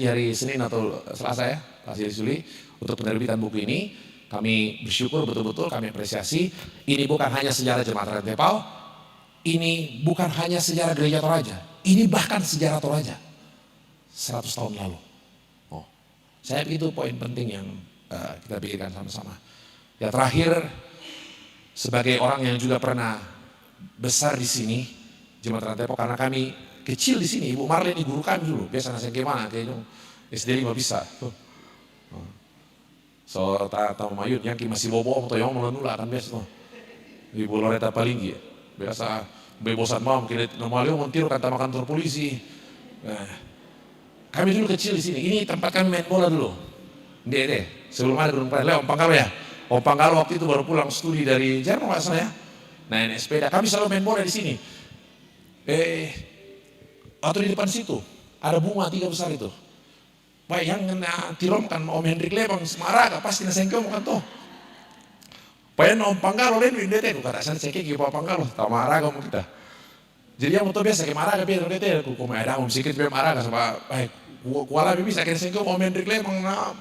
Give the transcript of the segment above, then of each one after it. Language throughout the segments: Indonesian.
hari Senin atau Selasa ya, Pak Suli, untuk penerbitan buku ini. Kami bersyukur betul-betul, kami apresiasi. Ini bukan hanya sejarah Jemaat Rantepao, ini bukan hanya sejarah Gereja Toraja, ini bahkan sejarah Toraja 100 tahun lalu. Oh, saya pikir itu poin penting yang kita pikirkan sama-sama. Ya terakhir, sebagai orang yang juga pernah besar di sini, Jemaat Rantepao, karena kami kecil di sini, Ibu Marlene guru kami dulu, biasa nasi gimana, kayaknya SD 5 bisa. So, tahu mayut yang masih bobo atau yang melenula kan biasa tuh. Ibu Loretta Palinggi, biasa bebosan mau kira normalnya montir kata kantor polisi. Nah, kami dulu kecil di sini, ini tempat kami main bola dulu. Deh, sebelum ada Gunung Pradaya, Om Panggalo ya. Om Panggalo waktu itu baru pulang studi dari Jerman nggak salah ya. Nah, ini sepeda, kami selalu main bola di sini. Atau di depan situ ada bunga 3 besar itu. Baik yang kena tirom kan Om Hendrik Lebang Semaraga pasti nasengke bukan toh. Bayan Om Panggalo lain dete ku kata sana cekek Pak Panggalo tahu Maraga om kita. Jadi yang motor biasa ke Maraga biar dete ku ada om sikit be Maraga sama baik kuala bisa kena sengke Om Hendrik Lebang na.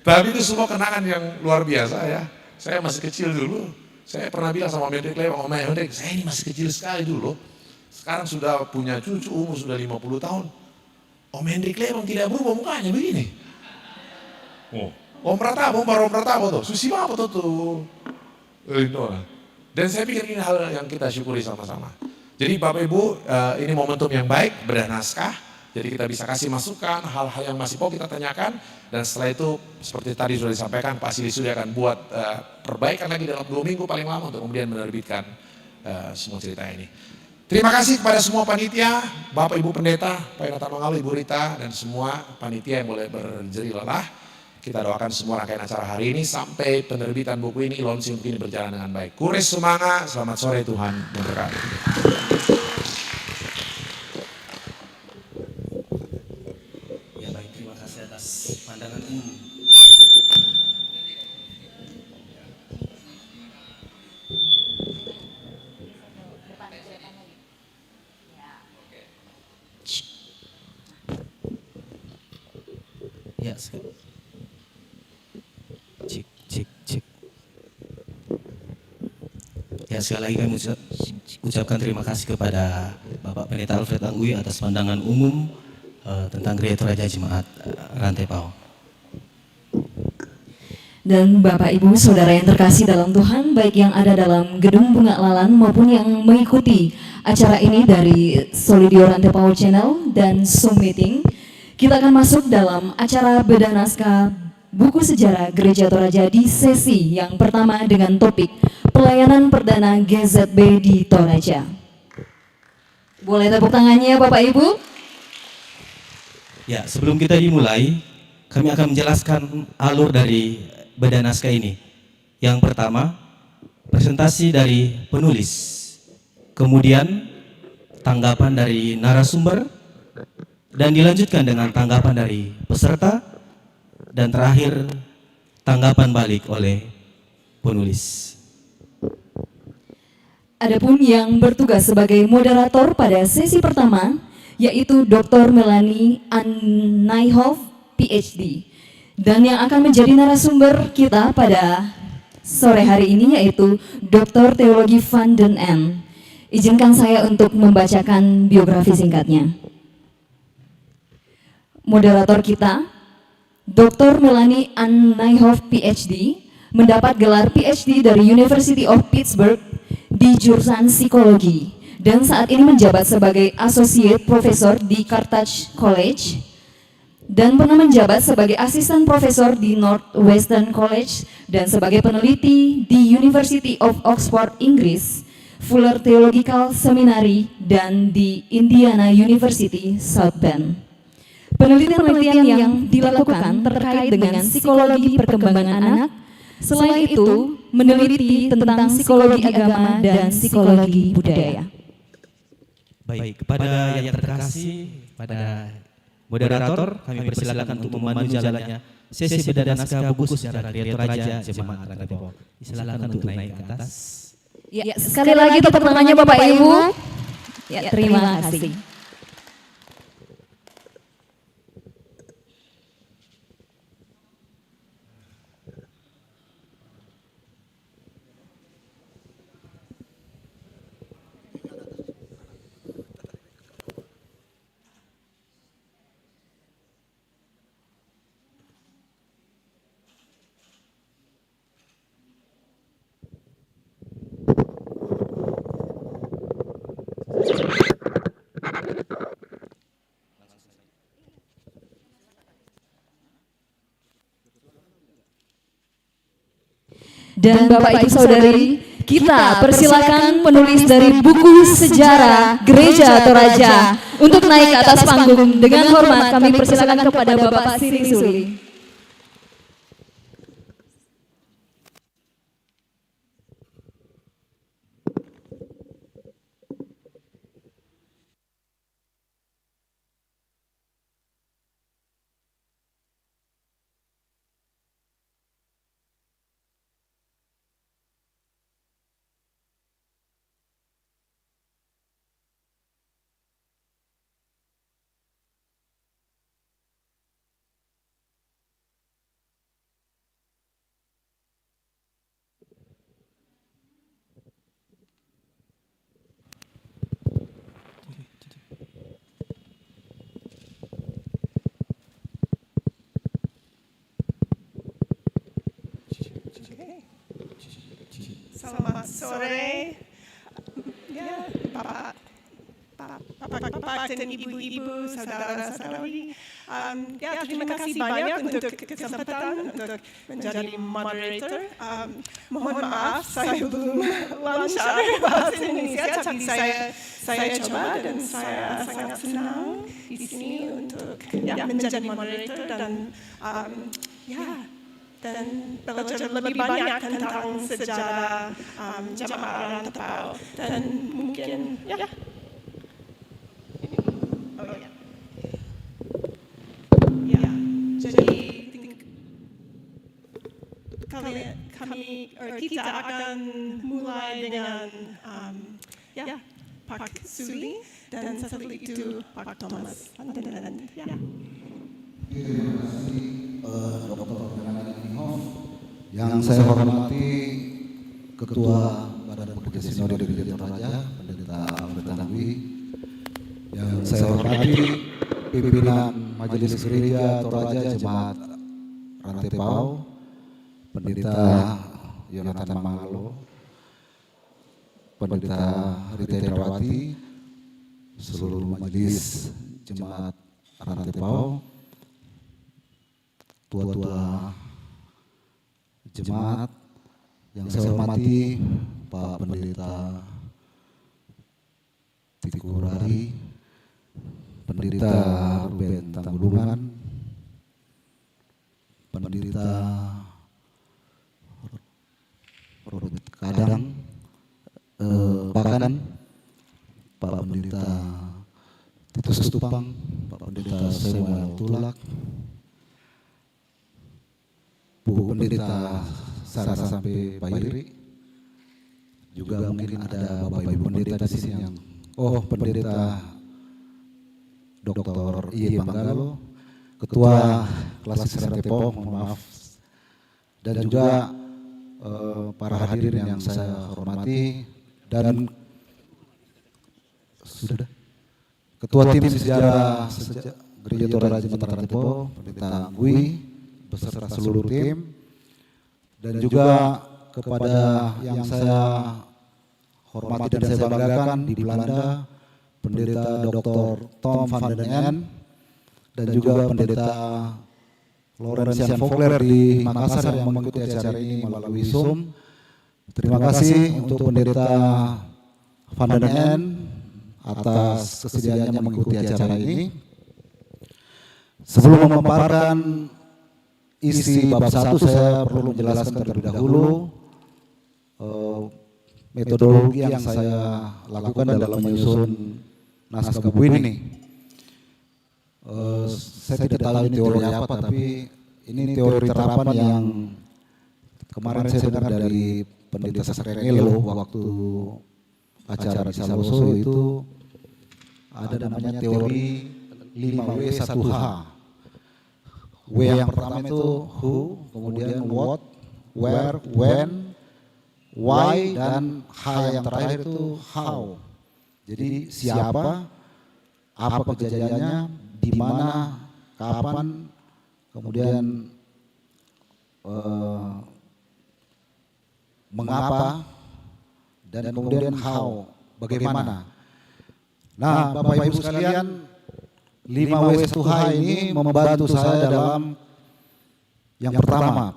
Tapi itu semua kenangan yang luar biasa ya. Saya masih kecil dulu. Saya pernah bilang sama Om Hendrik Lebang, Om Hendrik, saya ini masih kecil sekali dulu. Sekarang sudah punya cucu, umur sudah 50 tahun. Om Hendrik Lebang tidak berubah mukanya begini. Om Pratabo, Om Pratabo tuh, susi apa tuh. Dan saya pikir ini hal yang kita syukuri sama-sama. Jadi Bapak Ibu, ini momentum yang baik, bedah naskah. Jadi kita bisa kasih masukan, hal-hal yang masih mau kita tanyakan. Dan setelah itu, seperti tadi sudah disampaikan, Pak Sili sudah akan buat perbaikan lagi dalam 2 minggu paling lama untuk kemudian menerbitkan semua cerita ini. Terima kasih kepada semua panitia, Bapak Ibu Pendeta, Pak Yonatan Mangalu, Ibu Rita, dan semua panitia yang boleh berjeri lelah. Kita doakan semua rangkaian acara hari ini sampai penerbitan buku ini, launching buku ini berjalan dengan baik. Kures semangat, selamat sore, Tuhan memberkati. Ya baik, terima kasih atas pandangan umum. Ya, cek. Ya, sekali lagi kami ucapkan terima kasih kepada Bapak Pendeta Alfred Angui atas pandangan umum tentang Gereja Toraja Jemaat Rantepao. Dan Bapak Ibu Saudara yang terkasih dalam Tuhan, baik yang ada dalam Gedung Bunga Lalan maupun yang mengikuti acara ini dari Solidio Rantepao Channel dan Zoom Meeting, kita akan masuk dalam acara bedah naskah buku sejarah Gereja Toraja di sesi yang pertama dengan topik Pelayanan Perdana GZB di Toraja. Boleh tepuk tangannya Bapak Ibu? Ya, sebelum kita dimulai, kami akan menjelaskan alur dari bedah naskah ini. Yang pertama, presentasi dari penulis. Kemudian, tanggapan dari narasumber. Dan dilanjutkan dengan tanggapan dari peserta. Dan terakhir, tanggapan balik oleh penulis. Adapun yang bertugas sebagai moderator pada sesi pertama, yaitu Dr. Melanie Annaihov, PhD. Dan yang akan menjadi narasumber kita pada sore hari ini yaitu Dr. Teologi Van den N. Izinkan saya untuk membacakan biografi singkatnya. Moderator kita, Dr. Melanie Annaihov, PhD, mendapat gelar PhD dari University of Pittsburgh di jurusan Psikologi dan saat ini menjabat sebagai Associate Professor di Carthage College dan pernah menjabat sebagai asisten profesor di Northwestern College dan sebagai peneliti di University of Oxford, Inggris, Fuller Theological Seminary, dan di Indiana University, South Bend. Penelitian-penelitian yang dilakukan terkait dengan psikologi perkembangan anak. Selain itu, meneliti tentang psikologi agama dan psikologi budaya. Baik, kepada yang terkasih, pada moderator, kami persilakan untuk memandu jalannya sesi bedah naskah buku sejarah Gereja Toraja Jemaat Rantepao. Silakan untuk naik ke atas. Ya, sekali lagi tepuk tangannya Bapak Ibu. Ya, terima kasih. Dan Bapak Ibu Saudari, kita persilakan penulis dari buku sejarah Gereja Toraja untuk naik ke atas panggung. Dengan hormat kami persilakan kepada Bapak Siring Suli. Selamat sore, ya Bapak dan Ibu-ibu, saudara-saudari. Ya, terima kasih banyak untuk kesempatan untuk menjadi moderator. Mohon maaf, saya belum lancar bahasa Indonesia, tapi saya coba dan saya sangat senang di sini untuk menjadi moderator dan dan belajar lebih banyak tentang sejarah jemaat rantau dan mungkin jadi kita akan mulai dengan Pak Suli dan setelah itu Pak Thomas. Yang saya hormati Ketua Badan Pekerja Sinode Gereja Toraja, Pendeta Bertangwi. Yang saya hormati pimpinan Majelis Gereja Toraja Jemaat Rantepau, Pendeta Yonatan Mangalo, Pendeta Rita Indrawati, seluruh Majelis Jemaat Rantepau, tua-tua jemaat yang saya hormati Pak Pendeta Tikurari, Pendeta Ruben Tanggulungan, Pendeta Robert Kadang, Pakanan, Pak Pendeta Titus Tupang, Pak Pendeta Samuel Tulak, Bu Pendeta Sarah sampai Pak Iri, juga mungkin ada Bapak Ibu Pendeta di sini yang Pendeta Dr. I. Panggalo, Ketua Klasis Rantepau, mohon maaf, dan juga para hadirin yang saya hormati dan sudah Ketua Tim Sejarah Gereja Toraja Jemaat Rantepau, Pendeta Angui, beserta seluruh tim, dan juga kepada yang saya hormati dan saya banggakan di Belanda, Pendeta Dr. Tom van den En, dan juga Pendeta Laurentian Vogler di Makassar yang mengikuti acara ini melalui Zoom. Terima kasih untuk Pendeta van den En atas kesediaannya mengikuti acara ini. Sebelum memaparkan isi bab 1, saya perlu menjelaskan terlebih dahulu metodologi yang saya lakukan dalam menyusun naskah buku ini. Saya tidak tahu ini teori apa, tapi ini teori terapan yang kemarin saya dengar dari Pendeta Sakrengelo waktu acara di Saloso. Itu ada namanya teori 5W1H. W yang pertama itu who, kemudian what, where, when, why, dan H yang terakhir itu how. Jadi siapa, apa kejadiannya, di mana, kapan, kemudian mengapa, dan kemudian how, bagaimana. Nah, Bapak Ibu sekalian, 5W1H ini membantu saya dalam yang pertama,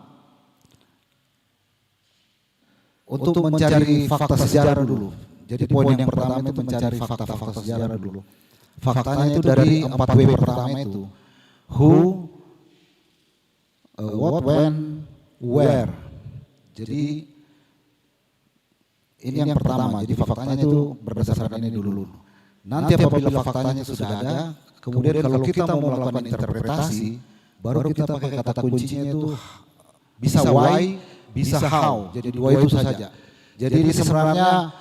untuk mencari fakta sejarah dulu. Jadi poin yang pertama itu mencari fakta-fakta sejarah dulu. Faktanya itu dari 4W pertama itu. Who, what, when, where. Jadi ini yang pertama. Jadi faktanya itu berdasarkan ini dulu. Nanti apabila faktanya sudah ada, kemudian kalau kita mau melakukan interpretasi, baru kita pakai kata kuncinya itu bisa why, bisa how. Jadi dua itu saja. Jadi ini sebenarnya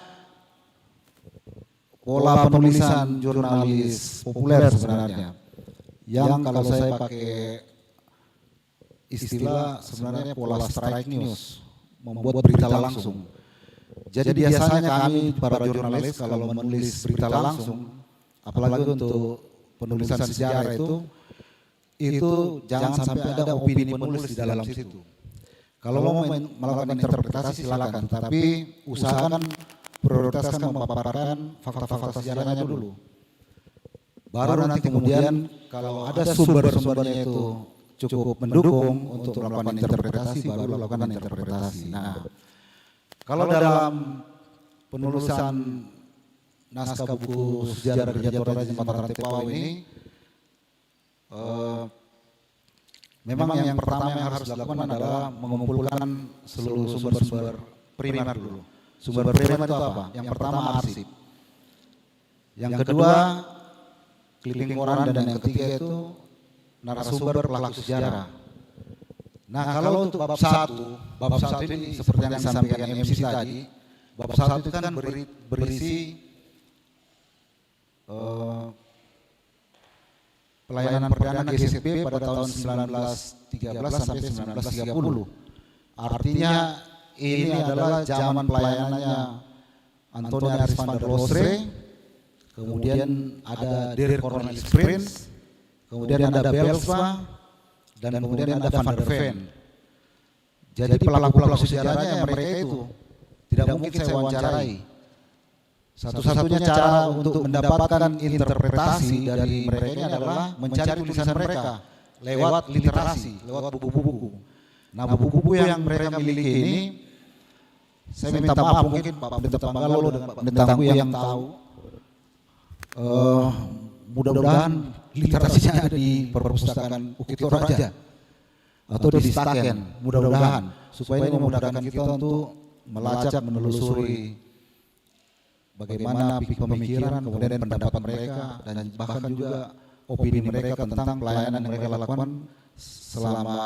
pola penulisan jurnalis populer sebenarnya. Yang kalau saya pakai istilah sebenarnya pola strike news, membuat berita langsung. Jadi biasanya kami para jurnalis kalau menulis berita langsung, apalagi untuk penulisan sejarah itu jangan sampai ada opini penulis di dalam situ. Kalau mau melakukan interpretasi silakan, tapi usahakan prioritaskan memaparkan fakta-fakta sejarahnya dulu. Baru nanti kemudian kalau ada sumber-sumbernya itu cukup mendukung untuk melakukan interpretasi, baru lakukan interpretasi. Nah, kalau dalam penulisan naskah buku sejarah Gereja Toraja Jembatan Rantai Pao ini, memang yang pertama yang harus dilakukan adalah mengumpulkan seluruh sumber-sumber primer dulu. Sumber primer itu apa? Yang pertama arsip. Yang kedua clipping koran, dan yang ketiga itu narasumber pelaku sejarah. Nah, kalau untuk bab 1 ini seperti yang disampaikan MC tadi, bab 1 itu kan berisi pelayanan perdana GSP pada tahun 1913 sampai 1930. Artinya ini adalah zaman pelayanannya Antonie Aris van der Losre, kemudian ada Der Cornelis Prins, kemudian ada Belsma, dan kemudian ada Van der Ven. Jadi pelaku-pelaku sejarahnya mereka itu tidak mungkin saya wawancarai. Satu-satunya cara untuk mendapatkan interpretasi dari mereka ini adalah mencari tulisan mereka lewat literasi, lewat buku-buku. Nah, buku-buku yang mereka miliki ini, saya minta maaf mungkin Pak Pendeta Panggalo dan Pak Pendeta Tangguh yang tahu, mudah-mudahan literasinya ada di perpustakaan Bukit Toraja atau di Staken, mudah-mudahan supaya ini memudahkan kita untuk melacak, menelusuri bagaimana pemikiran, kemudian pendapat mereka, dan bahkan juga opini mereka tentang pelayanan yang mereka lakukan selama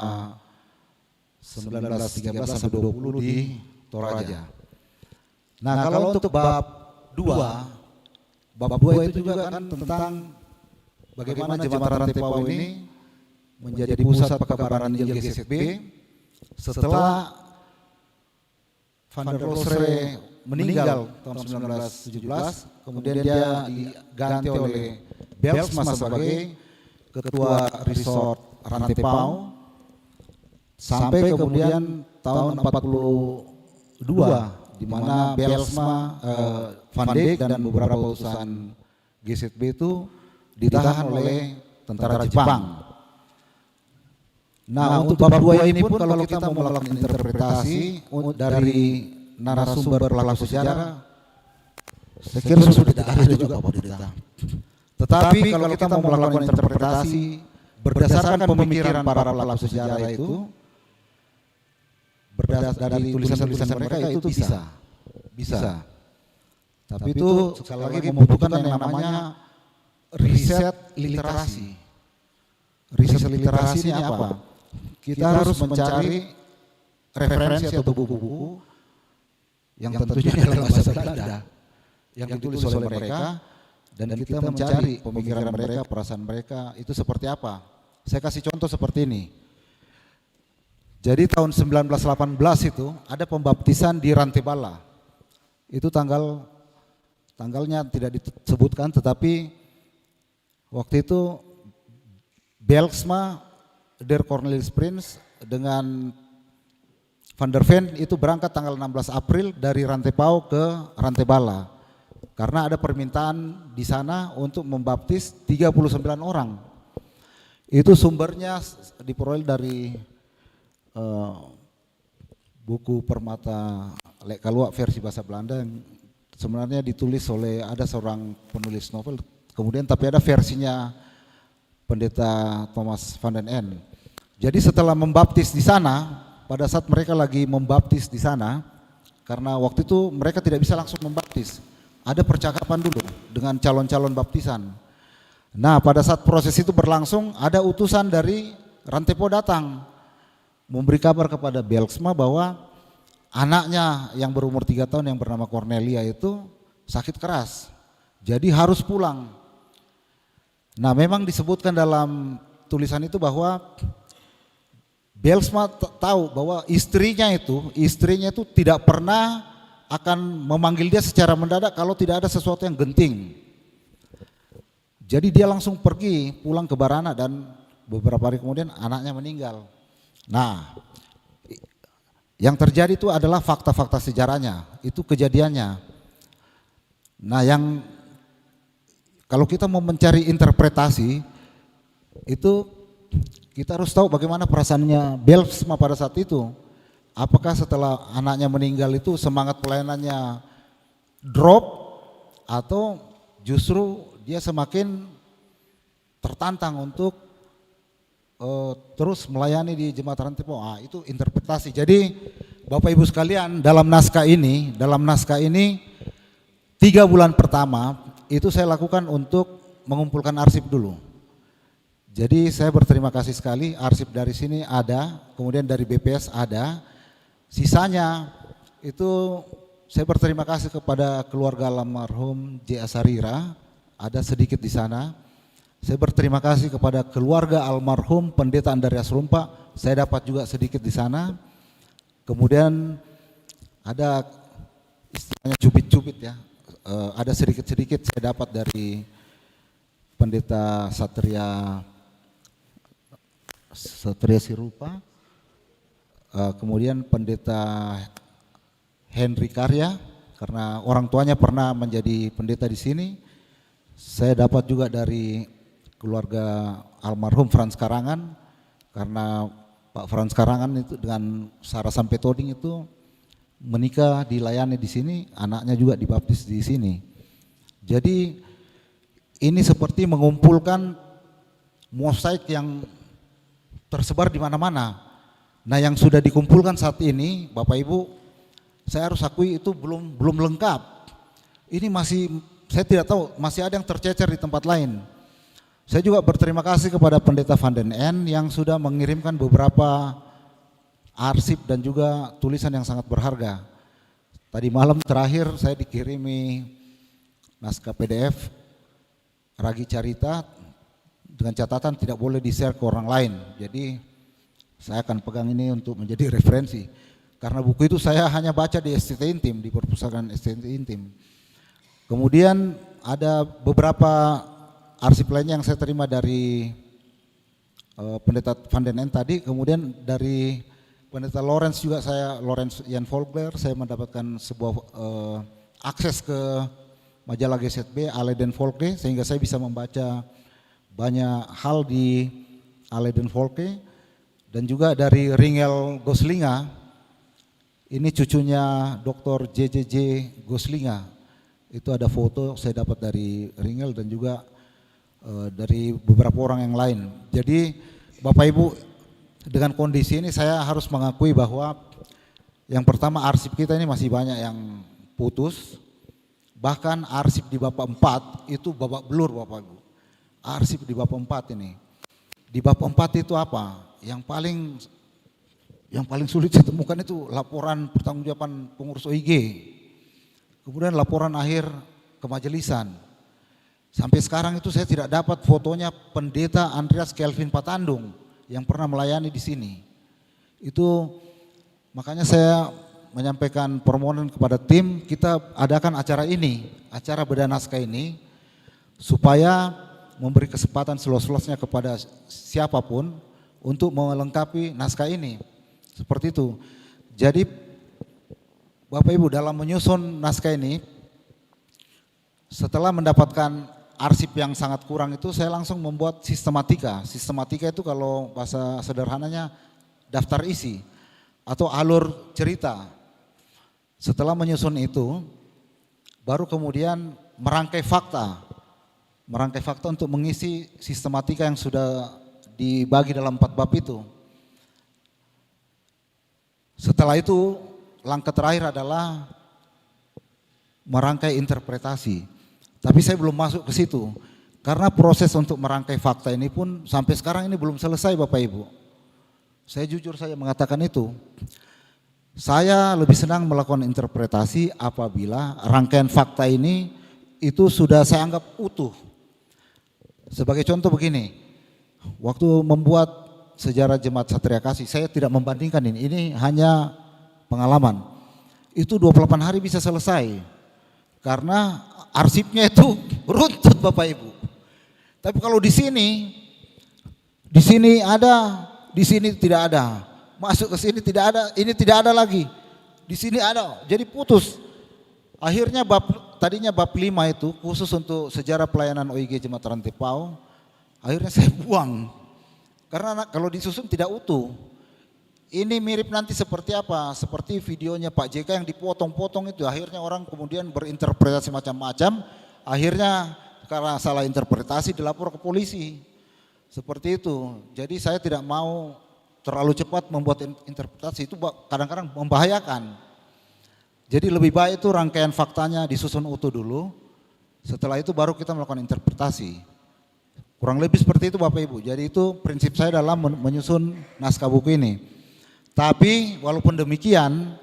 1913 sampai 20 di Toraja. Nah, kalau untuk bab 2 itu juga kan tentang bagaimana Jembatan Rantai Pao ini menjadi pusat pekabaran Injil GSB setelah Van der Losre meninggal tahun 1917, kemudian dia diganti oleh Belsma sebagai ketua resort Rantai Pao, sampai kemudian tahun 42 di mana Belsma, Van Dijk dan beberapa utusan GSB itu ditahan oleh tentara Jepang. Nah, untuk bab 2 ini pun kalau kita mau melakukan interpretasi dari narasumber pelaku sejarah, saya kira sudah tidak ada juga Pak Pendeta. Tetapi kalau kita mau melakukan interpretasi berdasarkan pemikiran para pelaku sejarah itu, berdasarkan dari tulisan-tulisan mereka itu bisa. Tapi itu sekali lagi membutuhkan yang namanya riset literasi. Riset literasi ini apa? Kita harus mencari referensi atau buku-buku yang tentunya dalam bahasa Belanda yang ditulis oleh mereka, dan kita mencari pemikiran mereka, perasaan mereka itu seperti apa. Saya kasih contoh seperti ini. Jadi tahun 1918 itu ada pembaptisan di Rantebala. Itu tanggalnya tidak disebutkan, tetapi waktu itu Belsma, Der Cornelis Prins dengan Van der Ven itu berangkat tanggal 16 April dari Rantai Pao ke Rantebala karena ada permintaan di sana untuk membaptis 39 orang. Itu sumbernya diperoleh dari buku Permata Lek Kaluak versi bahasa Belanda yang sebenarnya ditulis oleh ada seorang penulis novel, kemudian tapi ada versinya Pendeta Thomas van den Ende. Jadi setelah membaptis di sana, pada saat mereka lagi membaptis di sana, karena waktu itu mereka tidak bisa langsung membaptis, ada percakapan dulu dengan calon-calon baptisan. Nah, pada saat proses itu berlangsung, ada utusan dari Rantepo datang memberi kabar kepada Bylsma bahwa anaknya yang berumur 3 tahun yang bernama Cornelia itu sakit keras, jadi harus pulang. Nah, memang disebutkan dalam tulisan itu bahwa Bylsma tahu bahwa istrinya itu tidak pernah akan memanggil dia secara mendadak kalau tidak ada sesuatu yang genting. Jadi dia langsung pergi pulang ke Barana dan beberapa hari kemudian anaknya meninggal. Nah, yang terjadi itu adalah fakta-fakta sejarahnya, itu kejadiannya. Nah, yang kalau kita mau mencari interpretasi, itu kita harus tahu bagaimana perasaannya Bylsma pada saat itu. Apakah setelah anaknya meninggal itu semangat pelayanannya drop, atau justru dia semakin tertantang untuk terus melayani di Jemaat Rantepo. Itu interpretasi. Jadi Bapak Ibu sekalian, dalam naskah ini 3 bulan pertama itu saya lakukan untuk mengumpulkan arsip dulu. Jadi saya berterima kasih sekali, arsip dari sini ada, kemudian dari BPS ada. Sisanya itu saya berterima kasih kepada keluarga almarhum J. Asarira, ada sedikit di sana. Saya berterima kasih kepada keluarga almarhum Pendeta Andreas Rumpa, saya dapat juga sedikit di sana. Kemudian ada istilahnya cubit-cubit ya, ada sedikit-sedikit saya dapat dari Pendeta Satria Sirupa, kemudian Pendeta Henry Karya, karena orang tuanya pernah menjadi pendeta di sini. Saya dapat juga dari keluarga almarhum Frans Karangan, karena Pak Frans Karangan itu dengan Sarah Sampetoding itu menikah dilayani di sini, anaknya juga dibaptis di sini. Jadi ini seperti mengumpulkan mosaik yang tersebar di mana-mana. Nah, yang sudah dikumpulkan saat ini, Bapak Ibu, saya harus akui itu belum lengkap. Ini masih, saya tidak tahu, masih ada yang tercecer di tempat lain. Saya juga berterima kasih kepada Pendeta van den Ende yang sudah mengirimkan beberapa arsip dan juga tulisan yang sangat berharga. Tadi malam terakhir saya dikirimi naskah PDF Ragi Carita dengan catatan tidak boleh di-share ke orang lain. Jadi saya akan pegang ini untuk menjadi referensi. Karena buku itu saya hanya baca di STT Intim, di perpustakaan STT Intim. Kemudian ada beberapa arsip lainnya yang saya terima dari Pendeta van den Ende tadi, kemudian dari Pendeta Lawrence juga Lawrence Jan Volkler, saya mendapatkan sebuah akses ke majalah GZB Aleiden Volke, sehingga saya bisa membaca banyak hal di Aleiden Volke. Dan juga dari Ringel Goslinga, ini cucunya Dr. JJJ Goslinga, itu ada foto saya dapat dari Ringel dan juga dari beberapa orang yang lain. Jadi Bapak Ibu, dengan kondisi ini saya harus mengakui bahwa yang pertama arsip kita ini masih banyak yang putus. Bahkan arsip di bab 4 itu babak belur Bapak Ibu. Arsip di bab 4 ini. Di bab 4 itu apa? Yang paling sulit saya temukan itu laporan pertanggungjawaban pengurus OIG. Kemudian laporan akhir kemajelisan. Sampai sekarang itu saya tidak dapat fotonya Pendeta Andreas Kelvin Patandung yang pernah melayani di sini. Itu makanya saya menyampaikan permohonan kepada tim, kita adakan acara ini, acara bedah naskah ini, supaya memberi kesempatan seluas-luasnya kepada siapapun untuk melengkapi naskah ini. Seperti itu. Jadi Bapak Ibu, dalam menyusun naskah ini, setelah mendapatkan arsip yang sangat kurang itu, saya langsung membuat sistematika. Sistematika itu kalau bahasa sederhananya daftar isi atau alur cerita. Setelah menyusun itu, baru kemudian merangkai fakta untuk mengisi sistematika yang sudah dibagi dalam 4 bab itu. Setelah itu, langkah terakhir adalah merangkai interpretasi. Tapi saya belum masuk ke situ, karena proses untuk merangkai fakta ini pun sampai sekarang ini belum selesai Bapak Ibu. Saya jujur saja mengatakan itu. Saya lebih senang melakukan interpretasi apabila rangkaian fakta ini itu sudah saya anggap utuh. Sebagai contoh begini, waktu membuat sejarah Jemaat Satria Kasih, saya tidak membandingkan ini hanya pengalaman. Itu 28 hari bisa selesai, karena arsipnya itu runtut Bapak Ibu. Tapi kalau di sini ada, di sini tidak ada, masuk ke sini tidak ada, ini tidak ada lagi, di sini ada, jadi putus. Akhirnya tadinya bab 5 itu khusus untuk sejarah pelayanan OIG Jemaat Rantepao, akhirnya saya buang. Karena kalau disusun tidak utuh. Ini mirip nanti seperti apa? Seperti videonya Pak JK yang dipotong-potong itu. Akhirnya orang kemudian berinterpretasi macam-macam. Akhirnya karena salah interpretasi dilapor ke polisi. Seperti itu. Jadi saya tidak mau terlalu cepat membuat interpretasi, itu kadang-kadang membahayakan. Jadi lebih baik itu rangkaian faktanya disusun utuh dulu, setelah itu baru kita melakukan interpretasi. Kurang lebih seperti itu Bapak Ibu. Jadi itu prinsip saya dalam menyusun naskah buku ini. Tapi walaupun demikian,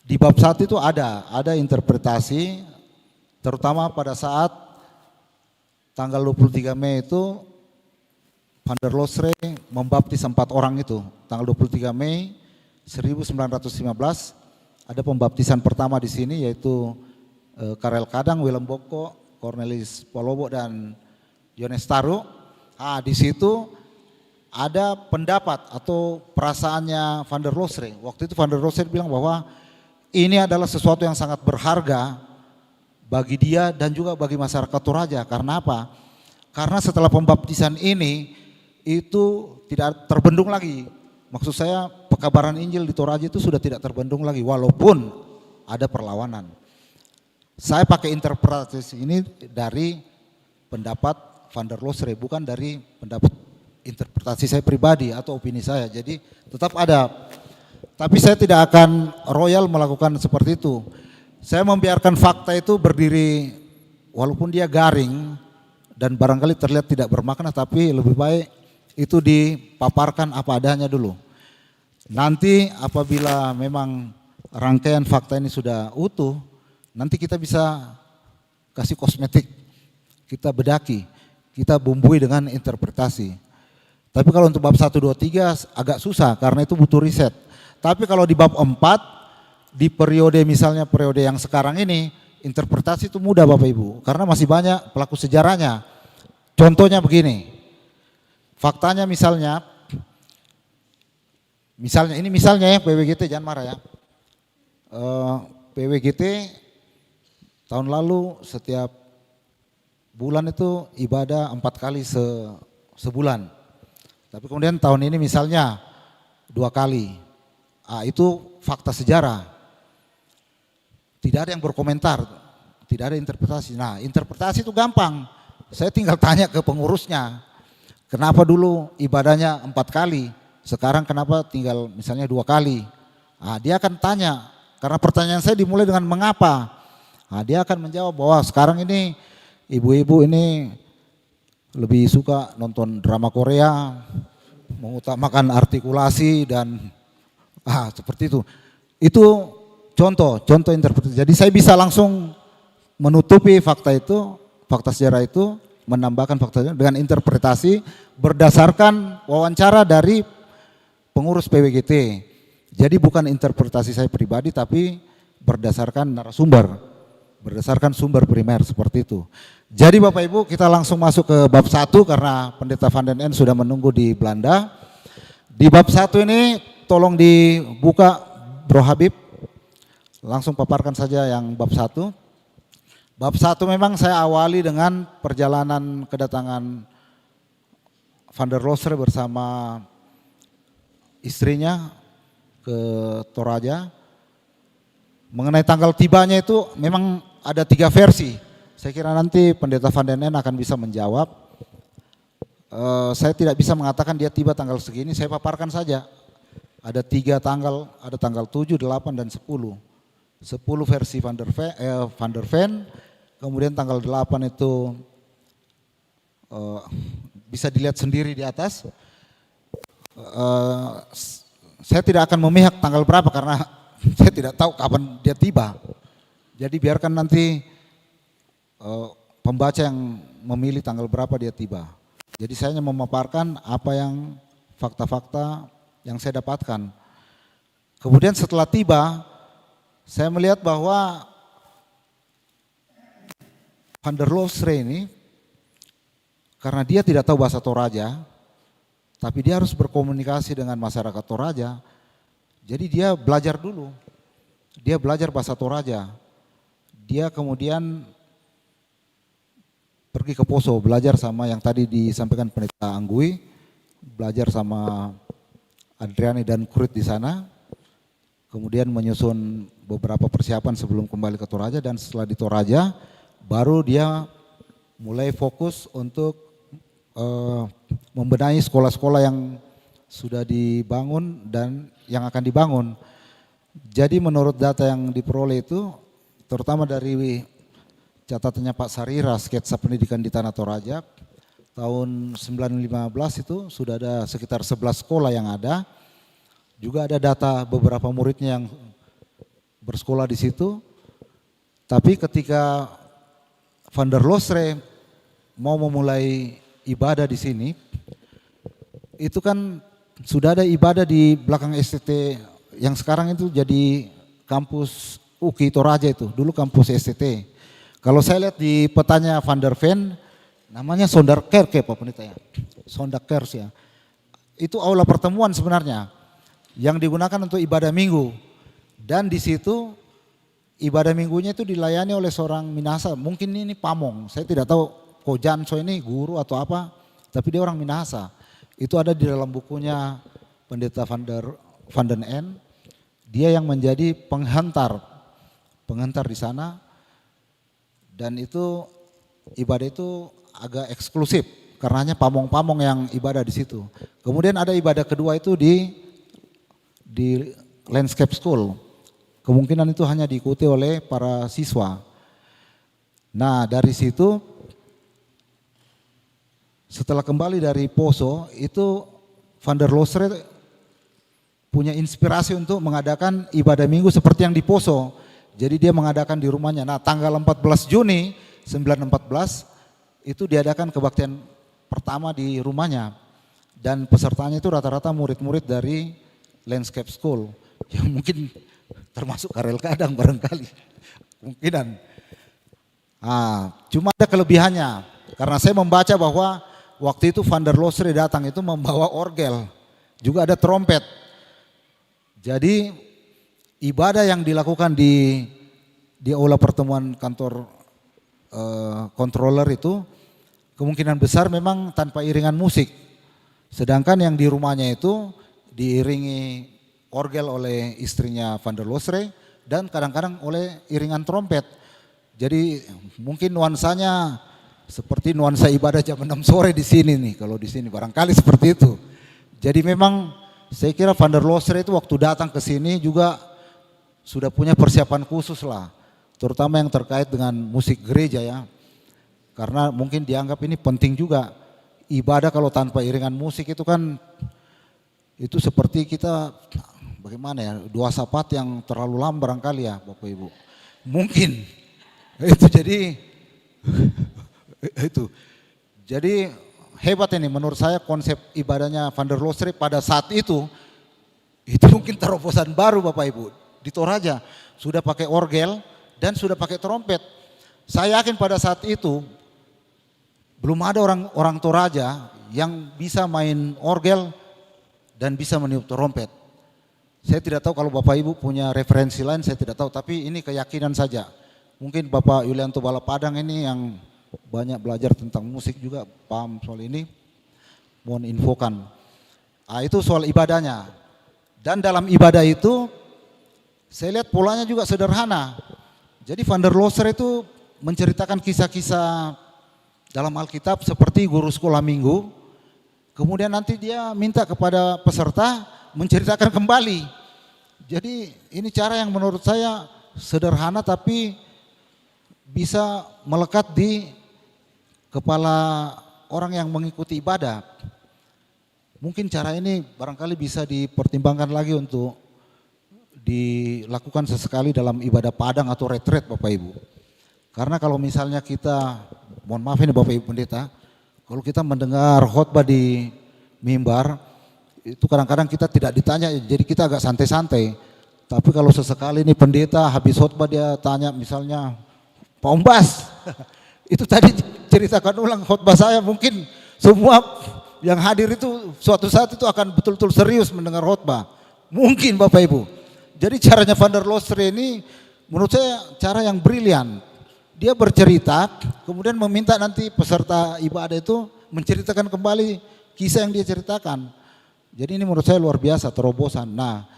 di bab 1 itu ada interpretasi, terutama pada saat tanggal 23 Mei itu Van der Losre membaptis 4 orang itu. Tanggal 23 Mei 1915 ada pembaptisan pertama di sini, yaitu Karel Kadang, Willem Boko, Cornelis Polobo dan Yones Taru. Di situ ada pendapat atau perasaannya Van der Losre. Waktu itu Van der Losre bilang bahwa ini adalah sesuatu yang sangat berharga bagi dia dan juga bagi masyarakat Toraja. Karena apa? Karena setelah pembaptisan ini itu tidak terbendung lagi. Maksud saya pekabaran Injil di Toraja itu sudah tidak terbendung lagi walaupun ada perlawanan. Saya pakai interpretasi ini dari pendapat Van der Losre, bukan dari pendapat interpretasi saya pribadi atau opini saya. Jadi tetap ada. Tapi saya tidak akan royal melakukan seperti itu. Saya membiarkan fakta itu berdiri walaupun dia garing dan barangkali terlihat tidak bermakna, tapi lebih baik itu dipaparkan apa adanya dulu. Nanti apabila memang rangkaian fakta ini sudah utuh, nanti kita bisa kasih kosmetik, kita bedaki, kita bumbui dengan interpretasi. Tapi kalau untuk bab 1, 2, 3 agak susah karena itu butuh riset. Tapi kalau di bab 4, di periode misalnya periode yang sekarang ini, interpretasi itu mudah Bapak Ibu, karena masih banyak pelaku sejarahnya. Contohnya begini, faktanya misalnya ini misalnya ya PWGT, jangan marah ya. PWGT tahun lalu setiap bulan itu ibadah 4 kali sebulan. Tapi kemudian tahun ini misalnya 2 kali. Itu fakta sejarah. Tidak ada yang berkomentar, tidak ada interpretasi. Nah, interpretasi itu gampang. Saya tinggal tanya ke pengurusnya. Kenapa dulu ibadahnya 4 kali? Sekarang kenapa tinggal misalnya 2 kali? Dia akan tanya, karena pertanyaan saya dimulai dengan mengapa. Dia akan menjawab bahwa sekarang ini ibu-ibu ini lebih suka nonton drama Korea, mengutamakan artikulasi dan seperti itu. Itu contoh interpretasi. Jadi saya bisa langsung menutupi fakta itu, fakta sejarah itu, menambahkan fakta dengan interpretasi berdasarkan wawancara dari pengurus PWGT. Jadi bukan interpretasi saya pribadi tapi berdasarkan narasumber, berdasarkan sumber primer seperti itu. Jadi Bapak Ibu kita langsung masuk ke bab 1 karena Pendeta Van den End sudah menunggu di Belanda. Di bab 1 ini tolong dibuka Bro Habib, langsung paparkan saja yang bab 1. Bab 1 memang saya awali dengan perjalanan kedatangan Van der Losre bersama istrinya ke Toraja. Mengenai tanggal tibanya itu memang ada 3 versi. Saya kira nanti Pendeta Van den Ende akan bisa menjawab. Saya tidak bisa mengatakan dia tiba tanggal segini, saya paparkan saja. Ada 3 tanggal, ada tanggal 7, 8, dan 10. 10 versi Van der Ven, kemudian tanggal 8 itu bisa dilihat sendiri di atas. Saya tidak akan memihak tanggal berapa karena saya tidak tahu kapan dia tiba. Jadi biarkan nanti pembaca yang memilih tanggal berapa dia tiba. Jadi saya hanya memaparkan apa yang fakta-fakta yang saya dapatkan. Kemudian setelah tiba, saya melihat bahwa Van der Loosre ini, karena dia tidak tahu bahasa Toraja, tapi dia harus berkomunikasi dengan masyarakat Toraja, jadi dia belajar dulu. Dia belajar bahasa Toraja. Dia kemudian pergi ke Poso, belajar sama yang tadi disampaikan Pendeta Anggui, belajar sama Adriani dan Kruit di sana, kemudian menyusun beberapa persiapan sebelum kembali ke Toraja, dan setelah di Toraja baru dia mulai fokus untuk membenahi sekolah-sekolah yang sudah dibangun dan yang akan dibangun. Jadi menurut data yang diperoleh itu, terutama dari catatannya Pak Sarira, sketsa pendidikan di Tanah Toraja, tahun 1915 itu sudah ada sekitar 11 sekolah yang ada. Juga ada data beberapa muridnya yang bersekolah di situ. Tapi ketika Van der Loosre mau memulai ibadah di sini, itu kan sudah ada ibadah di belakang STT yang sekarang itu jadi kampus UKI Toraja itu, dulu kampus STT. Kalau saya lihat di petanya Van der Ven, namanya Sonderkerke Pak Pendeta ya, Sonderkerke ya. Itu aula pertemuan sebenarnya yang digunakan untuk ibadah minggu, dan di situ ibadah minggunya itu dilayani oleh seorang Minahasa, mungkin ini pamong, saya tidak tahu Ko Janso ini guru atau apa, tapi dia orang Minahasa. Itu ada di dalam bukunya Pendeta Van den Ende. Dia yang menjadi penghantar di sana, dan itu ibadah itu agak eksklusif karena hanya pamong-pamong yang ibadah di situ. Kemudian ada ibadah kedua itu di landscape school. Kemungkinan itu hanya diikuti oleh para siswa. Nah dari situ, setelah kembali dari Poso, itu Van der Loosre punya inspirasi untuk mengadakan ibadah minggu seperti yang di Poso. Jadi dia mengadakan di rumahnya. Nah tanggal 14 Juni 1914 itu diadakan kebaktian pertama di rumahnya. Dan pesertanya itu rata-rata murid-murid dari landscape school. Yang mungkin termasuk Karel Kadang barangkali. Kemungkinan. Nah, cuma ada kelebihannya. Karena saya membaca bahwa waktu itu Van der Loosre datang itu membawa orgel, juga ada trompet. Jadi ibadah yang dilakukan di aula pertemuan kantor controller itu kemungkinan besar memang tanpa iringan musik. Sedangkan yang di rumahnya itu diiringi orgel oleh istrinya Van der Loosre dan kadang-kadang oleh iringan trompet. Jadi mungkin nuansanya seperti nuansa ibadah jam 6 sore di sini nih, kalau di sini barangkali seperti itu. Jadi memang saya kira Van der Loosre itu waktu datang ke sini juga sudah punya persiapan khusus lah, terutama yang terkait dengan musik gereja ya. Karena mungkin dianggap ini penting juga. Ibadah kalau tanpa iringan musik itu kan itu seperti kita bagaimana ya, dua sapat yang terlalu lama barangkali ya Bapak Ibu. Mungkin itu jadi itu. Jadi hebat ini menurut saya konsep ibadahnya Van der Loosre pada saat itu mungkin terobosan baru Bapak Ibu. Di Toraja sudah pakai orgel dan sudah pakai trompet. Saya yakin pada saat itu belum ada orang Toraja yang bisa main orgel dan bisa meniup trompet. Saya tidak tahu kalau Bapak Ibu punya referensi lain, saya tidak tahu, tapi ini keyakinan saja. Mungkin Bapak Yulianto Balapadang ini yang banyak belajar tentang musik juga paham soal ini, mohon infokan. Itu soal ibadahnya. Dan dalam ibadah itu saya lihat polanya juga sederhana. Jadi Van der Loser itu menceritakan kisah-kisah dalam Alkitab seperti guru sekolah minggu. Kemudian nanti dia minta kepada peserta menceritakan kembali. Jadi ini cara yang menurut saya sederhana tapi bisa melekat di kepala orang yang mengikuti ibadah. Mungkin cara ini barangkali bisa dipertimbangkan lagi untuk dilakukan sesekali dalam ibadah padang atau retret Bapak Ibu. Karena kalau misalnya kita, mohon maaf ini Bapak Ibu Pendeta, kalau kita mendengar khotbah di mimbar, itu kadang-kadang kita tidak ditanya, jadi kita agak santai-santai. Tapi kalau sesekali ini pendeta habis khotbah dia tanya misalnya, Pak Umbas, itu tadi ceritakan ulang khotbah saya, mungkin semua yang hadir itu suatu saat itu akan betul-betul serius mendengar khotbah. Mungkin Bapak Ibu. Jadi caranya Van der Loser ini menurut saya cara yang brilian. Dia bercerita, kemudian meminta nanti peserta ibadah itu menceritakan kembali kisah yang dia ceritakan. Jadi ini menurut saya luar biasa, terobosan. Nah,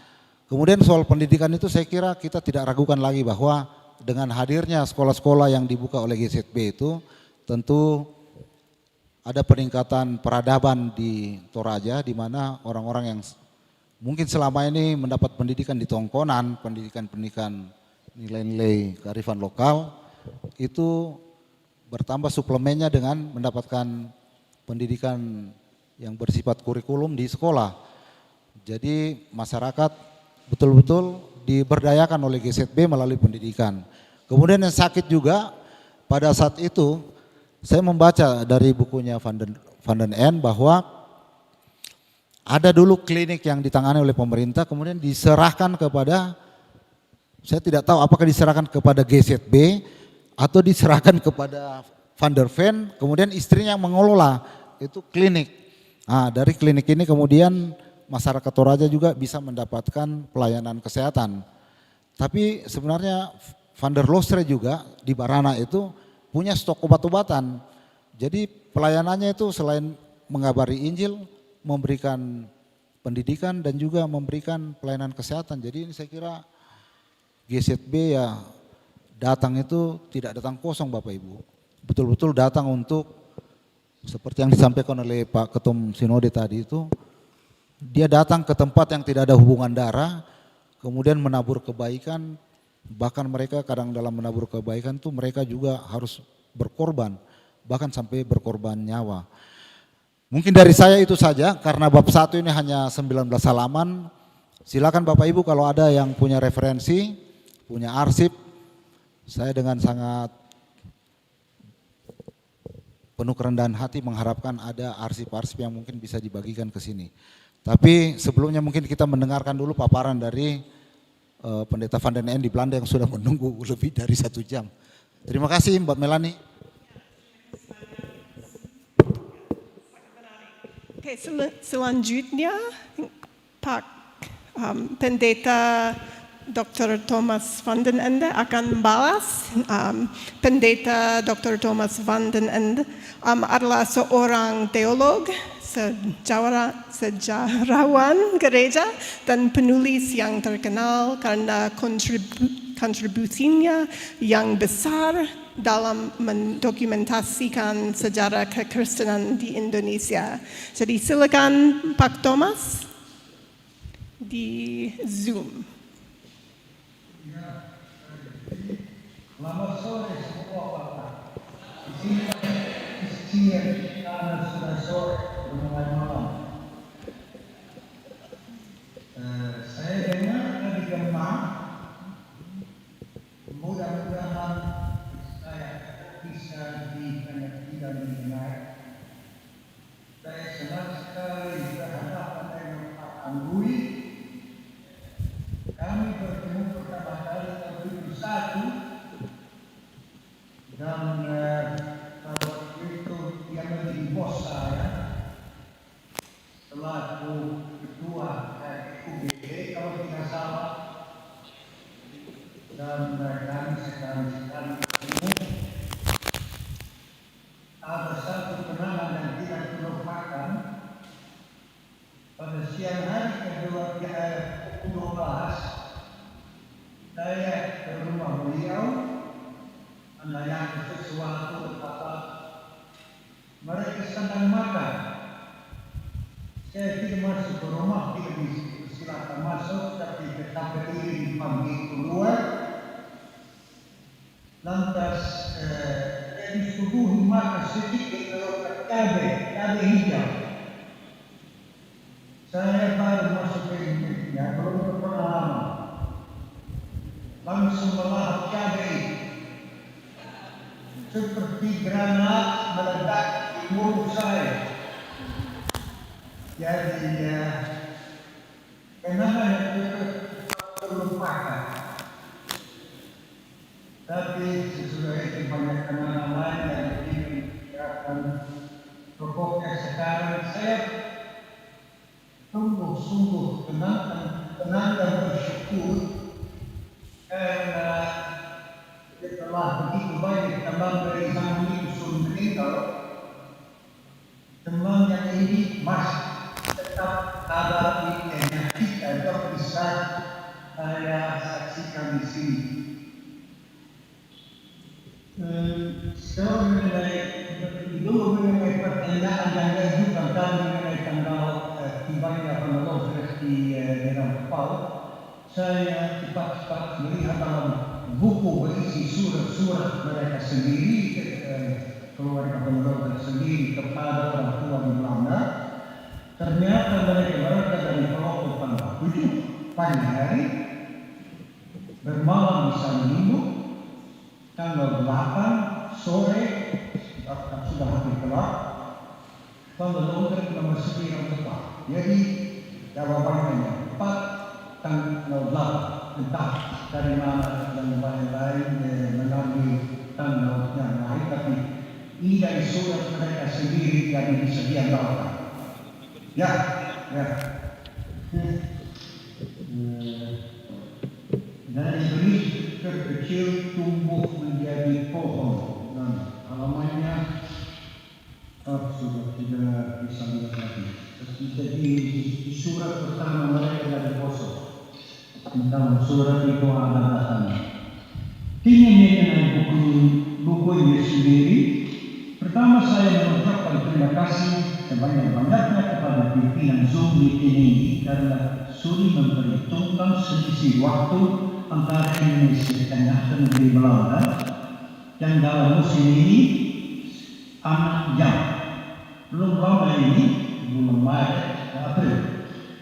kemudian soal pendidikan itu saya kira kita tidak ragukan lagi bahwa dengan hadirnya sekolah-sekolah yang dibuka oleh GZB itu tentu ada peningkatan peradaban di Toraja, di mana orang-orang yang mungkin selama ini mendapat pendidikan di tongkonan, pendidikan nilai-nilai kearifan lokal, itu bertambah suplemennya dengan mendapatkan pendidikan yang bersifat kurikulum di sekolah. Jadi masyarakat betul-betul diberdayakan oleh GZB melalui pendidikan. Kemudian yang sakit juga pada saat itu saya membaca dari bukunya Van den End bahwa ada dulu klinik yang ditangani oleh pemerintah, kemudian diserahkan kepada, saya tidak tahu apakah diserahkan kepada GZB atau diserahkan kepada Van der Ven, kemudian istrinya yang mengelola itu klinik. Nah, dari klinik ini kemudian masyarakat Toraja juga bisa mendapatkan pelayanan kesehatan. Tapi sebenarnya Van der Loser juga di Barana itu punya stok obat-obatan. Jadi pelayanannya itu selain mengabari Injil, memberikan pendidikan dan juga memberikan pelayanan kesehatan. Jadi ini saya kira GZB ya datang itu tidak datang kosong Bapak Ibu. Betul-betul datang untuk seperti yang disampaikan oleh Pak Ketum Sinode tadi itu, dia datang ke tempat yang tidak ada hubungan darah, kemudian menabur kebaikan, bahkan mereka kadang dalam menabur kebaikan itu mereka juga harus berkorban, bahkan sampai berkorban nyawa. Mungkin dari saya itu saja, karena bab 1 ini hanya 19 halaman. Silakan Bapak Ibu kalau ada yang punya referensi, punya arsip, saya dengan sangat penuh kerendahan hati mengharapkan ada arsip-arsip yang mungkin bisa dibagikan ke sini. Tapi sebelumnya mungkin kita mendengarkan dulu paparan dari Pendeta Van den End di Belanda yang sudah menunggu lebih dari 1 jam. Terima kasih Mbak Melani. Oke, selanjutnya Pak Pendeta Dr. Thomas Van den Ende akan membalas. Pendeta Dr. Thomas Van den Ende adalah seorang teolog, sejarawan gereja dan penulis yang terkenal karena kontribusinya yang besar dalam mendokumentasikan sejarah kekristenan di Indonesia. Jadi silakan Pak Thomas di Zoom. Selamat sore semua Bapak. Di sini karena sudah sore mulai malam. Saya dengar dari Gemang, mudah-mudahan saya bisa dimengerti dan didengar. Saya senang sekali berhadapan dengan Pak Anggui. Kami bertemu pertama kali tahun 2001 dan pada waktu itu dia menjadi bos saya selaku ketua UBD kalau tidak salah, dan kami sekali-sekali bertemu. Ada satu kenangan yang tidak terlupakan. Pada siang hari kedua pukul 12 saya tidak masuk ke rumah, tidak dipersilakan masuk, tapi tetap berdiri di pabrik keluar. Lantas saya disuguhi makan sedikit kelopak cabai hijau. Saya baru masuk ke Indonesia, belum berpengalaman. Langsung melahap cabai seperti granat meledak di mulut saya. Jadi kenapa itu terlupakan? Tapi sesudah itu banyak kenangan lain yang diberikan. Pokoknya sekarang saya sungguh tenang dan bersyukur karena setelah begitu banyak teman dari zaman itu sudah meninggal, teman yang ini masih tetap ada di tengah kita, yang bisa saya saksikan di sini. Sekarang mengenai pertanyaan yang diajukan tadi mengenai tanggal tibanya penolong di dalam kapal, saya cepat-cepat melihat dalam buku berisi surat-surat mereka sendiri, keluarga penolong sendiri kepada orang tua di Belanda. Ternyata mereka berangkat dari Pulau tanggal 7 pagi hari, bermalam di Sandino, tanggal 8 sore, sudah hampir kelak, penolong nomor 9 tepat. Jadi jawabannya tepat, tanggal 8, entah dari mana dan lain-lain mengambil tanggal yang lain, tapi ini dari surat mereka sendiri yang bisa diandalkan. Ya. Dari benih terkecil tumbuh menjadi pohon dan halamannya sudah tidak bisa lihat lagi. Jadi di surat pertama mereka dari Poso tentang surat itu ada datanya. Kini mengenai buku ini sendiri, pertama saya mengucapkan terima kasih sebanyak-banyaknya kepada pimpinan Zoom meeting ini karena sudah memperhitungkan selisih waktu antara Indonesia Tengah dan negeri Belanda yang dalam musim ini 6 jam. Belum lama ini, bulan Maret, April,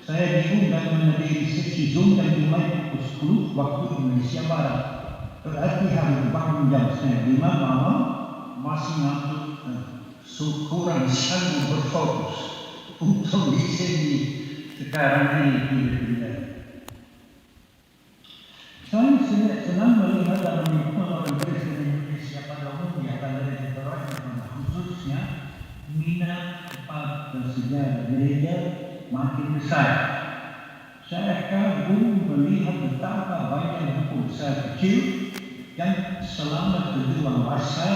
saya diundang menghadiri sesi Zoom yang dimulai pukul 10 waktu Indonesia Barat. Berarti harus bangun jam 4:30 malam, masih ngantuk, kurang sanggup berfokus untuk di sini sekarang ini tidak. Saya senang melihat dalam lingkungan orang Kristen Indonesia pada umumnya dan dari beberapa khususnya minat kepada bersejarah gereja makin besar. Saya kagum melihat betapa banyak buku besar kecil yang selama kedua masa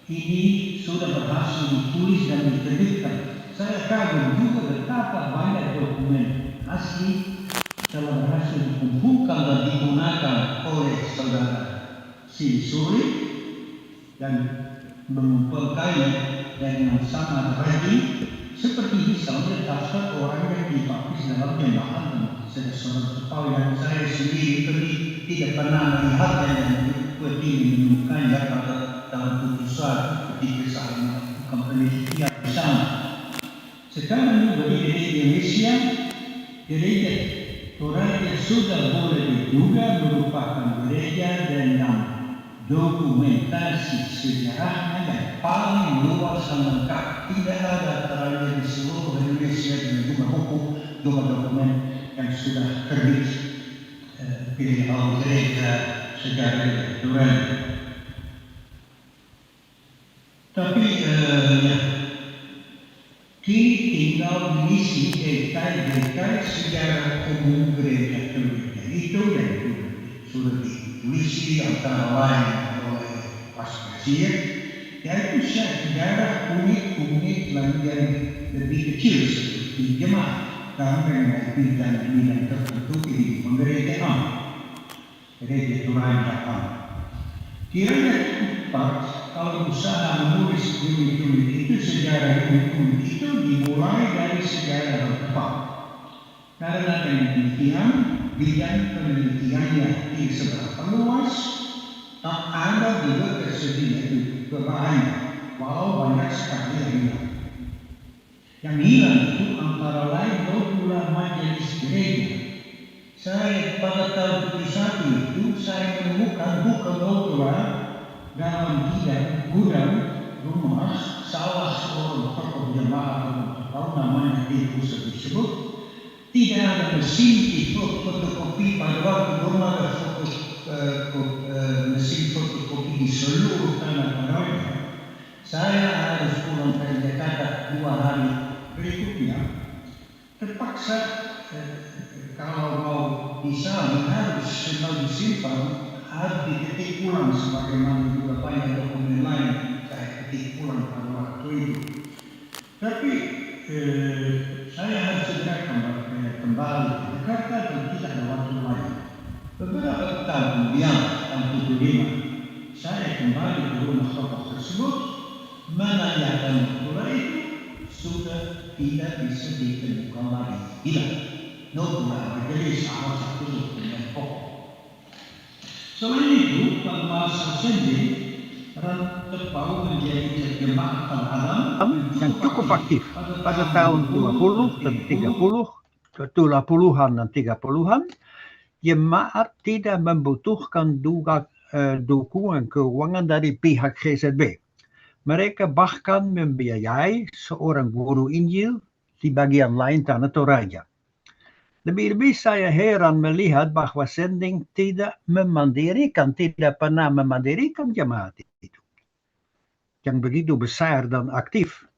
ini sudah berhasil ditulis dan diterbitkan. Saya kagum juga betapa banyak dokumen asli telah berhasil dikumpulkan dan digunakan oleh saudara Sisuri dan mengumpulkannya dengan sangat rajin, seperti misalnya daftar orang yang dibaptis dalam jemaat dan seorang kepala yang saya sendiri tidak pernah melihat dan seperti menemukannya pada dalam putusan ketika saya melakukan penelitian di sana. Sekarang juga di Indonesia, gereja Toraja sudah boleh diduga merupakan gereja dengan dokumentasi sejarahnya yang paling luas dan lengkap. Tidak ada terlalu di seluruh Indonesia dengan jumlah buku, jumlah dokumen yang sudah terbit di dalam gereja sejarah Toraja. Tapi kini tinggal mengisi detail-detail sejarah umum gereja Toraja itu yang sudah ditulis antara lain oleh Pastor Sier, yaitu sejarah unik-unik yang lebih kecil seperti jemaat dan mengenai bidang-bidang tertentu di pemberitahuan gereja Toraja. Kiranya cepat kalau usaha menulis unit-unit itu, sejarah unit-unit itu dimulai dari sejarah yang tepat. Karena dengan demikian, bidang penelitiannya tidak seberapa luas, tak ada juga tersedia itu berbahaya, walau banyak sekali yang hilang. Yang hilang itu antara lain notula majelis gereja. Saya pada tahun 71 itu saya menemukan buku notula dalam gudang rumah salah seorang tokoh jemaat atau namanya tidak usah disebut. Tidak ada mesin di fotokopi pada waktu belum ada mesin fotokopi di seluruh tanah Air. Saya harus pulang dari Jakarta 2 hari berikutnya. Terpaksa kalau mau bisa harus semua disimpan, harus diketik ulang sebagaimana juga banyak dokumen lain saya ketik ulang pada waktu itu. Tapi saya harus segera kembali ke Jakarta dan tidak ada waktu lain. Beberapa tahun kemudian, tahun 75, saya kembali ke rumah tokoh tersebut, menanyakan notula itu sudah tidak bisa ditemukan lagi. Hilang. Notula majelis awal satu dengan pokok. Selain itu, pada masa sendiri, Rantepau menjadi jemaat Al-Alam yang cukup aktif pada tahun 20 dan 20-an dan 30-an. Jemaat tidak membutuhkan dukungan keuangan dari pihak GZB. Mereka bahkan membiayai seorang guru Injil di bagian lain Tanah Toraja. Lebih-lebih saya heran melihat bahwa Sending tidak pernah memandirikan jemaat itu. Yang begitu besar dan aktif.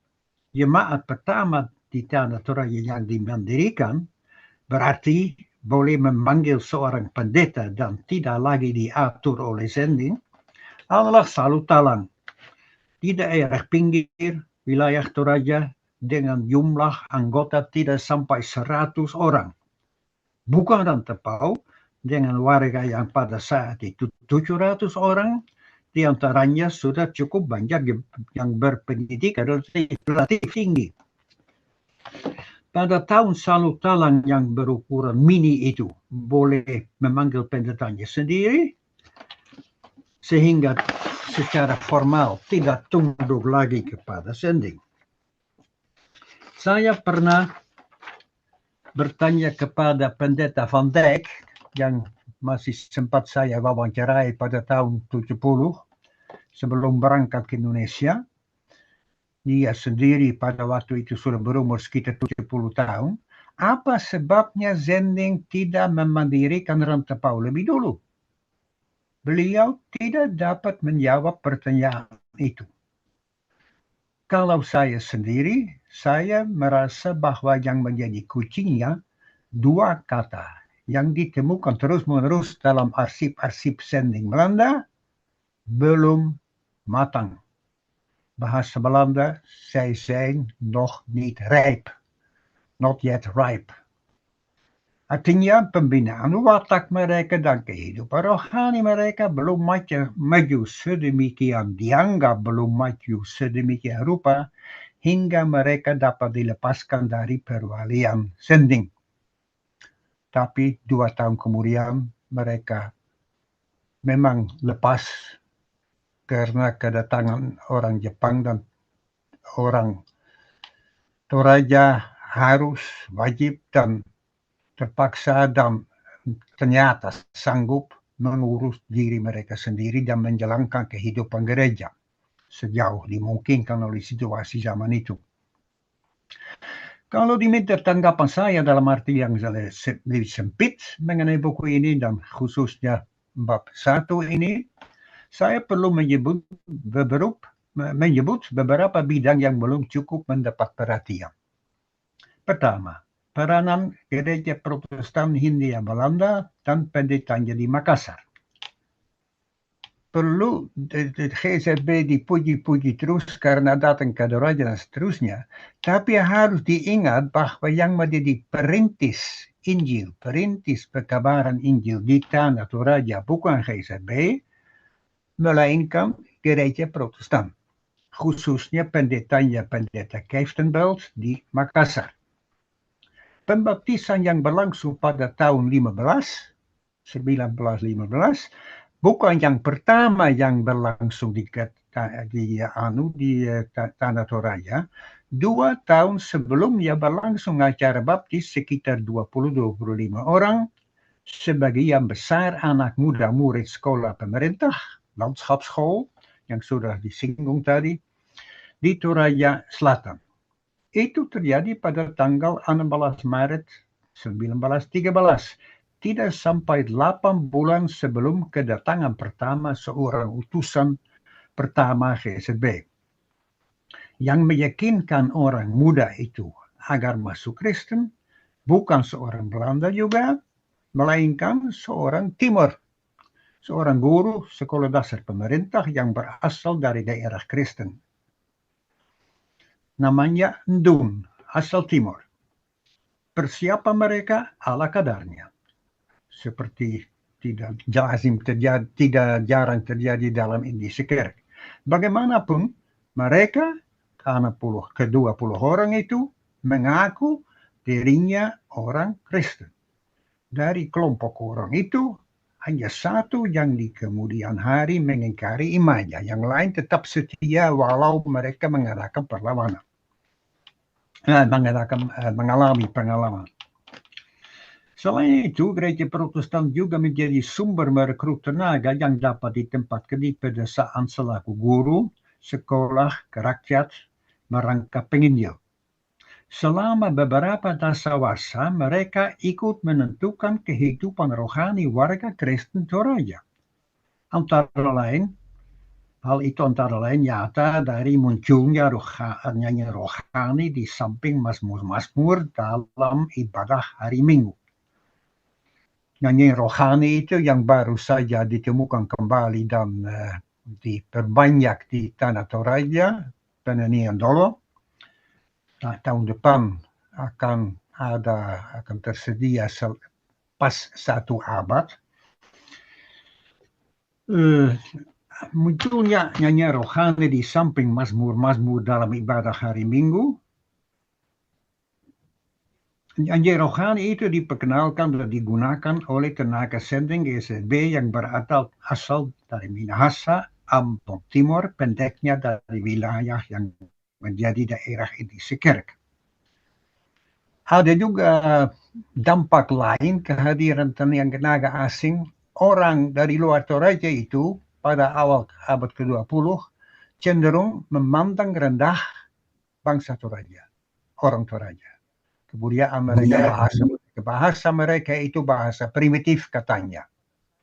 Jemaat pertama di Tanah Toraja yang dimandirikan berarti boleh memanggil seorang pendeta dan tidak lagi diatur oleh Sending adalah Salutalang. Di daerah pinggir wilayah Toraja dengan jumlah anggota tidak sampai 100 orang. Bukan Rantepau dengan warga yang pada saat itu 700 orang, di antaranya sudah cukup banyak yang berpendidikan relatif tinggi. Pada tahun Salutalang yang berukuran mini itu boleh memanggil pendetanya sendiri, sehingga secara formal tidak tunduk lagi kepada Sending. Saya pernah bertanya kepada pendeta Van Dijk yang masih sempat saya wawancarai pada tahun 70 sebelum berangkat ke Indonesia. Dia sendiri pada waktu itu sudah berumur sekitar 70 tahun. Apa sebabnya Sending tidak memandirikan Rantepau lebih dulu? Beliau tidak dapat menjawab pertanyaan itu. Kalau saya sendiri, saya merasa bahwa yang menjadi kuncinya 2 kata yang ditemukan terus-menerus dalam arsip-arsip Sending Belanda, belum matang. Bahasa Belanda, zij zijn nog niet rijp. Not yet ripe. Artinya pembinaan watak mereka dan kehidupan rohani mereka belum maju sedemikian, dianggap belum maju sedemikian rupa hingga mereka dapat dilepaskan dari perwalian Sending. Tapi 2 tahun kemudian mereka memang lepas karena kedatangan orang Jepang dan orang Toraja harus wajib dan terpaksa dan ternyata sanggup mengurus diri mereka sendiri dan menjalankan kehidupan gereja sejauh dimungkinkan oleh situasi zaman itu. Kalau diminta tanggapan saya dalam arti yang lebih sempit mengenai buku ini dan khususnya bab 1 ini, saya perlu menyebut beberapa bidang yang belum cukup mendapat perhatian. Pertama, peranan gereja Protestan Hindia Belanda dan pendetanya di Makassar. Perlu GZB dipuji-puji terus karena datang ke Toraja dan seterusnya, tapi harus diingat bahwa yang menjadi perintis Injil, perintis perkabaran Injil di Tanah Toraja bukan GZB, melainkan gereja Protestan, khususnya pendetanya pendeta Keftenbelt di Makassar. pembaptisan yang berlangsung pada tahun 1915, bukan yang pertama yang berlangsung di Tanah Toraja. 2 tahun sebelumnya berlangsung acara baptis sekitar 20-25 orang, sebagian besar anak muda murid sekolah pemerintah, landschapsschool, yang sudah disinggung tadi, di Toraja Selatan. Itu terjadi pada tanggal 16 Maret 1913, tidak sampai 8 bulan sebelum kedatangan pertama seorang utusan pertama GSB, yang meyakinkan orang muda itu agar masuk Kristen, bukan seorang Belanda juga, melainkan seorang Timur, seorang guru sekolah dasar pemerintah yang berasal dari daerah Kristen. Namanya Ndun, asal Timur. Persiapan mereka ala kadarnya. Seperti tidak jarang terjadi dalam Indische Kerk. Bagaimanapun, mereka, karena ke-20 orang itu, mengaku dirinya orang Kristen. Dari kelompok orang itu, hanya satu yang di kemudian hari mengingkari imannya. Yang lain tetap setia walau mereka mengadakan perlawanan. Mengalami pengalaman. Selain itu, gereja Protestan juga menjadi sumber merekrut tenaga yang dapat ditempatkan di pedesaan selaku guru, sekolah, kerakyat, merangkap penginjil. Selama beberapa dasawarsa, mereka ikut menentukan kehidupan rohani warga Kristen Toraja. Hal itu antara lain nyata dari munculnya nyanyi rohani di samping mazmur-mazmur dalam ibadah hari Minggu. Nyanyi rohani itu yang baru saja ditemukan kembali dan diperbanyak di Tanah Toraja, Penanian Dolo. Tahun depan akan tersedia pas 1 abad. Munculnya nyanyi rohani di samping mazmur-mazmur dalam ibadah hari Minggu. Nyanyi rohani itu diperkenalkan dan digunakan oleh tenaga sending GSB yang berasal dari Minahasa, Ambon Timur, pendeknya dari wilayah yang menjadi daerah Indische Kerk. Ada juga dampak lain kehadiran tenaga asing. Orang dari luar Toraja itu pada awal abad ke-20 cenderung memandang rendah bangsa Toraja, orang Toraja. Kemudian bahasa mereka itu bahasa primitif katanya.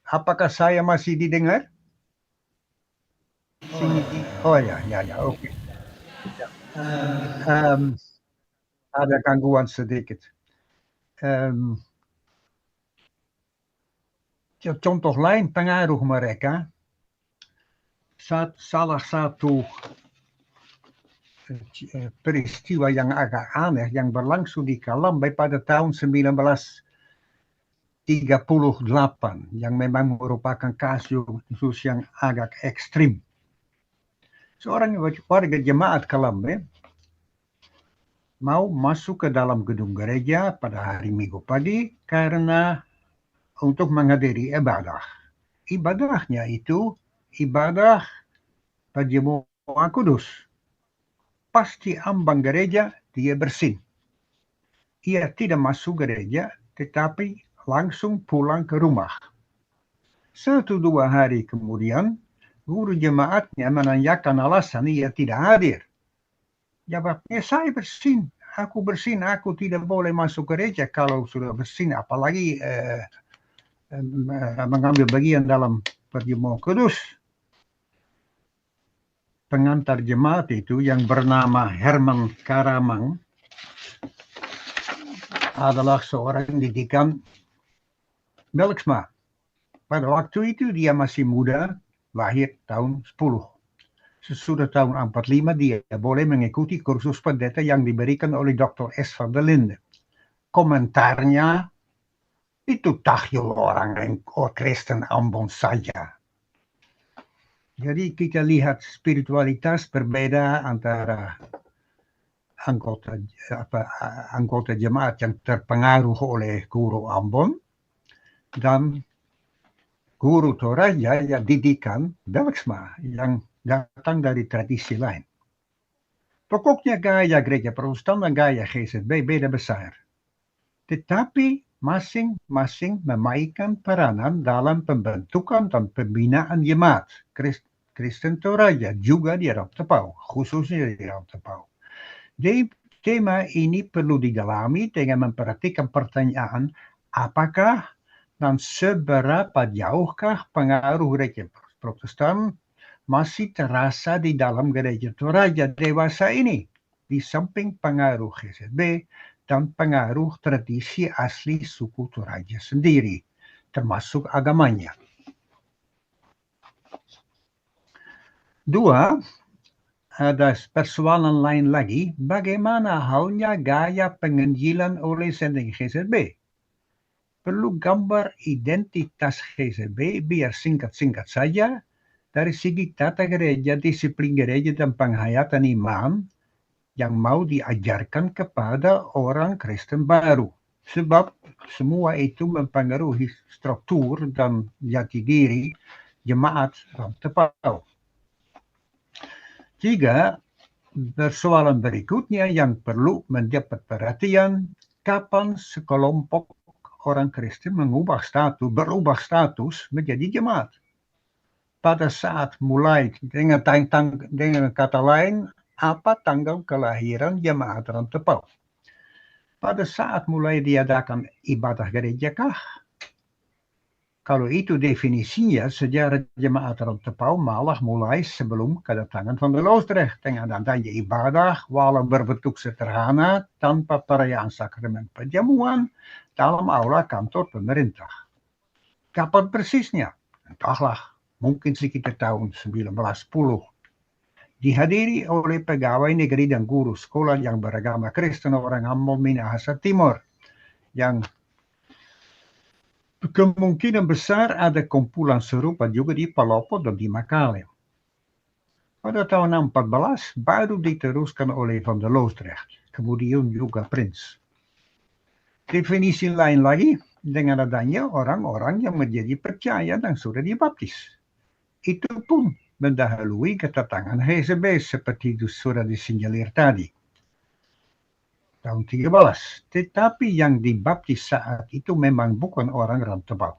Apakah saya masih didengar? Oh ya, oke. Ada gangguan sedikit. Contoh lain pengaruh mereka, salah satu peristiwa yang agak aneh yang berlangsung di Kalambai pada tahun 1938 yang memang merupakan kasus yang agak ekstrim. Seorang warga jemaat Kalambai mau masuk ke dalam gedung gereja pada hari Minggu pagi karena untuk menghadiri ibadah. Ibadahnya itu ibadah Pajemuan Kudus. Pasti ambang gereja dia bersin. Ia tidak masuk gereja tetapi langsung pulang ke rumah. 1-2 hari kemudian guru jemaatnya menanyakan alasan ia tidak hadir. Jawabnya, saya bersin, aku tidak boleh masuk gereja kalau sudah bersin, apalagi mengambil bagian dalam Perjamuan Kudus. Pengantar jemaat itu yang bernama Herman Karamang adalah seorang didikan Melksma. Pada waktu itu dia masih muda, lahir tahun 10. Sesudah tahun 45 dia boleh mengikuti kursus pendeta yang diberikan oleh Dr. S. van der Linde. Komentarnya, itu tahyul orang Kristen Ambon saja. Jadi kita lihat spiritualitas berbeda antara anggota jemaat yang terpengaruh oleh guru Ambon dan guru Toraja yang didikan Bergsma yang datang dari tradisi lain. Pokoknya gaya gereja Protestan dan gaya GZB beda besar. Tetapi masing-masing memainkan peranan dalam pembentukan dan pembinaan jemaat Kristen Toraja juga di Rantau Tepau, khususnya di Rantau Tepau. Tema ini perlu didalami dengan memperhatikan pertanyaan apakah dan seberapa jauhkah pengaruh gereja Protestan masih terasa di dalam gereja Toraja dewasa ini, di samping pengaruh GZB dan pengaruh tradisi asli suku Toraja sendiri, termasuk agamanya. Dua, ada persoalan lain lagi, bagaimana halnya gaya penginjilan oleh sendiri GZB. Perlu gambar identitas GZB biar singkat-singkat saja dari segi tata gereja, disiplin gereja, dan penghayatan iman yang mau diajarkan kepada orang Kristen baru. Sebab semua itu mempengaruhi struktur dan jati diri jemaat Rantau Tepau. Tiga, persoalan berikutnya yang perlu mendapat perhatian, kapan sekelompok orang Kristen berubah status menjadi jemaat. Pada saat mulai, dengan kata lain, apa tanggal kelahiran jemaat Rantau Tepau? Pada saat mulai diadakan ibadah gereja kah? Kalau itu definisinya, sejarah jemaat Rantau Tepau malah mulai sebelum kedatangan Van der Loosdrecht dengan adanya ibadah walau berbentuk sederhana tanpa perayaan sakramen perjamuan dalam aula kantor pemerintah. Kapan persisnya? Entahlah, mungkin sekitar tahun 1910. Dihadiri oleh pegawai negeri dan guru sekolah yang beragama Kristen orang Ambon Minahasa Timur, yang kemungkinan besar ada kumpulan serupa juga di Palopo dan di Makale. Pada tahun 14 baru diteruskan oleh Van der Loosdrecht, kemudian juga Prince. Definisi lain lagi dengan adanya orang-orang yang menjadi percaya dan sudah dibaptis. Itu pun mendahului kedatangan GZB seperti sudah disinyalir tadi. Tahun 13, tetapi yang dibaptis saat itu memang bukan orang Rantau Tepau.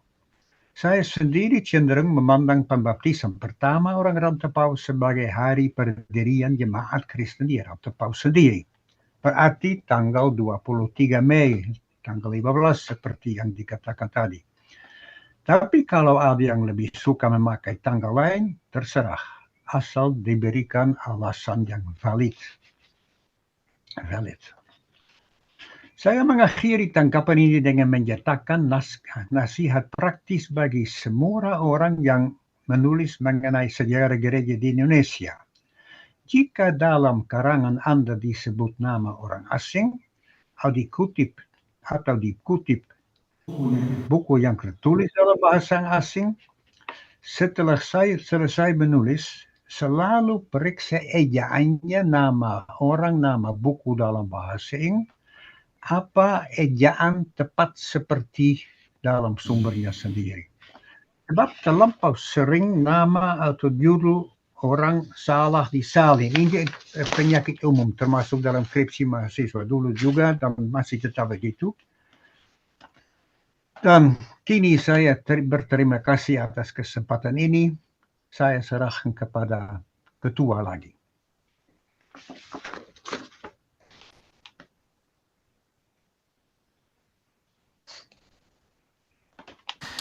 Saya sendiri cenderung memandang pembaptisan pertama orang Rantau Tepau sebagai hari pendirian jemaat Kristen di Rantau Tepau sendiri. Berarti tanggal 23 Mei, tanggal 15 seperti yang dikatakan tadi. Tapi kalau ada yang lebih suka memakai tanggal lain, terserah, asal diberikan alasan yang valid. Saya mengakhiri tanggapan ini dengan menyatakan nasihat praktis bagi semua orang yang menulis mengenai sejarah gereja di Indonesia. Jika dalam karangan Anda disebut nama orang asing, atau dikutip buku yang tertulis dalam bahasa asing, setelah saya selesai menulis, selalu periksa ejaannya nama buku dalam bahasa asing, apa ejaan tepat seperti dalam sumbernya sendiri. Sebab terlampau sering nama atau judul orang salah disalin. Ini penyakit umum termasuk dalam skripsi mahasiswa dulu juga dan masih tetap begitu. Dan kini saya berterima kasih atas kesempatan ini. Saya serahkan kepada ketua lagi.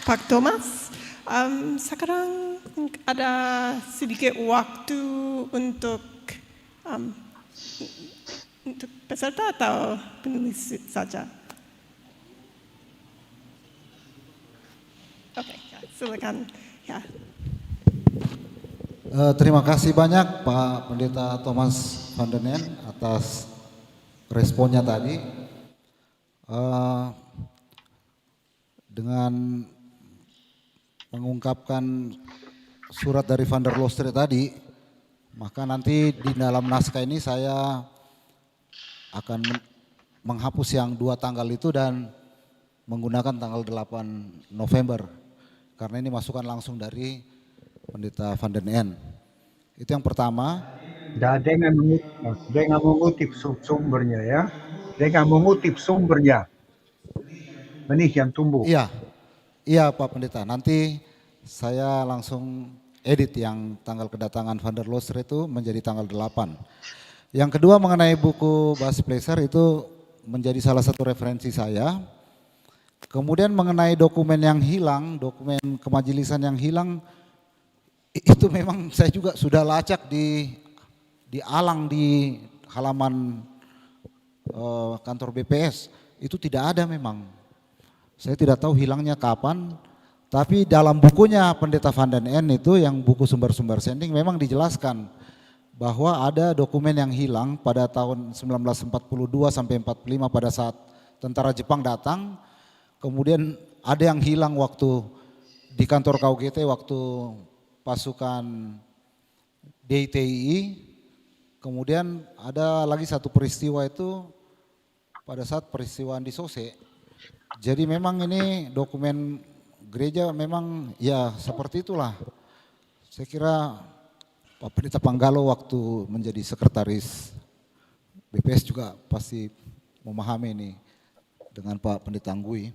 Pak Thomas, sekarang ada sedikit waktu untuk peserta atau penulis saja? Oke, silakan. Ya. Terima kasih banyak Pak Pendeta Thomas van den Nen atas responnya tadi. Dengan mengungkapkan surat dari Van der Loosdrecht tadi, maka nanti di dalam naskah ini saya akan menghapus yang 2 tanggal itu dan menggunakan tanggal 8 November. Karena ini masukan langsung dari Pendeta Van den En. Itu yang pertama. Dan dengan mengutip sumbernya ya. Dengan mengutip sumbernya. Ini yang tumbuh. Iya, iya Pak Pendeta. Nanti saya langsung edit yang tanggal kedatangan Van der Loostre itu menjadi tanggal 8. Yang kedua mengenai buku Bas Placer itu menjadi salah satu referensi saya. Kemudian mengenai dokumen yang hilang, dokumen kemajelisan yang hilang, itu memang saya juga sudah lacak di alang di halaman kantor BPS. Itu tidak ada memang. Saya tidak tahu hilangnya kapan, tapi dalam bukunya Pendeta Van den En itu yang buku sumber-sumber sending memang dijelaskan bahwa ada dokumen yang hilang pada tahun 1942 sampai 45 pada saat tentara Jepang datang. Kemudian ada yang hilang waktu di kantor KUGT waktu pasukan DITII. Kemudian ada lagi satu peristiwa itu pada saat peristiwa di Sose. Jadi memang ini dokumen gereja memang ya seperti itulah. Saya kira Pak Pendeta Panggalo waktu menjadi sekretaris BPS juga pasti memahami ini dengan Pak Pendeta Anggui.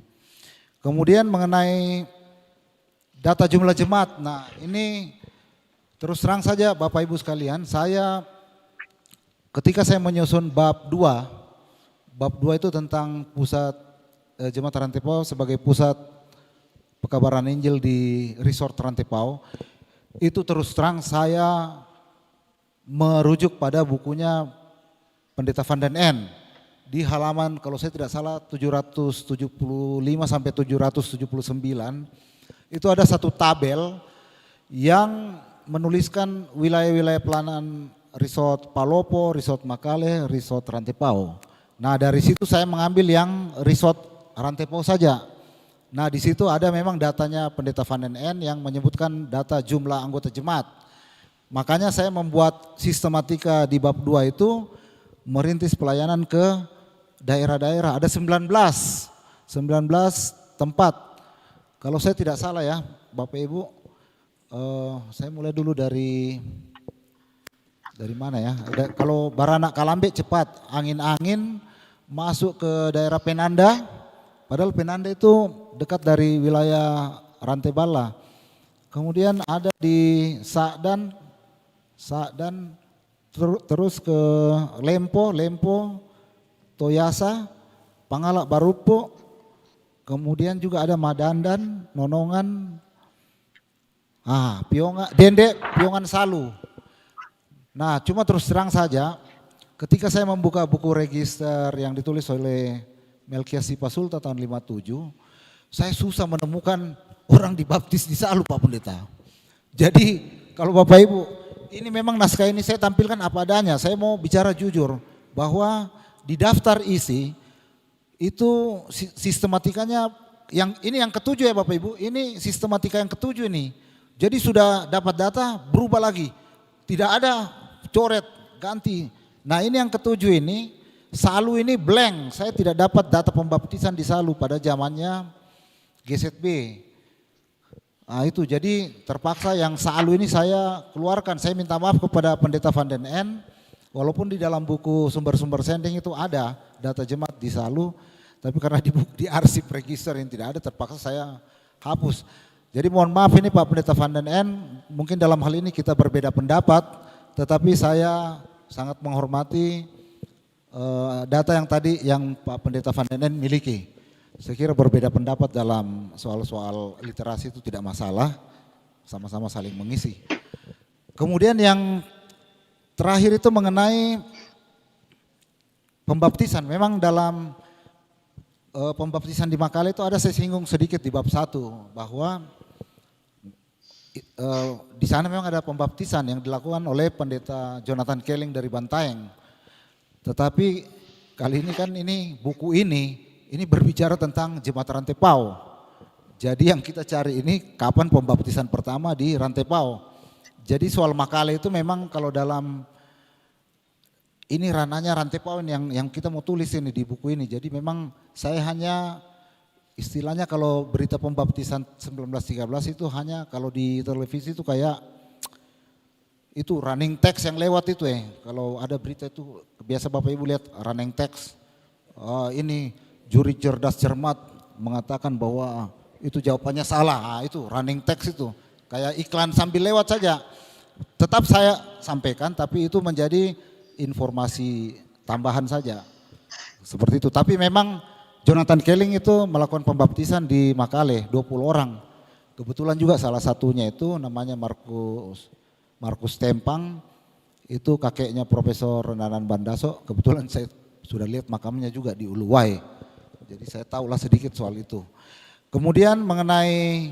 Kemudian mengenai data jumlah jemaat, nah ini terus terang saja Bapak Ibu sekalian, saya ketika saya menyusun bab 2 itu tentang pusat Jemaat Rantepao sebagai pusat pekabaran Injil di Resort Rantepao, itu terus terang saya merujuk pada bukunya Pendeta Van den En di halaman kalau saya tidak salah 775 sampai 779 itu ada satu tabel yang menuliskan wilayah-wilayah pelayanan Resort Palopo, Resort Makale, Resort Rantepao. Nah dari situ saya mengambil yang Resort Rantepao saja. Nah di situ ada memang datanya Pendeta Van den En yang menyebutkan data jumlah anggota jemaat. Makanya saya membuat sistematika di bab 2 itu merintis pelayanan ke daerah-daerah. Ada 19 tempat. Kalau saya tidak salah ya Bapak Ibu, saya mulai dulu dari mana ya? Kalau Baranak Kalambe cepat, angin-angin masuk ke daerah Penanda, padahal Penanda itu dekat dari wilayah Rantebala. Kemudian ada di Sakdan terus ke Lempo, Toyasa, Pangalak Barupo, kemudian juga ada Madandan, Nonongan, Dende, Piongan Salu. Nah cuma terus terang saja ketika saya membuka buku register yang ditulis oleh Melkias Sipasulta tahun 57, saya susah menemukan orang dibaptis di Salu Pak Pendeta. Jadi kalau Bapak Ibu, ini memang naskah ini saya tampilkan apa adanya, saya mau bicara jujur bahwa di daftar isi itu sistematikanya yang ketujuh ya Bapak Ibu, ini sistematika yang ketujuh ini. Jadi sudah dapat data berubah lagi, tidak ada coret ganti. Nah ini yang ketujuh ini, Salu ini blank, saya tidak dapat data pembaptisan di Salu pada zamannya GZB. Nah itu jadi terpaksa yang Salu ini saya keluarkan, saya minta maaf kepada Pendeta Van den En, walaupun di dalam buku sumber-sumber sending itu ada data jemaat di Salu, tapi karena di arsip register yang tidak ada terpaksa saya hapus. Jadi mohon maaf ini Pak Pendeta Van den En, mungkin dalam hal ini kita berbeda pendapat, tetapi saya sangat menghormati data yang tadi yang Pak Pendeta Van den En miliki. Saya kira berbeda pendapat dalam soal-soal literasi itu tidak masalah, sama-sama saling mengisi. Kemudian yang terakhir itu mengenai pembaptisan. Memang dalam pembaptisan di Makale itu ada saya singgung sedikit di bab 1 bahwa di sana memang ada pembaptisan yang dilakukan oleh Pendeta Jonathan Keling dari Bantaeng. Tetapi kali ini kan ini buku ini berbicara tentang Jemaat Rantepao. Jadi yang kita cari ini kapan pembaptisan pertama di Rantepao. Jadi soal Makale itu memang kalau dalam ini ranahnya rantai pau yang kita mau tulis ini di buku ini. Jadi memang saya hanya istilahnya kalau berita pembaptisan 1913 itu hanya kalau di televisi itu kayak itu running text yang lewat itu ya. Kalau ada berita itu biasa Bapak Ibu lihat running text. Ini juri cerdas cermat mengatakan bahwa itu jawabannya salah. Itu running text itu. Kayak iklan sambil lewat saja. Tetap saya sampaikan tapi itu menjadi informasi tambahan saja. Seperti itu. Tapi memang Jonathan Kelling itu melakukan pembaptisan di Makale 20 orang. Kebetulan juga salah satunya itu namanya Markus Tempang, itu kakeknya Profesor Nanan Bandaso. Kebetulan saya sudah lihat makamnya juga di Uluwai. Jadi saya tahulah sedikit soal itu. Kemudian mengenai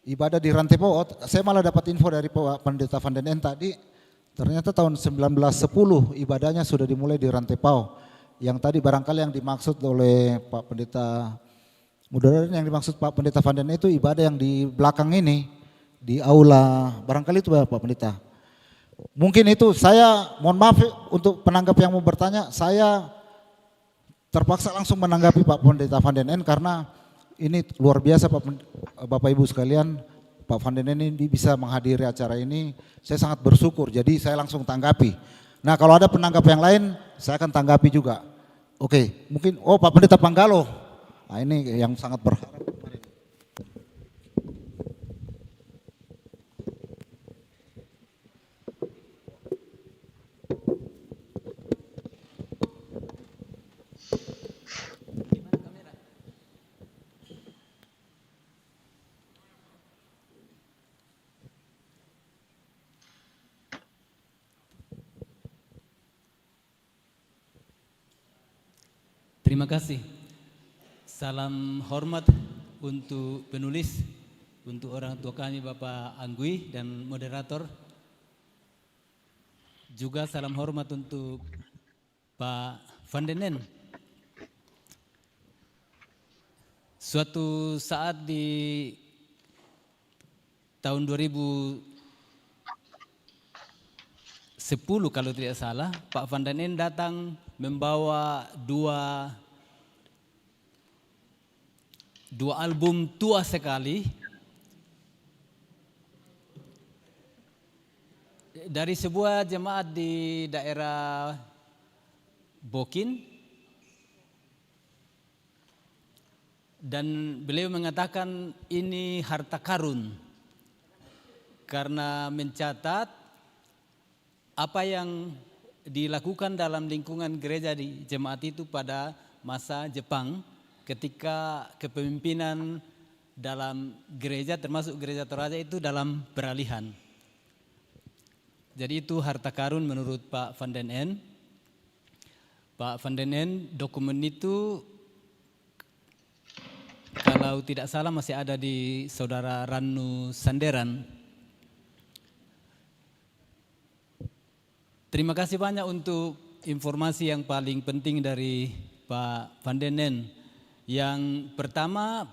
ibadah di Rantai Pau, saya malah dapat info dari Pak Pendeta Van den End tadi, ternyata tahun 1910 ibadahnya sudah dimulai di Rantai Pau. Yang tadi barangkali yang dimaksud oleh Pak Pendeta, mudah-mudahan yang dimaksud Pak Pendeta Van den End itu ibadah yang di belakang ini, di aula, barangkali itu Pak Pendeta. Mungkin itu saya, mohon maaf untuk penanggap yang mau bertanya, saya terpaksa langsung menanggapi Pak Pendeta Van den End karena ini luar biasa Bapak Ibu sekalian, Pak Van den End ini bisa menghadiri acara ini, saya sangat bersyukur, jadi saya langsung tanggapi. Nah kalau ada penanggap yang lain, saya akan tanggapi juga. Oke, mungkin, Pak Pendeta Panggalo, nah ini yang sangat berharap. Terima kasih. Salam hormat untuk penulis, untuk orang tua kami Bapak Anggui dan moderator. Juga salam hormat untuk Pak Van den End. Suatu saat di tahun 2010 kalau tidak salah, Pak Van den End datang membawa dua album tua sekali dari sebuah jemaat di daerah Bokin, dan beliau mengatakan ini harta karun karena mencatat apa yang dilakukan dalam lingkungan gereja di jemaat itu pada masa Jepang ketika kepemimpinan dalam gereja termasuk gereja Toraja itu dalam peralihan. Jadi itu harta karun menurut Pak Van den End. Pak Van den End dokumen itu kalau tidak salah masih ada di Saudara Ranu Sanderan. Terima kasih banyak untuk informasi yang paling penting dari Pak Van den End. Yang pertama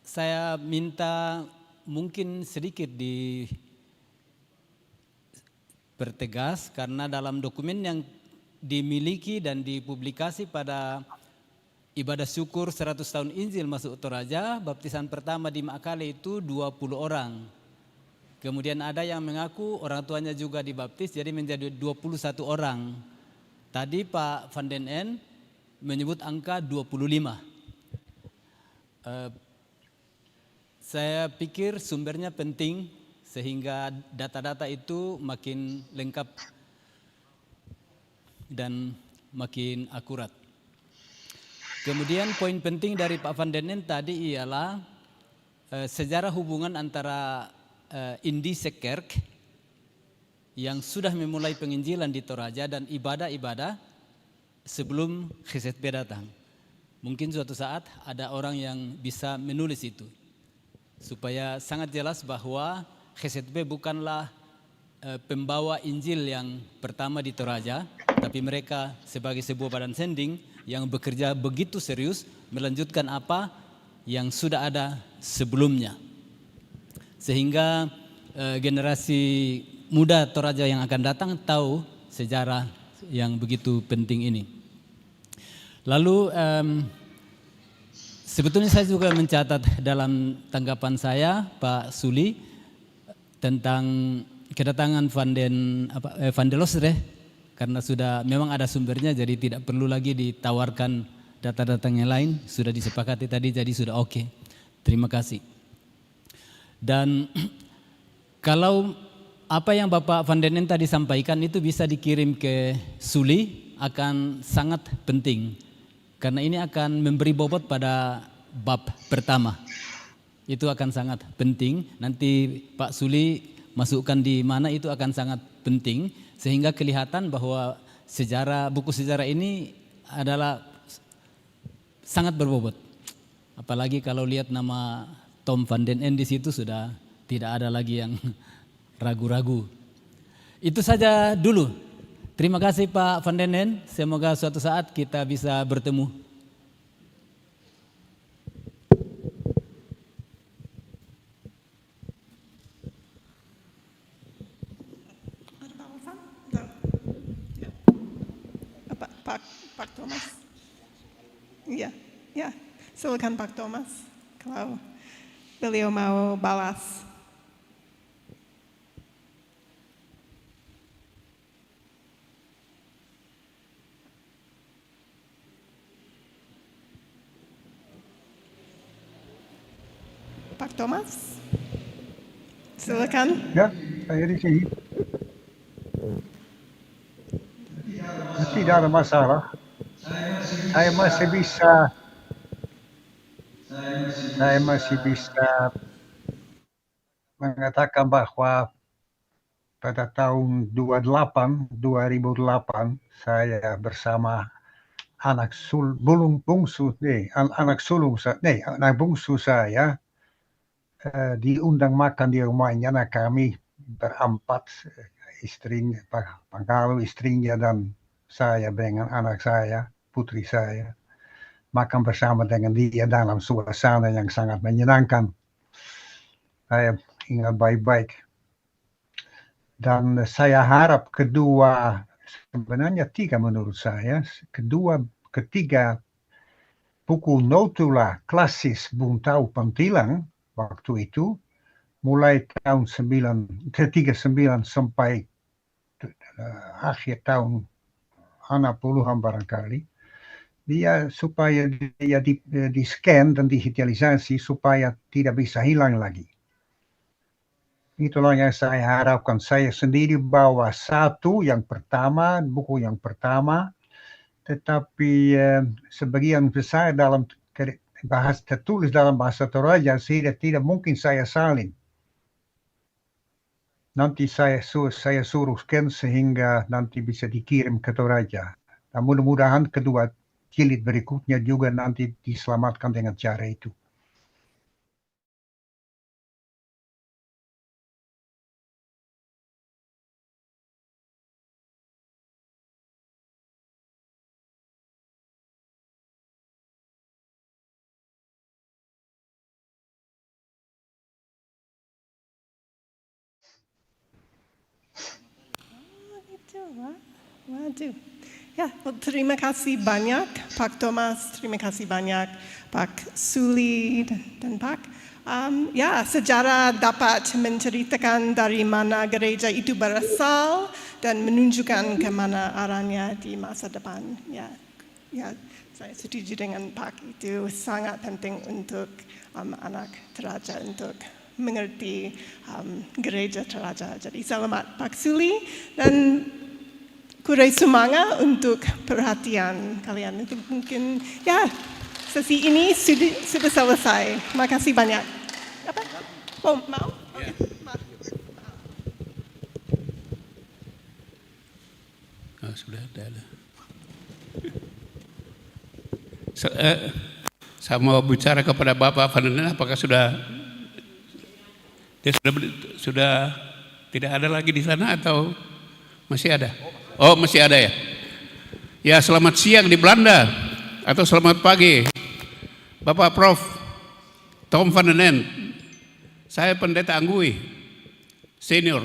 saya minta mungkin sedikit dipertegas karena dalam dokumen yang dimiliki dan dipublikasi pada ibadah syukur 100 tahun Injil masuk Toraja, baptisan pertama di Makale itu 20 orang. Kemudian ada yang mengaku orang tuanya juga dibaptis jadi menjadi 21 orang. Tadi Pak Van den End menyebut angka 25. Saya pikir sumbernya penting sehingga data-data itu makin lengkap dan makin akurat. Kemudian poin penting dari Pak Van den End tadi ialah sejarah hubungan antara Indische Kerk yang sudah memulai penginjilan di Toraja dan ibadah-ibadah sebelum GZP datang. Mungkin suatu saat ada orang yang bisa menulis itu supaya sangat jelas bahwa GZP bukanlah pembawa Injil yang pertama di Toraja, tapi mereka sebagai sebuah badan sending yang bekerja begitu serius melanjutkan apa yang sudah ada sebelumnya. Sehingga generasi muda Toraja yang akan datang tahu sejarah yang begitu penting ini. Lalu sebetulnya saya juga mencatat dalam tanggapan saya Pak Suli tentang kedatangan Van der Lostre, karena sudah memang ada sumbernya, jadi tidak perlu lagi ditawarkan data-data yang lain, sudah disepakati tadi, jadi sudah oke. Terima kasih. Dan kalau apa yang Bapak Van den Ende tadi sampaikan itu bisa dikirim ke Suli, akan sangat penting. Karena ini akan memberi bobot pada bab pertama. Itu akan sangat penting. Nanti Pak Suli masukkan di mana itu akan sangat penting. Sehingga kelihatan bahwa buku sejarah ini adalah sangat berbobot. Apalagi kalau lihat nama Tom Van den Ende di situ sudah tidak ada lagi yang ragu-ragu. Itu saja dulu. Terima kasih Pak Van den Ende. Semoga suatu saat kita bisa bertemu. Pak Thomas. Iya, ya. Silakan Pak Thomas kalau beliau mau balas. Pak Thomas, silakan. Ya, saya di sini. Tidak ada masalah. Saya masih bisa mengatakan bahwa pada tahun 2008 saya bersama anak bungsu saya diundang makan di rumahnya. Nah, kami berempat, istrinya, istrinya dan saya dengan anak saya, putri saya, makan bersama dengan dia dalam suasana yang sangat menyenangkan. Saya ingat baik-baik. Dan saya harap sebenarnya tiga menurut saya, ketiga buku notula klasis Bung Tau Pantilang waktu itu, mulai tahun 39 sampai akhir tahun 60-an barangkali, supaya dia di-scan dan digitalisasi supaya tidak bisa hilang lagi. Itulah yang saya harapkan. Saya sendiri bawa buku yang pertama, tetapi sebagian besar tertulis dalam bahasa Toraja tidak mungkin saya salin. Nanti saya suruh scan sehingga nanti bisa dikirim ke Toraja. Dan mudah-mudahan kedua jilid berikutnya juga nanti diselamatkan dengan cara itu. Waduh. Ya, terima kasih banyak Pak Thomas, terima kasih banyak Pak Suli dan Pak. Sejarah dapat menceritakan dari mana gereja itu berasal dan menunjukkan kemana arahnya di masa depan. Ya, saya setuju dengan Pak, itu sangat penting untuk anak Toraja untuk mengerti gereja Toraja. Jadi selamat Pak Suli dan kurai semangat untuk perhatian kalian. Itu mungkin sesi ini sudah selesai. Terima kasih banyak. Apa? Oh, mau? Okay. Sudah ada. Saya mau bicara kepada Bapak Van den Ende, apakah dia sudah tidak ada lagi di sana atau masih ada? Oh, masih ada ya. Ya, selamat siang di Belanda atau selamat pagi Bapak Prof. Tom Van den Ende. Saya Pendeta Anggui, senior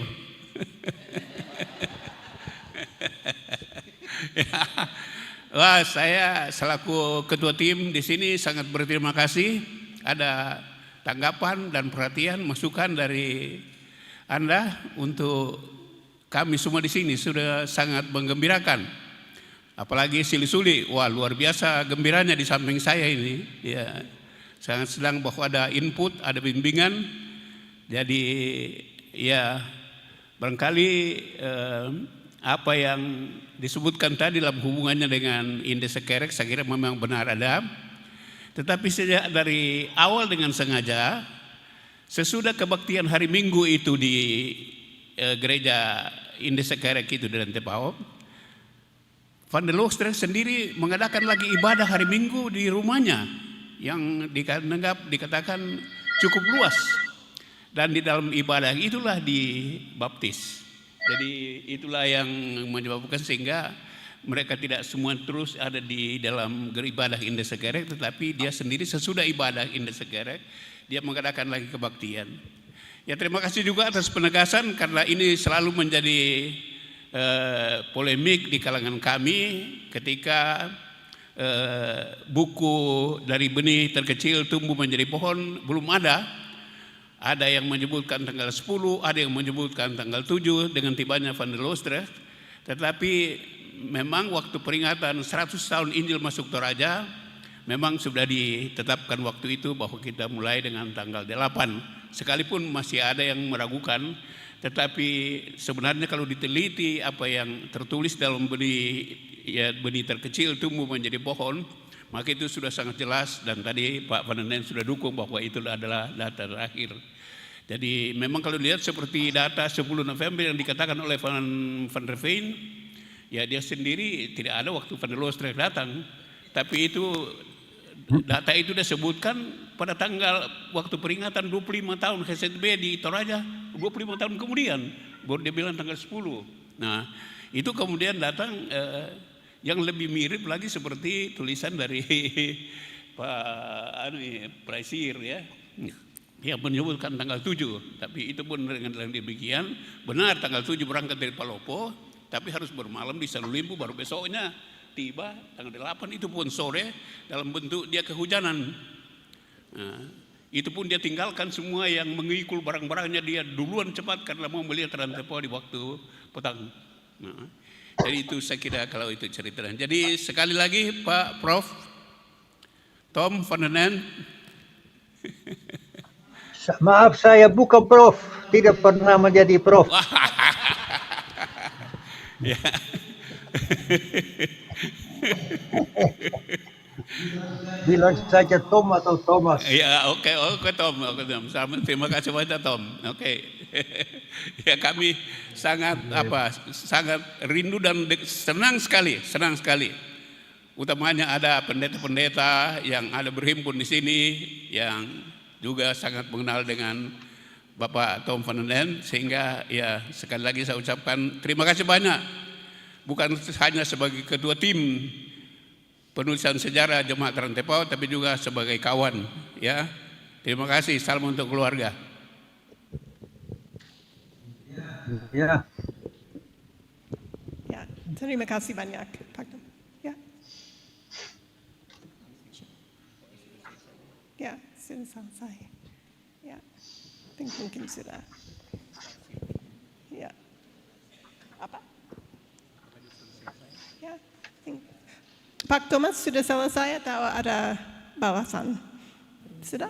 Wah, saya selaku ketua tim di sini sangat berterima kasih. Ada tanggapan dan perhatian, masukan dari Anda untuk kami semua di sini sudah sangat menggembirakan. Apalagi Sili-Suli, wah luar biasa gembiranya di samping saya ini. Ya, sangat senang bahwa ada input, ada bimbingan. Jadi ya barangkali apa yang disebutkan tadi dalam hubungannya dengan Indesekerek saya kira memang benar ada. Tetapi sejak dari awal dengan sengaja, sesudah kebaktian hari Minggu itu di gereja Indesekerek itu di Rantepao, Van der Loostre sendiri mengadakan lagi ibadah hari Minggu di rumahnya yang dikatakan cukup luas. Dan di dalam ibadah itulah dibaptis. Jadi itulah yang menyebabkan sehingga mereka tidak semua terus ada di dalam ibadah Indesekerek, tetapi dia sendiri sesudah ibadah Indesekerek dia mengadakan lagi kebaktian. Ya terima kasih juga atas penegasan karena ini selalu menjadi polemik di kalangan kami ketika buku dari benih terkecil tumbuh menjadi pohon belum ada. Ada yang menyebutkan tanggal 10, ada yang menyebutkan tanggal 7 dengan tibanya Van der Loostre. Tetapi memang waktu peringatan 100 tahun Injil masuk Toraja memang sudah ditetapkan waktu itu bahwa kita mulai dengan tanggal 8. Sekalipun masih ada yang meragukan, tetapi sebenarnya kalau diteliti apa yang tertulis dalam benih terkecil tumbuh menjadi pohon, maka itu sudah sangat jelas dan tadi Pak Van den sudah dukung bahwa itu adalah data terakhir. Jadi memang kalau dilihat seperti data 10 November yang dikatakan oleh Van der Veen, ya dia sendiri tidak ada waktu Van der Loostre datang, tapi itu data itu disebutkan pada tanggal waktu peringatan 25 tahun HZB di Toraja, 25 tahun kemudian baru dia bilang tanggal 10. Nah itu kemudian datang yang lebih mirip lagi seperti tulisan dari Pak Praisir ya, yang menyebutkan tanggal 7, tapi itu pun dengan demikian benar tanggal 7 berangkat dari Palopo, tapi harus bermalam di Salulimpu baru besoknya tiba tanggal 8 itu pun sore dalam bentuk dia kehujanan. Nah, itu pun dia tinggalkan semua yang mengikul barang-barangnya, dia duluan cepat karena mau melihat Rantepao di waktu petang. Nah, jadi itu saya kira kalau itu ceritanya. Jadi sekali lagi Pak Prof Tom Van den. Maaf, saya bukan prof, tidak pernah menjadi prof. Ya. Bilang saja Tom atau Thomas. Ya, oke Tom. Terima kasih banyak Tom. Oke. Ya kami sangat sangat rindu dan senang sekali. Utamanya ada pendeta-pendeta yang ada berhimpun di sini yang juga sangat mengenal dengan Bapak Tom Van den, sehingga ya sekali lagi saya ucapkan terima kasih banyak, bukan hanya sebagai ketua tim penulisan sejarah Jemaat Rantepao, tapi juga sebagai kawan ya. Terima kasih, salam untuk keluarga. Ya. Ya, terima kasih banyak Pak Tom. Ya, sudah selesai. Ya, mungkin sudah. Ya. Apa? Ya, Pak Thomas sudah selesai atau ada bahasan? Sudah?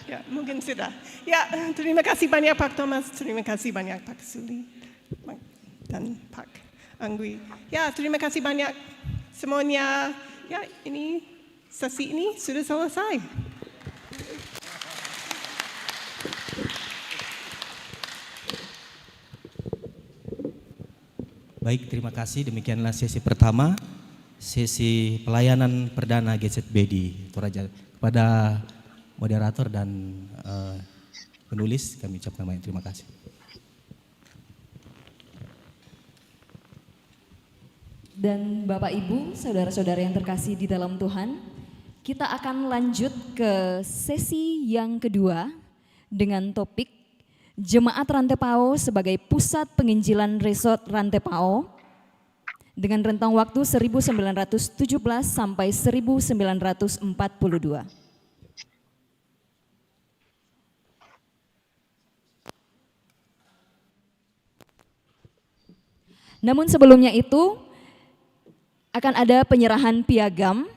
Ya, mungkin sudah. Ya, terima kasih banyak Pak Thomas, terima kasih banyak Pak Suli dan Pak Anggui. Ya, terima kasih banyak semuanya. Ya, ini sesi ini sudah selesai. Baik, terima kasih. Demikianlah sesi pertama, sesi pelayanan perdana GZB di Toraja. Kepada moderator dan penulis kami ucapkan banyak terima kasih. Dan Bapak Ibu, saudara-saudara yang terkasih di dalam Tuhan, kita akan lanjut ke sesi yang kedua dengan topik Jemaat Rantepao sebagai Pusat Penginjilan Resort Rantepao dengan rentang waktu 1917 sampai 1942. Namun sebelumnya itu akan ada penyerahan piagam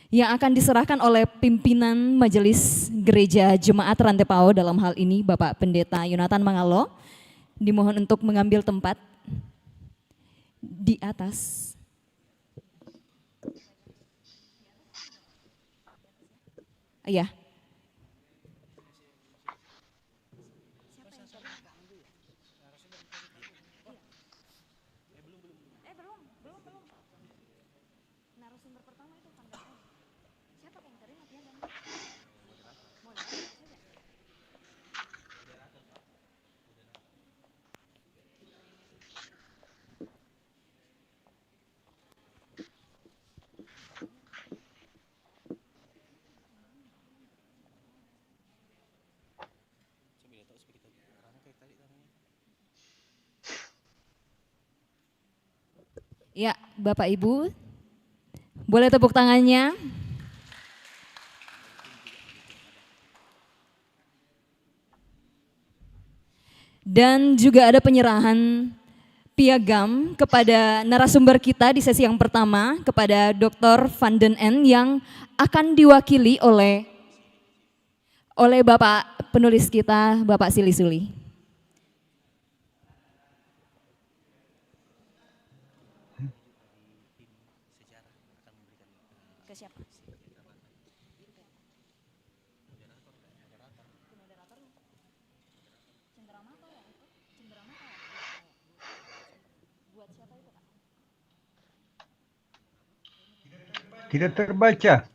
yang akan diserahkan oleh pimpinan Majelis Gereja Jemaat Rantepao, dalam hal ini Bapak Pendeta Yonatan Mangalo. Dimohon untuk mengambil tempat di atas. Ya. Ya, Bapak Ibu, boleh tepuk tangannya. Dan juga ada penyerahan piagam kepada narasumber kita di sesi yang pertama, kepada Dr. Van den N yang akan diwakili oleh Bapak penulis kita, Bapak Sili Suli. Ke siapa? Tidak terbaca.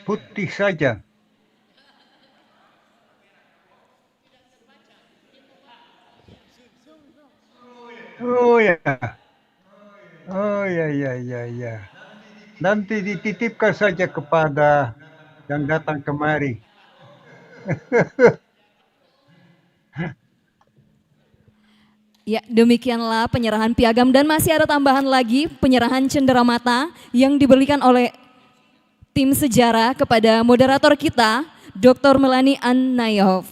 Putih saja. Oh ya. Oh ya ya ya ya. Nanti dititipkan saja kepada yang datang kemari. Ya, demikianlah penyerahan piagam dan masih ada tambahan lagi penyerahan cenderamata yang diberikan oleh tim sejarah kepada moderator kita, Dr. Melanie Ann Nijhoff.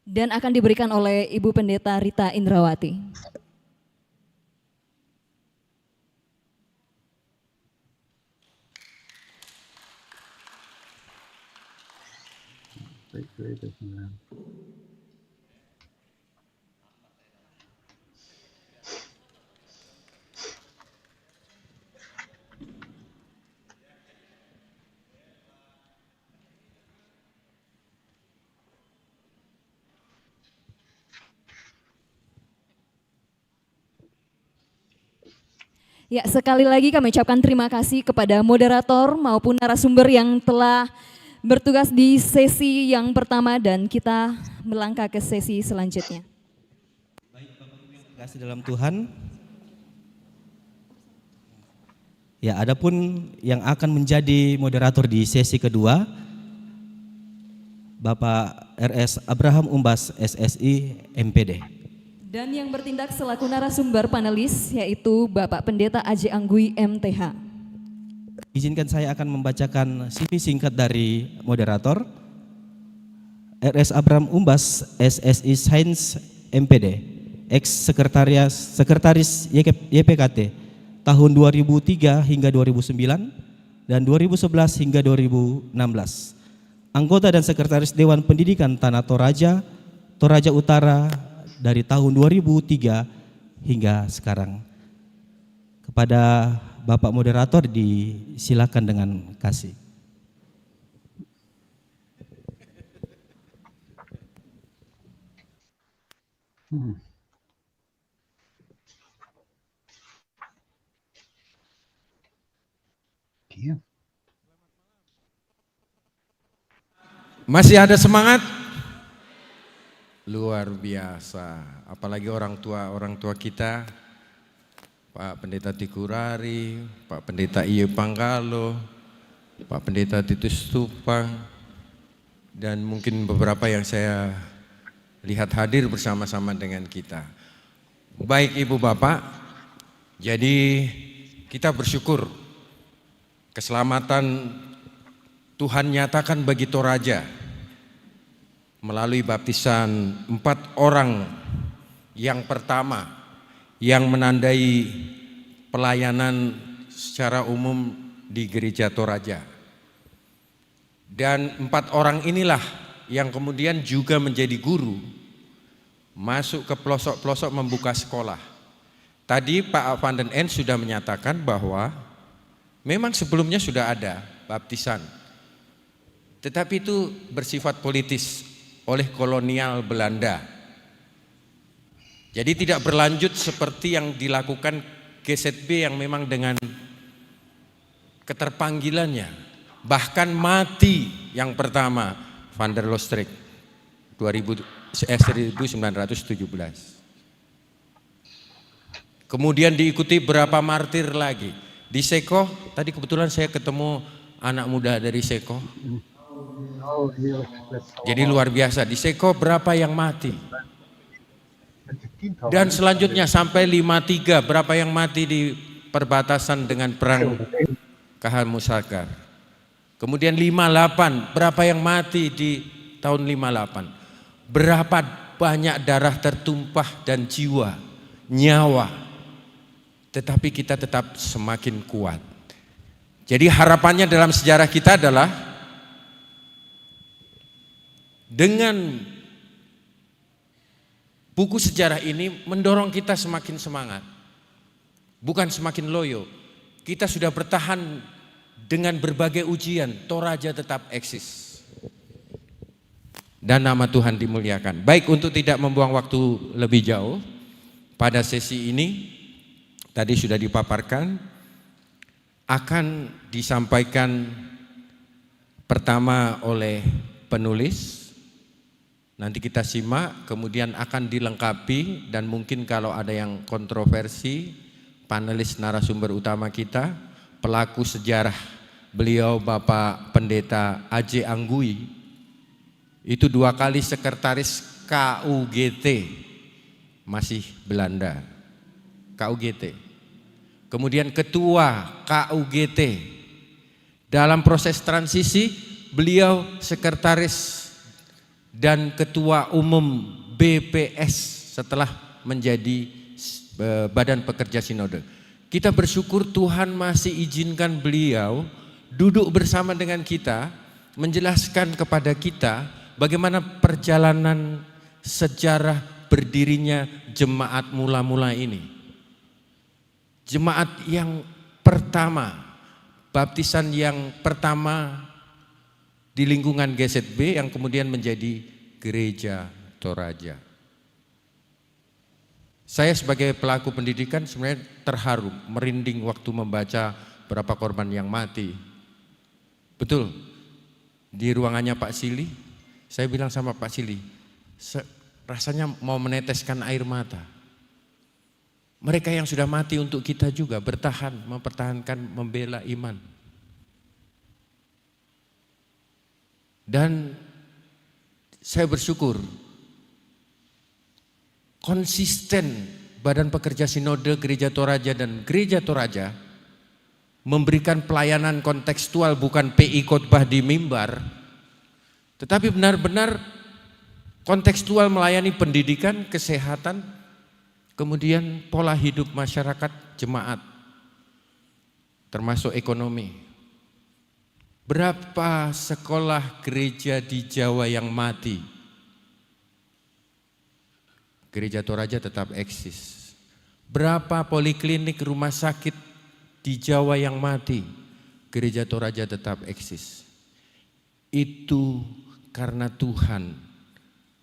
Dan akan diberikan oleh Ibu Pendeta Rita Indrawati. Ya, sekali lagi kami ucapkan terima kasih kepada moderator maupun narasumber yang telah bertugas di sesi yang pertama dan kita melangkah ke sesi selanjutnya. Baik, Bapak Ibu yang terkasih dalam Tuhan. Ya, adapun yang akan menjadi moderator di sesi kedua, Bapak RS Abraham Umbas SSI MPD. Dan yang bertindak selaku narasumber panelis yaitu Bapak Pendeta Aji Anggui MTH. Izinkan saya akan membacakan CV singkat dari moderator. RS Abraham Umbas SSI Sains MPD, Sekretaris YPKT tahun 2003 hingga 2009 dan 2011 hingga 2016. Anggota dan Sekretaris Dewan Pendidikan Tanah Toraja Utara dari tahun 2003 hingga sekarang. Kepada Bapak moderator disilakan dengan kasih. Masih ada semangat? Luar biasa. Apalagi orang tua kita, Pak Pendeta Tikurari, Pak Pendeta Iye Panggalo, Pak Pendeta Titus Tupang, dan mungkin beberapa yang saya lihat hadir bersama-sama dengan kita. Baik Ibu Bapak, jadi kita bersyukur keselamatan Tuhan nyatakan bagi Toraja melalui baptisan 4 orang yang pertama yang menandai pelayanan secara umum di gereja Toraja. Dan 4 orang inilah yang kemudian juga menjadi guru, masuk ke pelosok-pelosok membuka sekolah. Tadi Pak Van den End sudah menyatakan bahwa memang sebelumnya sudah ada baptisan, tetapi itu bersifat politis oleh kolonial Belanda. Jadi tidak berlanjut seperti yang dilakukan GZB yang memang dengan keterpanggilannya. Bahkan mati yang pertama Van der Lostrik 1917. Kemudian diikuti berapa martir lagi. Di Seko, tadi kebetulan saya ketemu anak muda dari Seko. Jadi luar biasa, di Seko berapa yang mati. Dan selanjutnya sampai 53, berapa yang mati di perbatasan dengan perang KH Musakar. Kemudian 58, berapa yang mati di tahun 58. Berapa banyak darah tertumpah dan jiwa, nyawa. Tetapi kita tetap semakin kuat. Jadi harapannya dalam sejarah kita adalah dengan buku sejarah ini mendorong kita semakin semangat, bukan semakin loyo. Kita sudah bertahan dengan berbagai ujian, Toraja tetap eksis. Dan nama Tuhan dimuliakan. Baik, untuk tidak membuang waktu lebih jauh, pada sesi ini tadi sudah dipaparkan, akan disampaikan pertama oleh penulis. Nanti kita simak, kemudian akan dilengkapi dan mungkin kalau ada yang kontroversi, panelis narasumber utama kita, pelaku sejarah beliau Bapak Pendeta A.J. Anggui, itu 2 kali sekretaris KUGT, masih Belanda, KUGT. Kemudian ketua KUGT, dalam proses transisi beliau sekretaris dan ketua umum BPS setelah menjadi Badan Pekerja Sinode. Kita bersyukur Tuhan masih izinkan beliau duduk bersama dengan kita, menjelaskan kepada kita bagaimana perjalanan sejarah berdirinya jemaat mula-mula ini. Jemaat yang pertama, baptisan yang pertama di lingkungan GZB yang kemudian menjadi Gereja Toraja. Saya sebagai pelaku pendidikan sebenarnya terharu, merinding waktu membaca berapa korban yang mati. Betul, di ruangannya Pak Sili, saya bilang sama Pak Sili, rasanya mau meneteskan air mata. Mereka yang sudah mati untuk kita juga bertahan, mempertahankan, membela iman. Dan saya bersyukur konsisten Badan Pekerja Sinode Gereja Toraja dan Gereja Toraja memberikan pelayanan kontekstual, bukan PI khotbah di mimbar, tetapi benar-benar kontekstual melayani pendidikan, kesehatan, kemudian pola hidup masyarakat jemaat, termasuk ekonomi. Berapa sekolah gereja di Jawa yang mati? Gereja Toraja tetap eksis. Berapa poliklinik, rumah sakit di Jawa yang mati? Gereja Toraja tetap eksis. Itu karena Tuhan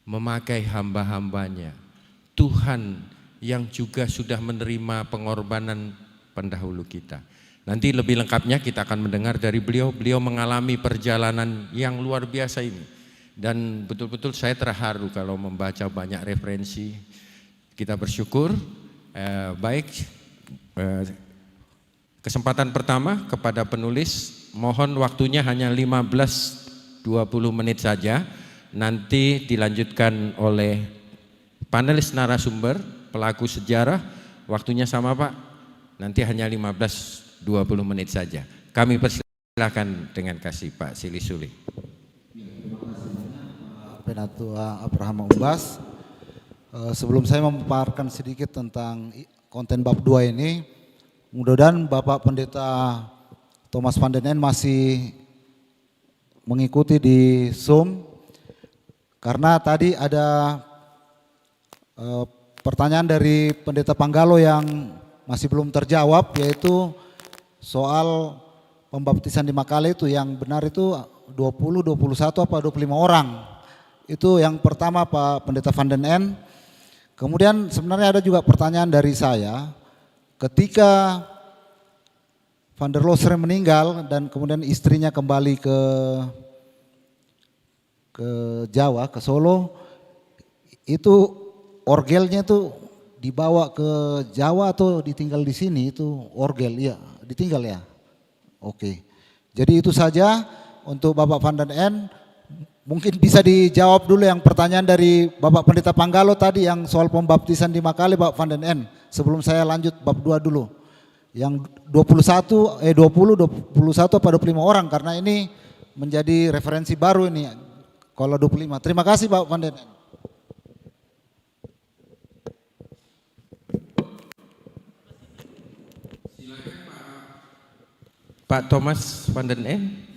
memakai hamba-hambanya. Tuhan yang juga sudah menerima pengorbanan pendahulu kita. Nanti lebih lengkapnya kita akan mendengar dari beliau. Beliau mengalami perjalanan yang luar biasa ini. Dan betul-betul saya terharu kalau membaca banyak referensi. Kita bersyukur. Kesempatan pertama kepada penulis, mohon waktunya hanya 15-20 menit saja. Nanti dilanjutkan oleh panelis narasumber, pelaku sejarah. Waktunya sama Pak, nanti hanya 15-20 menit saja. Kami persilakan dengan kasih Pak Sili Suli. Penatua Abraham Umbas. Sebelum saya memaparkan sedikit tentang konten bab 2 ini, mudah-mudahan Bapak Pendeta Thomas van den Ende masih mengikuti di Zoom, karena tadi ada pertanyaan dari Pendeta Panggalo yang masih belum terjawab, yaitu soal pembaptisan di Makale itu yang benar itu 20, 21 apa 25 orang. Itu yang pertama Pak Pendeta van den Ende. Kemudian sebenarnya ada juga pertanyaan dari saya, ketika Van der Loosre meninggal dan kemudian istrinya kembali ke Jawa, ke Solo, itu orgelnya itu dibawa ke Jawa atau ditinggal di sini? Itu orgel, ya ditinggal ya. Oke, jadi itu saja untuk Bapak van den Ende. Mungkin bisa dijawab dulu yang pertanyaan dari Bapak Pendeta Panggalo tadi yang soal pembaptisan di Makale, Bapak van den Ende. Sebelum saya lanjut bab 2 dulu. Yang 20, 21 apa 25 orang, karena ini menjadi referensi baru ini kalau 25. Terima kasih Bapak van den Ende. Pak Thomas van den Ende.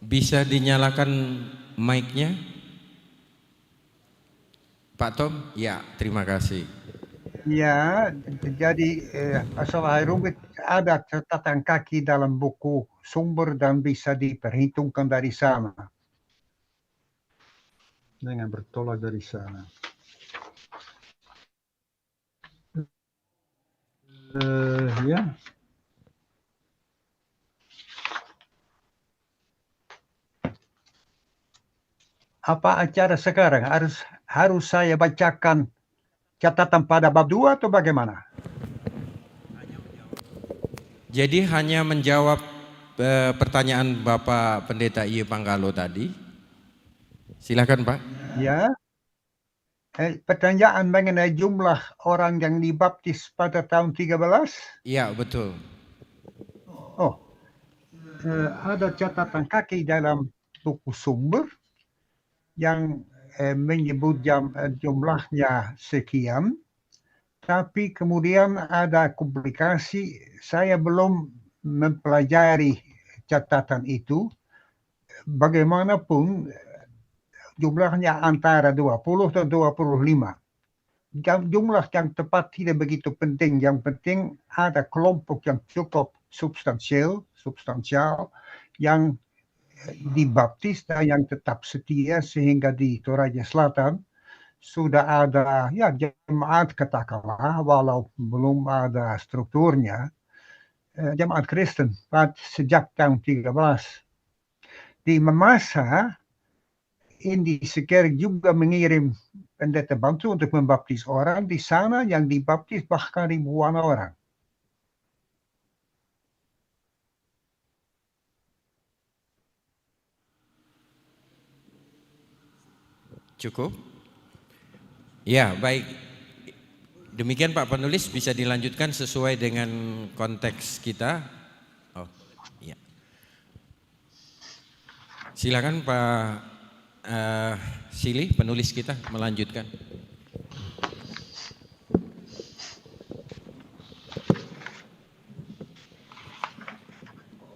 Bisa dinyalakan mic-nya? Pak Tom? Ya, terima kasih. Ya, jadi asal Hairunggit ada catatan kaki dalam buku sumber dan bisa diperhitungkan dari sana. Dengan bertolak dari sana. Ya. Apa acara sekarang? Harus saya bacakan catatan pada bab 2 atau bagaimana? Jadi hanya menjawab pertanyaan Bapak Pendeta I. Panggalo tadi. Silakan Pak. Ya. Pertanyaan mengenai jumlah orang yang dibaptis pada tahun 13? Iya, betul. Oh. Ada catatan kaki dalam buku sumber yang menyebut jumlahnya sekian, tapi kemudian ada publikasi, saya belum mempelajari catatan itu, bagaimanapun jumlahnya antara 20 dan 25. Jumlah yang tepat tidak begitu penting, yang penting ada kelompok yang cukup substansial yang dibaptis dan yang tetap setia, sehingga di Toraja Selatan sudah ada ya jemaat katakanlah, walau belum ada strukturnya, jemaat Kristen sejak tahun 13. Di Mamasa, Indi Sekerek juga mengirim pendeta bantu untuk membaptis orang. Di sana yang dibaptis bahkan ribuan orang. Cukup? Ya, baik. Demikian Pak penulis, bisa dilanjutkan sesuai dengan konteks kita. Oh, iya. Silakan Pak Sili, penulis kita melanjutkan.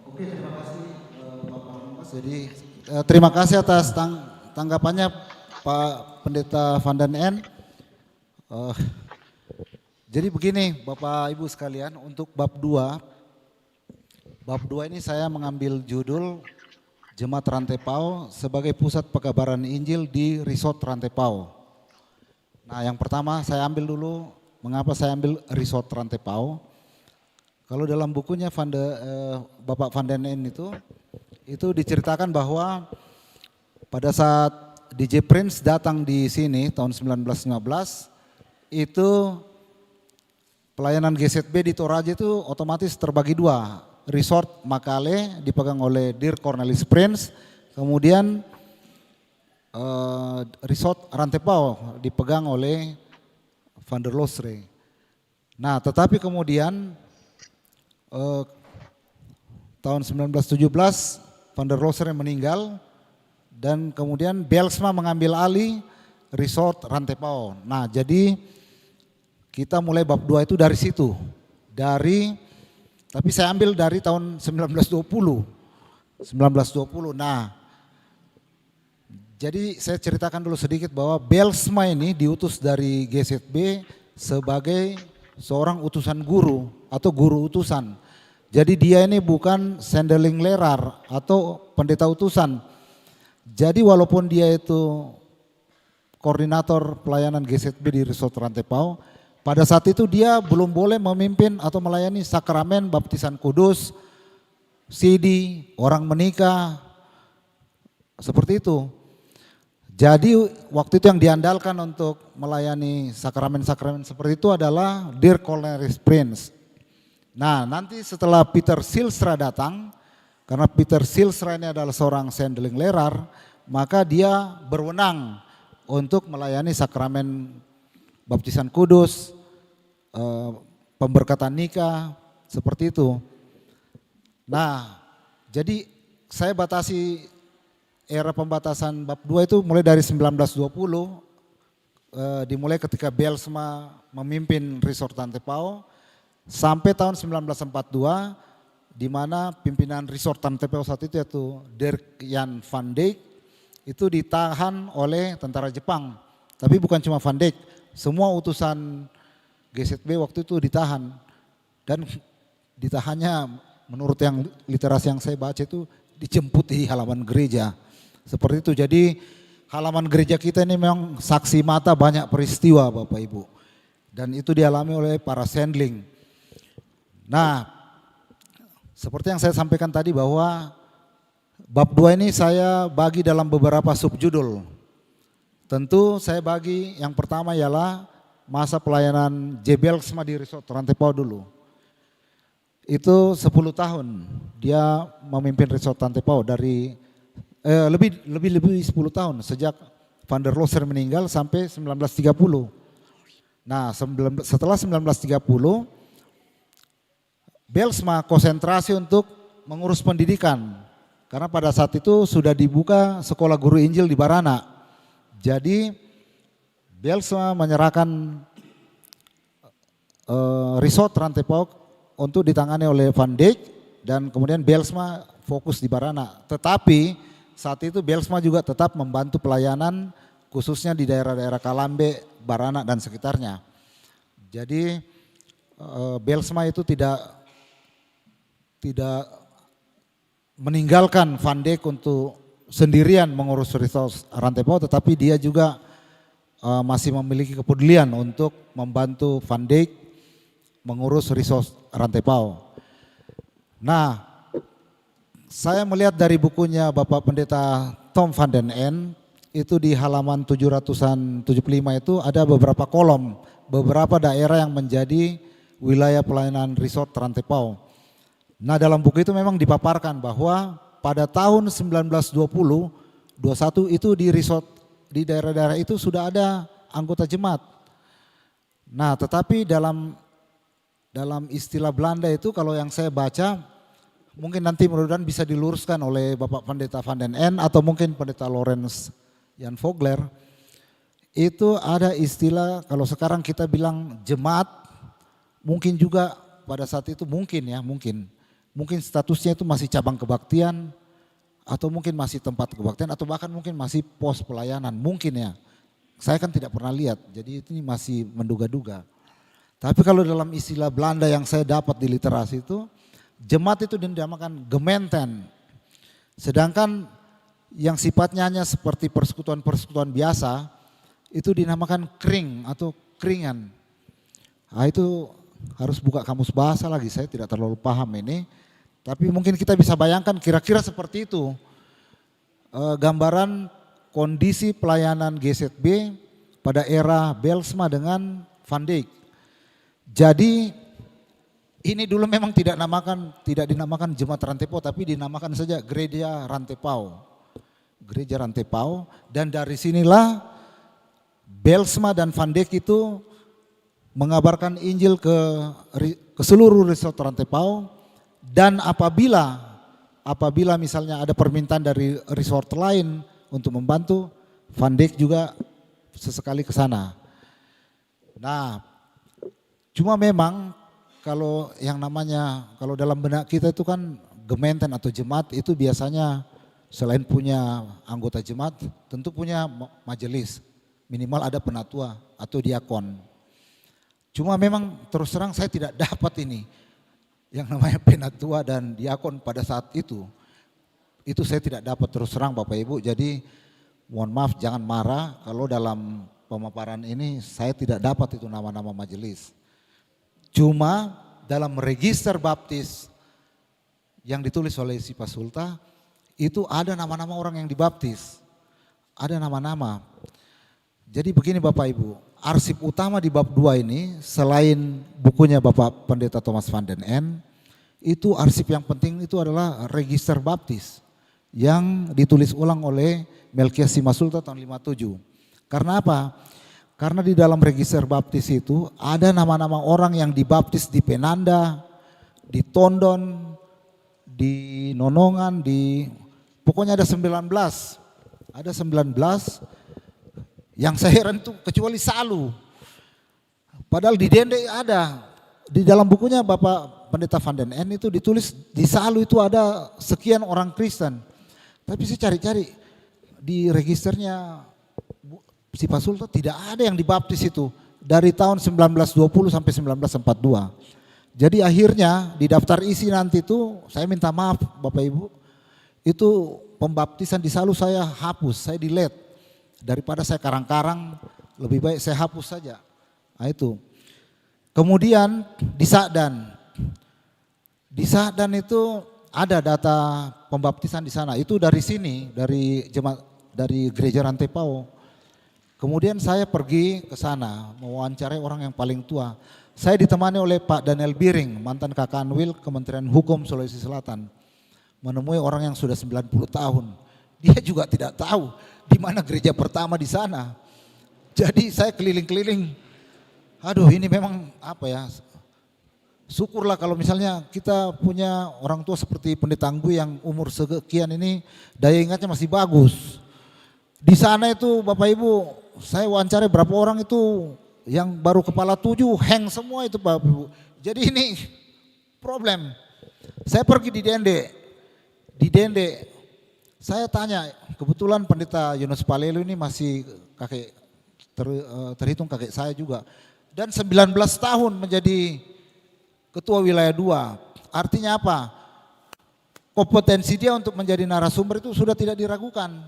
Oke, terima kasih Bapak Mas. Jadi terima kasih atas tanggapannya Pak Pendeta van den Ende. Jadi begini Bapak Ibu sekalian, untuk bab 2 ini saya mengambil judul Jemaat Rantepao sebagai pusat pekabaran Injil di Resort Rantepao. Nah yang pertama saya ambil dulu, mengapa saya ambil Resort Rantepao? Kalau dalam bukunya Bapak Van den Ende itu diceritakan bahwa pada saat DJ Prince datang di sini tahun 1915 itu pelayanan GZB di Toraja itu otomatis terbagi dua. Resort Makale dipegang oleh Dir Cornelis Prince, kemudian Resort Rantepao dipegang oleh Van der Losre. Nah, tetapi kemudian tahun 1917 Van der Losre meninggal dan kemudian Belsma mengambil alih Resort Rantepao. Nah, jadi kita mulai bab 2 itu dari situ. Tapi saya ambil dari tahun 1920. Nah, jadi saya ceritakan dulu sedikit bahwa Belsma ini diutus dari GZB sebagai seorang utusan guru atau guru utusan. Jadi dia ini bukan sendeling lerar atau pendeta utusan. Jadi walaupun dia itu koordinator pelayanan GZB di Resort Rantepao, pada saat itu dia belum boleh memimpin atau melayani sakramen baptisan kudus, sidi, orang menikah, seperti itu. Jadi waktu itu yang diandalkan untuk melayani sakramen-sakramen seperti itu adalah Dir Cornelis Prince. Nah, nanti setelah Peter Silstra datang, karena Peter Silstra ini adalah seorang sendeling lerar, maka dia berwenang untuk melayani sakramen baptisan kudus, pemberkatan nikah, seperti itu. Nah, jadi saya batasi era pembatasan bab 2 itu mulai dari 1920, dimulai ketika Belsma memimpin Resort Rantepao, sampai tahun 1942, di mana pimpinan Resort Rantepao saat itu yaitu Dirk Jan van Dijk, itu ditahan oleh tentara Jepang. Tapi bukan cuma Van Dijk, semua utusan GZB waktu itu ditahan. Dan ditahannya menurut yang literasi yang saya baca itu dijemput di halaman gereja. Seperti itu, jadi halaman gereja kita ini memang saksi mata banyak peristiwa Bapak Ibu. Dan itu dialami oleh para sendling. Nah, seperti yang saya sampaikan tadi bahwa bab 2 ini saya bagi dalam beberapa subjudul. Tentu saya bagi yang pertama ialah masa pelayanan J. Belsma di Resort Rantepao dulu. Itu 10 tahun dia memimpin Resort Rantepao dari lebih 10 tahun sejak Van der Losser meninggal sampai 1930. Nah, setelah 1930 Belsma konsentrasi untuk mengurus pendidikan. Karena pada saat itu sudah dibuka sekolah guru Injil di Barana. Jadi Belsma menyerahkan Resort Rantepao untuk ditangani oleh Van Dijk dan kemudian Belsma fokus di Barana. Tetapi saat itu Belsma juga tetap membantu pelayanan khususnya di daerah-daerah Kalambe, Barana dan sekitarnya. Jadi Belsma itu tidak meninggalkan Van Dijk untuk sendirian mengurus Resort Rantepao, tetapi dia juga masih memiliki kepedulian untuk membantu Van Dijk mengurus Resort Rantepao. Nah, saya melihat dari bukunya Bapak Pendeta Tom Van den Ende, itu di halaman 775 itu ada beberapa kolom, beberapa daerah yang menjadi wilayah pelayanan Resort Rantepao. Nah, dalam buku itu memang dipaparkan bahwa pada tahun 1920-21 itu di resort di daerah-daerah itu sudah ada anggota jemaat. Nah, tetapi dalam istilah Belanda itu kalau yang saya baca mungkin nanti mudah-mudahan bisa diluruskan oleh Bapak Pendeta Van den Ende atau mungkin Pendeta Lorenz Jan Vogler. Itu ada istilah kalau sekarang kita bilang jemaat, mungkin juga pada saat itu mungkin statusnya itu masih cabang kebaktian atau mungkin masih tempat kebaktian atau bahkan mungkin masih pos pelayanan, mungkin ya. Saya kan tidak pernah lihat, jadi ini masih menduga-duga. Tapi kalau dalam istilah Belanda yang saya dapat di literasi itu, jemaat itu dinamakan gemeenten. Sedangkan yang sifatnya hanya seperti persekutuan-persekutuan biasa, itu dinamakan kring atau kringan. Nah, itu harus buka kamus bahasa lagi, saya tidak terlalu paham ini. Tapi mungkin kita bisa bayangkan kira-kira seperti itu. Gambaran kondisi pelayanan GZB pada era Belsma dengan Van Dijk. Jadi ini dulu memang tidak dinamakan Jemaat Rantepau, tapi dinamakan saja Gereja Rantepau. Gereja Rantepau, dan dari sinilah Belsma dan Van Dijk itu mengabarkan Injil ke seluruh resort Rantepau. Dan apabila misalnya ada permintaan dari resort lain untuk membantu, Van Dijk juga sesekali ke sana. Nah, cuma memang kalau yang namanya, kalau dalam benak kita itu kan Gemeenten atau jemaat itu biasanya selain punya anggota jemaat, tentu punya majelis, minimal ada penatua atau diakon. Cuma memang terus terang saya tidak dapat ini, yang namanya penatua dan diakon pada saat itu saya tidak dapat terus terang Bapak Ibu. Jadi mohon maaf, jangan marah kalau dalam pemaparan ini saya tidak dapat itu nama-nama majelis. Cuma dalam register baptis yang ditulis oleh si Pasulta itu ada nama-nama orang yang dibaptis, ada nama-nama. Jadi begini Bapak Ibu, arsip utama di bab 2 ini selain bukunya Bapak Pendeta Thomas van den N, itu arsip yang penting itu adalah register baptis yang ditulis ulang oleh Melkias Simasulta tahun 57. Karena apa? Karena di dalam register baptis itu ada nama-nama orang yang dibaptis di Penanda, di Tondon, di Nonongan, pokoknya ada 19. Ada 19 yang saya heran itu kecuali Salu. Padahal di Dende ada, di dalam bukunya Bapak Pendeta van den N itu ditulis di Salu itu ada sekian orang Kristen. Tapi saya cari-cari di registernya si Pasulta tidak ada yang dibaptis itu dari tahun 1920 sampai 1942. Jadi akhirnya di daftar isi nanti itu saya minta maaf Bapak Ibu, itu pembaptisan di Salu saya hapus, saya delete. Daripada saya karang-karang, lebih baik saya hapus saja. Nah itu. Kemudian di Sakdan. Di Sakdan itu ada data pembaptisan di sana. Itu dari sini, dari Gereja Rantepau. Kemudian saya pergi ke sana, mewawancarai orang yang paling tua. Saya ditemani oleh Pak Daniel Biring, mantan Kakanwil Kementerian Hukum Sulawesi Selatan. Menemui orang yang sudah 90 tahun. Dia juga tidak tahu di mana gereja pertama di sana. Jadi saya keliling-keliling. Aduh, ini memang apa ya? Syukurlah kalau misalnya kita punya orang tua seperti Pendeta Anggu yang umur sekian ini daya ingatnya masih bagus. Di sana itu Bapak Ibu, saya wawancara berapa orang itu yang baru kepala 7 hang semua itu Bapak Ibu. Jadi ini problem. Saya pergi di Dende, saya tanya, kebetulan Pendeta Yunus Palelu ini masih terhitung kakek saya juga. Dan 19 tahun menjadi ketua wilayah 2. Artinya apa? Kompetensi dia untuk menjadi narasumber itu sudah tidak diragukan.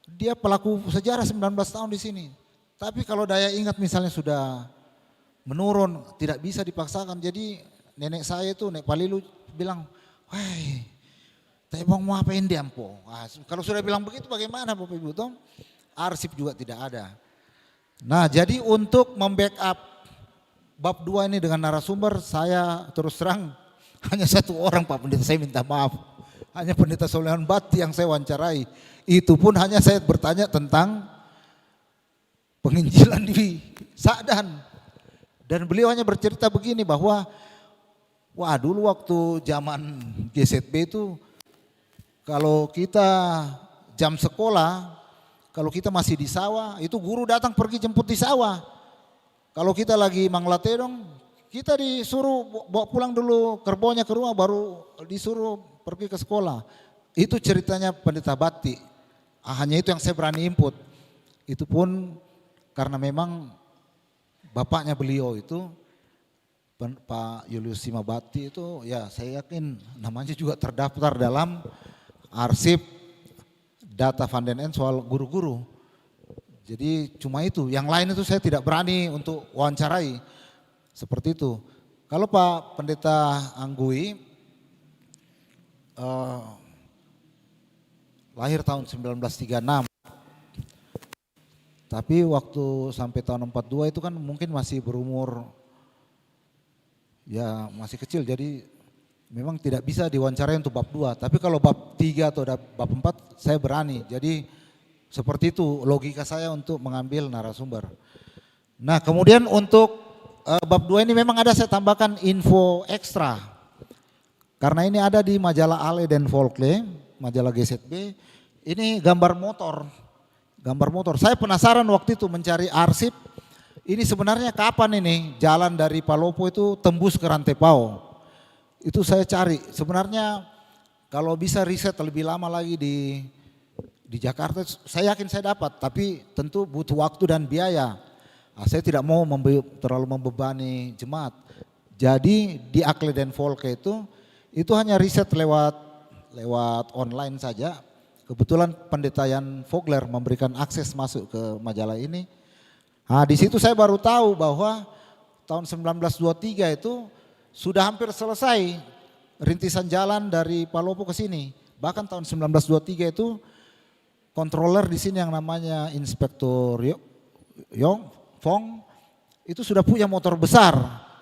Dia pelaku sejarah 19 tahun di sini. Tapi kalau daya ingat misalnya sudah menurun, tidak bisa dipaksakan. Jadi nenek saya itu, Nek Palelu bilang, wah, tapi mau apain dia ampo? Kalau sudah bilang begitu bagaimana Bapak Ibu Tom? Arsip juga tidak ada. Nah jadi untuk membackup bab 2 ini dengan narasumber, saya terus terang hanya satu orang Pak Pendeta, saya minta maaf. Hanya Pendeta Soleman Bati yang saya wawancarai. Itu pun hanya saya bertanya tentang penginjilan di Sakdan. Dan beliau hanya bercerita begini bahwa, wah dulu waktu zaman GZB itu, kalau kita jam sekolah, kalau kita masih di sawah, itu guru datang pergi jemput di sawah. Kalau kita lagi manglatedong, kita disuruh bawa pulang dulu kerbaunya ke rumah, baru disuruh pergi ke sekolah. Itu ceritanya Pendeta Bati. Hanya itu yang saya berani input. Itu pun karena memang bapaknya beliau itu, Pak Julius Simabati itu, ya saya yakin namanya juga terdaftar dalam arsip data Van den N soal guru-guru. Jadi cuma itu, yang lain itu saya tidak berani untuk wawancarai. Seperti itu. Kalau Pak Pendeta Anggui lahir tahun 1936, tapi waktu sampai tahun 42 itu kan mungkin masih berumur, ya masih kecil, jadi memang tidak bisa diwawancarai untuk bab 2. Tapi kalau bab 3 atau bab 4 saya berani. Jadi seperti itu logika saya untuk mengambil narasumber. Nah kemudian untuk bab 2 ini memang ada saya tambahkan info ekstra. Karena ini ada di majalah Ale dan Volkle, majalah GZB, ini gambar motor. Gambar motor. Saya penasaran waktu itu mencari arsip, ini sebenarnya kapan ini jalan dari Palopo itu tembus ke Rantepao. Itu saya cari. Sebenarnya kalau bisa riset lebih lama lagi di Jakarta, saya yakin saya dapat, tapi tentu butuh waktu dan biaya. Nah, saya tidak mau terlalu membebani jemaat. Jadi di Akle dan Volke itu hanya riset lewat online saja. Kebetulan Pendeta Jan Vogler memberikan akses masuk ke majalah ini. Nah, di situ saya baru tahu bahwa tahun 1923 itu sudah hampir selesai rintisan jalan dari Palopo ke sini. Bahkan tahun 1923 itu kontroler di sini yang namanya Inspektur Yong Fong itu sudah punya motor besar.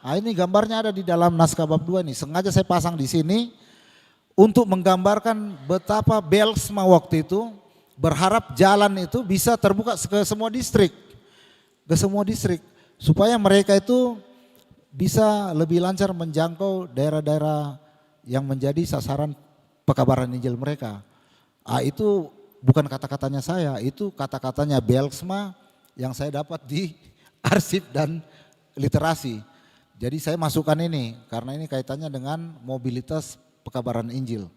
Nah, ini gambarnya ada di dalam naskah bab 2 ini. Sengaja saya pasang di sini untuk menggambarkan betapa Belsma waktu itu berharap jalan itu bisa terbuka ke semua distrik. Ke semua distrik. Supaya mereka itu bisa lebih lancar menjangkau daerah-daerah yang menjadi sasaran pekabaran Injil mereka. Ah, itu bukan kata-katanya saya, itu kata-katanya Belsma yang saya dapat di arsip dan literasi. Jadi saya masukkan ini karena ini kaitannya dengan mobilitas pekabaran Injil.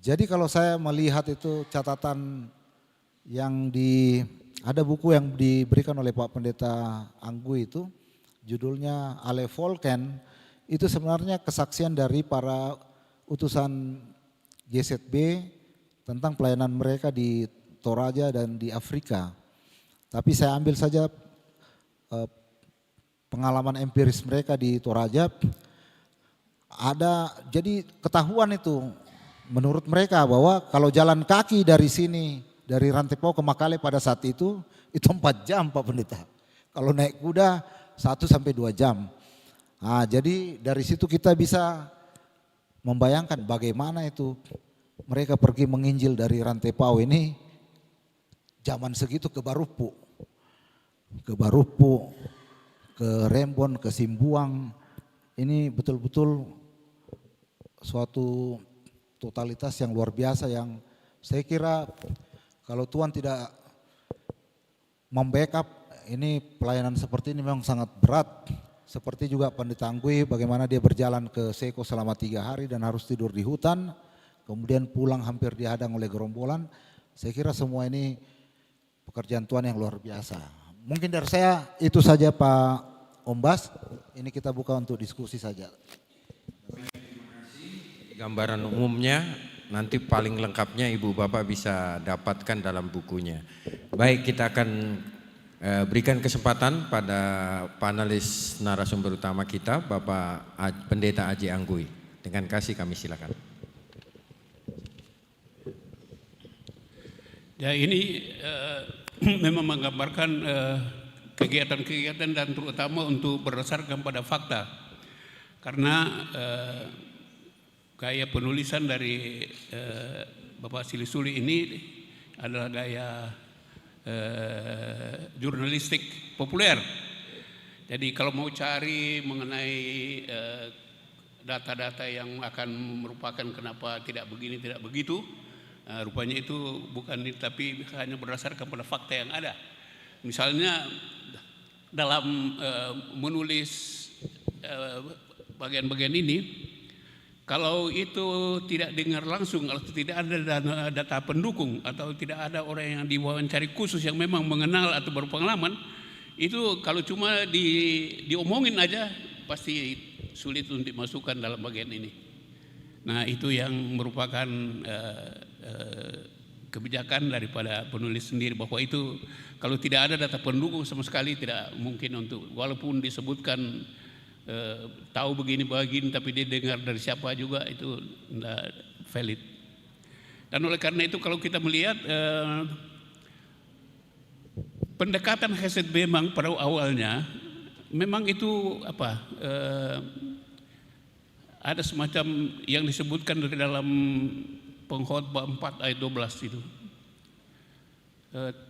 Jadi kalau saya melihat itu catatan yang ada buku yang diberikan oleh Pak Pendeta Anggui itu judulnya Ale Volken, itu sebenarnya kesaksian dari para utusan GZB tentang pelayanan mereka di Toraja dan di Afrika. Tapi saya ambil saja pengalaman empiris mereka di Toraja. Jadi ketahuan itu menurut mereka bahwa kalau jalan kaki dari sini, dari Rantepao ke Makale pada saat itu 4 jam Pak Pendeta. Kalau naik kuda 1 sampai 2 jam. Nah, jadi dari situ kita bisa membayangkan bagaimana itu mereka pergi menginjil dari Rantepao ini zaman segitu ke Barupu, ke Rembon, ke Simbuang. Ini betul-betul suatu totalitas yang luar biasa yang saya kira kalau Tuhan tidak membackup ini pelayanan seperti ini memang sangat berat. Seperti juga Pendeta Anggui bagaimana dia berjalan ke Seko selama 3 hari dan harus tidur di hutan. Kemudian pulang hampir dihadang oleh gerombolan. Saya kira semua ini pekerjaan Tuhan yang luar biasa. Mungkin dari saya itu saja Pak Ombas, ini kita buka untuk diskusi saja. Gambaran umumnya nanti paling lengkapnya Ibu Bapak bisa dapatkan dalam bukunya. Baik, kita akan berikan kesempatan pada panelis narasumber utama kita, Bapak Pendeta Aji Anggui. Dengan kasih kami silakan. Ya, ini memang menggambarkan kegiatan-kegiatan dan terutama untuk berdasarkan pada fakta. Karena gaya penulisan dari Bapak Silisuli ini adalah gaya jurnalistik populer. Jadi kalau mau cari mengenai data-data yang akan merupakan kenapa tidak begini, tidak begitu, rupanya itu bukan, tapi hanya berdasarkan pada fakta yang ada. Misalnya dalam menulis bagian-bagian ini, kalau itu tidak dengar langsung, kalau tidak ada data pendukung atau tidak ada orang yang diwawancari khusus yang memang mengenal atau berpengalaman, itu kalau cuma diomongin aja pasti sulit untuk dimasukkan dalam bagian ini. Nah, itu yang merupakan kebijakan daripada penulis sendiri, bahwa itu kalau tidak ada data pendukung sama sekali tidak mungkin untuk, walaupun disebutkan tahu begini tapi dia dengar dari siapa juga, itu tidak valid. Dan oleh karena itu kalau kita melihat pendekatan Hesed memang pada awalnya memang itu ada semacam yang disebutkan dari dalam Pengkhotbah 4 ayat 12 itu.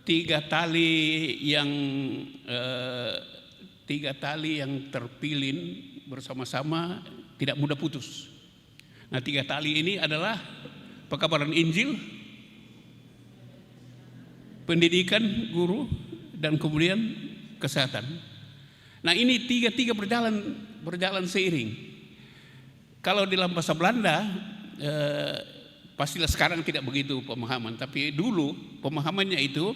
Tiga tali yang terpilin bersama-sama tidak mudah putus. Nah, tiga tali ini adalah pekabaran Injil, pendidikan guru, dan kemudian kesehatan. Nah, ini tiga berjalan seiring. Kalau di dalam bahasa Belanda, pastilah sekarang tidak begitu pemahaman, tapi dulu pemahamannya itu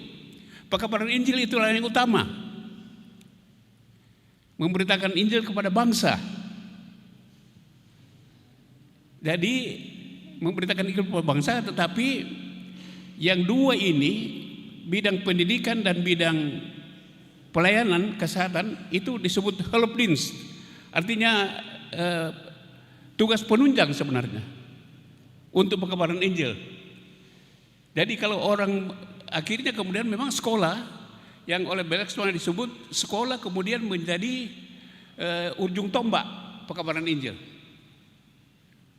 pekabaran Injil itulah yang utama. Memberitakan Injil kepada bangsa. Jadi memberitakan Injil kepada bangsa, tetapi yang dua ini, bidang pendidikan dan bidang pelayanan kesehatan, itu disebut hulpdienst. Artinya tugas penunjang sebenarnya untuk pekabaran Injil. Jadi kalau orang akhirnya kemudian memang sekolah yang oleh Bergson disebut sekolah kemudian menjadi ujung tombak pekabaran Injil.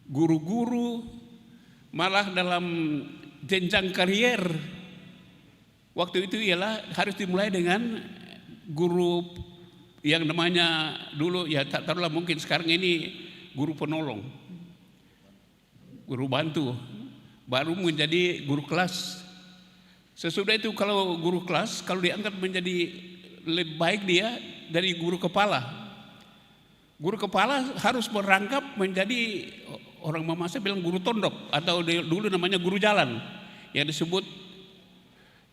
Guru-guru malah dalam jenjang karier waktu itu ialah harus dimulai dengan guru yang namanya dulu ya taruhlah mungkin sekarang ini guru penolong, guru bantu, baru menjadi guru kelas. Sesudah itu kalau guru kelas, kalau diangkat menjadi lebih baik dia dari guru kepala. Guru kepala harus merangkap menjadi, orang mama saya bilang guru tondok, atau dulu namanya guru jalan, yang disebut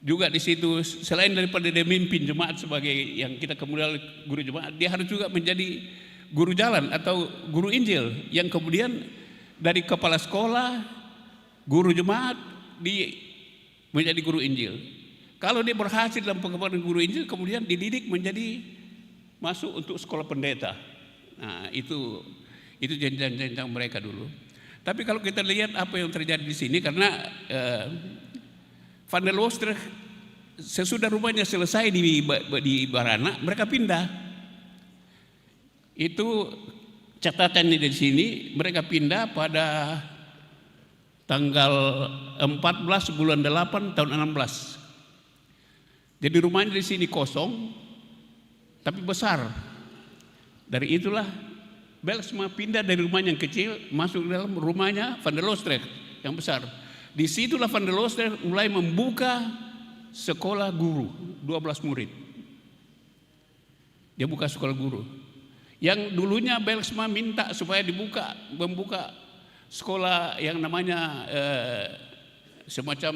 juga di situ selain daripada dia mimpin jemaat sebagai yang kita kemudian guru jemaat, dia harus juga menjadi guru jalan atau guru Injil yang kemudian dari kepala sekolah, guru jemaat menjadi guru Injil. Kalau dia berhasil dalam pengembangan guru Injil, kemudian dididik menjadi masuk untuk sekolah pendeta. Nah, itu jenjang-jenjang mereka dulu. Tapi kalau kita lihat apa yang terjadi di sini, karena Van der Loosdrecht sesudah rumahnya selesai di Barana, mereka pindah. Itu catatannya di sini, mereka pindah pada tanggal 14 bulan 8 tahun 16. Jadi rumahnya di sini kosong, tapi besar. Dari itulah Belsma pindah dari rumah yang kecil masuk dalam rumahnya Van der Loosdrecht yang besar. Di situlah Van der Loosdrecht mulai membuka sekolah guru, 12 murid. Dia buka sekolah guru. Yang dulunya Belsma minta supaya membuka sekolah yang namanya semacam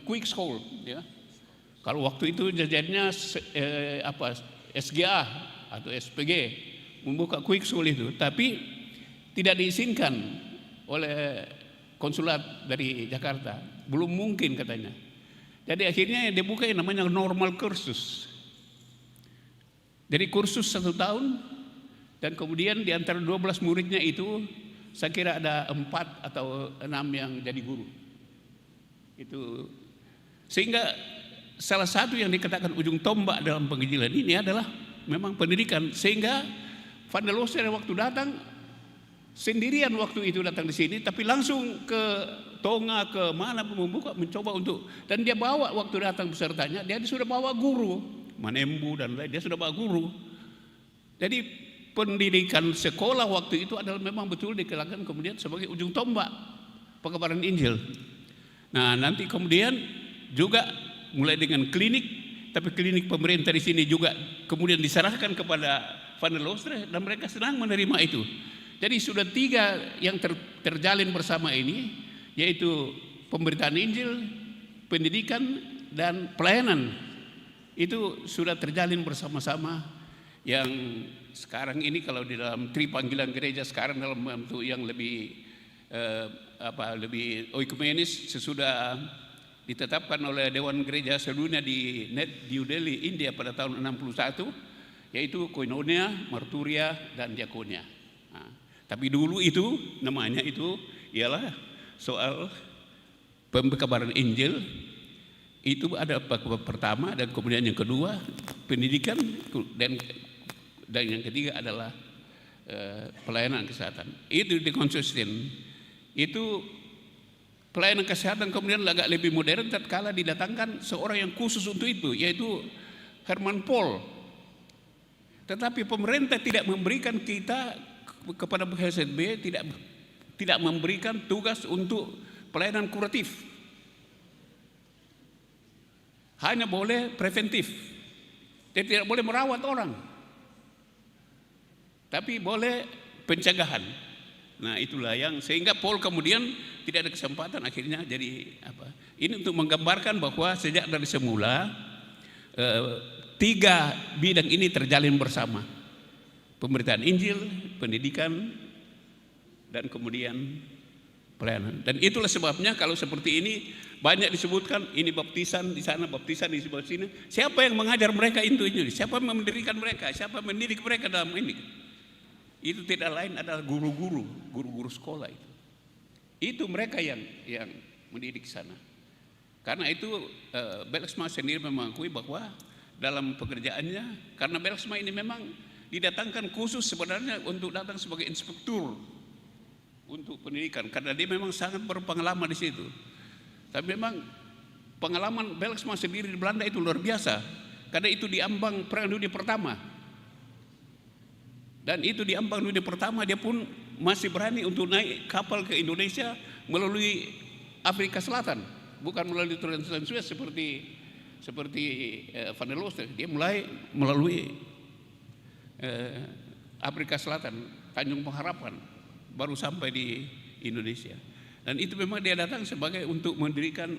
quick school, ya. Kalau waktu itu jadinya SGA atau SPG membuka quick school itu, tapi tidak diizinkan oleh konsulat dari Jakarta, belum mungkin katanya. Jadi akhirnya dia buka yang namanya normal kursus. Jadi kursus 1 tahun. Dan kemudian di antara 12 muridnya itu saya kira ada 4 atau 6 yang jadi guru. Itu sehingga salah satu yang dikatakan ujung tombak dalam penginjilan ini adalah memang pendidikan. Sehingga Van der Loosdrecht waktu datang sendirian waktu itu datang di sini, tapi langsung ke Tonga ke mana mencoba untuk, dan dia bawa waktu datang pesertanya, dia sudah bawa guru Manembu dan lain, dia sudah bawa guru. Jadi pendidikan sekolah waktu itu adalah memang betul dikelakan kemudian sebagai ujung tombak pekabaran Injil. Nah, nanti kemudian juga mulai dengan klinik, tapi klinik pemerintah di sini juga kemudian diserahkan kepada Van der Loosdrecht dan mereka senang menerima itu. Jadi sudah 3 yang terjalin bersama ini, yaitu pemberitaan Injil, pendidikan, dan pelayanan. Itu sudah terjalin bersama-sama. Yang sekarang ini kalau di dalam tripanggilan gereja sekarang dalam bentuk yang lebih lebih oikumenis, sesudah ditetapkan oleh Dewan Gereja Sedunia di New Delhi, India pada tahun 61, yaitu koinonia, marturia, dan diakonia. Nah, tapi dulu itu namanya itu ialah soal pemekabaran Injil. Itu ada pertama, dan kemudian yang kedua pendidikan, dan yang ketiga adalah pelayanan kesehatan. Itu dikonsisten. Itu pelayanan kesehatan kemudian agak lebih modern tatkala didatangkan seorang yang khusus untuk itu, yaitu Herman Paul. Tetapi pemerintah tidak memberikan kita kepada HSB, tidak memberikan tugas untuk pelayanan kuratif. Hanya boleh preventif. Dia tidak boleh merawat orang, tapi boleh pencegahan. Nah, itulah yang sehingga Paul kemudian tidak ada kesempatan akhirnya jadi apa? Ini untuk menggambarkan bahwa sejak dari semula tiga bidang ini terjalin bersama: pemberitaan Injil, pendidikan, dan kemudian pelayanan. Dan itulah sebabnya kalau seperti ini banyak disebutkan ini baptisan di sana, baptisan di sebelah sini. Siapa yang mengajar mereka itu? Siapa yang mendirikan mereka? Siapa yang mendidik mereka dalam ini? Itu tidak lain adalah guru-guru sekolah itu. Itu mereka yang mendidik sana. Karena itu Belsma sendiri mengakui bahwa dalam pekerjaannya, karena Belsma ini memang didatangkan khusus sebenarnya untuk datang sebagai inspektur untuk pendidikan, karena dia memang sangat berpengalaman di situ. Tapi memang pengalaman Belsma sendiri di Belanda itu luar biasa, karena itu di ambang Perang Dunia Pertama. Dan itu di ambang dunia pertama dia pun masih berani untuk naik kapal ke Indonesia melalui Afrika Selatan, bukan melalui Trans-Suez seperti Van der Loos. Dia mulai melalui Afrika Selatan, Tanjung Pengharapan, baru sampai di Indonesia. Dan itu memang dia datang sebagai untuk mendirikan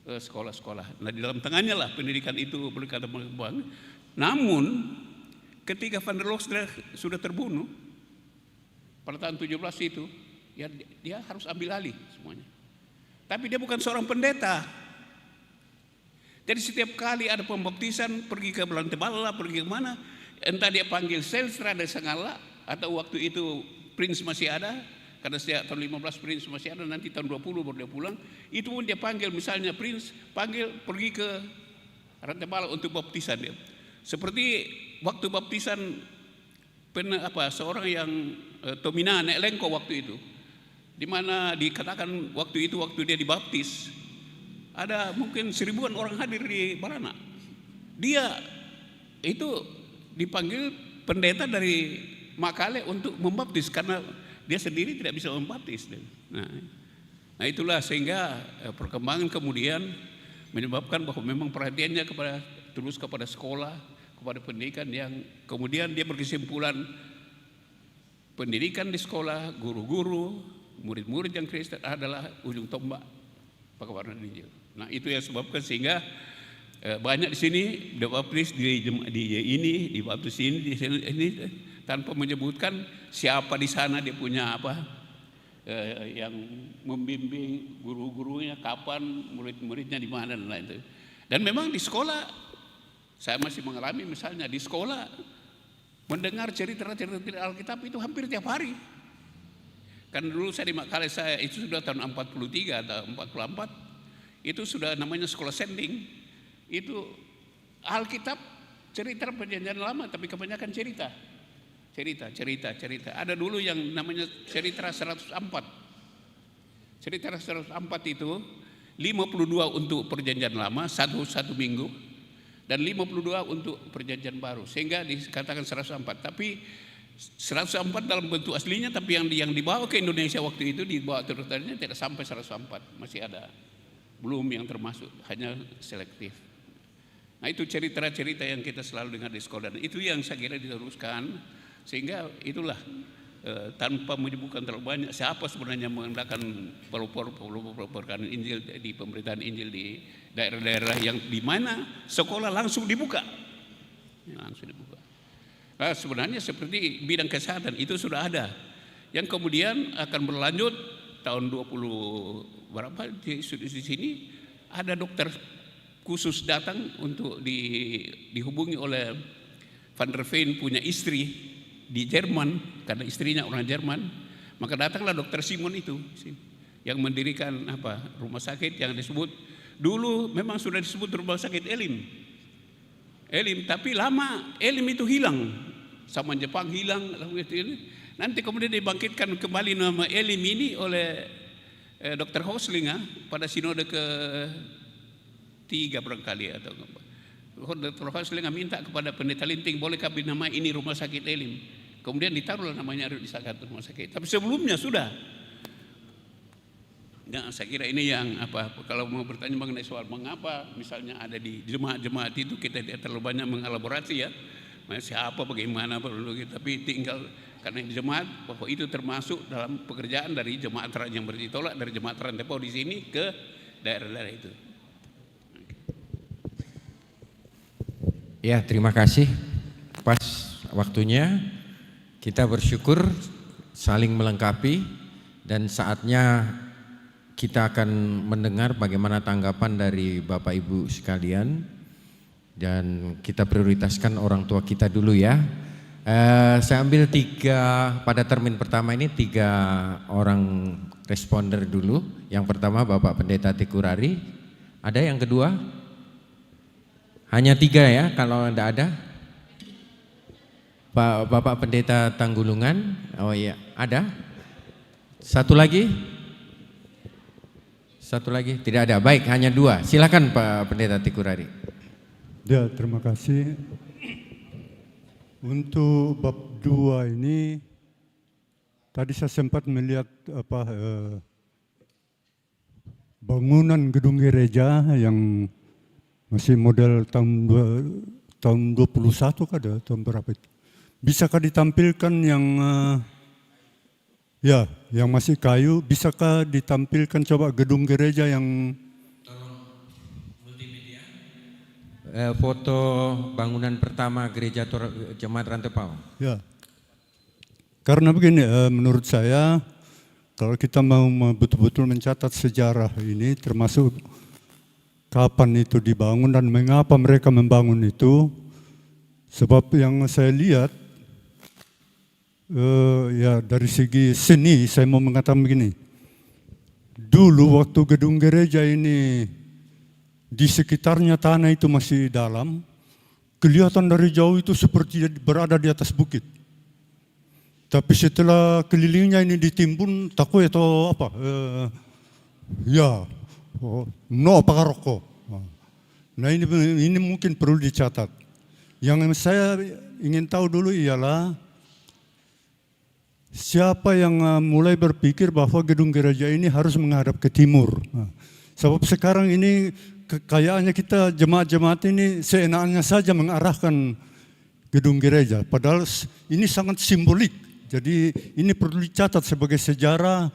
sekolah-sekolah. Nah, di dalam tengahnya lah pendidikan itu berkembang. Namun ketika Van der Loos sudah terbunuh pada tahun 17 itu, ya dia harus ambil alih semuanya. Tapi dia bukan seorang pendeta. Jadi setiap kali ada pembaptisan, pergi ke Belantebala, pergi ke mana, entah dia panggil Selstra dari Sangala, atau waktu itu Prince masih ada, karena sejak tahun 15 Prince masih ada, nanti tahun 20 baru dia pulang. Itu pun dia panggil, misalnya Prince panggil pergi ke Rantebala untuk baptisan dia. Seperti waktu baptisan seorang yang Tomina Neklenko waktu itu, di mana dikatakan waktu dia dibaptis, ada mungkin 1000-an orang hadir di Barana. Dia itu dipanggil pendeta dari Makale untuk membaptis karena dia sendiri tidak bisa membaptis. Nah itulah sehingga perkembangan kemudian menyebabkan bahwa memang perhatiannya terus kepada sekolah, kepada pendidikan, yang kemudian dia berkesimpulan pendidikan di sekolah, guru-guru, murid-murid yang Kristen adalah ujung tombak pekabaran Injil. Nah itu yang sebabkan sehingga banyak di sini dibaptis dibaptis di sini tanpa menyebutkan siapa di sana, dia punya apa, yang membimbing, guru-gurunya kapan, murid-muridnya di mana dan lain-lain. Dan memang di sekolah saya masih mengalami, misalnya di sekolah mendengar cerita-cerita Alkitab itu hampir tiap hari. Karena dulu saya di Makale, saya itu sudah tahun 43 atau 44, itu sudah namanya sekolah sending. Itu Alkitab cerita perjanjian lama, tapi kebanyakan cerita. Ada dulu yang namanya cerita 104. Cerita 104 itu 52 untuk perjanjian lama satu minggu, dan 52 untuk perjanjian baru, sehingga dikatakan 104. Tapi 104 dalam bentuk aslinya, tapi yang dibawa ke Indonesia waktu itu dibawa terutamanya tidak sampai 104, masih ada, belum yang termasuk, hanya selektif. Nah itu cerita-cerita yang kita selalu dengar di sekolah, dan itu yang saya kira diteruskan, sehingga itulah tanpa menyebutkan terlalu banyak siapa sebenarnya mengadakan perkanan Injil di pemberitaan Injil di daerah-daerah yang di mana sekolah langsung dibuka. Nah, sebenarnya seperti bidang kesehatan itu sudah ada, yang kemudian akan berlanjut tahun 20 berapa di sini ada dokter khusus datang untuk dihubungi oleh Van der Veen punya istri di Jerman, karena istrinya orang Jerman, maka datanglah dokter Simon itu yang mendirikan rumah sakit yang disebut dulu memang sudah disebut rumah sakit Elim, tapi lama Elim itu hilang, sama Jepang hilang, nanti kemudian dibangkitkan kembali nama Elim ini oleh Dr. Hoslinger pada sinode ke-3 barangkali atau Dr. Hoslinger minta kepada pendeta Linting, boleh kami nama ini rumah sakit Elim. Kemudian ditaruhlah namanya di salah satu rumah sakit. Tapi sebelumnya sudah. Nah, saya kira ini yang kalau mau bertanya mengenai soal mengapa misalnya ada di jemaat-jemaat itu kita tidak terlalu banyak mengelaborasi ya. Siapa bagaimana perlu gitu. Tapi tinggal karena di jemaat bahwa itu termasuk dalam pekerjaan dari jemaat yang bertolak dari jemaat Rantepau di sini ke daerah-daerah itu. Ya, terima kasih. Pas waktunya kita bersyukur saling melengkapi dan saatnya kita akan mendengar bagaimana tanggapan dari Bapak Ibu sekalian dan kita prioritaskan orang tua kita dulu ya. Saya ambil pada termin pertama ini 3 orang responder dulu. Yang pertama Bapak Pendeta Tekurari. Ada yang kedua? Hanya 3 ya, kalau tidak ada. Bapak Pendeta Tanggulungan, oh iya, ada. Satu lagi, tidak ada. Baik, hanya 2. Silakan Pak Pendeta Tekurari. Ya, terima kasih. Untuk bab 2 ini, tadi saya sempat melihat bangunan gedung gereja yang masih model tahun 21 kada tahun berapa itu? Bisakah ditampilkan yang yang masih kayu? Bisakah ditampilkan coba gedung gereja yang multimedia? Foto bangunan pertama gereja Jemaat Rantepau. Ya. Karena begini, menurut saya kalau kita mau betul-betul mencatat sejarah ini termasuk kapan itu dibangun dan mengapa mereka membangun itu, sebab yang saya lihat ya dari segi seni saya mau mengatakan begini, dulu waktu gedung gereja ini di sekitarnya tanah itu masih dalam, kelihatan dari jauh itu seperti berada di atas bukit. Tapi setelah kelilingnya ini ditimbun takut atau apa, apakah rokok. Nah ini mungkin perlu dicatat. Yang saya ingin tahu dulu ialah siapa yang mulai berpikir bahwa gedung gereja ini harus menghadap ke timur. Sebab sekarang ini kayaknya kita jemaat-jemaat ini seenaknya saja mengarahkan gedung gereja. Padahal ini sangat simbolik. Jadi ini perlu dicatat sebagai sejarah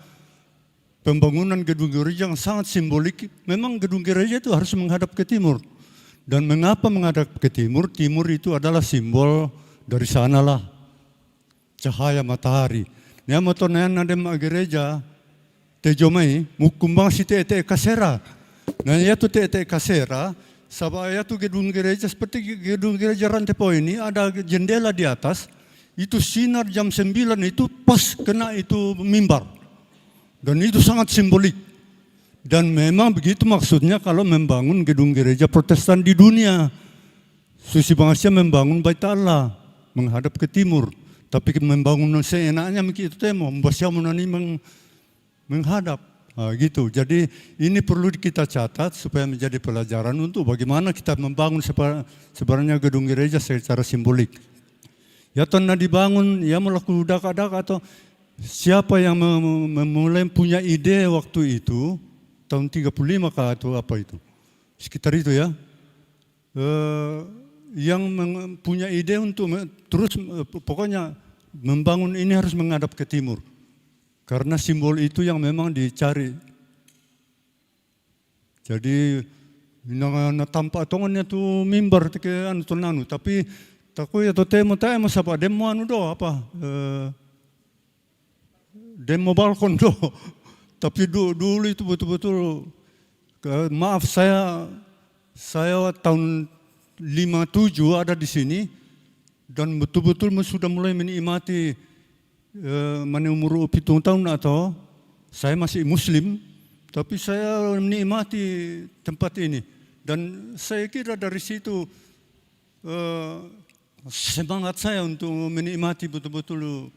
pembangunan gedung gereja yang sangat simbolik. Memang gedung gereja itu harus menghadap ke timur. Dan mengapa menghadap ke timur? Timur itu adalah simbol dari sanalah cahaya matahari. Nya motonan ada gereja tejomai mukumbang si tete kasera. Nah ya tu tete kasera, sabaya tu gedung gereja seperti gedung gereja Rantepau ini ada jendela di atas. Itu sinar jam 9 itu pas kena itu mimbar. Dan itu sangat simbolik. Dan memang begitu maksudnya kalau membangun gedung gereja Protestan di dunia. Susi Bangsa membangun Bait Allah menghadap ke timur. Tapi membangun seenaknya begitu temo, membaca menani menghadap. Gitu. Jadi ini perlu kita catat supaya menjadi pelajaran untuk bagaimana kita membangun sebenarnya gedung gereja secara simbolik. Ya tanah dibangun, ya melakukan dak-dak atau siapa yang memulai punya ide waktu itu, tahun 35 kah atau apa itu, sekitar itu ya, yang punya ide untuk terus pokoknya membangun ini harus menghadap ke timur. Karena simbol itu yang memang dicari. Jadi, tampak tongannya tuh mimbar ke anu tonanu, tapi takut ya temo apa demo anu do apa demo balkon do. Tapi dulu itu betul-betul maaf saya saya tahun 57 ada di sini dan betul-betul sudah mulai menikmati mana umur 7 tahun atau saya masih Muslim, tapi saya menikmati tempat ini dan saya kira dari situ semangat saya untuk menikmati betul-betul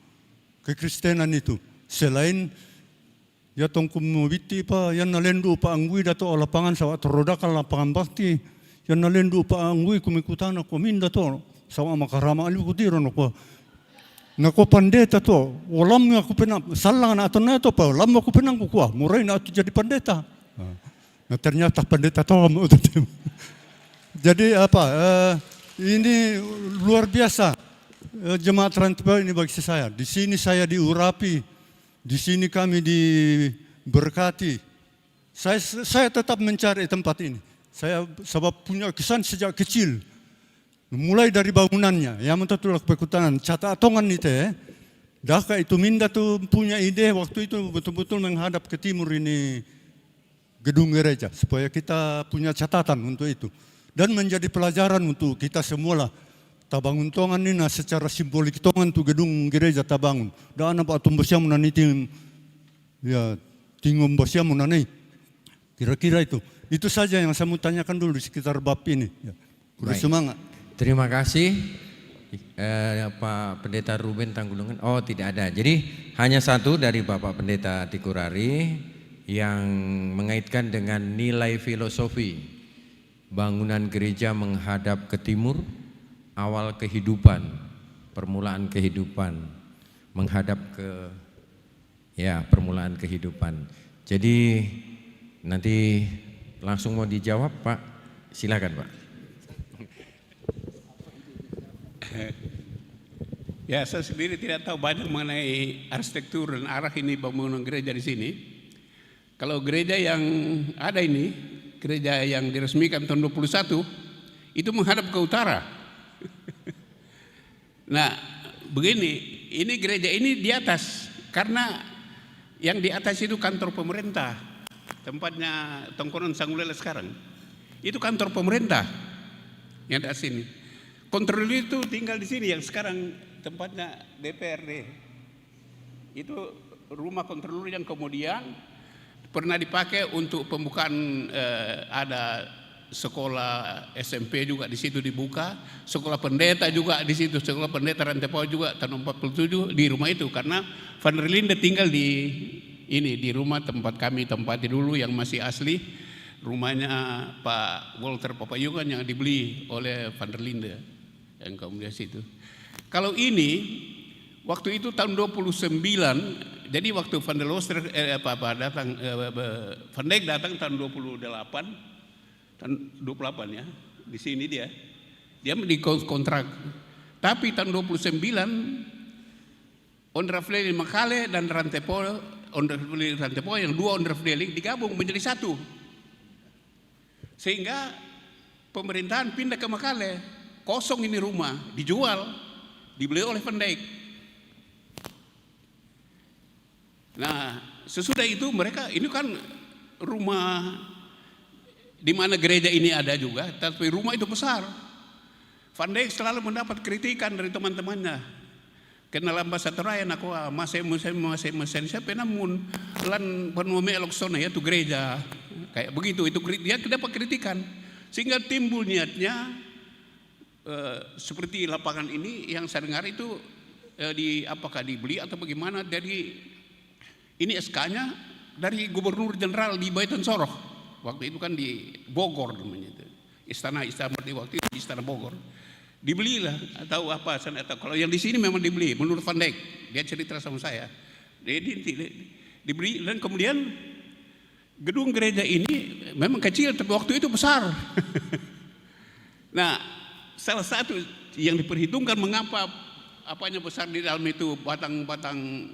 kekristenan itu. Selain ya tongku mubiti pa yan nalendu pa angui dato lapangan sawa terodakan lapangan bakti yan nalendu pa angui kumikutana ko minda to sawa makarama ali kutiro no ko nako pandeta to walam aku penang salang na atona to pa lam aku penang ko murai na atu jadi pandeta. Nah ternyata pendeta to jadi apa ini luar biasa jemaat rantau ini bagi saya. Di sini saya diurapi. Di sini kami diberkati. Saya tetap mencari tempat ini. Saya sebab punya kesan sejak kecil. Mulai dari bangunannya, yang mentatulak pekutanan, catatongan itu Daka itu minda tuh punya ide waktu itu betul-betul menghadap ke timur ini gedung gereja. Supaya kita punya catatan untuk itu. Dan menjadi pelajaran untuk kita semua lah. Tabangun tongan ini secara simbolik tongan tu gedung gereja tabangun. Dan apa tumbasyamu nanti ya tinggung basyamu nanti. Kira-kira itu. Itu saja yang saya mau tanyakan dulu di sekitar bab ini. Ya. Semangat. Terima kasih Pak Pendeta Ruben Tanggulungan. Oh tidak ada. Jadi hanya satu dari Bapak Pendeta Tikurari yang mengaitkan dengan nilai filosofi bangunan gereja menghadap ke timur. Awal kehidupan, permulaan kehidupan, menghadap ke permulaan kehidupan. Jadi nanti langsung mau dijawab Pak, silakan Pak. Ya saya sendiri tidak tahu banyak mengenai arsitektur dan arah ini bangunan gereja di sini. Kalau gereja yang ada ini, gereja yang diresmikan tahun 21 itu menghadap ke utara. Nah, begini, ini gereja ini di atas karena yang di atas itu kantor pemerintah, tempatnya Tongkonan Sangulela sekarang. Itu kantor pemerintah yang di atas ini. Kontrol itu tinggal di sini yang sekarang tempatnya DPRD. Itu rumah kontrol yang kemudian pernah dipakai untuk pembukaan ada sekolah SMP juga di situ dibuka, sekolah pendeta juga di situ, sekolah pendeta Rantepau juga tahun 47 di rumah itu karena Van der Linde tinggal di rumah tempat kami tempati dulu yang masih asli, rumahnya Pak Walter Papayungan yang dibeli oleh Van der Linde yang kemudian situ. Kalau ini waktu itu tahun 29, jadi waktu Van der Loster datang Van Dijk datang tahun 28 ya, di sini dia di kontrak. Tapi tahun 29 Onderafdeling Makale dan Rantepau yang dua Onderafdeling digabung menjadi satu. Sehingga pemerintahan pindah ke Makale, kosong ini rumah, dijual, dibeli oleh Van Dijk. Nah, sesudah itu mereka ini kan rumah di mana gereja ini ada juga, tapi rumah itu besar. Van Dijk selalu mendapat kritikan dari teman-temannya. Kenal ambasador raya aku masih siapa namun lan penume eloksona ya tu gereja kayak begitu itu dia dapat kritikan sehingga timbul niatnya seperti lapangan ini yang saya dengar itu apakah dibeli atau bagaimana dari ini SK-nya dari Gubernur Jenderal di Baitan Soroh. Waktu itu kan di Bogor namanya itu. Istana waktu itu Istana Bogor. Dibelilah atau apa saya tahu. Kalau yang di sini memang dibeli menurut Van Dijk. Dia cerita sama saya. Dibeli dan kemudian gedung gereja ini memang kecil tapi waktu itu besar. Nah, salah satu yang diperhitungkan mengapa apanya besar di dalam itu batang-batang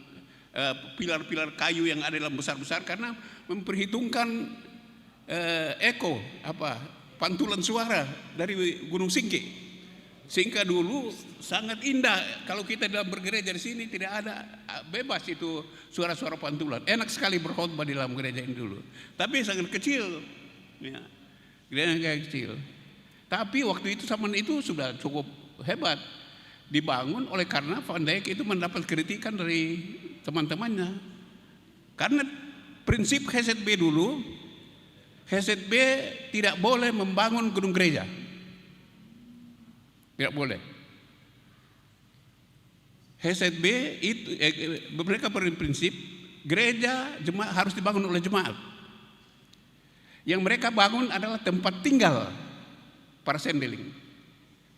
pilar-pilar kayu yang ada dalam besar-besar karena memperhitungkan pantulan suara dari Gunung Singke. Sehingga dulu sangat indah kalau kita dalam bergereja di sini tidak ada bebas itu suara-suara pantulan. Enak sekali berkhotbah di dalam gereja ini dulu. Tapi sangat kecil. Ya. gereja kecil. Tapi waktu itu zaman itu sudah cukup hebat, dibangun oleh karena Van Dijk itu mendapat kritikan dari teman-temannya. Karena prinsip HZB dulu, HZB tidak boleh membangun gedung gereja, tidak boleh. HZB itu mereka berprinsip gereja jemaat harus dibangun oleh jemaat. Yang mereka bangun adalah tempat tinggal para sendeling.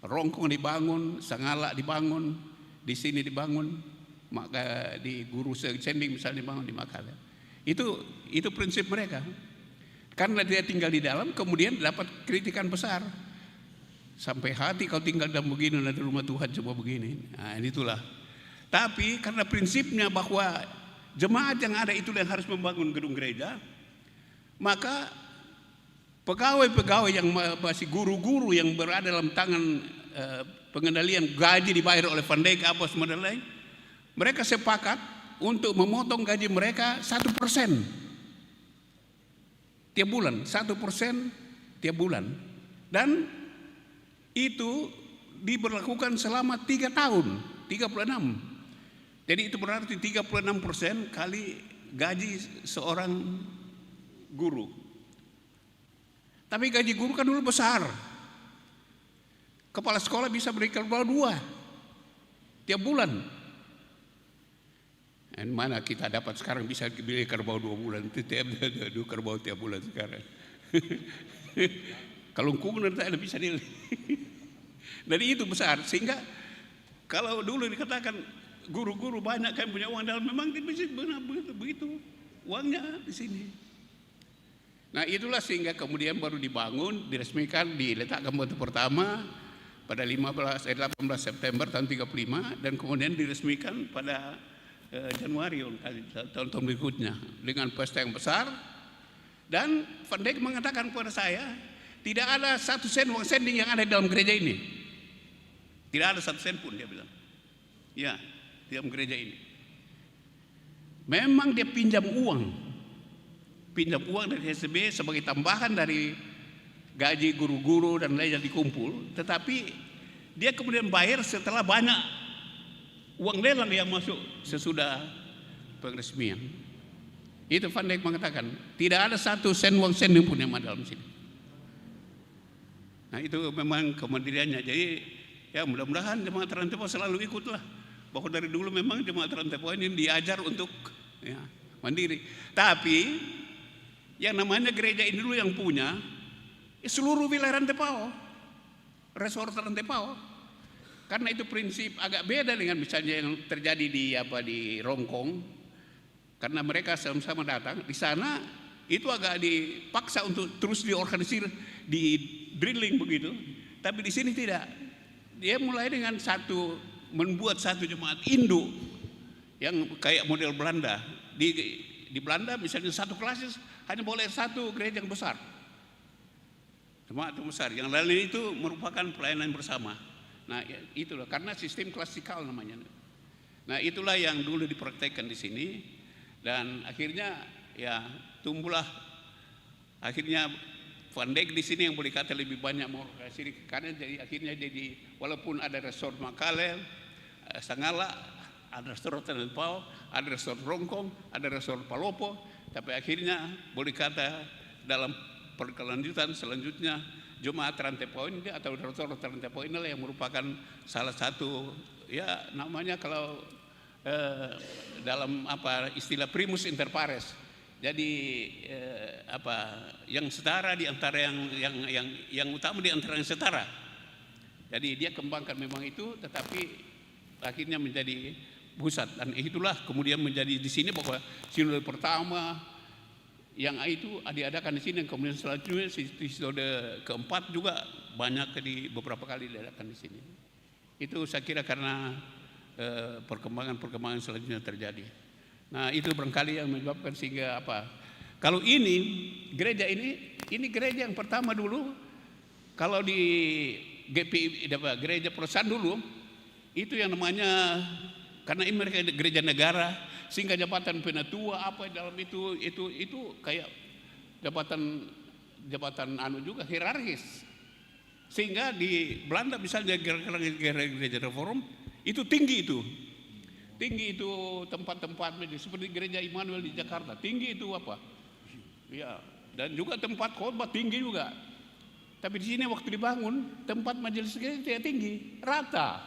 Rongkong dibangun, Sangala dibangun, di sini dibangun, maka di Guru Sending misalnya dibangun di Makassar. Itu prinsip mereka. Karena dia tinggal di dalam, kemudian dapat kritikan besar. Sampai hati kau tinggal dalam begini, nanti rumah Tuhan coba begini. Nah, itulah. Tapi karena prinsipnya bahwa jemaat yang ada itu yang harus membangun gedung gereja, maka pegawai-pegawai yang masih guru-guru yang berada dalam tangan pengendalian gaji dibayar oleh Van Dijk apa semua dan lain, mereka sepakat untuk memotong gaji mereka 1% tiap bulan, 1% tiap bulan, dan itu diberlakukan selama 3 tahun, 36. Jadi itu berarti 36% kali gaji seorang guru. Tapi gaji guru kan dulu besar. Kepala sekolah bisa beri kerbau 2 tiap bulan. Dan mana kita dapat sekarang bisa beli kerbau 2 bulan, itu tiap 2 kerbau tiap bulan sekarang. Kalau kungan ada bisa nilai. Dari itu besar, sehingga kalau dulu dikatakan guru-guru banyak kan punya uang dalam, memang benar begitu uangnya di sini. Nah itulah sehingga kemudian baru dibangun, diresmikan, diletakkan batu pertama pada 18 September tahun 35 dan kemudian diresmikan pada Januari tahun berikutnya dengan pesta yang besar. Dan Van Dijk mengatakan kepada saya, tidak ada 1 sen uang sending yang ada di dalam gereja ini. Tidak ada 1 sen pun, dia bilang. Ya, di dalam gereja ini. Memang dia pinjam uang dari HZB sebagai tambahan dari gaji guru-guru dan lain yang dikumpul, tetapi dia kemudian bayar setelah banyak uang lelang yang masuk sesudah peresmian. Itu Van Dijk mengatakan, tidak ada 1 sen uang sending pun yang ada dalam sini. Nah itu memang kemandiriannya. Jadi ya mudah-mudahan jemaat Rantepao selalu ikutlah. Bahwa dari dulu memang jemaat Rantepao ini diajar untuk ya, mandiri. Tapi yang namanya gereja ini dulu yang punya seluruh wilayah Rantepao, resort Rantepao. Karena itu prinsip agak beda dengan misalnya yang terjadi di Rongkong. Karena mereka sama-sama datang di sana, itu agak dipaksa untuk terus diorganisir, di drilling begitu. Tapi di sini tidak. Dia mulai dengan membuat satu jemaat induk yang kayak model Belanda. Di Belanda misalnya 1 kelas hanya boleh 1 gereja yang besar, jemaat yang besar. Yang lain itu merupakan pelayanan bersama. Nah itulah karena sistem klasikal namanya. Nah itulah yang dulu dipraktekkan di sini dan akhirnya ya tumbuhlah akhirnya Van Dijk di sini yang boleh kata lebih banyak mengorganisasi karena jadi akhirnya jadi walaupun ada resort Makassar, Sangala, ada resort Rantepao, ada resort Rongkong, ada resort Palopo, tapi akhirnya boleh kata dalam perkelanjutan selanjutnya jemaat Rantepao ini atau resort Rantepao inilah yang merupakan salah satu ya namanya kalau dalam istilah primus inter pares. Jadi yang setara di antara yang utama di antara yang setara. Jadi dia kembangkan memang itu, tetapi akhirnya menjadi pusat dan itulah kemudian menjadi di sini bahwa sinode pertama yang itu diadakan di sini, dan kemudian selanjutnya sinode keempat juga banyak beberapa kali diadakan di sini. Itu saya kira karena perkembangan selanjutnya terjadi. Nah itu barangkali yang menyebabkan sehingga kalau gereja ini gereja yang pertama dulu. Kalau di GPI gereja perusahaan dulu itu yang namanya karena ini mereka gereja negara sehingga jabatan penatua dalam itu kayak jabatan jabatan juga hierarkis. Sehingga di Belanda misalnya gereja reform itu tinggi itu. Tinggi itu tempat-tempat seperti gereja Immanuel di Jakarta. Tinggi itu apa? Ya, dan juga tempat khotbah tinggi juga. Tapi di sini waktu dibangun tempat majelis gereja tidak tinggi, rata.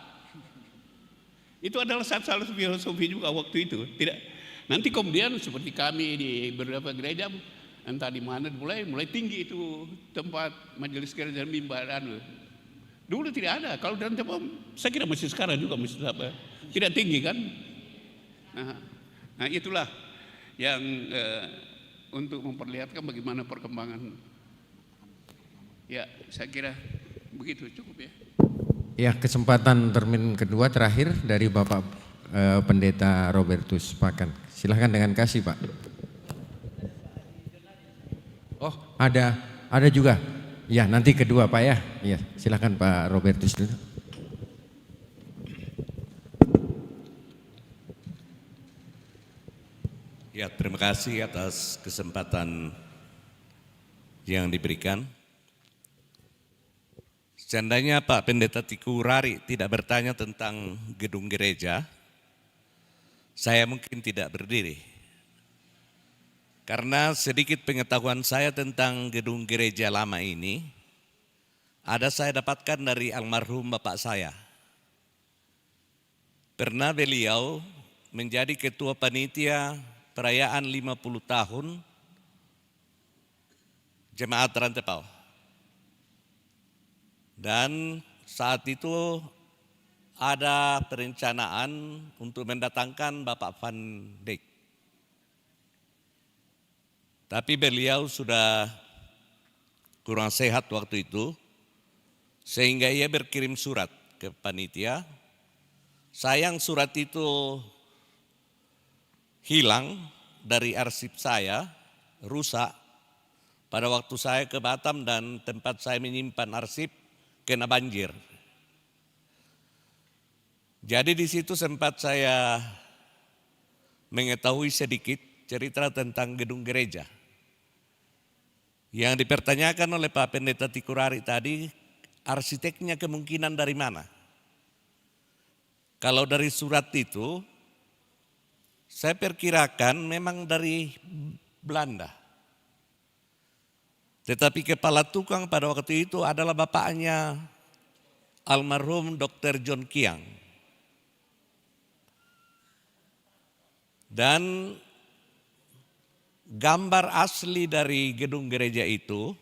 Itu adalah satu filosofi juga waktu itu. Tidak. Nanti kemudian seperti kami di beberapa gereja, entah di mana mulai tinggi itu tempat majelis gereja dan mimbar. Dulu tidak ada. Kalau dalam tempat, saya kira masih sekarang juga masih tidak tinggi kan? Nah itulah yang untuk memperlihatkan bagaimana perkembangan. Ya, saya kira begitu cukup ya. Ya, kesempatan termin kedua terakhir dari Bapak Pendeta Robertus Pakan. Silahkan dengan kasih Pak. Oh, ada juga. Ya, nanti kedua Pak ya. Ya, silahkan Pak Robertus dulu. Ya, terima kasih atas kesempatan yang diberikan. Seandainya Pak Pendeta Tikurari tidak bertanya tentang gedung gereja, saya mungkin tidak berdiri. Karena sedikit pengetahuan saya tentang gedung gereja lama ini, saya dapatkan dari almarhum bapak saya. Pernah beliau menjadi ketua panitia perayaan 50 tahun Jemaat Rantepau. Dan saat itu ada perencanaan untuk mendatangkan Bapak Van Dijk. Tapi beliau sudah kurang sehat waktu itu, sehingga ia berkirim surat ke panitia. Sayang surat itu hilang dari arsip saya, rusak pada waktu saya ke Batam dan tempat saya menyimpan arsip kena banjir. Jadi di situ sempat saya mengetahui sedikit cerita tentang gedung gereja. Yang dipertanyakan oleh Pak Pendeta Tikurari tadi, arsiteknya kemungkinan dari mana? Kalau dari surat itu, saya perkirakan memang dari Belanda. Tetapi kepala tukang pada waktu itu adalah bapaknya almarhum Dr. John Kiang. Dan gambar asli dari gedung gereja itu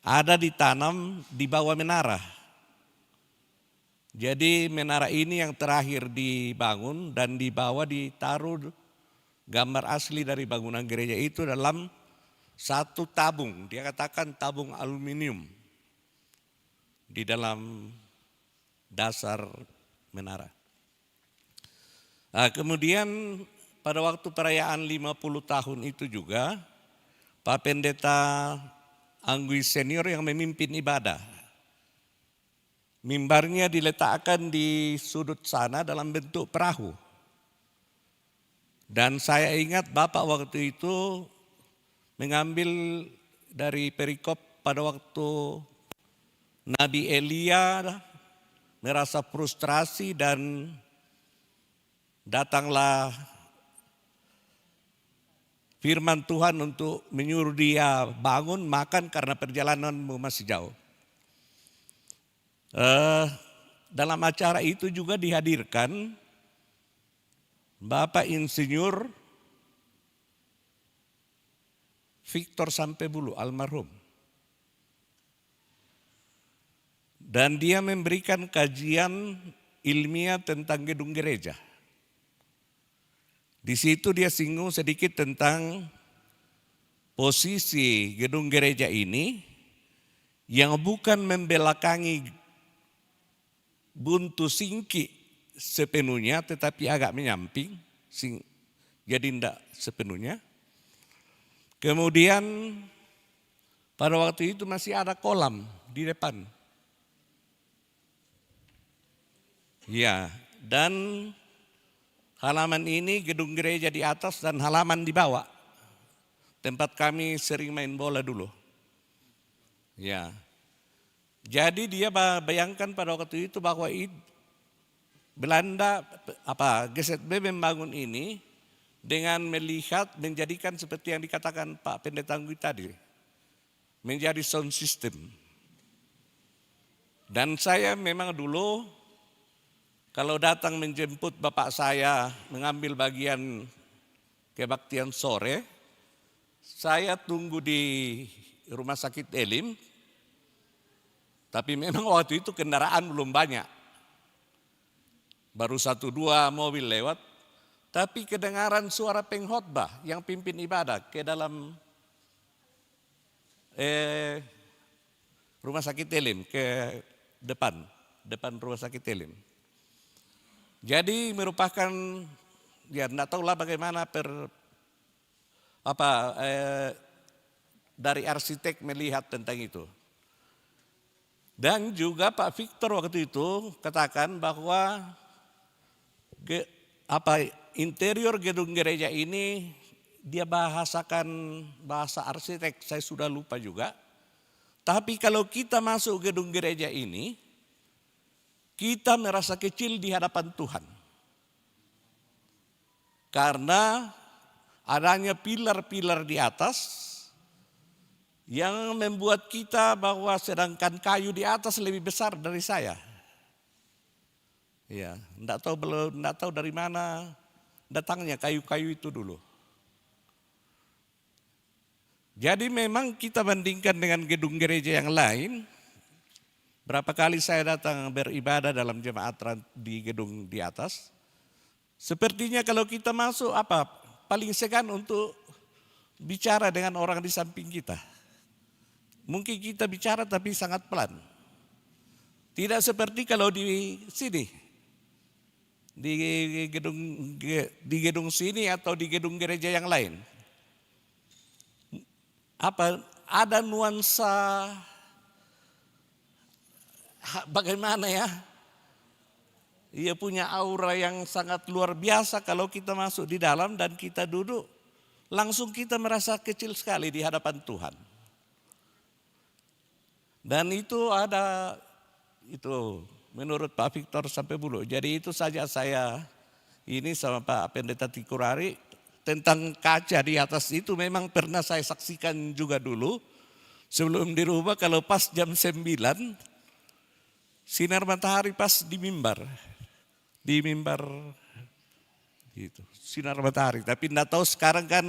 ada ditanam di bawah menara. Jadi menara ini yang terakhir dibangun dan di bawah ditaruh gambar asli dari bangunan gereja itu dalam satu tabung, dia katakan tabung aluminium di dalam dasar menara. Nah, kemudian pada waktu perayaan 50 tahun itu juga Pak Pendeta Anggui Senior yang memimpin ibadah. Mimbarnya diletakkan di sudut sana dalam bentuk perahu. Dan saya ingat Bapak waktu itu mengambil dari perikop pada waktu Nabi Elia merasa frustrasi dan datanglah firman Tuhan untuk menyuruh dia bangun makan karena perjalananmu masih jauh. Dalam acara itu juga dihadirkan Bapak Insinyur Victor Sampebulu almarhum. Dan dia memberikan kajian ilmiah tentang gedung gereja. Di situ dia singgung sedikit tentang posisi gedung gereja ini yang bukan membelakangi buntu Singki sepenuhnya tetapi agak menyamping, jadi tidak sepenuhnya. Kemudian pada waktu itu masih ada kolam di depan. Ya, dan halaman ini gedung gereja di atas dan halaman di bawah. Tempat kami sering main bola dulu. Ya. Jadi dia bayangkan pada waktu itu bahwa Belanda GZB membangun ini dengan melihat menjadikan seperti yang dikatakan Pak Pendeta Anggi tadi, menjadi sound system. Dan saya memang dulu kalau datang menjemput bapak saya mengambil bagian kebaktian sore, saya tunggu di rumah sakit Elim. Tapi memang waktu itu kendaraan belum banyak. Baru 1-2 mobil lewat. Tapi kedengaran suara pengkhotbah yang pimpin ibadah ke dalam rumah sakit Elim, ke depan rumah sakit Elim. Jadi merupakan, ya tidak tahulah bagaimana dari arsitek melihat tentang itu. Dan juga Pak Victor waktu itu katakan bahwa interior gedung gereja ini dia bahasakan bahasa arsitek, saya sudah lupa juga. Tapi kalau kita masuk gedung gereja ini, kita merasa kecil di hadapan Tuhan. Karena adanya pilar-pilar di atas yang membuat kita bahwa sedangkan kayu di atas lebih besar dari saya. Ya, enggak tahu dari mana datangnya kayu-kayu itu dulu. Jadi memang kita bandingkan dengan gedung gereja yang lain. Berapa kali saya datang beribadah dalam jemaat di gedung di atas. Sepertinya kalau kita masuk paling segan untuk bicara dengan orang di samping kita. Mungkin kita bicara tapi sangat pelan. Tidak seperti kalau di sini. Di gedung sini atau di gedung gereja yang lain. Ada nuansa bagaimana ya? Ia punya aura yang sangat luar biasa kalau kita masuk di dalam dan kita duduk. Langsung kita merasa kecil sekali di hadapan Tuhan. Dan itu ada, itu menurut Pak Victor sampai bulu. Jadi itu saja saya ini sama Pak Pendeta Tikurari tentang kaca di atas itu memang pernah saya saksikan juga dulu. Sebelum dirubah kalau pas jam 9, sinar matahari pas di mimbar. Di mimbar gitu, sinar matahari. Tapi tidak tahu sekarang kan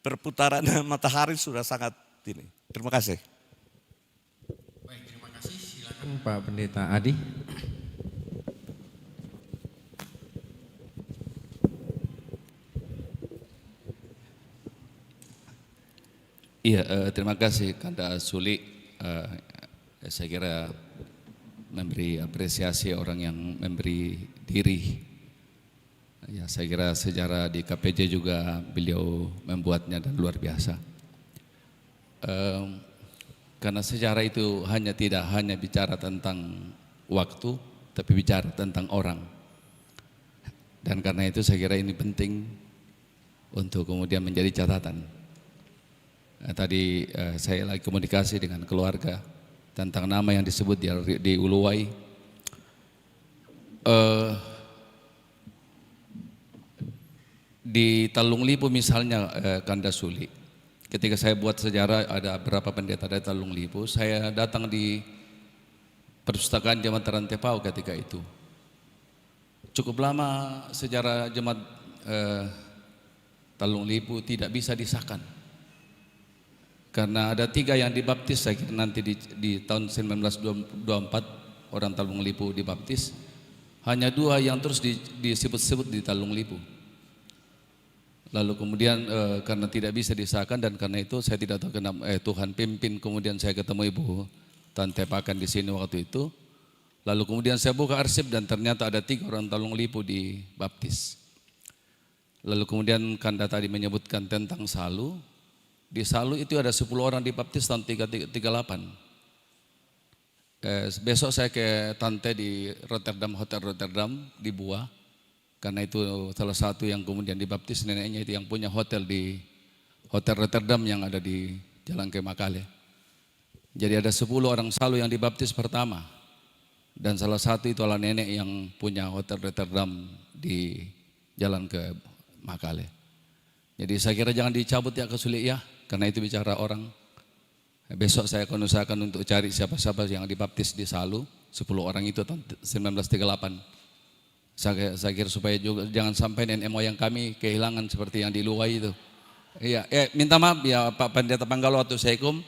perputaran matahari sudah sangat ini. Terima kasih. Baik, terima kasih. Silakan Pak Pendeta Adi. Iya, terima kasih Kanda Suli. Saya kira memberi apresiasi orang yang memberi diri. Ya, saya kira sejarah di KPJ juga beliau membuatnya dan luar biasa. Karena sejarah itu tidak hanya bicara tentang waktu, tapi bicara tentang orang. Dan karena itu saya kira ini penting untuk kemudian menjadi catatan. Tadi saya lagi komunikasi dengan keluarga tentang nama yang disebut di Uluwai. Di Talung Lipu misalnya Kanda Suli, ketika saya buat sejarah ada berapa pendeta dari Talung Lipu, saya datang di perpustakaan Jemaat Rantepau ketika itu. Cukup lama sejarah Jemaat Talung Lipu tidak bisa disahkan. Karena ada 3 yang dibaptis, saya kira nanti di tahun 1924 orang Talung Lipu dibaptis. Hanya 2 yang terus disebut-sebut di Talung Lipu. Lalu kemudian karena tidak bisa disahkan dan karena itu saya tidak tahu kenapa Tuhan pimpin, kemudian saya ketemu Ibu Tante Pakan di sini waktu itu. Lalu kemudian saya buka arsip dan ternyata ada 3 orang Talung Lipu dibaptis. Lalu kemudian Kanda tadi menyebutkan tentang Salu. Di Salu itu ada 10 orang dibaptis tahun 38. Besok saya ke Tante di Rotterdam, Hotel Rotterdam di Buah. Karena itu salah satu yang kemudian dibaptis neneknya itu yang punya hotel di Hotel Rotterdam yang ada di Jalan Kemakale. Jadi ada 10 orang Salu yang dibaptis pertama. Dan salah satu itu adalah nenek yang punya hotel Rotterdam di jalan ke Makale. Jadi saya kira jangan dicabut ya kesulit ya, karena itu bicara orang. Besok saya akan usahakan untuk cari siapa-siapa yang dibaptis di Salu, 10 orang itu tahun 1938. Saya kira supaya juga jangan sampai nenek moyang kami kehilangan seperti yang di Luwai itu. Iya, minta maaf ya Pak Pendeta Panggalo atau Seikum.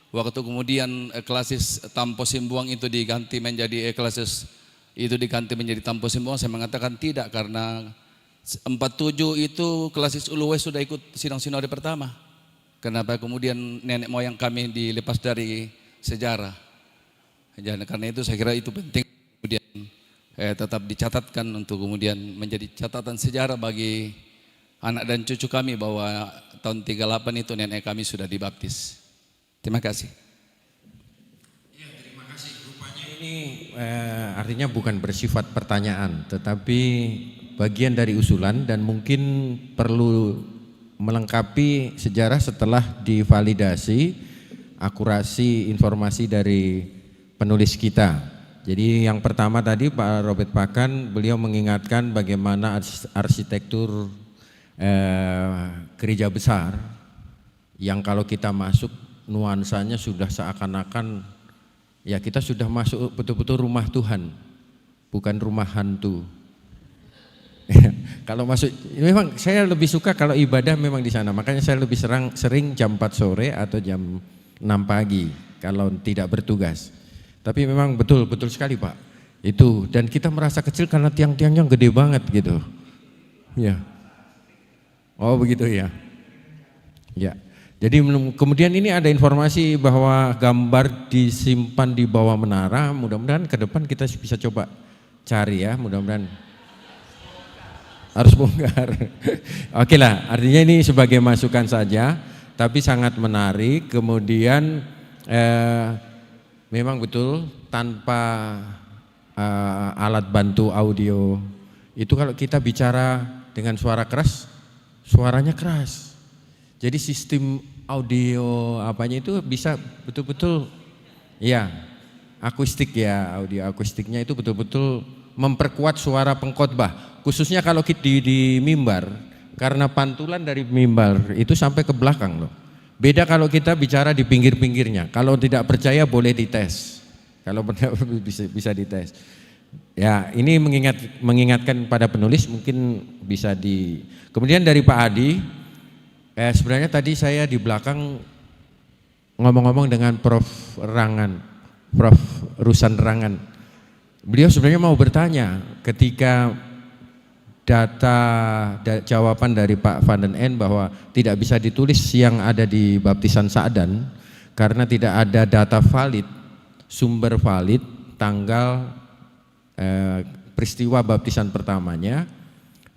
Waktu kemudian klasis Tampo Simbuang itu diganti menjadi klasis itu diganti menjadi Tampo Simbuang, saya mengatakan tidak, karena 47 itu klasis Uluwai sudah ikut sidang sinode pertama. Kenapa kemudian nenek moyang kami dilepas dari sejarah? Jadi karena itu saya kira itu penting kemudian tetap dicatatkan untuk kemudian menjadi catatan sejarah bagi anak dan cucu kami bahwa tahun 38 itu nenek kami sudah dibaptis. Terima kasih. Ya, terima kasih. Rupanya ini artinya bukan bersifat pertanyaan, tetapi bagian dari usulan dan mungkin perlu melengkapi sejarah setelah divalidasi akurasi informasi dari penulis kita. Jadi yang pertama tadi Pak Robert Pakan, beliau mengingatkan bagaimana arsitektur gereja besar yang kalau kita masuk nuansanya sudah seakan-akan ya kita sudah masuk betul-betul rumah Tuhan, bukan rumah hantu. Kalau masuk, memang saya lebih suka kalau ibadah memang di sana, makanya saya lebih sering jam 4 sore atau jam 6 pagi kalau tidak bertugas. Tapi memang betul sekali Pak, itu, dan kita merasa kecil karena tiang-tiangnya gede banget gitu. Ya. Oh begitu ya. Ya. Jadi kemudian ini ada informasi bahwa gambar disimpan di bawah menara, mudah-mudahan ke depan kita bisa coba cari ya, mudah-mudahan. Harus bongkar. Oke lah, artinya ini sebagai masukan saja, tapi sangat menarik. Kemudian memang betul tanpa alat bantu audio, itu kalau kita bicara dengan suara keras, suaranya keras. Jadi sistem audio apanya itu bisa betul-betul ya akustik ya, audio akustiknya itu betul-betul memperkuat suara pengkhotbah, khususnya kalau di mimbar, karena pantulan dari mimbar itu sampai ke belakang loh. Beda kalau kita bicara di pinggir-pinggirnya. Kalau tidak percaya boleh dites. Kalau bisa dites. Ya, ini mengingatkan pada penulis mungkin bisa di. Kemudian dari Pak Adi, sebenarnya tadi saya di belakang ngomong-ngomong dengan Prof. Rusan Rangan. Beliau sebenarnya mau bertanya ketika jawaban dari Pak Van den N bahwa tidak bisa ditulis yang ada di baptisan Sa'dan karena tidak ada data valid, sumber valid, tanggal peristiwa baptisan pertamanya.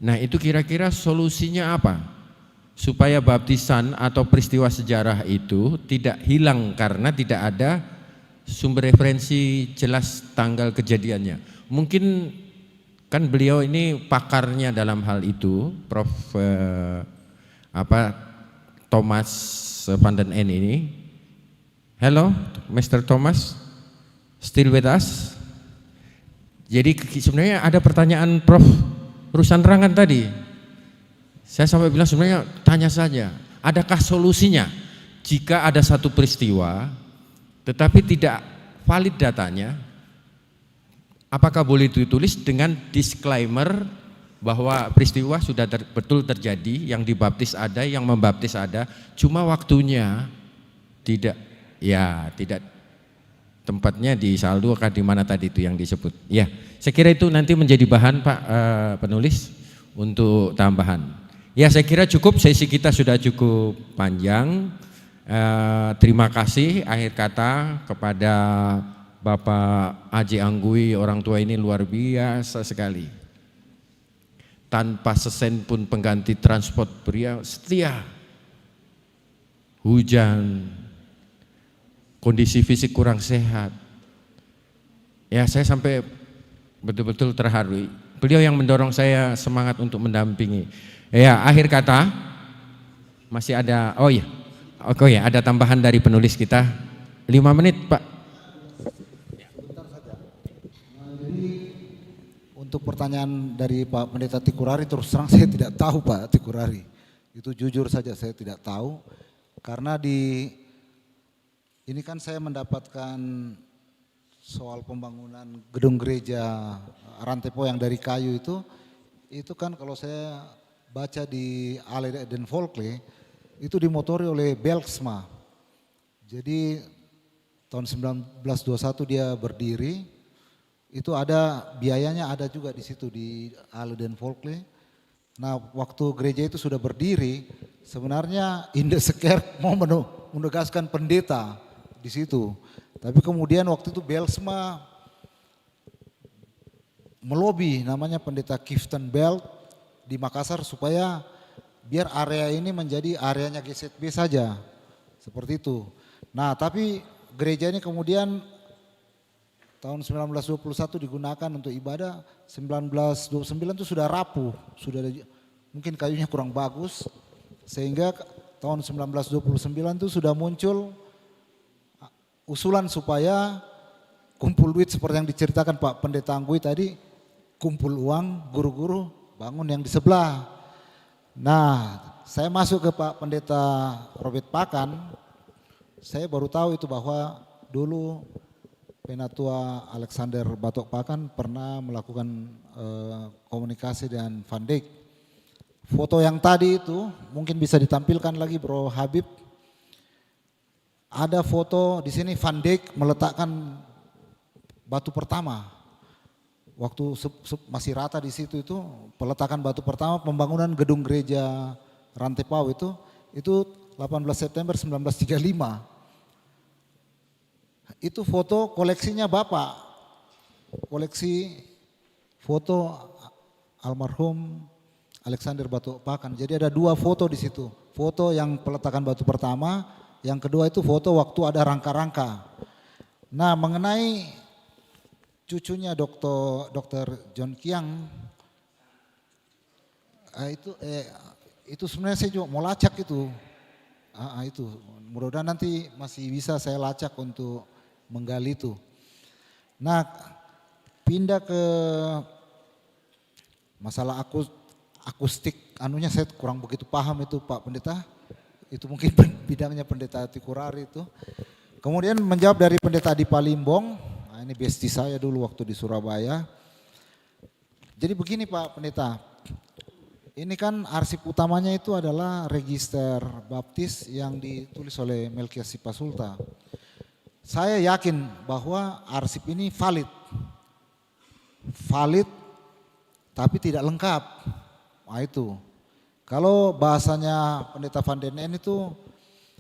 Nah itu kira-kira solusinya apa? Supaya baptisan atau peristiwa sejarah itu tidak hilang karena tidak ada sumber referensi jelas tanggal kejadiannya. Mungkin kan beliau ini pakarnya dalam hal itu, Prof. Thomas Van den N ini. Hello, Mr. Thomas, still with us? Jadi sebenarnya ada pertanyaan Prof. Rusan Rangan tadi. Saya sampai bilang sebenarnya tanya saja, adakah solusinya jika ada satu peristiwa tetapi tidak valid datanya, apakah boleh ditulis dengan disclaimer bahwa peristiwa sudah betul terjadi, yang dibaptis ada, yang membaptis ada, cuma waktunya tidak, ya tidak tempatnya di saldo kah di mana tadi itu yang disebut. Ya, saya kira itu nanti menjadi bahan Pak penulis untuk tambahan. Ya saya kira cukup, sesi kita sudah cukup panjang. Terima kasih akhir kata kepada Bapak Aji Anggui, orang tua ini luar biasa sekali. Tanpa sesen pun pengganti transport, beliau setia. Hujan, kondisi fisik kurang sehat. Ya saya sampai betul-betul terharu. Beliau yang mendorong saya semangat untuk mendampingi. Ya akhir kata masih ada, oh ya, oke ya ada tambahan dari penulis kita 5 menit Pak. Untuk pertanyaan dari Pak Pendeta Tikurari, terus terang saya tidak tahu Pak Tikurari. Itu jujur saja saya tidak tahu. Karena ini kan saya mendapatkan soal pembangunan gedung gereja Rantepo yang dari kayu itu kan kalau saya baca di Ale den Volkle, itu dimotori oleh Belksma. Jadi tahun 1921 dia berdiri, itu ada biayanya ada juga di situ di Ale den Volkle. Nah waktu gereja itu sudah berdiri, sebenarnya Indesekerk mau menugaskan pendeta di situ. Tapi kemudian waktu itu Belsma melobi namanya pendeta Kiften Belt di Makassar supaya biar area ini menjadi areanya GZB saja. Seperti itu. Nah tapi gereja ini kemudian tahun 1921 digunakan untuk ibadah, 1929 itu sudah rapuh, sudah mungkin kayunya kurang bagus, sehingga tahun 1929 itu sudah muncul usulan supaya kumpul duit seperti yang diceritakan Pak Pendeta Anggui tadi, kumpul uang, guru-guru bangun yang di sebelah. Nah saya masuk ke Pak Pendeta Robert Pakan, saya baru tahu itu bahwa dulu Penatua Alexander Batok Pakan pernah melakukan komunikasi dengan Van Dijk. Foto yang tadi itu mungkin bisa ditampilkan lagi Bro Habib. Ada foto di sini Van Dijk meletakkan batu pertama. Waktu masih rata di situ itu peletakan batu pertama pembangunan gedung gereja Rantepau itu 18 September 1935. Itu foto koleksinya Bapak, koleksi foto almarhum Alexander Batok Pakan. Jadi ada 2 foto di situ, foto yang peletakan batu pertama, yang kedua itu foto waktu ada rangka-rangka. Nah mengenai cucunya Dr. John Kiang, itu sebenarnya saya juga mau lacak itu, itu mudah-mudahan nanti masih bisa saya lacak untuk menggali itu. Nah pindah ke masalah akustik anunya saya kurang begitu paham itu Pak Pendeta, itu mungkin bidangnya Pendeta Tikurari itu. Kemudian menjawab dari Pendeta di Palimbong, nah ini bestie saya dulu waktu di Surabaya. Jadi begini Pak Pendeta, ini kan arsip utamanya itu adalah register baptis yang ditulis oleh Melkias Sipasulta. Saya yakin bahwa arsip ini valid tapi tidak lengkap. Nah itu, kalau bahasanya Pendeta Van den N itu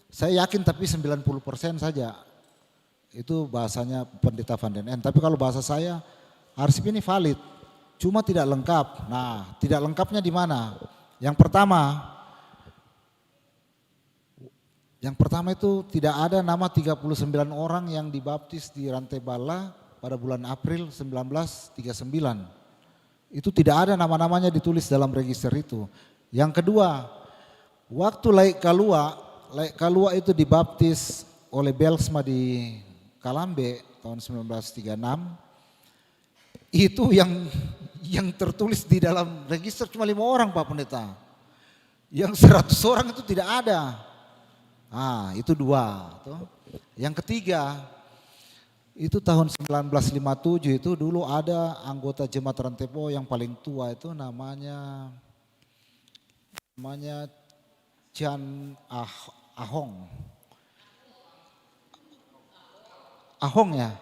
saya yakin tapi 90% saja. Itu bahasanya Pendeta Van den N. Tapi kalau bahasa saya arsip ini valid, cuma tidak lengkap. Nah tidak lengkapnya di mana? Yang pertama itu tidak ada nama 39 orang yang dibaptis di Rantebala pada bulan April 1939. Itu tidak ada nama-namanya ditulis dalam register itu. Yang kedua, waktu Laik Kalua itu dibaptis oleh Belsma di Kalambe tahun 1936, itu yang tertulis di dalam register cuma 5 orang Pak Pendeta. Yang 100 orang itu tidak ada. Nah itu 2. Yang ketiga, itu tahun 1957 itu dulu ada anggota jemaat Rantepo yang paling tua itu namanya Chan Ahong. Ahong ya?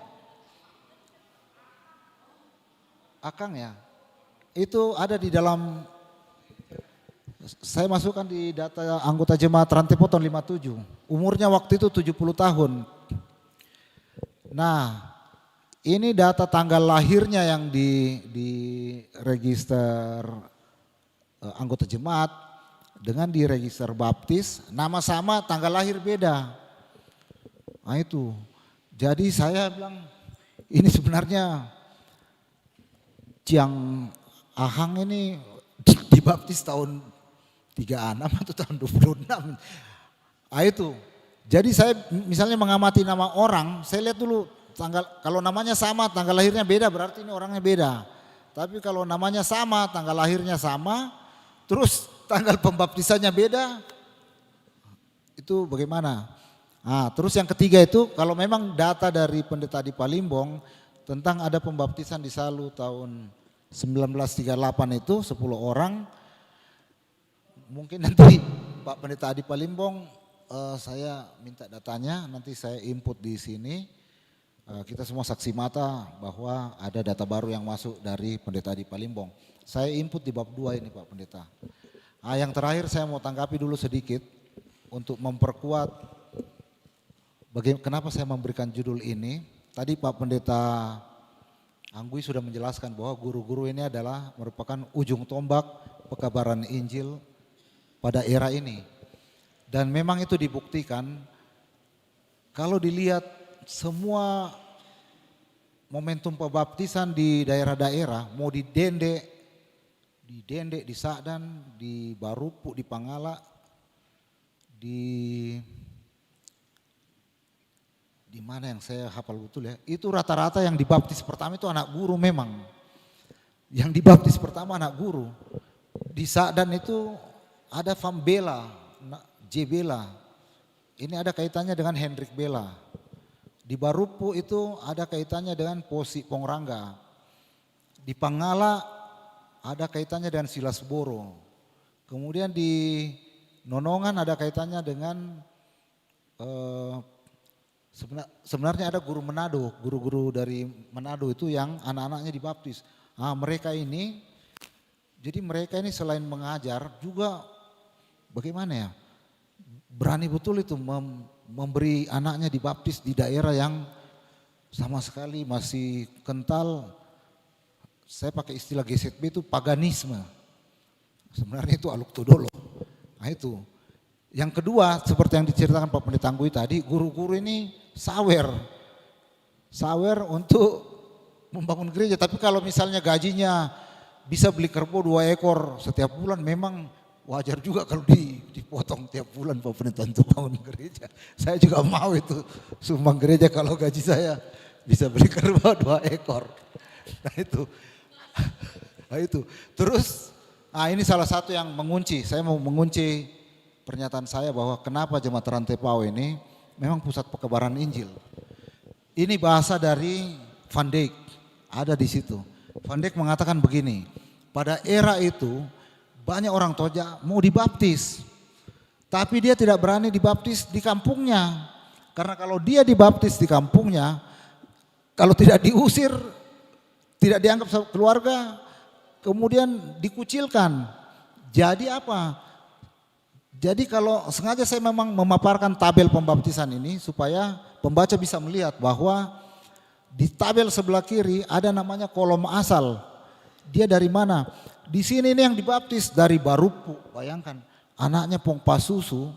Akang ya? Itu ada di dalam, saya masukkan di data anggota jemaat Rantepo tahun 57. Umurnya waktu itu 70 tahun. Nah, ini data tanggal lahirnya yang di register anggota jemaat dengan di register baptis, nama sama, tanggal lahir beda. Nah itu, jadi saya bilang ini sebenarnya Ciang Ahang ini dibaptis tahun 36 atau tahun 26. Nah itu, Jadi saya misalnya mengamati nama orang, saya lihat dulu tanggal, kalau namanya sama, tanggal lahirnya beda, berarti ini orangnya beda. Tapi kalau namanya sama, tanggal lahirnya sama, terus tanggal pembaptisannya beda, itu bagaimana? Nah, terus yang ketiga itu kalau memang data dari Pendeta Adi Palimbong tentang ada pembaptisan di Salu tahun 1938 itu 10 orang, mungkin nanti Pak Pendeta Adi Palimbong saya minta datanya, nanti saya input di sini. Kita semua saksi mata bahwa ada data baru yang masuk dari Pendeta Adi Palimbong. Saya input di bab 2 ini Pak Pendeta. Yang terakhir saya mau tanggapi dulu sedikit untuk memperkuat kenapa saya memberikan judul ini. Tadi Pak Pendeta Anggui sudah menjelaskan bahwa guru-guru ini adalah merupakan ujung tombak pekabaran Injil pada era ini. Dan memang itu dibuktikan kalau dilihat semua momentum pembaptisan di daerah-daerah, mau di Dende, di Sadan, di Barupu, di Pangala, di mana yang saya hafal betul ya, itu rata-rata yang dibaptis pertama itu anak guru memang. Yang dibaptis pertama anak guru. Di Sadan itu ada Fam Bela, J. Bela, ini ada kaitannya dengan Hendrik Bela. Di Barupu itu ada kaitannya dengan Posi Pongrangga. Di Pangala ada kaitannya dengan Silas Boro. Kemudian di Nonongan ada kaitannya dengan sebenarnya ada guru Manado, guru-guru dari Manado itu yang anak-anaknya dibaptis. Mereka ini, jadi mereka ini selain mengajar juga bagaimana ya, berani betul itu memberi anaknya dibaptis di daerah yang sama sekali masih kental, saya pakai istilah GZB itu paganisme. Sebenarnya itu aluk todolo. Nah itu. Yang kedua seperti yang diceritakan Pak Pendeta Anggui tadi, guru-guru ini sawer untuk membangun gereja. Tapi kalau misalnya gajinya bisa beli kerbau 2 ekor setiap bulan, memang wajar juga kalau dipotong tiap bulan Pak Pendeta untuk bangun gereja. Saya juga mau itu sumbang gereja kalau gaji saya bisa beli kerbau 2 ekor. Nah itu. Terus ini salah satu yang mengunci, saya mau mengunci pernyataan saya bahwa kenapa Jemaat Rantepao ini memang pusat pekabaran Injil. Ini bahasa dari Van Dijk, ada di situ. Van Dijk mengatakan begini, pada era itu banyak orang Toja mau dibaptis, tapi dia tidak berani dibaptis di kampungnya. Karena kalau dia dibaptis di kampungnya, kalau tidak diusir, tidak dianggap keluarga, kemudian dikucilkan. Jadi apa? Jadi kalau sengaja saya memang memaparkan tabel pembaptisan ini supaya pembaca bisa melihat bahwa di tabel sebelah kiri ada namanya kolom asal. Dia dari mana? Di sini ini yang dibaptis dari Barupu. Bayangkan anaknya Pong Pasusu,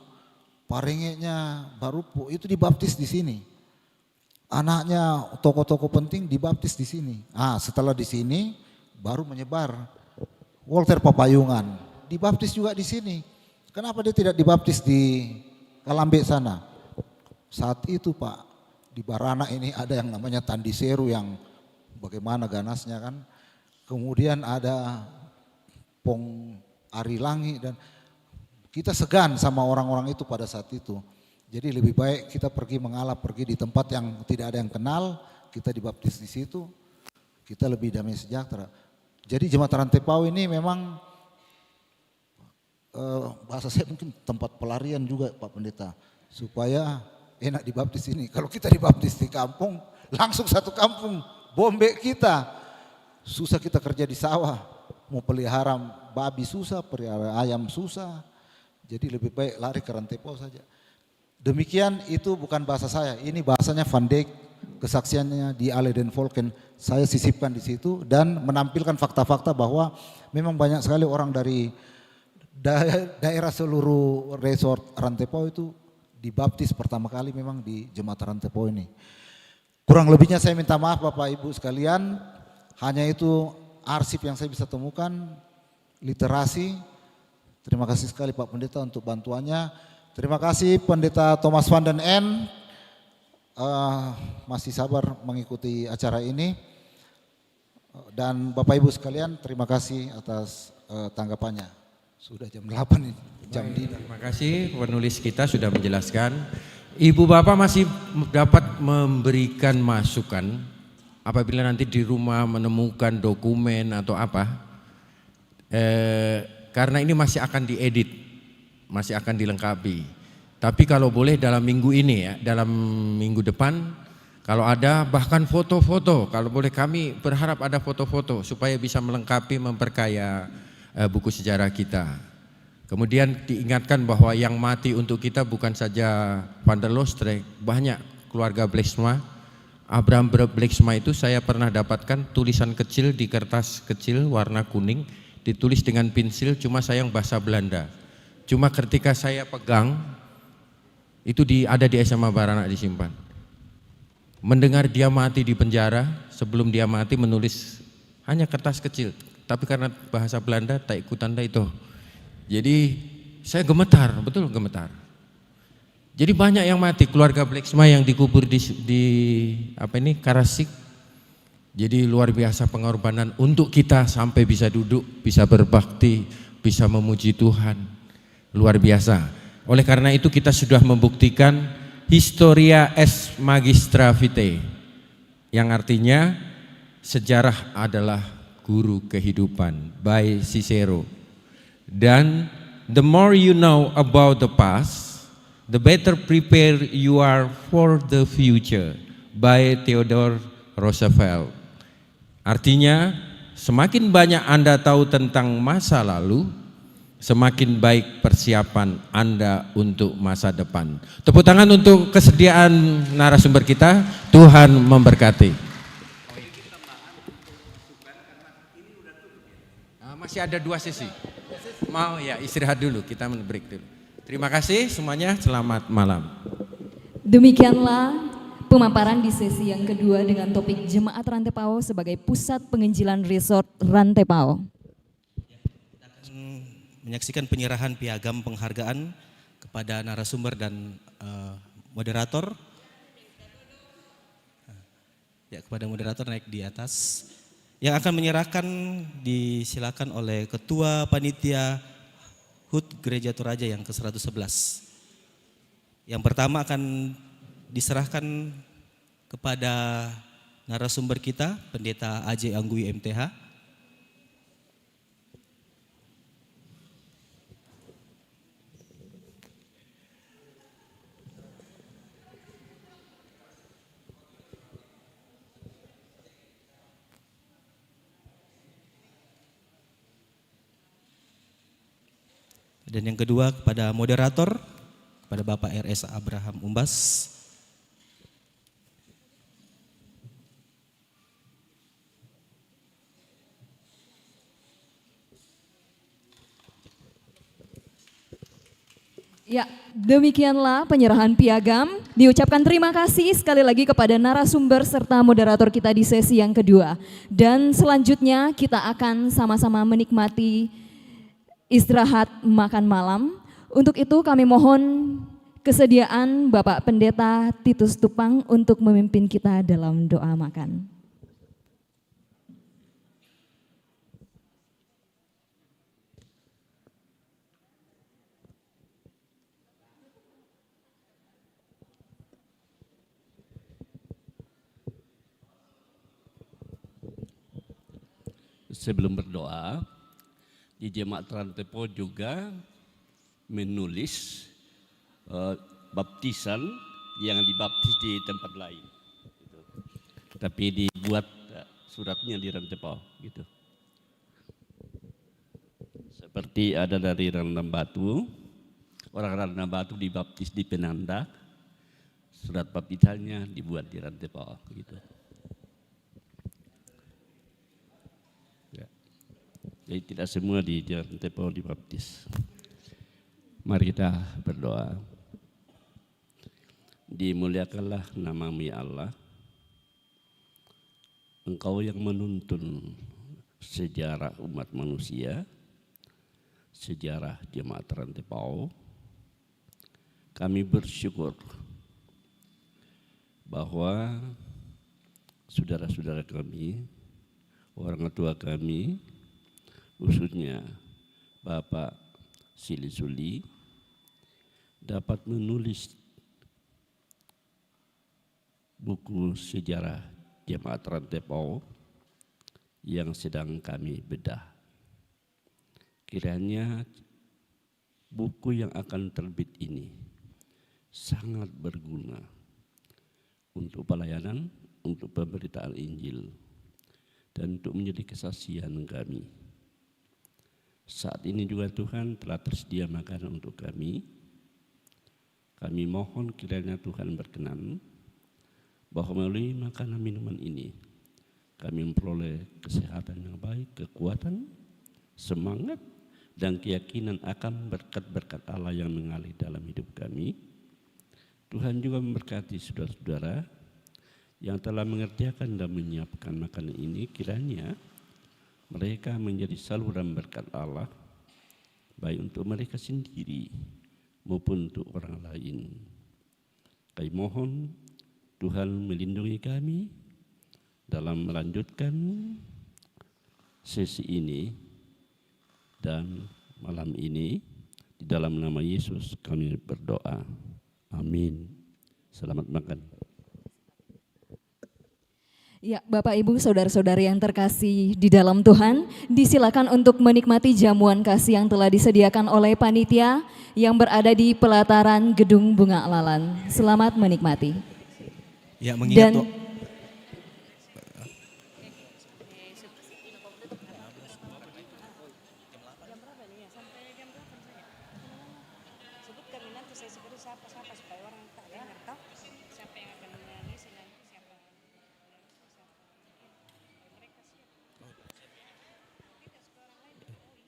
parengenya Barupu itu dibaptis di sini. Anaknya tokoh-tokoh penting dibaptis di sini. Setelah di sini baru menyebar. Walter Papayungan dibaptis juga di sini. Kenapa dia tidak dibaptis di Kalambe sana? Saat itu Pak, di Barana ini ada yang namanya Tandiseru yang bagaimana ganasnya kan. Kemudian ada Pong Arilangi dan kita segan sama orang-orang itu pada saat itu. Jadi lebih baik kita pergi mengalah, pergi di tempat yang tidak ada yang kenal, kita dibaptis di situ, kita lebih damai sejahtera. Jadi Jemaat Rantepao ini memang bahasa saya mungkin tempat pelarian juga Pak Pendeta, supaya enak dibaptis ini. Kalau kita dibaptis di kampung, langsung satu kampung bombe kita, susah kita kerja di sawah, mau pelihara babi susah, pelihara ayam susah, jadi lebih baik lari ke Rantepao saja. Demikian, itu bukan bahasa saya, ini bahasanya Van Dijk, kesaksiannya di Ale den Volken, saya sisipkan di situ dan menampilkan fakta-fakta bahwa memang banyak sekali orang dari daerah seluruh resort Rantepao itu dibaptis pertama kali memang di Jemaat Rantepao ini. Kurang lebihnya saya minta maaf Bapak Ibu sekalian, hanya itu arsip yang saya bisa temukan, literasi. Terima kasih sekali Pak Pendeta untuk bantuannya. Terima kasih Pendeta Thomas van den N. Masih sabar mengikuti acara ini. Dan Bapak Ibu sekalian, terima kasih atas tanggapannya. Sudah jam 8 ini, jam dina. Terima kasih penulis kita sudah menjelaskan. Ibu Bapak masih dapat memberikan masukan apabila nanti di rumah menemukan dokumen atau apa. Karena ini masih akan diedit, masih akan dilengkapi. Tapi kalau boleh dalam minggu ini ya, dalam minggu depan, kalau ada bahkan foto-foto, kalau boleh kami berharap ada foto-foto supaya bisa melengkapi, memperkaya buku sejarah kita. Kemudian diingatkan bahwa yang mati untuk kita bukan saja Van der Loosdrecht, banyak keluarga Bleksma. Abraham Bleksma itu saya pernah dapatkan tulisan kecil di kertas kecil warna kuning, ditulis dengan pensil, cuma sayang bahasa Belanda. Cuma ketika saya pegang, itu ada di SMA Baranak disimpan. Mendengar dia mati di penjara, sebelum dia mati menulis hanya kertas kecil, tapi karena bahasa Belanda tak ikutan itu. Jadi saya gemetar, betul gemetar. Jadi banyak yang mati, keluarga Bleksma yang dikubur di Karasik. Jadi luar biasa pengorbanan untuk kita sampai bisa duduk, bisa berbakti, bisa memuji Tuhan. Luar biasa. Oleh karena itu kita sudah membuktikan Historia es Magistra Vitae, yang artinya sejarah adalah guru kehidupan by Cicero. Dan the more you know about the past, the better prepared you are for the future by Theodore Roosevelt. Artinya semakin banyak Anda tahu tentang masa lalu, semakin baik persiapan Anda untuk masa depan. Tepuk tangan untuk kesediaan narasumber kita. Tuhan memberkati. Masih ada 2 sesi. Mau ya istirahat dulu, kita break dulu. Terima kasih semuanya, selamat malam. Demikianlah pemaparan di sesi yang kedua dengan topik Jemaat Rantepao sebagai pusat penginjilan resort Rantepao. Menyaksikan penyerahan piagam penghargaan kepada narasumber dan moderator. Ya, kepada moderator naik di atas. Yang akan menyerahkan disilakan oleh Ketua Panitia HUT Gereja Toraja yang ke-111. Yang pertama akan diserahkan kepada narasumber kita, Pendeta AJ Anggui MTH. Dan yang kedua kepada moderator, kepada Bapak RS Abraham Umbas. Ya, demikianlah penyerahan piagam. Diucapkan terima kasih sekali lagi kepada narasumber serta moderator kita di sesi yang kedua. Dan selanjutnya kita akan sama-sama menikmati istirahat makan malam. Untuk itu kami mohon kesediaan Bapak Pendeta Titus Tupang untuk memimpin kita dalam doa makan. Sebelum berdoa, di Jemaat Rantepao juga menulis baptisan yang dibaptis di tempat lain, gitu. Tapi dibuat suratnya di Rantepao, gitu. Seperti ada dari Randam Batu, orang Randam Batu dibaptis di Penanda, surat baptisannya dibuat di Rantepao, gitu. Jadi tidak semua di Rantepao dibaptis. Mari kita berdoa. Dimuliakanlah nama-Mu ya Allah. Engkau yang menuntun sejarah umat manusia, sejarah Jemaat Rantepao. kami bersyukur bahwa saudara-saudara kami, orang tua kami, khususnya Bapak Sili Suli, dapat menulis buku sejarah Jemaat Rantepao yang sedang kami bedah. Kiranya buku yang akan terbit ini sangat berguna untuk pelayanan, untuk pemberitaan Injil, dan untuk menjadi kesaksian kami. Saat ini juga Tuhan telah tersedia makanan untuk kami. Kami mohon kiranya Tuhan berkenan bahwa melalui makanan minuman ini kami memperoleh kesehatan yang baik, kekuatan, semangat, dan keyakinan akan berkat-berkat Allah yang mengalir dalam hidup kami. Tuhan juga memberkati saudara-saudara yang telah mengerjakan dan menyiapkan makanan ini, kiranya mereka menjadi saluran berkat Allah, baik untuk mereka sendiri maupun untuk orang lain. Kami mohon Tuhan melindungi kami dalam melanjutkan sesi ini dan malam ini. Di dalam nama Yesus kami berdoa. Amin. Selamat makan. Ya, Bapak Ibu, saudara-saudari yang terkasih di dalam Tuhan, disilakan untuk menikmati jamuan kasih yang telah disediakan oleh panitia yang berada di pelataran Gedung Bunga Lalan. Selamat menikmati. Ya, mengingat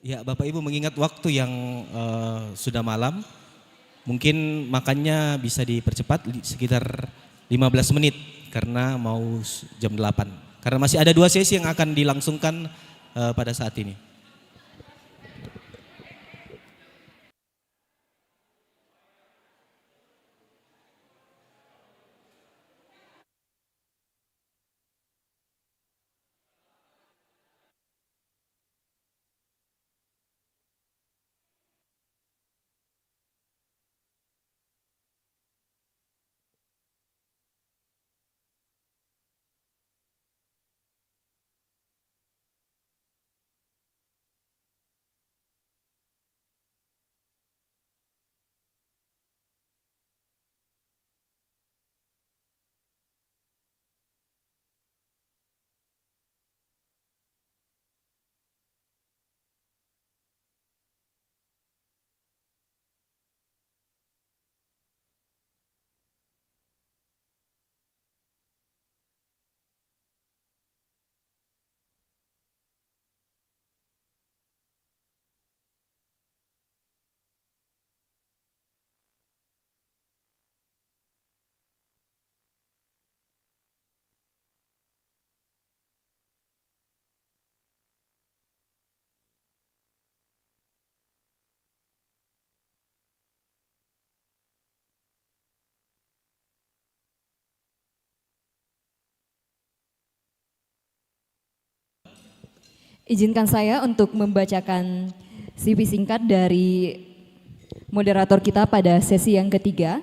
ya, Bapak Ibu, mengingat waktu yang sudah malam, mungkin makannya bisa dipercepat sekitar 15 menit karena mau jam 8. Karena masih ada 2 sesi yang akan dilangsungkan pada saat ini. Izinkan saya untuk membacakan CV singkat dari moderator kita pada sesi yang ketiga.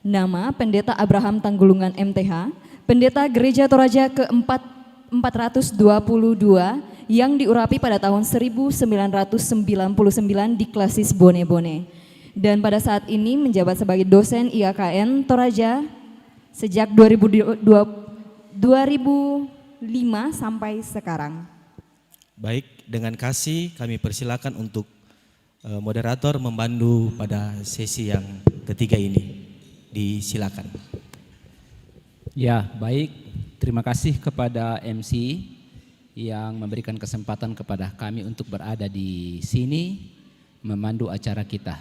Nama Pendeta Abraham Tanggulungan MTH, Pendeta Gereja Toraja ke-422 yang diurapi pada tahun 1999 di Klasis Bone-Bone. Dan pada saat ini menjabat sebagai dosen IAKN Toraja sejak 2005 sampai sekarang. Baik, dengan kasih kami persilakan untuk moderator membantu pada sesi yang ketiga ini. Disilakan. Ya, baik. Terima kasih kepada MC yang memberikan kesempatan kepada kami untuk berada di sini memandu acara kita.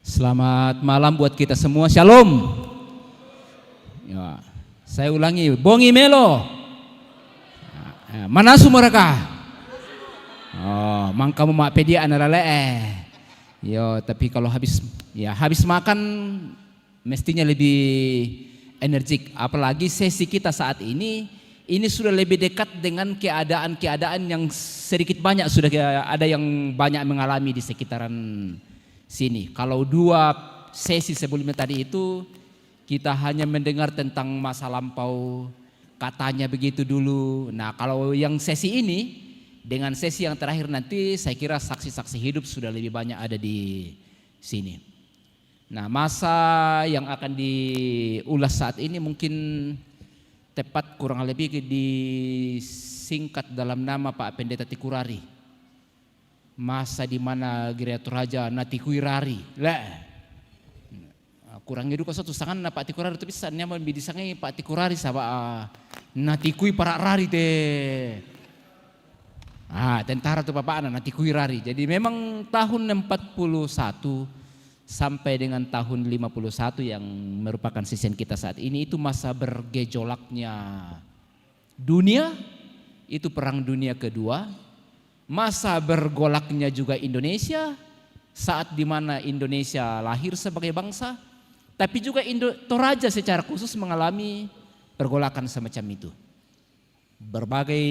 Selamat malam buat kita semua. Shalom. Ya, saya ulangi, bongi melo. Manasu mereka. Oh, mang kamu mak pedia anarale. Yo, tapi kalau habis Ya, habis makan mestinya lebih energik. Apalagi sesi kita saat ini sudah lebih dekat dengan keadaan-keadaan yang sedikit banyak sudah ada yang banyak mengalami di sekitaran sini. Kalau 2 sesi sebelumnya tadi itu kita hanya mendengar tentang masa lampau, katanya begitu dulu. Nah, kalau yang sesi ini dengan sesi yang terakhir nanti saya kira saksi-saksi hidup sudah lebih banyak ada di sini. Nah, masa yang akan diulas saat ini mungkin tepat kurang lebih disingkat dalam nama Pak Pendeta Tikurari. Masa di mana Gereja Toraja Natikuirari. Lah. Kurangnya duka satu sangan na Pak Tikurari tapi sannya bidisangai Pak Tikurari sama natikui para rari teh. Tentara tuh Bapak anak Natikuirari. Jadi memang tahun 41 sampai dengan tahun 51 yang merupakan season kita saat ini itu masa bergejolaknya dunia, itu Perang Dunia Kedua, masa bergolaknya juga Indonesia saat dimana Indonesia lahir sebagai bangsa, tapi juga Toraja secara khusus mengalami pergolakan semacam itu. Berbagai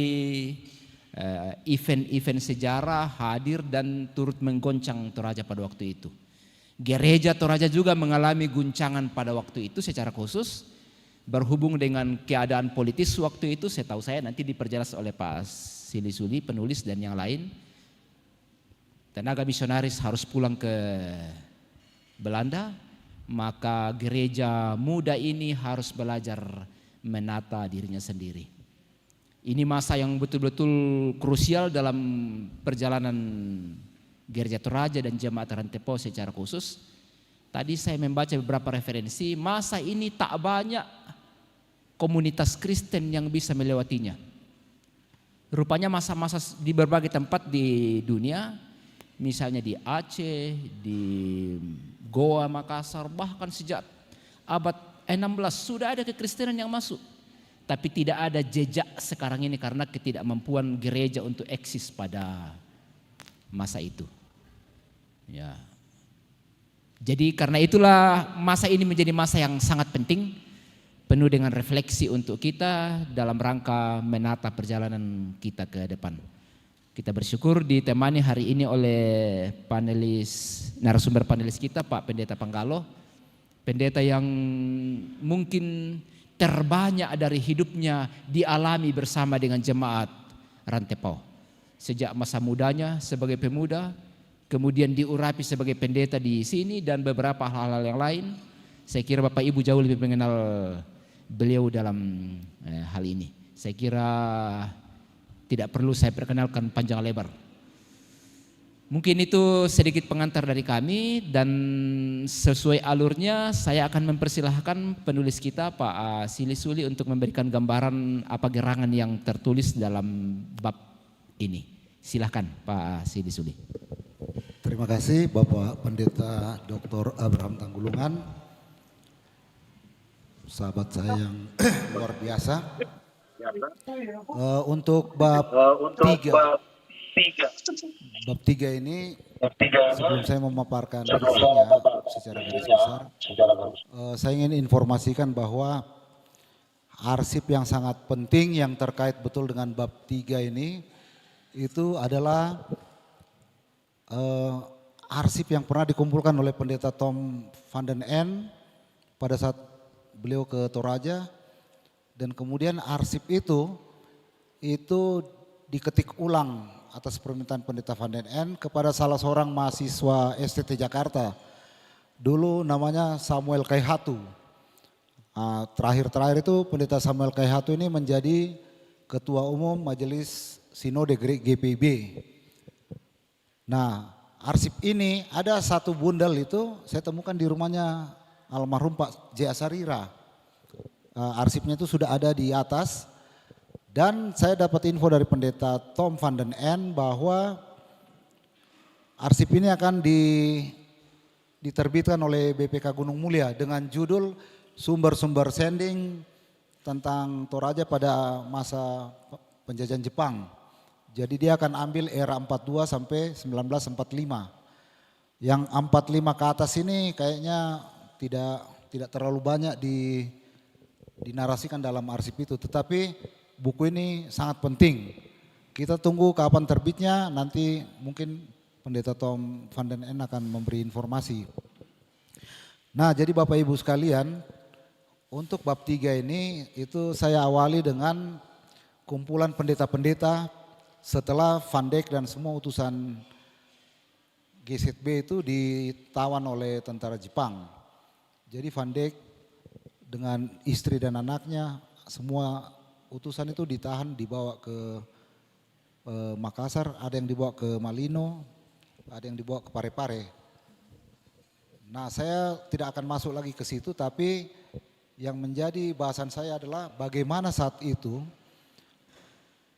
event-event sejarah hadir dan turut menggoncang Toraja pada waktu itu. Gereja Toraja juga mengalami guncangan pada waktu itu secara khusus berhubung dengan keadaan politis waktu itu. Setahu saya nanti diperjelas oleh Pak Sili Suli penulis dan yang lain. Tenaga misionaris harus pulang ke Belanda, maka gereja muda ini harus belajar menata dirinya sendiri. Ini masa yang betul-betul krusial dalam perjalanan Gereja Toraja dan Jemaat Rantepo secara khusus. Tadi saya membaca beberapa referensi, masa ini tak banyak komunitas Kristen yang bisa melewatinya. Rupanya masa-masa di berbagai tempat di dunia, misalnya di Aceh, di Goa, Makassar, bahkan sejak abad 16 sudah ada kekristenan yang masuk. Tapi tidak ada jejak sekarang ini karena ketidakmampuan gereja untuk eksis pada masa itu. Ya. Jadi karena itulah masa ini menjadi masa yang sangat penting, penuh dengan refleksi untuk kita dalam rangka menata perjalanan kita ke depan. Kita bersyukur ditemani hari ini oleh narasumber panelis kita Pak Pendeta Panggalo, pendeta yang mungkin terbanyak dari hidupnya dialami bersama dengan jemaat Rantepo. Sejak masa mudanya sebagai pemuda, kemudian diurapi sebagai pendeta di sini dan beberapa hal-hal yang lain. Saya kira Bapak Ibu jauh lebih mengenal beliau dalam hal ini. Saya kira tidak perlu saya perkenalkan panjang lebar. Mungkin itu sedikit pengantar dari kami dan sesuai alurnya saya akan mempersilahkan penulis kita Pak Sili Suli untuk memberikan gambaran apa gerangan yang tertulis dalam bab ini. Silahkan Pak Sili Suli. Terima kasih Bapak Pendeta Dr. Abraham Tanggulungan, sahabat saya yang luar biasa. Untuk bab 3 ini sebelum saya memaparkan isinya secara garis besar, saya ingin informasikan bahwa arsip yang sangat penting yang terkait betul dengan bab 3 ini itu adalah arsip yang pernah dikumpulkan oleh Pendeta Tom van den N pada saat beliau ke Toraja, dan kemudian arsip itu diketik ulang atas permintaan Pendeta van den N kepada salah seorang mahasiswa STT Jakarta, dulu namanya Samuel Kaihatu. Terakhir-terakhir itu Pendeta Samuel Kaihatu ini menjadi Ketua Umum Majelis Sinode GPIB. Nah, arsip ini ada satu bundel itu saya temukan di rumahnya almarhum Pak J. Asarira. Arsipnya itu sudah ada di atas dan saya dapat info dari Pendeta Tom van den N bahwa arsip ini akan diterbitkan oleh BPK Gunung Mulia dengan judul Sumber-sumber sending tentang Toraja pada masa penjajahan Jepang. Jadi dia akan ambil era 42 sampai 1945. Yang 45 ke atas ini kayaknya tidak terlalu banyak dinarasikan dalam arsip itu, tetapi buku ini sangat penting. Kita tunggu kapan terbitnya, nanti mungkin Pendeta Tom van den Ende akan memberi informasi. Nah, jadi Bapak Ibu sekalian, untuk bab 3 ini itu saya awali dengan kumpulan pendeta-pendeta setelah Van Dijk dan semua utusan GZB itu ditawan oleh tentara Jepang. Jadi Van Dijk dengan istri dan anaknya, semua utusan itu ditahan, dibawa ke Makassar, ada yang dibawa ke Malino, ada yang dibawa ke Parepare. Nah, saya tidak akan masuk lagi ke situ, tapi yang menjadi bahasan saya adalah bagaimana saat itu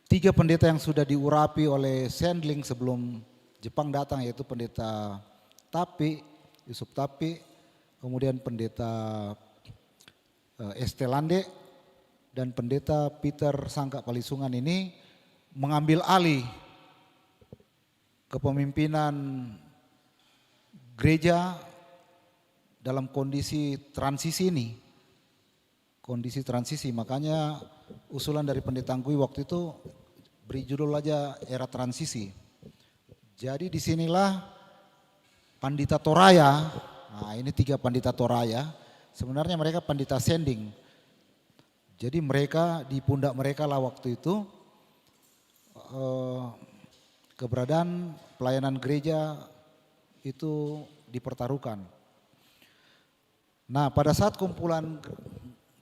3 pendeta yang sudah diurapi oleh Sendling sebelum Jepang datang, yaitu Pendeta Tapi, Yusuf Tapi, kemudian Pendeta Estelande dan Pendeta Peter Sangka Palisungan ini mengambil alih kepemimpinan gereja dalam kondisi transisi ini. Kondisi transisi, makanya usulan dari Pendeta Anggui waktu itu beri judul aja era transisi. Jadi disinilah Pandita Toraya, nah ini 3 Pandita Toraya, sebenarnya mereka Pandita Sending. Jadi mereka, di pundak mereka lah waktu itu keberadaan pelayanan gereja itu dipertaruhkan. Nah, pada saat kumpulan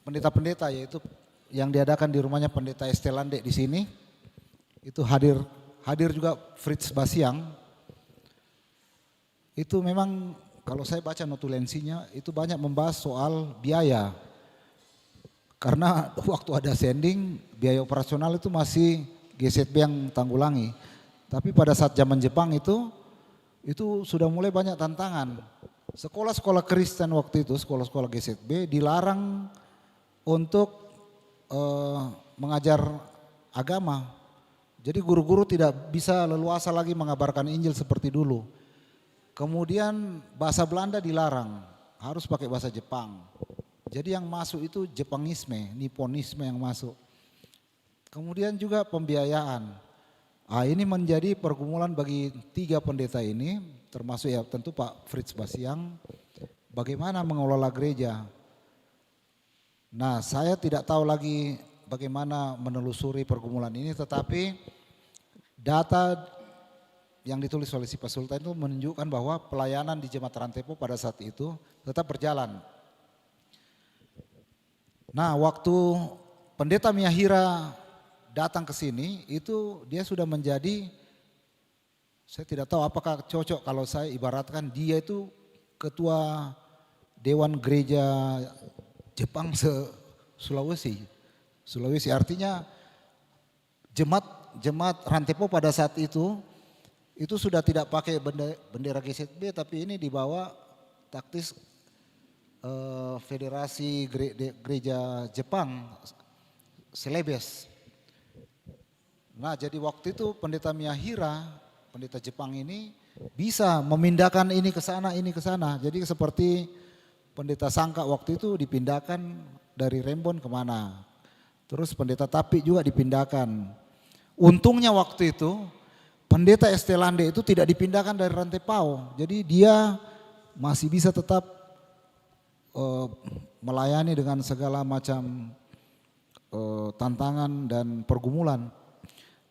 pendeta-pendeta, yaitu yang diadakan di rumahnya Pendeta Estelande di sini, itu hadir juga Fritz Basiang. Itu memang kalau saya baca notulensinya itu banyak membahas soal biaya. Karena waktu ada sending, biaya operasional itu masih GZB yang tanggulangi. Tapi pada saat zaman Jepang itu sudah mulai banyak tantangan. Sekolah-sekolah Kristen waktu itu, sekolah-sekolah GZB dilarang untuk mengajar agama. Jadi guru-guru tidak bisa leluasa lagi mengabarkan Injil seperti dulu. Kemudian bahasa Belanda dilarang, harus pakai bahasa Jepang. Jadi yang masuk itu Jepangisme, Nipponisme yang masuk. Kemudian juga pembiayaan. Ini menjadi pergumulan bagi 3 pendeta ini, termasuk ya tentu Pak Fritz Basiang, bagaimana mengelola gereja. Nah, saya tidak tahu lagi bagaimana menelusuri pergumulan ini, tetapi data yang ditulis oleh si Pak Sultan itu menunjukkan bahwa pelayanan di Jemaat Rantepo pada saat itu tetap berjalan. Nah, waktu Pendeta Miyahira datang ke sini, itu dia sudah menjadi, saya tidak tahu apakah cocok kalau saya ibaratkan dia itu ketua Dewan Gereja Jepang Sulawesi. Sulawesi artinya jemaat Rantepo pada saat itu sudah tidak pakai bendera GZB, tapi ini dibawa taktis Federasi Gereja Jepang, Celebes. Nah, jadi waktu itu Pendeta Miyahira, pendeta Jepang ini bisa memindahkan ini ke sana, ini ke sana. Jadi seperti Pendeta Sangka waktu itu dipindahkan dari Rembon kemana. Terus Pendeta Tapi juga dipindahkan. Untungnya waktu itu Pendeta Estelande itu tidak dipindahkan dari Rantepao. Jadi dia masih bisa tetap melayani dengan segala macam tantangan dan pergumulan.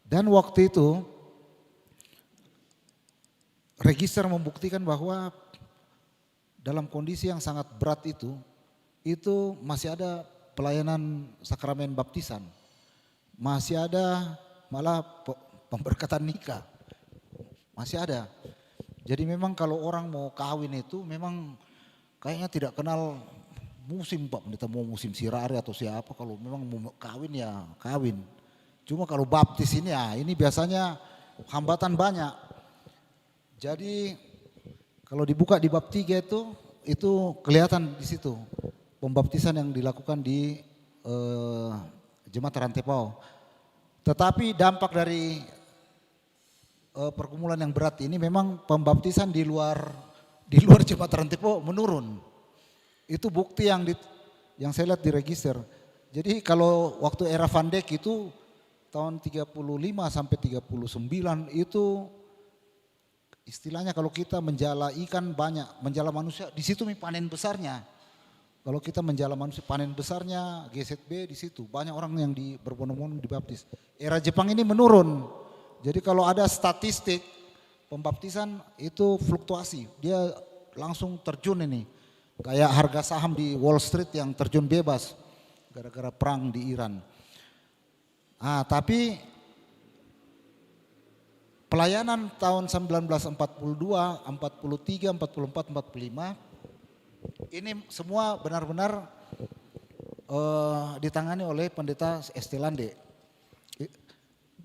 Dan waktu itu register membuktikan bahwa dalam kondisi yang sangat berat itu masih ada pelayanan sakramen baptisan. Masih ada malah pemberkatan nikah. Masih ada. Jadi memang kalau orang mau kawin itu memang kayaknya tidak kenal musim Pak, pendeta mau musim sirari atau siapa, kalau memang mau kawin ya kawin. Cuma kalau baptis ini ini biasanya hambatan banyak. Jadi kalau dibuka di bab 3 itu kelihatan di situ pembaptisan yang dilakukan di Jemaat Rantepao. Tetapi dampak dari pergumulan yang berat ini memang pembaptisan di luar di luar Jemaat Rantepo menurun. Itu bukti yang saya lihat di register. Jadi kalau waktu era Van Dijk itu tahun 35 sampai 39 itu istilahnya kalau kita menjala ikan banyak, menjala manusia di situ panen besarnya. Kalau kita menjala manusia panen besarnya GZB di situ banyak orang yang berbondong-bondong dibaptis. Era Jepang ini menurun. Jadi kalau ada statistik pembaptisan itu fluktuasi, dia langsung terjun ini. Kayak harga saham di Wall Street yang terjun bebas gara-gara perang di Iran. Tapi pelayanan tahun 1942, 43, 44, 45 ini semua benar-benar ditangani oleh Pendeta Estelande.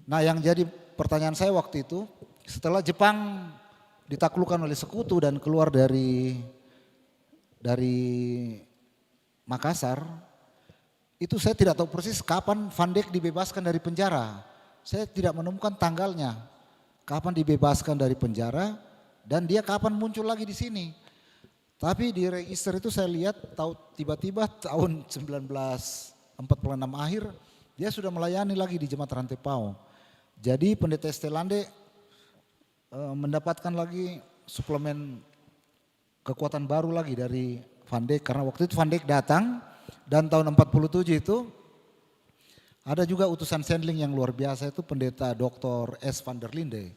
Nah, yang jadi pertanyaan saya waktu itu, setelah Jepang ditaklukkan oleh sekutu dan keluar dari Makassar, itu saya tidak tahu persis kapan Van Dijk dibebaskan dari penjara. Saya tidak menemukan tanggalnya, kapan dibebaskan dari penjara dan dia kapan muncul lagi di sini. Tapi di register itu saya lihat tiba-tiba tahun 1946 akhir dia sudah melayani lagi di Jemaat Rantepao. Jadi Pendeta Estelande mendapatkan lagi suplemen kekuatan baru lagi dari Van Dijk, karena waktu itu Van Dijk datang dan tahun 47 itu ada juga utusan sendling yang luar biasa, itu Pendeta Dr. S. van der Linde.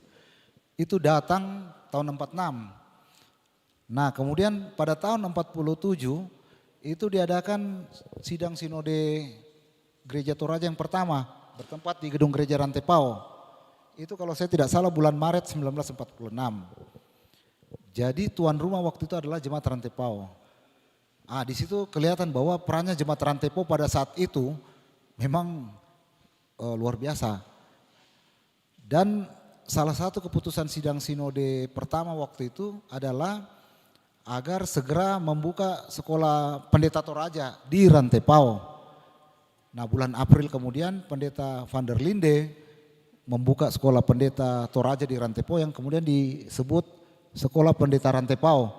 Itu datang tahun 46. Nah, kemudian pada tahun 47 itu diadakan sidang sinode Gereja Toraja yang pertama bertempat di gedung Gereja Rantepao. Itu kalau saya tidak salah bulan Maret 1946. Jadi tuan rumah waktu itu adalah Jemaat Rantepao. Di situ kelihatan bahwa perannya Jemaat Rantepao pada saat itu memang luar biasa. Dan salah satu keputusan sidang sinode pertama waktu itu adalah agar segera membuka sekolah pendeta Toraja di Rantepao. Nah, bulan April kemudian Pendeta van der Linde membuka sekolah pendeta Toraja di Rantepao yang kemudian disebut Sekolah Pendeta Rantepao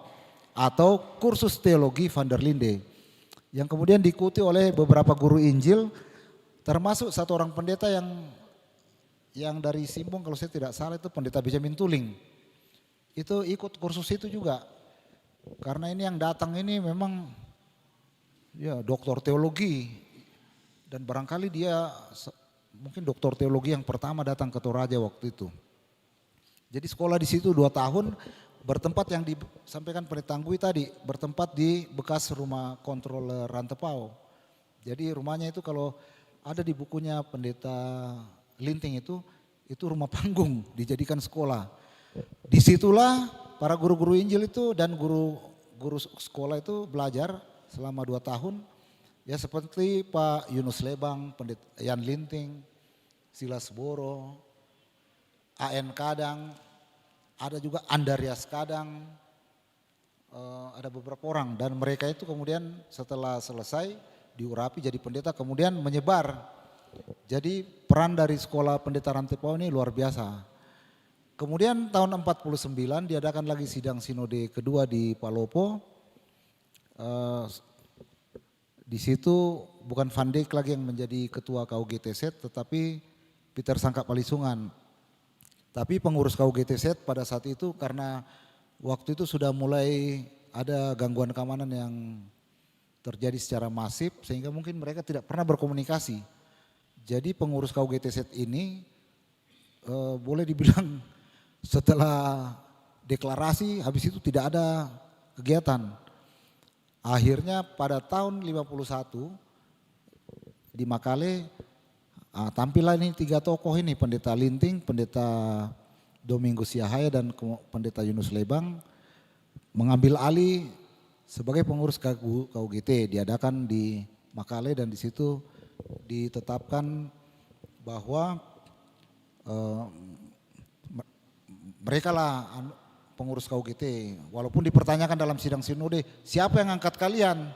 atau kursus teologi van der Linde, yang kemudian diikuti oleh beberapa guru Injil, termasuk satu orang pendeta yang dari Simbong, kalau saya tidak salah itu Pendeta Benjamin Tuling. Itu ikut kursus itu juga. Karena ini yang datang ini memang ya doktor teologi, dan barangkali dia mungkin doktor teologi yang pertama datang ke Toraja waktu itu. Jadi sekolah di situ 2 tahun, bertempat yang disampaikan Pendeta Anggui tadi, bertempat di bekas rumah kontroler Rantepao. Jadi rumahnya itu kalau ada di bukunya Pendeta Linting itu rumah panggung dijadikan sekolah. Disitulah para guru-guru Injil itu dan guru sekolah itu belajar selama 2 tahun. Ya seperti Pak Yunus Lebang, Pendeta Yan Linting, Silas Boro, A.N. Kadang, ada juga Andarias Kadang, ada beberapa orang, dan mereka itu kemudian setelah selesai diurapi jadi pendeta kemudian menyebar. Jadi peran dari sekolah pendeta Rantepao ini luar biasa. Kemudian tahun 49 diadakan lagi sidang sinode kedua di Palopo. Di situ bukan Van Dijk lagi yang menjadi ketua KUGTZ, tetapi Peter Sangka Palisungan. Tapi pengurus KUGTZ pada saat itu karena waktu itu sudah mulai ada gangguan keamanan yang terjadi secara masif sehingga mungkin mereka tidak pernah berkomunikasi. Jadi pengurus KUGTZ ini boleh dibilang setelah deklarasi habis itu tidak ada kegiatan. Akhirnya pada tahun 51 di Makale tampillah ini 3 tokoh ini, Pendeta Linting, Pendeta Domingus Yahaya dan Pendeta Yunus Lebang mengambil alih sebagai pengurus KUGT, diadakan di Makale dan di situ ditetapkan bahwa mereka lah pengurus KUGT, walaupun dipertanyakan dalam sidang sinode siapa yang angkat kalian,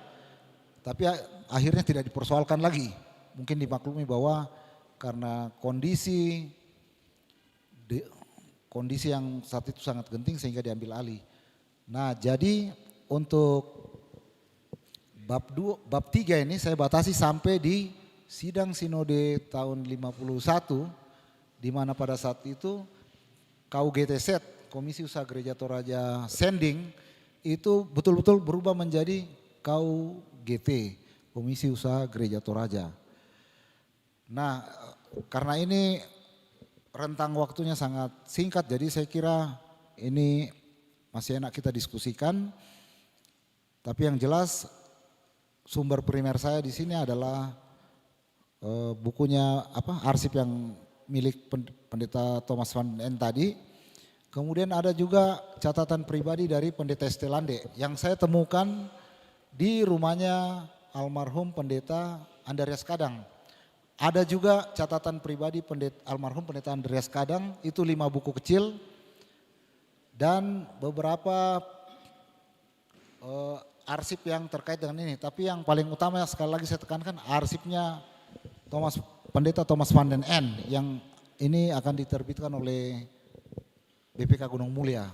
tapi akhirnya tidak dipersoalkan lagi. Mungkin dimaklumi bahwa karena kondisi yang saat itu sangat genting sehingga diambil alih. Nah, jadi untuk bab 3 ini saya batasi sampai di sidang sinode tahun 51, di mana pada saat itu KUGTZ, Komisi Usaha Gereja Toraja Sending, itu betul-betul berubah menjadi KUGT, Komisi Usaha Gereja Toraja. Nah, karena ini rentang waktunya sangat singkat, jadi saya kira ini masih enak kita diskusikan. Tapi yang jelas sumber primer saya di sini adalah bukunya arsip yang milik Pendeta Thomas van den tadi. Kemudian ada juga catatan pribadi dari Pendeta Estelande yang saya temukan di rumahnya almarhum Pendeta Andreas Kadang. Ada juga catatan pribadi almarhum Pendeta Andreas Kadang, itu 5 buku kecil dan beberapa arsip yang terkait dengan ini. Tapi yang paling utama sekali lagi saya tekankan arsipnya Pendeta Thomas van den yang ini akan diterbitkan oleh BPK Gunung Mulia.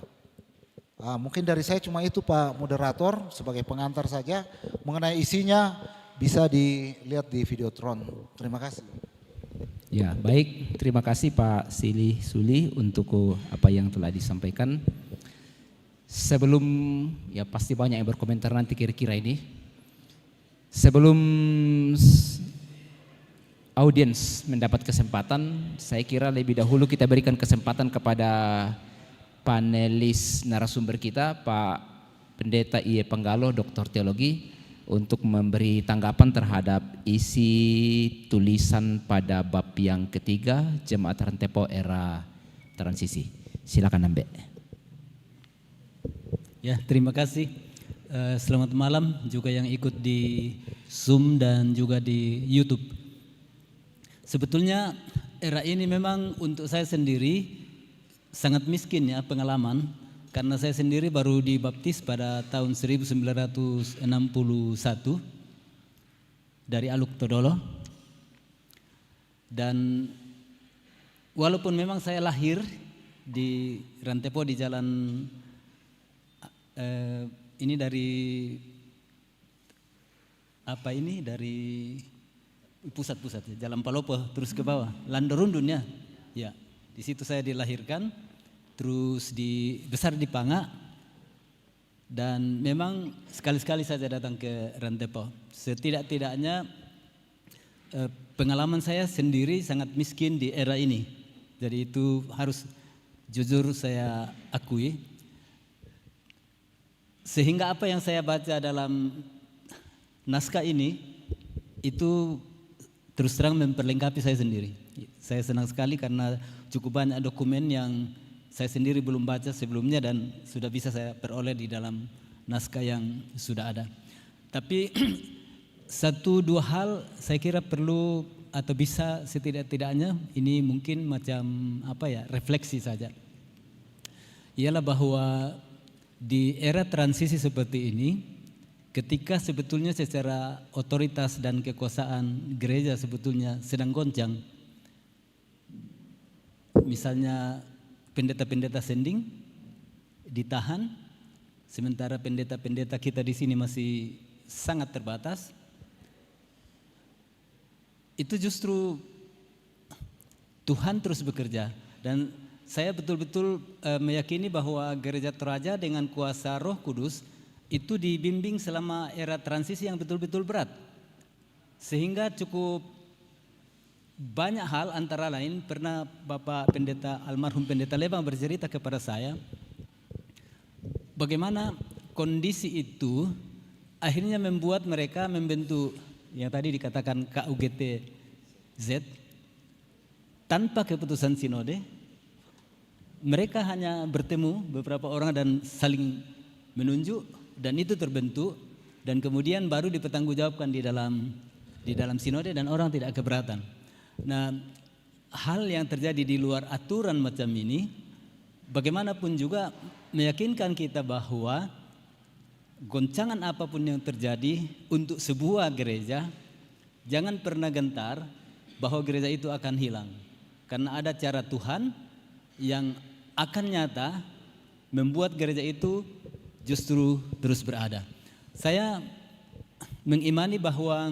Mungkin dari saya cuma itu Pak Moderator, sebagai pengantar saja. Mengenai isinya bisa dilihat di Videotron. Terima kasih. Ya, baik. Terima kasih Pak Silih Suli untuk apa yang telah disampaikan. Sebelum, ya pasti banyak yang berkomentar nanti kira-kira ini. Sebelum audiens mendapat kesempatan, saya kira lebih dahulu kita berikan kesempatan kepada panelis narasumber kita, Pak Pendeta I.E. Penggalo, Doktor Teologi, untuk memberi tanggapan terhadap isi tulisan pada bab yang ketiga, Jemaat Rantepo Era Transisi. Silakan Nambe. Ya, terima kasih. Selamat malam juga yang ikut di Zoom dan juga di YouTube. Sebetulnya era ini memang untuk saya sendiri sangat miskin ya pengalaman, karena saya sendiri baru dibaptis pada tahun 1961 dari Aluk Todolo. Dan walaupun memang saya lahir di Rantepo di jalan ini dari pusat-pusat ya, Jalan Palopo terus ke bawah, Landorundun ya. Ya, di situ saya dilahirkan, terus besar di Panga, dan memang sekali-sekali saya datang ke Rantepo. Setidak-tidaknya pengalaman saya sendiri sangat miskin di era ini. Jadi itu harus jujur saya akui. Sehingga apa yang saya baca dalam naskah ini itu terus terang memperlengkapi saya sendiri. Saya senang sekali karena cukup banyak dokumen yang saya sendiri belum baca sebelumnya dan sudah bisa saya peroleh di dalam naskah yang sudah ada. Tapi 1-2 hal saya kira perlu atau bisa setidak-tidaknya ini mungkin macam refleksi saja. Ialah bahwa di era transisi seperti ini, ketika sebetulnya secara otoritas dan kekuasaan gereja sebetulnya sedang goncang, misalnya pendeta-pendeta sending ditahan, sementara pendeta-pendeta kita di sini masih sangat terbatas. Itu justru Tuhan terus bekerja, dan saya betul-betul meyakini bahwa Gereja Toraja dengan kuasa Roh Kudus itu dibimbing selama era transisi yang betul-betul berat. Sehingga cukup banyak hal, antara lain pernah Bapak Pendeta almarhum Pendeta Lebang bercerita kepada saya bagaimana kondisi itu akhirnya membuat mereka membentuk yang tadi dikatakan KUGT-Z tanpa keputusan sinode. Mereka hanya bertemu beberapa orang dan saling menunjuk, dan itu terbentuk, dan kemudian baru dipertanggungjawabkan di dalam sinode dan orang tidak keberatan. Nah, hal yang terjadi di luar aturan macam ini bagaimanapun juga meyakinkan kita bahwa goncangan apapun yang terjadi untuk sebuah gereja, jangan pernah gentar bahwa gereja itu akan hilang, karena ada cara Tuhan yang akan nyata membuat gereja itu justru terus berada. Saya mengimani bahwa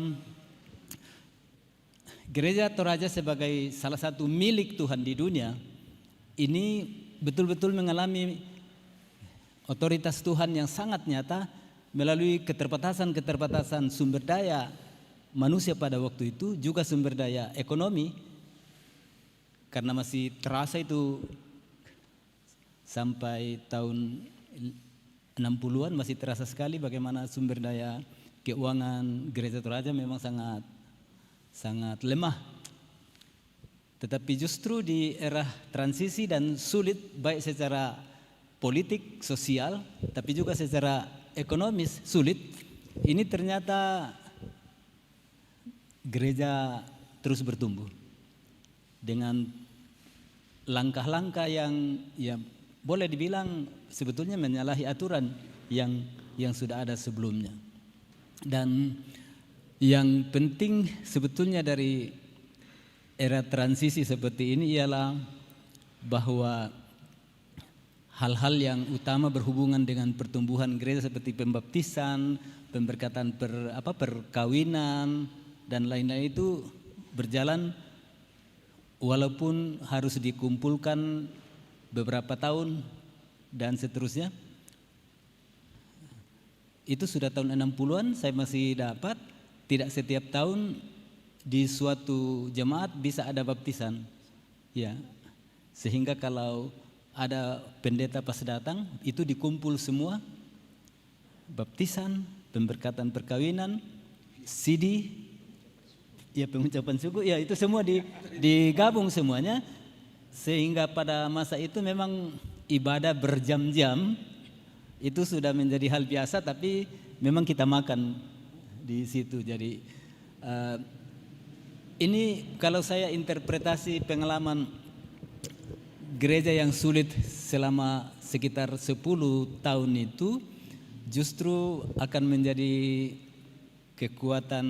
Gereja Toraja sebagai salah satu milik Tuhan di dunia ini betul-betul mengalami otoritas Tuhan yang sangat nyata melalui keterbatasan sumber daya manusia pada waktu itu, juga sumber daya ekonomi, karena masih terasa itu sampai tahun 60-an masih terasa sekali bagaimana sumber daya keuangan Gereja Toraja memang sangat lemah. Tetapi justru di era transisi dan sulit baik secara politik, sosial, tapi juga secara ekonomis sulit, ini ternyata gereja terus bertumbuh dengan langkah-langkah yang ya boleh dibilang sebetulnya menyalahi aturan yang sudah ada sebelumnya. Dan yang penting sebetulnya dari era transisi seperti ini ialah bahwa hal-hal yang utama berhubungan dengan pertumbuhan gereja seperti pembaptisan, pemberkatan perkawinan dan lain-lain itu berjalan walaupun harus dikumpulkan beberapa tahun dan seterusnya. Itu sudah tahun 60-an saya masih dapat, tidak setiap tahun di suatu jemaat bisa ada baptisan. Ya. Sehingga kalau ada pendeta pas datang itu dikumpul semua, baptisan, pemberkatan perkawinan, CD, ya pengucapan suku, ya itu semua digabung semuanya, sehingga pada masa itu memang ibadah berjam-jam itu sudah menjadi hal biasa, tapi memang kita makan di situ. Jadi ini kalau saya interpretasi pengalaman gereja yang sulit selama sekitar 10 tahun itu justru akan menjadi kekuatan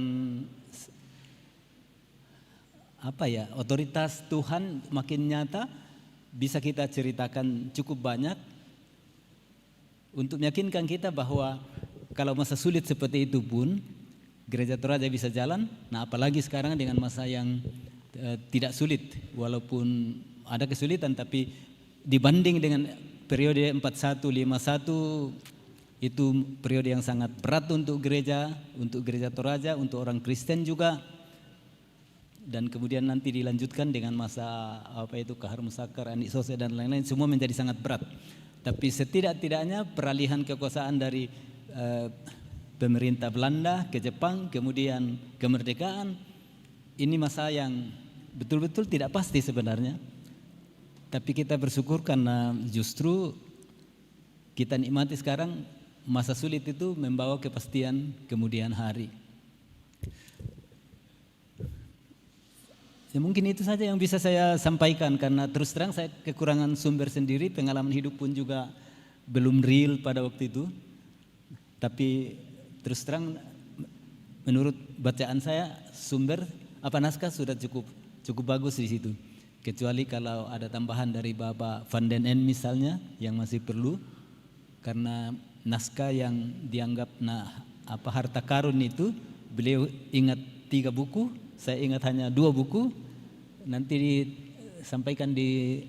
otoritas Tuhan makin nyata, bisa kita ceritakan cukup banyak untuk meyakinkan kita bahwa kalau masa sulit seperti itu pun Gereja Toraja bisa jalan. Nah, apalagi sekarang dengan masa yang tidak sulit, walaupun ada kesulitan, tapi dibanding dengan periode 41-51 itu periode yang sangat berat untuk Gereja Toraja, untuk orang Kristen juga. Dan kemudian nanti dilanjutkan dengan masa Kahar Musakar, Andi Sose dan lain-lain, semua menjadi sangat berat. Tapi setidak-tidaknya peralihan kekuasaan dari pemerintah Belanda ke Jepang, kemudian kemerdekaan, ini masa yang betul-betul tidak pasti sebenarnya. Tapi kita bersyukur karena justru kita nikmati sekarang masa sulit itu membawa kepastian kemudian hari. Ya mungkin itu saja yang bisa saya sampaikan, karena terus terang saya kekurangan sumber sendiri, pengalaman hidup pun juga belum real pada waktu itu. Tapi terus terang menurut bacaan saya sumber naskah sudah cukup bagus di situ. Kecuali kalau ada tambahan dari Bapak Van den N misalnya yang masih perlu, karena naskah yang dianggap harta karun itu beliau ingat 3 buku, saya ingat hanya 2 buku. Nanti disampaikan di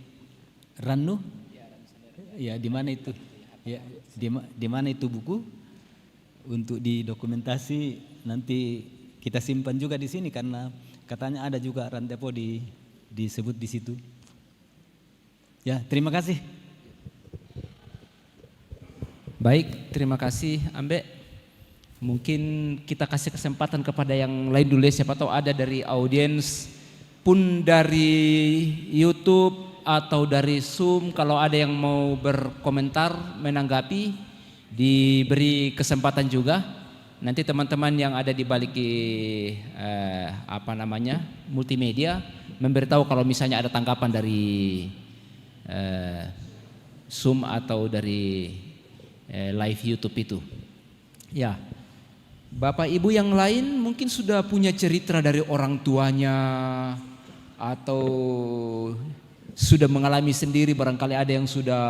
Ranu, ya di mana itu, ya di mana itu buku untuk didokumentasi, nanti kita simpan juga di sini karena katanya ada juga Rantepo disebut di situ. Ya, terima kasih. Baik, terima kasih Ambe. Mungkin kita kasih kesempatan kepada yang lain dulu, siapa tahu ada dari audiens pun dari YouTube atau dari Zoom, kalau ada yang mau berkomentar, menanggapi, diberi kesempatan juga. Nanti teman-teman yang ada di balik multimedia memberitahu kalau misalnya ada tanggapan dari Zoom atau dari live YouTube itu. Ya, Bapak Ibu yang lain mungkin sudah punya cerita dari orang tuanya atau sudah mengalami sendiri, barangkali ada yang sudah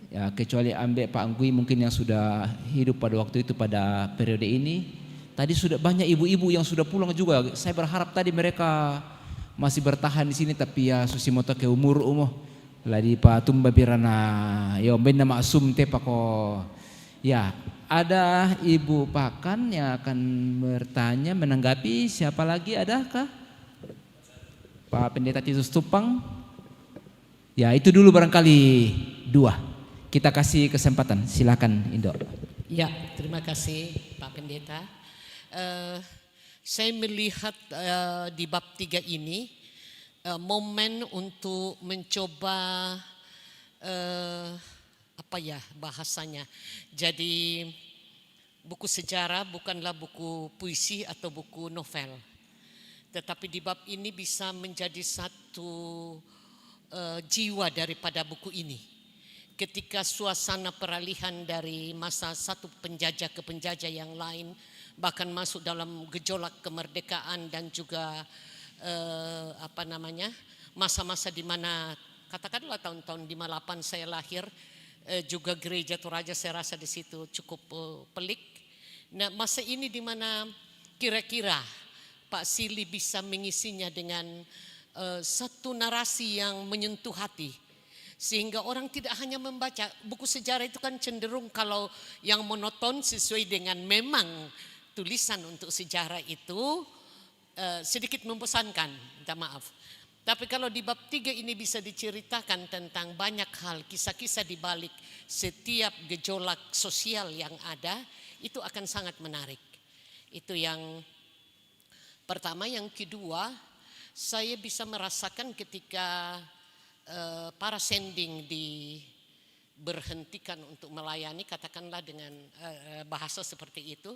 Ya, kecuali ambil Pak Anggui mungkin yang sudah hidup pada waktu itu pada periode ini. Tadi sudah banyak ibu-ibu yang sudah pulang juga. Saya berharap tadi mereka masih bertahan di sini, tapi ya susimoto ke umur ladi pa tumba birana yo benda maksum te pako. Ya, ada Ibu Pakan yang akan bertanya menanggapi. Siapa lagi, adakah? Pak Pendeta Titus Tupang. Ya, itu dulu barangkali dua. Kita kasih kesempatan, silakan Indo. Ya, terima kasih Pak Pendeta. Saya melihat di bab 3 ini momen untuk mencoba apa ya bahasanya. Jadi buku sejarah bukanlah buku puisi atau buku novel. Tetapi di bab ini bisa menjadi satu jiwa daripada buku ini. Ketika suasana peralihan dari masa satu penjajah ke penjajah yang lain, bahkan masuk dalam gejolak kemerdekaan dan juga masa-masa di mana katakanlah tahun-tahun 58 saya lahir, juga gereja Toraja saya rasa di situ cukup pelik. Nah, masa ini di mana kira-kira Pak Sili bisa mengisinya dengan satu narasi yang menyentuh hati. Sehingga orang tidak hanya membaca buku sejarah itu kan cenderung kalau yang monoton sesuai dengan memang tulisan untuk sejarah itu sedikit membosankan, minta maaf. Tapi kalau di bab 3 ini bisa diceritakan tentang banyak hal, kisah-kisah di balik setiap gejolak sosial yang ada, itu akan sangat menarik. Itu yang pertama. Yang kedua, saya bisa merasakan ketika para sending diberhentikan untuk melayani, katakanlah dengan bahasa seperti itu,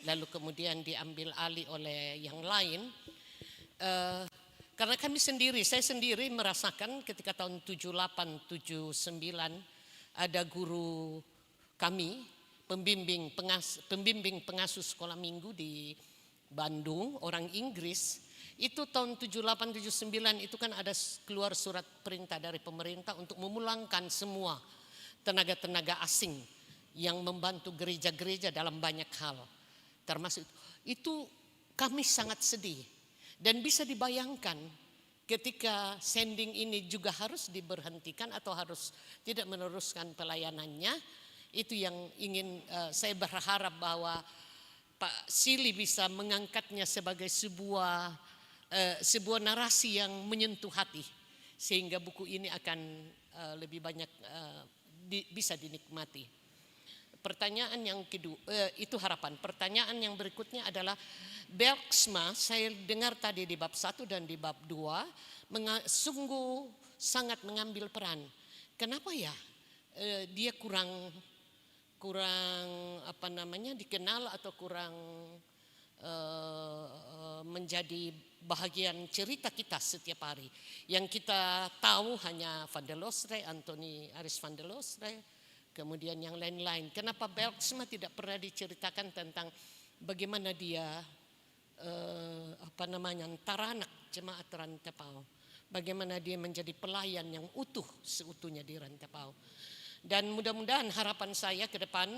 lalu kemudian diambil alih oleh yang lain. Karena saya sendiri merasakan ketika tahun 78-79 ada guru kami, pembimbing pengasuh sekolah minggu di Bandung, orang Inggris. Itu tahun 78-79 itu kan ada keluar surat perintah dari pemerintah untuk memulangkan semua tenaga-tenaga asing yang membantu gereja-gereja dalam banyak hal. Termasuk itu kami sangat sedih. Dan bisa dibayangkan ketika sending ini juga harus diberhentikan atau harus tidak meneruskan pelayanannya. Itu yang ingin saya berharap bahwa Pak Sili bisa mengangkatnya sebagai sebuah narasi yang menyentuh hati, sehingga buku ini akan lebih banyak bisa dinikmati. Pertanyaan yang kedua, itu harapan. Pertanyaan yang berikutnya adalah Bergsma, saya dengar tadi di bab 1 dan di bab 2 sungguh sangat mengambil peran. Kenapa ya dia kurang dikenal atau kurang menjadi bahagian cerita kita setiap hari. Yang kita tahu hanya Van der Lostre, Anthony Aris Van der Lostre, kemudian yang lain-lain. Kenapa Bergsma tidak pernah diceritakan tentang bagaimana dia antara anak jemaat Rantepao, bagaimana dia menjadi pelayan yang utuh seutuhnya di Rantepao. Dan mudah-mudahan harapan saya ke depan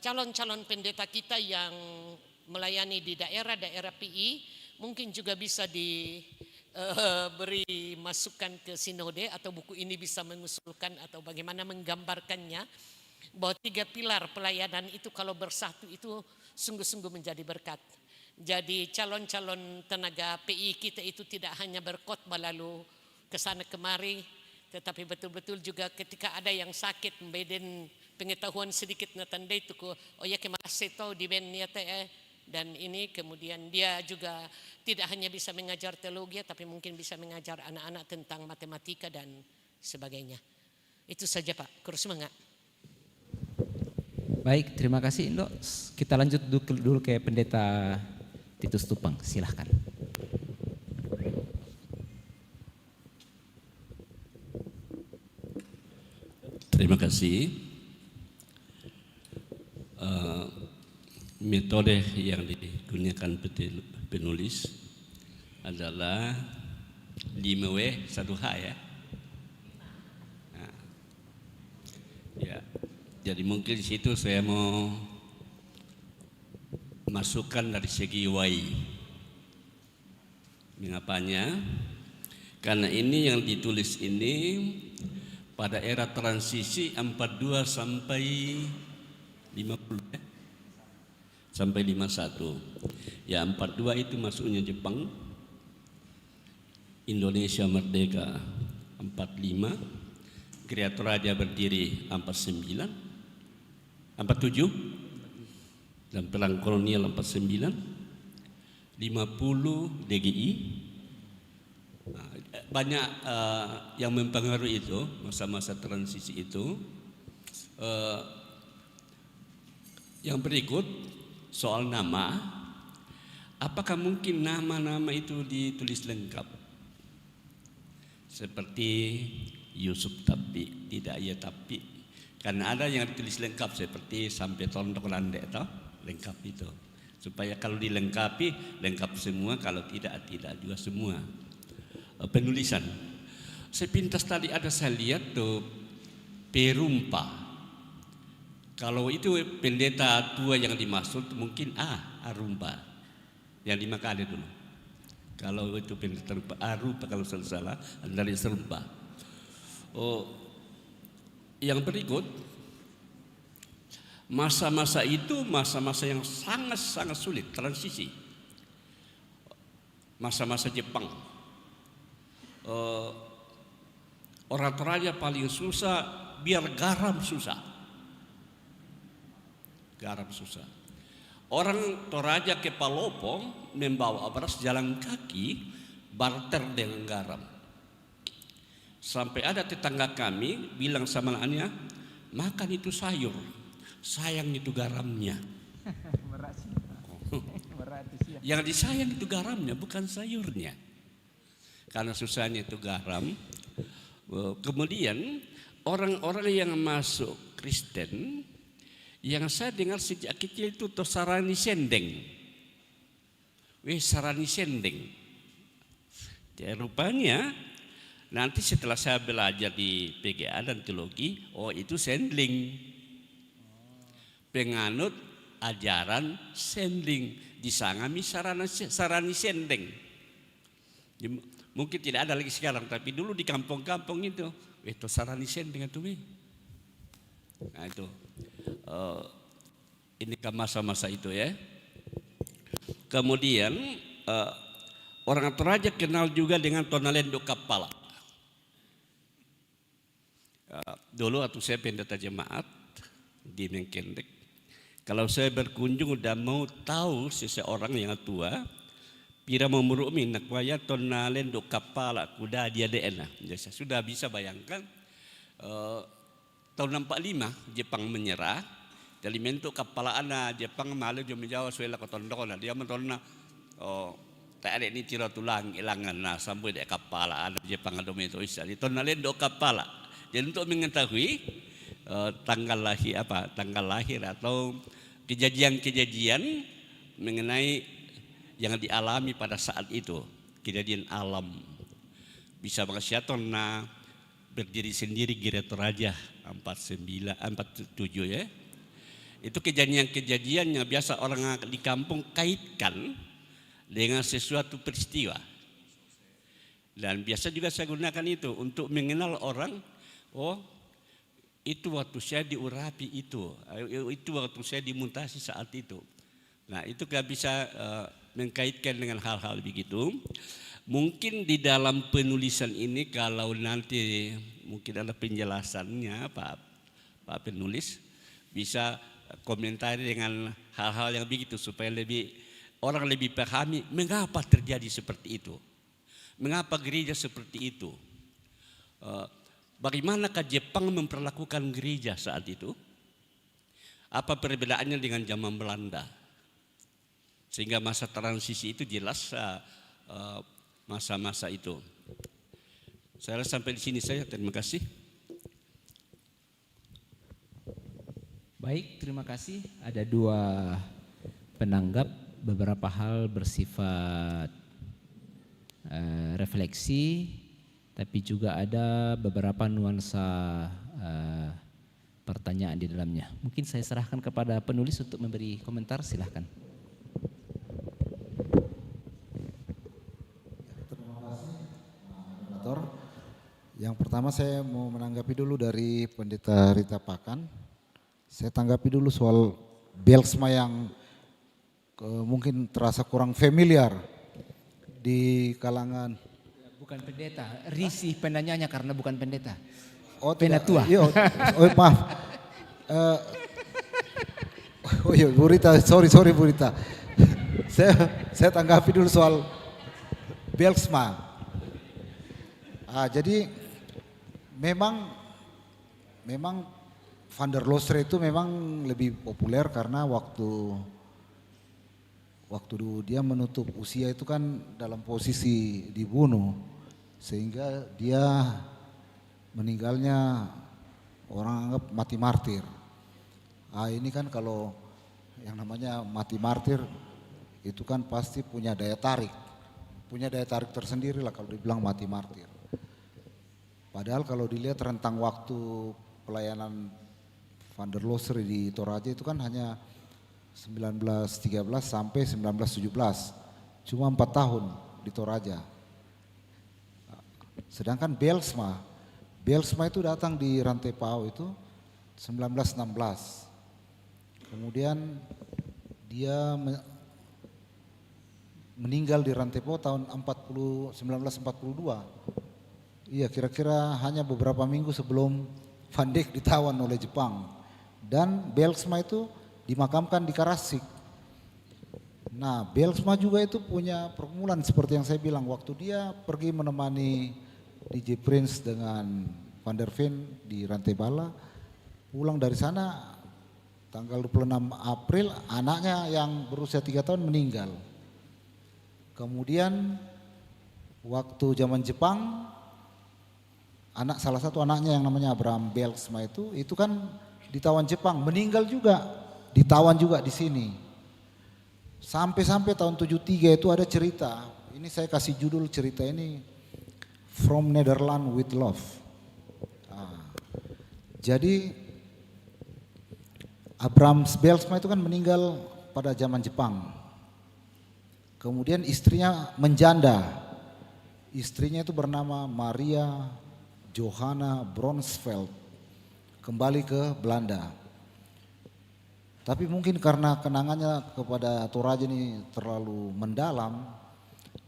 calon-calon pendeta kita yang melayani di daerah-daerah PI mungkin juga bisa diberi masukan ke sinode atau buku ini bisa mengusulkan atau bagaimana menggambarkannya bahwa 3 pilar pelayanan itu kalau bersatu itu sungguh-sungguh menjadi berkat. Jadi calon-calon tenaga PI kita itu tidak hanya berkhotbah lalu kesana kemari, tetapi betul-betul juga ketika ada yang sakit membeden pengetahuan sedikit na tanda itu ko kemasih tahu di bennya dan ini kemudian dia juga tidak hanya bisa mengajar teologi tapi mungkin bisa mengajar anak-anak tentang matematika dan sebagainya. Itu saja Pak, kurus semangat. Baik, terima kasih Indo. Kita lanjut dulu ke Pendeta Titus Tupang, silahkan. Terima kasih. Metode yang digunakan penulis adalah 5W 1H ya. Jadi mungkin di situ saya mau masukkan dari segi Y. Mengapanya? Karena ini yang ditulis ini pada era transisi 42 sampai 50 sampai 51. Ya 42 itu masuknya Jepang, Indonesia merdeka 45, Kreator Raja berdiri 49, 47 dan perang kolonial 49, 50 DGI. Banyak yang mempengaruhi itu masa-masa transisi itu. Yang berikut soal nama, apakah mungkin nama-nama itu ditulis lengkap seperti Yusuf tapi tidak ya tapi, karena ada yang ditulis lengkap seperti sampai Tondok Lande atau lengkap itu, supaya kalau dilengkapi lengkap semua, kalau tidak juga semua. Penulisan sepintas tadi ada saya lihat tuh Perumpa. Kalau itu pendeta tua yang dimaksud mungkin Arumpa yang di Makade dulu. Kalau itu pendeta Arumpa kalau salah dari Serumpa. Yang berikut, masa-masa itu masa-masa yang sangat-sangat sulit, transisi. Masa-masa Jepang. Orang Toraja paling susah biar garam susah. Garam susah. Orang Toraja ke Palopo membawa beras jalan kaki barter dengan garam. Sampai ada tetangga kami bilang sama anaknya, makan itu sayur, sayang itu garamnya. Yang disayang itu garamnya, bukan sayurnya. Karena susahnya itu garam. Kemudian orang-orang yang masuk Kristen, yang saya dengar sejak kecil itu sarani sendeng. Sarani sendeng. Ya, rupanya nanti setelah saya belajar di PGA dan teologi, itu sendling. Penganut ajaran sendling, disangami sarani sendeng. Mungkin tidak ada lagi sekarang, tapi dulu di kampung-kampung itu sarani sendeng itu. Nah itu, ini kan masa-masa itu ya. Kemudian orang Toraja kenal juga dengan Tonalendo Kapala. Dulu waktu saya pendeta jemaat di Mengkendek, kalau saya berkunjung dan mau tahu seseorang yang tua, pira memurumi nakwaya Tonalendo Kapala kuda dia DNA. Saya sudah bisa bayangkan tahun 45 Jepang menyerah. Dari bentuk kapala ana Jepang malu jo menjawab suela kotondona dia mentona tak ada ini tira tulang ilangan nah sampai dek kapala ana Jepang ado meto isa di Tonalendo Kapala. Jadi untuk mengetahui tanggal lahir atau kejadian-kejadian mengenai yang dialami pada saat itu, kejadian alam. Bisa Bangsiatona berdiri sendiri Kreator Raja 47 ya. Itu kejadian-kejadian yang biasa orang di kampung kaitkan dengan sesuatu peristiwa. Dan biasa juga saya gunakan itu untuk mengenal orang, itu waktu saya diurapi itu waktu saya dimutasi saat itu. Nah itu gak bisa mengkaitkan dengan hal-hal begitu. Mungkin di dalam penulisan ini kalau nanti mungkin ada penjelasannya Pak penulis bisa komentari dengan hal-hal yang begitu supaya orang lebih pahami mengapa terjadi seperti itu. Mengapa gereja seperti itu. Bagaimanakah Jepang memperlakukan gereja saat itu? Apa perbedaannya dengan zaman Belanda? Sehingga masa transisi itu jelas masa-masa itu. Saya rasa sampai di sini saja. Terima kasih. Baik, terima kasih. Ada dua penanggap, beberapa hal bersifat refleksi, tapi juga ada beberapa nuansa pertanyaan di dalamnya. Mungkin saya serahkan kepada penulis untuk memberi komentar, silahkan. Yang pertama saya mau menanggapi dulu dari Pendeta Rita Pakan. Saya tanggapi dulu soal Belsma yang mungkin terasa kurang familiar di kalangan. Bukan pendeta, risih penanyanya karena bukan pendeta. Oh, penatua. Iya, oh, maaf. Oh iya, Bu Rita, sorry Bu Rita. saya tanggapi dulu soal Belsma. Jadi memang Van der Losre itu memang lebih populer karena waktu dia menutup usia itu kan dalam posisi dibunuh, sehingga dia meninggalnya orang anggap mati martir. Ini kan kalau yang namanya mati martir itu kan pasti punya daya tarik tersendiri lah kalau dibilang mati martir. Padahal kalau dilihat rentang waktu pelayanan Van der Losre di Toraja itu kan hanya 1913 sampai 1917, cuma 4 tahun di Toraja. Sedangkan Belsma itu datang di Rantepao itu 1916. Kemudian dia meninggal di Rantepao tahun 1942. Iya, kira-kira hanya beberapa minggu sebelum Van Dyck ditawan oleh Jepang. Dan Belsma itu dimakamkan di Karasik. Nah, Belsma juga itu punya pergumulan seperti yang saya bilang. Waktu dia pergi menemani DJ Prince dengan Van der Veen di Rantebala, pulang dari sana tanggal 26 April anaknya yang berusia 3 tahun meninggal. Kemudian waktu zaman Jepang, salah satu anaknya yang namanya Abraham Belsma itu kan ditawan Jepang, meninggal juga, ditawan juga di sini. Sampai tahun 73 itu ada cerita, ini saya kasih judul cerita ini From Netherlands with Love. Jadi Abraham Belsma itu kan meninggal pada zaman Jepang. Kemudian istrinya menjanda. Istrinya itu bernama Maria Johanna Bronsveld, kembali ke Belanda. Tapi mungkin karena kenangannya kepada Toraja ini terlalu mendalam,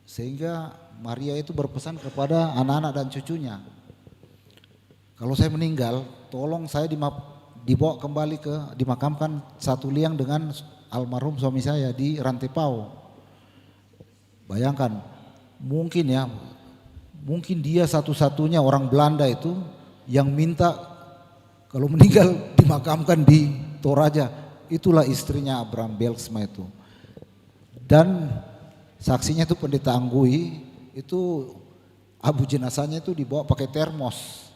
sehingga Maria itu berpesan kepada anak-anak dan cucunya, kalau saya meninggal, tolong saya dibawa kembali dimakamkan satu liang dengan almarhum suami saya di Rantepao. Bayangkan, mungkin dia satu-satunya orang Belanda itu yang minta kalau meninggal dimakamkan di Toraja. Itulah istrinya Abraham Belsma itu. Dan saksinya itu Pendeta Anggui, itu abu jenazahnya itu dibawa pakai termos.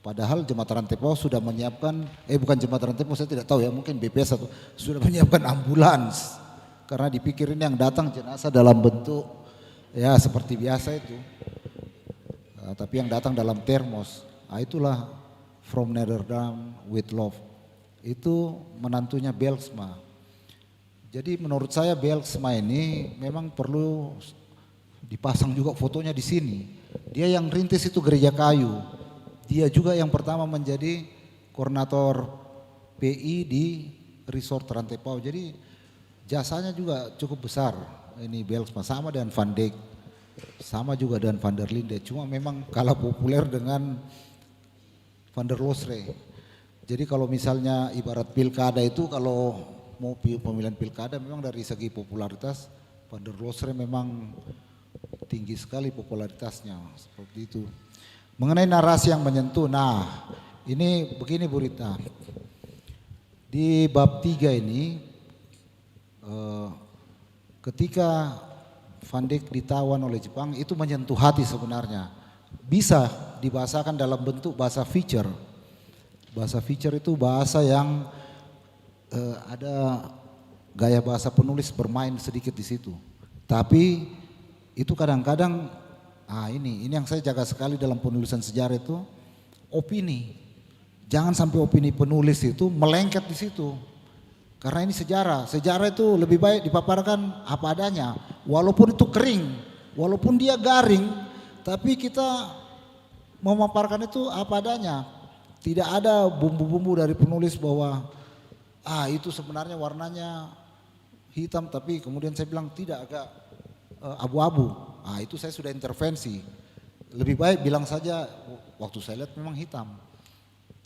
Padahal Jemaat Rantepao sudah menyiapkan, bukan Jemaat Rantepao, saya tidak tahu ya, mungkin BPS atau sudah menyiapkan ambulans. Karena dipikir ini yang datang jenazah dalam bentuk ya seperti biasa itu. Tapi yang datang dalam termos. Itulah From Netherlands with Love. Itu menantunya Belsma. Jadi menurut saya Belsma ini memang perlu dipasang juga fotonya di sini. Dia yang rintis itu gereja kayu. Dia juga yang pertama menjadi koordinator PI di Resort Rantepao. Jadi jasanya juga cukup besar ini Belsma, sama dengan Van Dyck. Sama juga dengan Van der Linde, cuma memang kalah populer dengan Van der Losre. Jadi kalau misalnya ibarat pilkada itu, kalau mau pemilihan pilkada memang dari segi popularitas Van der Losre memang tinggi sekali popularitasnya, seperti itu. Mengenai narasi yang menyentuh, nah ini begini Bu Rita, di bab 3 ini ketika Van Dyck ditawan oleh Jepang itu menyentuh hati sebenarnya. Bisa dibahasakan dalam bentuk bahasa feature. Bahasa feature itu bahasa yang ada gaya bahasa penulis bermain sedikit di situ. Tapi itu kadang-kadang, ini yang saya jaga sekali dalam penulisan sejarah itu opini. jangan sampai opini penulis itu melengket di situ. Karena ini sejarah. Sejarah itu lebih baik dipaparkan apa adanya. Walaupun itu kering, walaupun dia garing, tapi kita memaparkan itu apa adanya. Tidak ada bumbu-bumbu dari penulis bahwa itu sebenarnya warnanya hitam, tapi kemudian saya bilang tidak, agak abu-abu. Itu saya sudah intervensi. Lebih baik bilang saja waktu saya lihat memang hitam.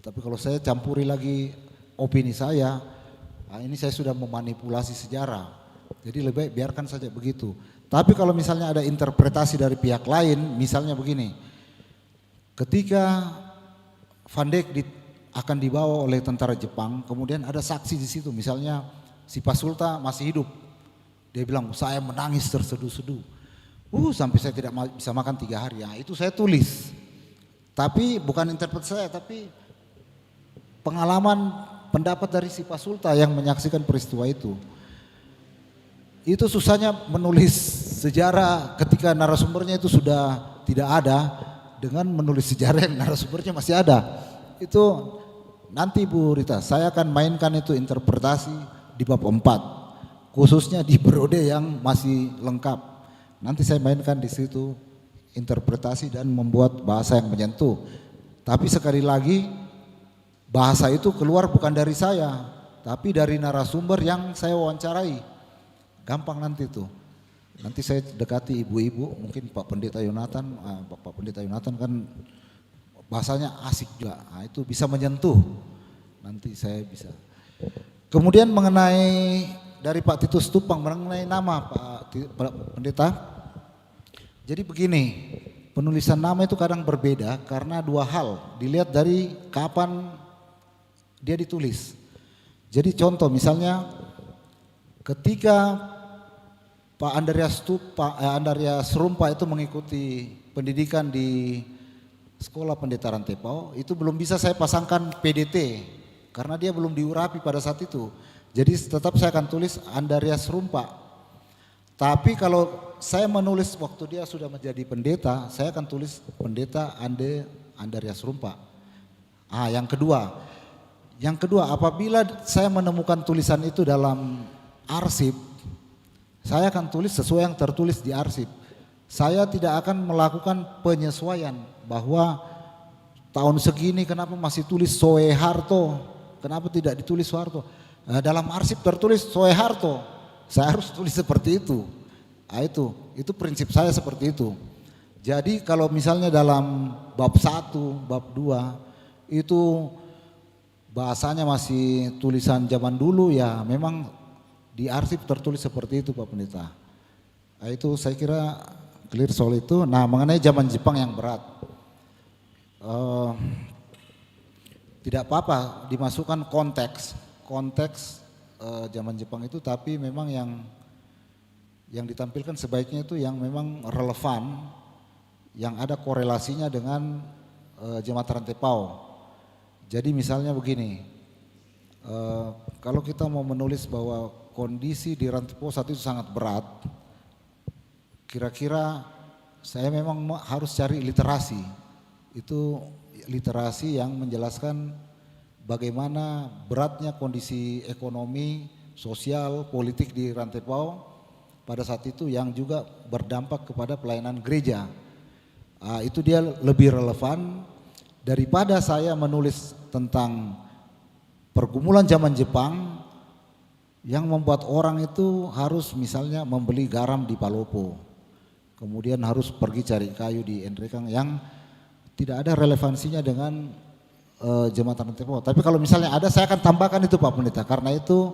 Tapi kalau saya campuri lagi opini saya, ini saya sudah memanipulasi sejarah. Jadi lebih baik biarkan saja begitu. Tapi kalau misalnya ada interpretasi dari pihak lain, misalnya begini, ketika Van Dijk akan dibawa oleh tentara Jepang, kemudian ada saksi di situ, misalnya si Pasulta masih hidup. Dia bilang, saya menangis terseduh-seduh. Sampai saya tidak bisa makan 3 hari. Itu saya tulis. Tapi bukan interpretasi saya, tapi pengalaman pendapat dari si Pasulta yang menyaksikan peristiwa itu. Itu susahnya menulis sejarah ketika narasumbernya itu sudah tidak ada, dengan menulis sejarah yang narasumbernya masih ada. Itu nanti Bu Rita, saya akan mainkan itu interpretasi di bab 4, khususnya di periode yang masih lengkap. Nanti saya mainkan di situ interpretasi dan membuat bahasa yang menyentuh. Tapi sekali lagi, bahasa itu keluar bukan dari saya, tapi dari narasumber yang saya wawancarai. Gampang nanti tuh. Nanti saya dekati ibu-ibu, mungkin Pak Pendeta Yonatan, Pak Pendeta Yonatan kan bahasanya asik juga, itu bisa menyentuh. Nanti saya bisa. Kemudian mengenai dari Pak Titus Tupang, mengenai nama Pak Pendeta. Jadi begini, penulisan nama itu kadang berbeda karena 2 hal, dilihat dari kapan dia ditulis. Jadi contoh misalnya ketika Pak Andreas Rumpa itu mengikuti pendidikan di Sekolah Pendeta Rantepao, itu belum bisa saya pasangkan PDT karena dia belum diurapi pada saat itu. Jadi tetap saya akan tulis Andreas Rumpa. Tapi kalau saya menulis waktu dia sudah menjadi pendeta, saya akan tulis Pendeta Andreas Rumpa. Yang kedua, apabila saya menemukan tulisan itu dalam arsip, saya akan tulis sesuai yang tertulis di arsip. Saya tidak akan melakukan penyesuaian bahwa tahun segini kenapa masih tulis Soeharto, kenapa tidak ditulis Soeharto. Dalam arsip tertulis Soeharto, saya harus tulis seperti itu. Itu prinsip saya seperti itu. Jadi kalau misalnya dalam bab 1, bab 2 itu bahasanya masih tulisan zaman dulu, ya memang di arsip tertulis seperti itu Pak Pendeta. Itu saya kira clear soal itu. Nah, mengenai zaman Jepang yang berat, tidak apa-apa dimasukkan konteks zaman Jepang itu, tapi memang yang ditampilkan sebaiknya itu yang memang relevan, yang ada korelasinya dengan Jemaat Rantepao. Jadi misalnya begini, kalau kita mau menulis bahwa kondisi di Rantepao saat itu sangat berat, kira-kira saya memang harus cari literasi. Itu literasi yang menjelaskan bagaimana beratnya kondisi ekonomi, sosial, politik di Rantepao pada saat itu, yang juga berdampak kepada pelayanan gereja. Itu dia lebih relevan daripada saya menulis tentang pergumulan zaman Jepang yang membuat orang itu harus misalnya membeli garam di Palopo, kemudian harus pergi cari kayu di Endrekang, yang tidak ada relevansinya dengan Jemaat Rantepao. Tapi kalau misalnya ada, saya akan tambahkan itu Pak Pendeta, karena itu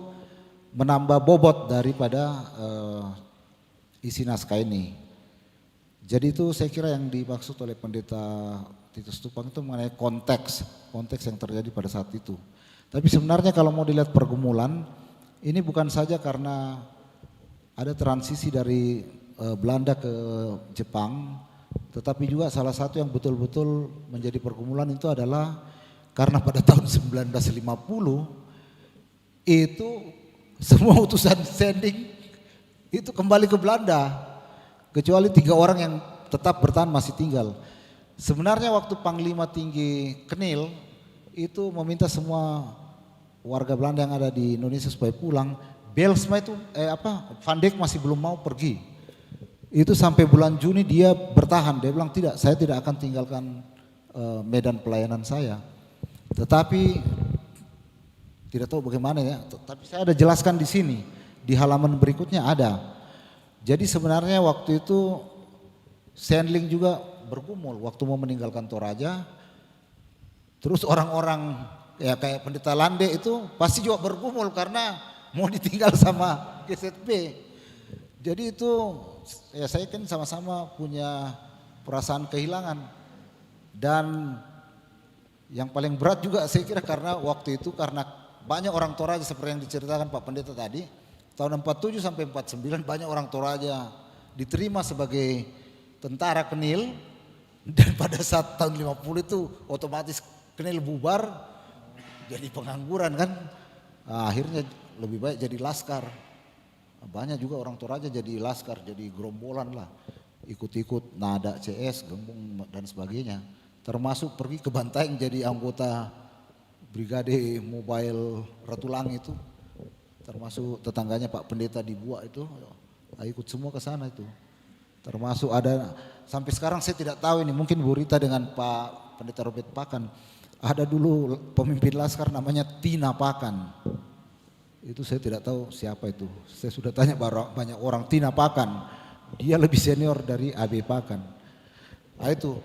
menambah bobot daripada isi naskah ini. Jadi itu saya kira yang dimaksud oleh Pendeta Titus Tupang itu mengenai konteks yang terjadi pada saat itu. Tapi sebenarnya kalau mau dilihat pergumulan, ini bukan saja karena ada transisi dari Belanda ke Jepang, tetapi juga salah satu yang betul-betul menjadi pergumulan itu adalah karena pada tahun 1950 itu semua utusan sending itu kembali ke Belanda, kecuali 3 orang yang tetap bertahan masih tinggal. Sebenarnya waktu Panglima Tinggi Knil itu meminta semua warga Belanda yang ada di Indonesia supaya pulang. Belsma itu Van Dijk masih belum mau pergi. Itu sampai bulan Juni dia bertahan. Dia bilang tidak, saya tidak akan tinggalkan medan pelayanan saya. Tetapi tidak tahu bagaimana ya. Tapi saya ada jelaskan di sini, di halaman berikutnya ada. Jadi sebenarnya waktu itu Sandling juga bergumul waktu mau meninggalkan Toraja. Terus orang-orang ya kayak Pendeta Lande itu pasti juga bergumul karena mau ditinggal sama GZP. Jadi itu ya saya kan sama-sama punya perasaan kehilangan. Dan yang paling berat juga saya kira karena waktu itu karena banyak orang Toraja seperti yang diceritakan Pak Pendeta tadi, tahun 47 sampai 49 banyak orang Toraja diterima sebagai tentara Kenil, dan pada saat tahun 50 itu otomatis Kenil bubar jadi pengangguran kan. Akhirnya lebih baik jadi laskar. Banyak juga orang Toraja jadi laskar, jadi gerombolan lah, ikut-ikut nada CS, gembong dan sebagainya. Termasuk pergi ke Bantaeng jadi anggota Brigade Mobile Ratulang itu. Termasuk tetangganya Pak Pendeta di Buak itu, ikut semua ke sana itu. Termasuk ada, sampai sekarang saya tidak tahu ini, mungkin Bu Rita dengan Pak Pendeta Robert Pakan. Ada dulu pemimpin laskar namanya Tina Pakan. Itu saya tidak tahu siapa itu. Saya sudah tanya banyak orang. Tina Pakan, dia lebih senior dari AB Pakan. Nah itu,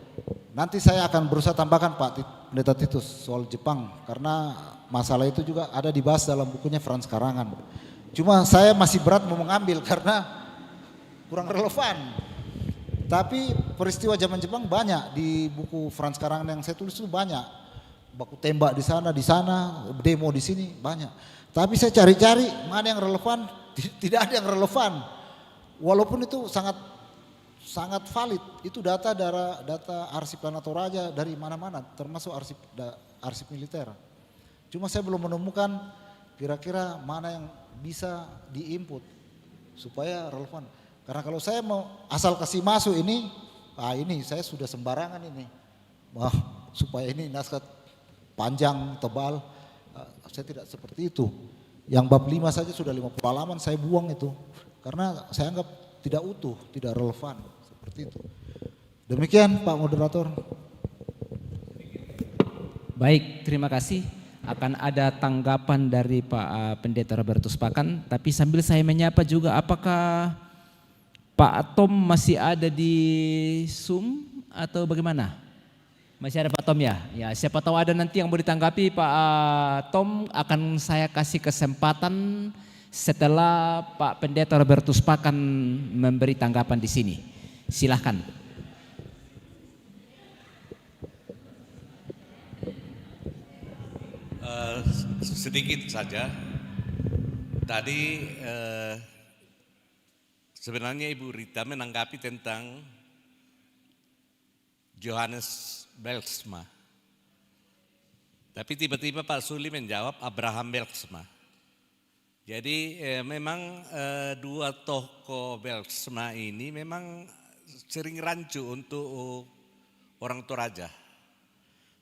nanti saya akan berusaha tambahkan Pak Pendeta Titus soal Jepang. Karena masalah itu juga ada dibahas dalam bukunya Frans Karangan. Cuma saya masih berat mau mengambil karena kurang relevan. Tapi peristiwa zaman Jepang banyak di buku Frans Karangan yang saya tulis itu banyak. Baku tembak di sana, demo di sini banyak. Tapi saya cari-cari mana yang relevan, tidak ada yang relevan. Walaupun itu sangat valid, itu data arsip Tanah Toraja dari mana-mana, termasuk arsip militer. Cuma saya belum menemukan kira-kira mana yang bisa diinput supaya relevan. Karena kalau saya mau asal kasih masuk ini saya sudah sembarangan ini. Supaya ini naskah panjang, tebal, saya tidak seperti itu. Yang bab 5 saja sudah 50 halaman saya buang itu. Karena saya anggap tidak utuh, tidak relevan, seperti itu. Demikian Pak Moderator. Baik, terima kasih. Akan ada tanggapan dari Pak Pendeta Robertus Pakan, tapi sambil saya menyapa juga, apakah Pak Tom masih ada di Zoom atau bagaimana? Masih ada Pak Tom ya? Ya, siapa tahu ada nanti yang mau ditanggapi Pak Tom, akan saya kasih kesempatan setelah Pak Pendeta Robertus Pakan memberi tanggapan di sini. Silahkan. Sedikit saja. Tadi sebenarnya Ibu Rita menanggapi tentang Johannes Belsma. Tapi tiba-tiba Pak Suli menjawab Abraham Belsma. Jadi memang dua tokoh Belsma ini memang sering rancu untuk orang Toraja.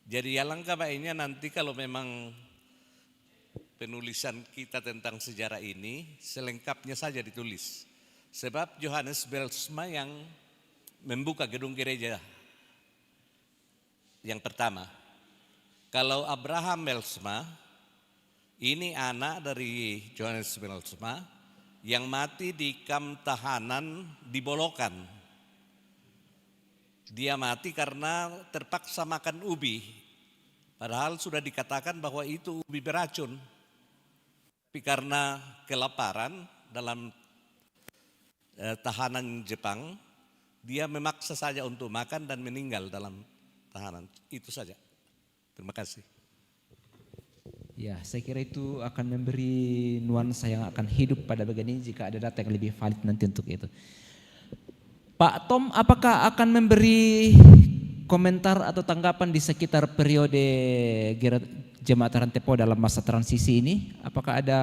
Jadi alangkah baiknya nanti kalau memang penulisan kita tentang sejarah ini selengkapnya saja ditulis. Sebab Johannes Belsma yang membuka gedung gereja yang pertama. Kalau Abraham Belsma ini anak dari Johannes Belsma yang mati di kamp tahanan di Bolokan. Dia mati karena terpaksa makan ubi. Padahal sudah dikatakan bahwa itu ubi beracun. Tapi karena kelaparan dalam tahanan Jepang, dia memaksa saja untuk makan dan meninggal dalam tahanan. Itu saja. Terima kasih. Ya, saya kira itu akan memberi nuansa yang akan hidup pada bagian ini jika ada data yang lebih valid nanti untuk itu. Pak Tom, apakah akan memberi komentar atau tanggapan di sekitar periode Jemaat Rantepo dalam masa transisi ini? Apakah ada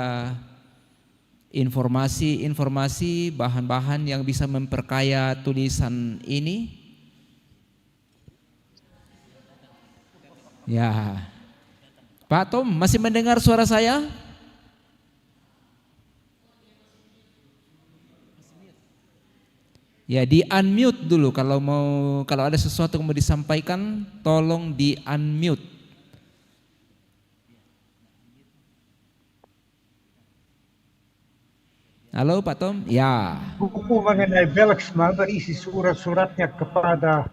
informasi bahan-bahan yang bisa memperkaya tulisan ini? Ya, Pak Tom, masih mendengar suara saya? Ya, di unmute dulu kalau ada sesuatu yang mau disampaikan, tolong di unmute. Halo Pak Tom, ya. Buku mengenai Bergsma berisi surat-suratnya kepada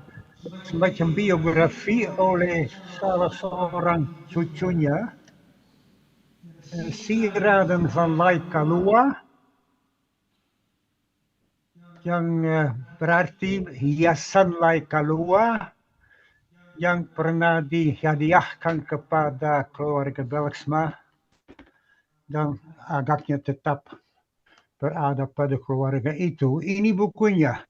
semacam biografi oleh salah seorang cucunya, Sieraden van Laikalua, yang berarti hiasan Laikalua yang pernah dihadiahkan kepada keluarga Bergsma dan agaknya tetap berada pada keluarga itu. Ini bukunya.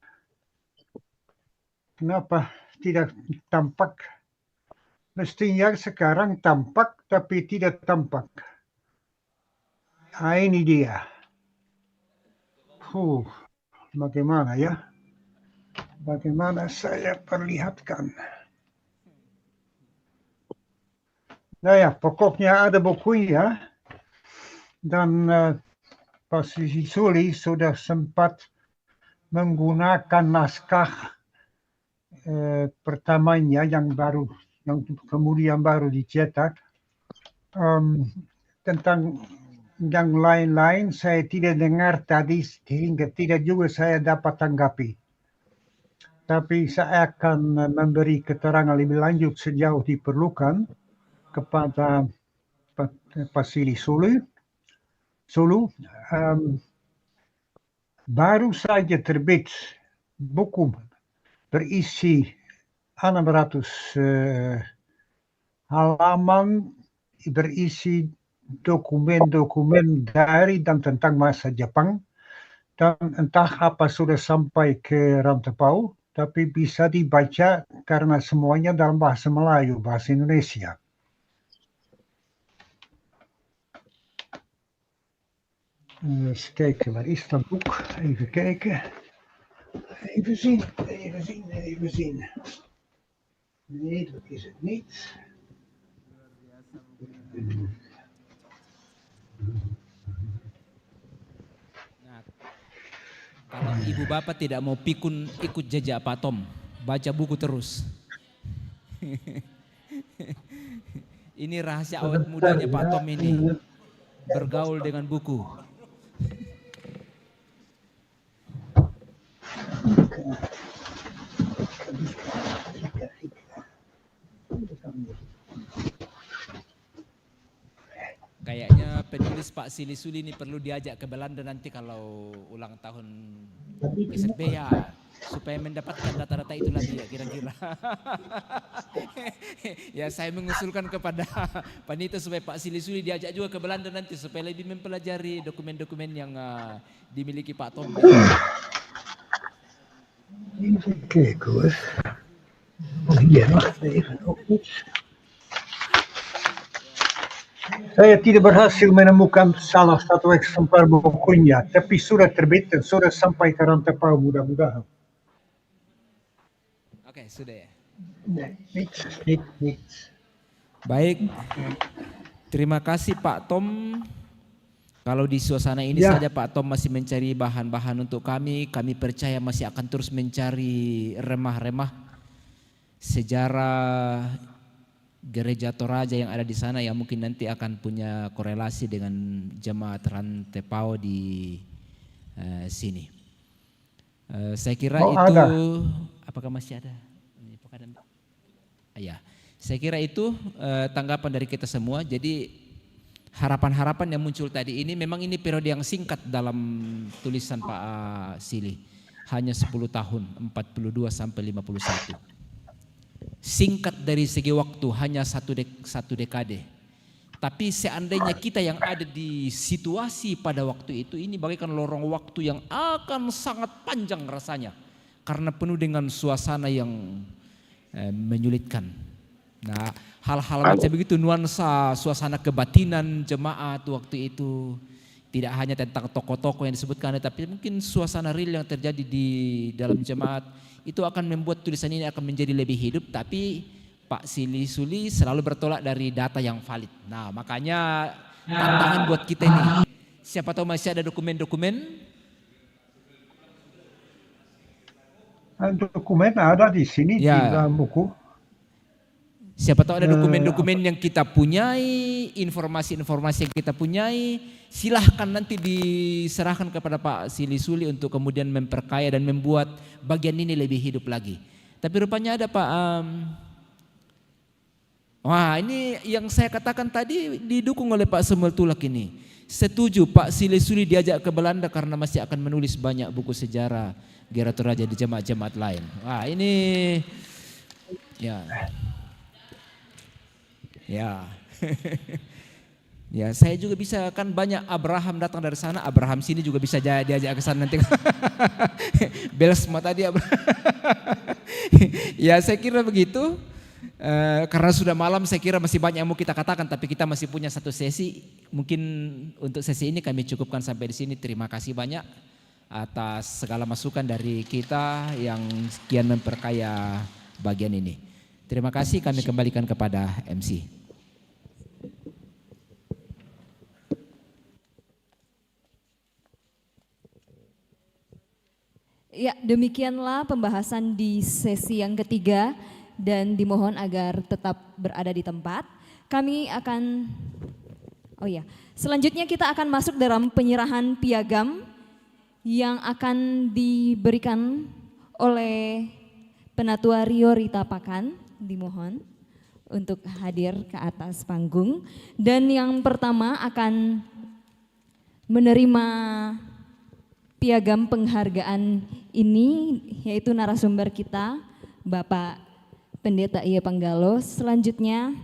Kenapa tidak tampak? Mestinya sekarang tampak tapi tidak tampak. Nah, ini dia. Bagaimana ya? Bagaimana saya perlihatkan? Nah ya, pokoknya ada bukunya. Dan Pak Sisuli sudah sempat menggunakan naskah pertamanya yang kemudian baru dicetak. Tentang yang lain-lain saya tidak dengar tadi sehingga tidak juga saya dapat tanggapi. Tapi saya akan memberi keterangan lebih lanjut sejauh diperlukan kepada Pak Sisuli. Baru saja terbit buku berisi 600 halaman, berisi dokumen-dokumen dari dan tentang masa Jepang, dan entah apa sudah sampai ke rantau, tapi bisa dibaca karena semuanya dalam bahasa Melayu, bahasa Indonesia. Eens kijken, waar is dat boek? Even kijken. Even zien. Nee, dat is het niet. Nah, kalau ibu bapak tidak mau pikun ikut jejak Pak Tom, baca buku terus. Ini rahasia awet mudanya Pak Tom ini, bergaul dengan buku. Kayaknya penulis Pak Sisuli ini perlu diajak ke Belanda nanti kalau ulang tahun SFB ya, supaya mendapatkan data-data itu lagi ya kira-kira. Ya saya mengusulkan kepada panitia supaya Pak Sisuli diajak juga ke Belanda nanti supaya lebih mempelajari dokumen-dokumen yang dimiliki Pak Tom. Even kijken hoor. Oh hier, wacht even, ook iets. Saya tidak berhasil menemukan salah satu eksemplar bukunya, tapi sudah terbit dan sudah sampai ke rantau mudah-mudahan. Oke, sudah ya. Niks. Baik, terima kasih Pak Tom. Kalau di suasana ini saja Pak Tom masih mencari bahan-bahan untuk kami percaya masih akan terus mencari remah-remah sejarah Gereja Toraja yang ada di sana yang mungkin nanti akan punya korelasi dengan jemaat Rantepao di sini. Saya kira itu apakah masih ada? Ya, saya kira itu tanggapan dari kita semua. Jadi harapan-harapan yang muncul tadi ini memang ini periode yang singkat dalam tulisan Pak Sili. Hanya 10 tahun, 42 sampai 51. Singkat dari segi waktu, hanya satu dekade. Tapi seandainya kita yang ada di situasi pada waktu itu, ini bagaikan lorong waktu yang akan sangat panjang rasanya. Karena penuh dengan suasana yang menyulitkan. Nah, hal-hal macam begitu, nuansa, suasana kebatinan jemaat waktu itu. Tidak hanya tentang tokoh-tokoh yang disebutkan, tapi mungkin suasana real yang terjadi di dalam jemaat. Itu akan membuat tulisan ini akan menjadi lebih hidup, tapi Pak Sili Suli selalu bertolak dari data yang valid. Nah, makanya tantangan buat kita ini. Siapa tahu masih ada dokumen-dokumen? Dokumen ada di sini di Ya. dalam buku. Siapa tahu ada dokumen-dokumen yang kita punyai, informasi-informasi yang kita punyai, silahkan nanti diserahkan kepada Pak Sili Suli untuk kemudian memperkaya dan membuat bagian ini lebih hidup lagi. Tapi rupanya ada Pak, wah ini yang saya katakan tadi didukung oleh Pak Samuel Tulak ini. Setuju Pak Sili Suli diajak ke Belanda karena masih akan menulis banyak buku sejarah Gerator Raja di jemaat-jemaat lain. Wah ini, ya. Ya, ya saya juga bisa kan banyak Abraham datang dari sana, Abraham sini juga bisa diajak ke sana nanti. Belsma tadi ya saya kira begitu. Karena sudah malam saya kira masih banyak yang mau kita katakan, tapi kita masih punya satu sesi. Mungkin untuk sesi ini kami cukupkan sampai di sini. Terima kasih banyak atas segala masukan dari kita yang sekian memperkaya bagian ini. Terima kasih, kami kembalikan kepada MC. Ya, demikianlah pembahasan di sesi yang ketiga dan dimohon agar tetap berada di tempat. Kami akan, selanjutnya kita akan masuk dalam penyerahan piagam yang akan diberikan oleh Penatua Rio Rita Pakan. Dimohon untuk hadir ke atas panggung, dan yang pertama akan menerima piagam penghargaan ini yaitu narasumber kita Bapak Pendeta Ia Panggalo. Selanjutnya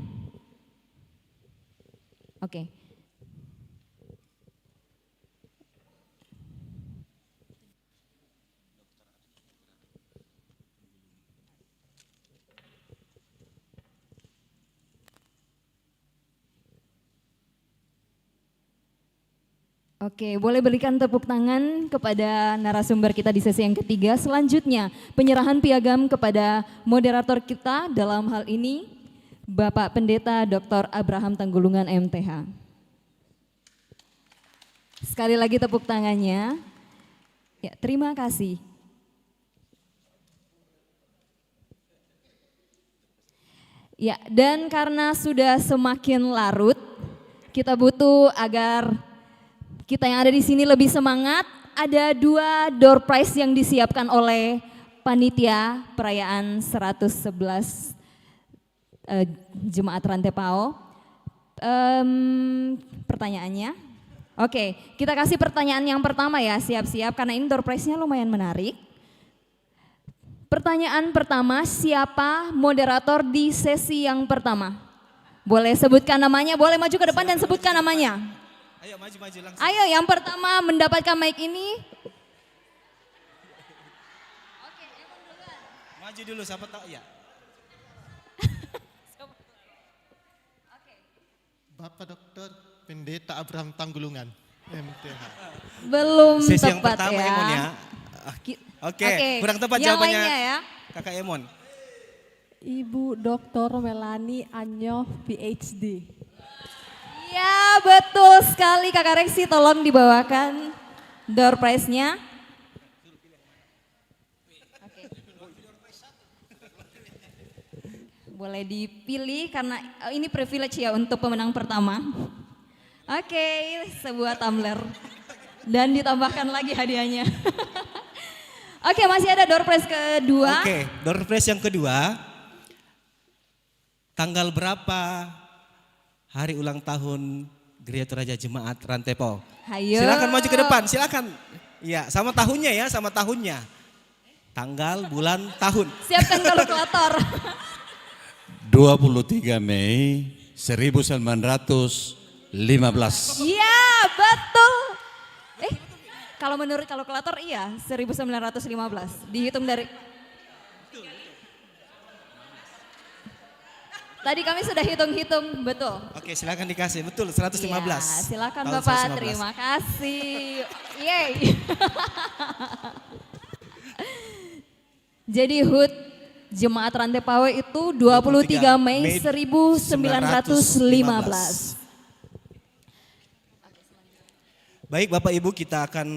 boleh berikan tepuk tangan kepada narasumber kita di sesi yang ketiga. Selanjutnya penyerahan piagam kepada moderator kita dalam hal ini Bapak Pendeta Dr. Abraham Tanggulungan MTH. Sekali lagi tepuk tangannya. Ya, terima kasih. Ya, dan karena sudah semakin larut, kita butuh agar kita yang ada di sini lebih semangat. Ada 2 door prize yang disiapkan oleh panitia perayaan 111 Jemaat Rantai Pao. Pertanyaannya, kita kasih pertanyaan yang pertama ya, siap-siap karena ini door prize-nya lumayan menarik. Pertanyaan pertama, siapa moderator di sesi yang pertama? Boleh sebutkan namanya, boleh maju ke depan dan sebutkan namanya. Ayo maju langsung. Ayo yang pertama mendapatkan mic ini. Maju dulu siapa tahu ya. Bapak Dokter Pendeta Abraham Tanggulungan MTH. Belum sesi tepat yang pertama ya. Emon ya. Kurang tepat yang jawabannya lainnya ya. Kakak Emon. Ibu Dr. Melani Anyo PhD. Ya betul sekali Kakak Reksi, tolong dibawakan door prize-nya. Boleh dipilih karena ini privilege ya untuk pemenang pertama. Sebuah tumbler dan ditambahkan lagi hadiahnya. Masih ada door prize kedua. Door prize yang kedua. Tanggal berapa hari ulang tahun Gereja Raja Jemaat Rantai Pao? Hayo. Silakan maju ke depan, silakan. Ya, sama tahunnya ya, sama tahunnya. Tanggal, bulan, tahun. Siapkan kalkulator. 23 Mei 1915. Iya, betul. Kalau menurut kalkulator iya, 1915. Dihitung dari tadi kami sudah hitung-hitung, betul. Silakan dikasih, betul 115. Ya, silakan Tahun Bapak, 115. terima kasih. Yeay. Jadi HUT Jemaat Rantepao itu 23 Mei 1915. Baik Bapak Ibu, kita akan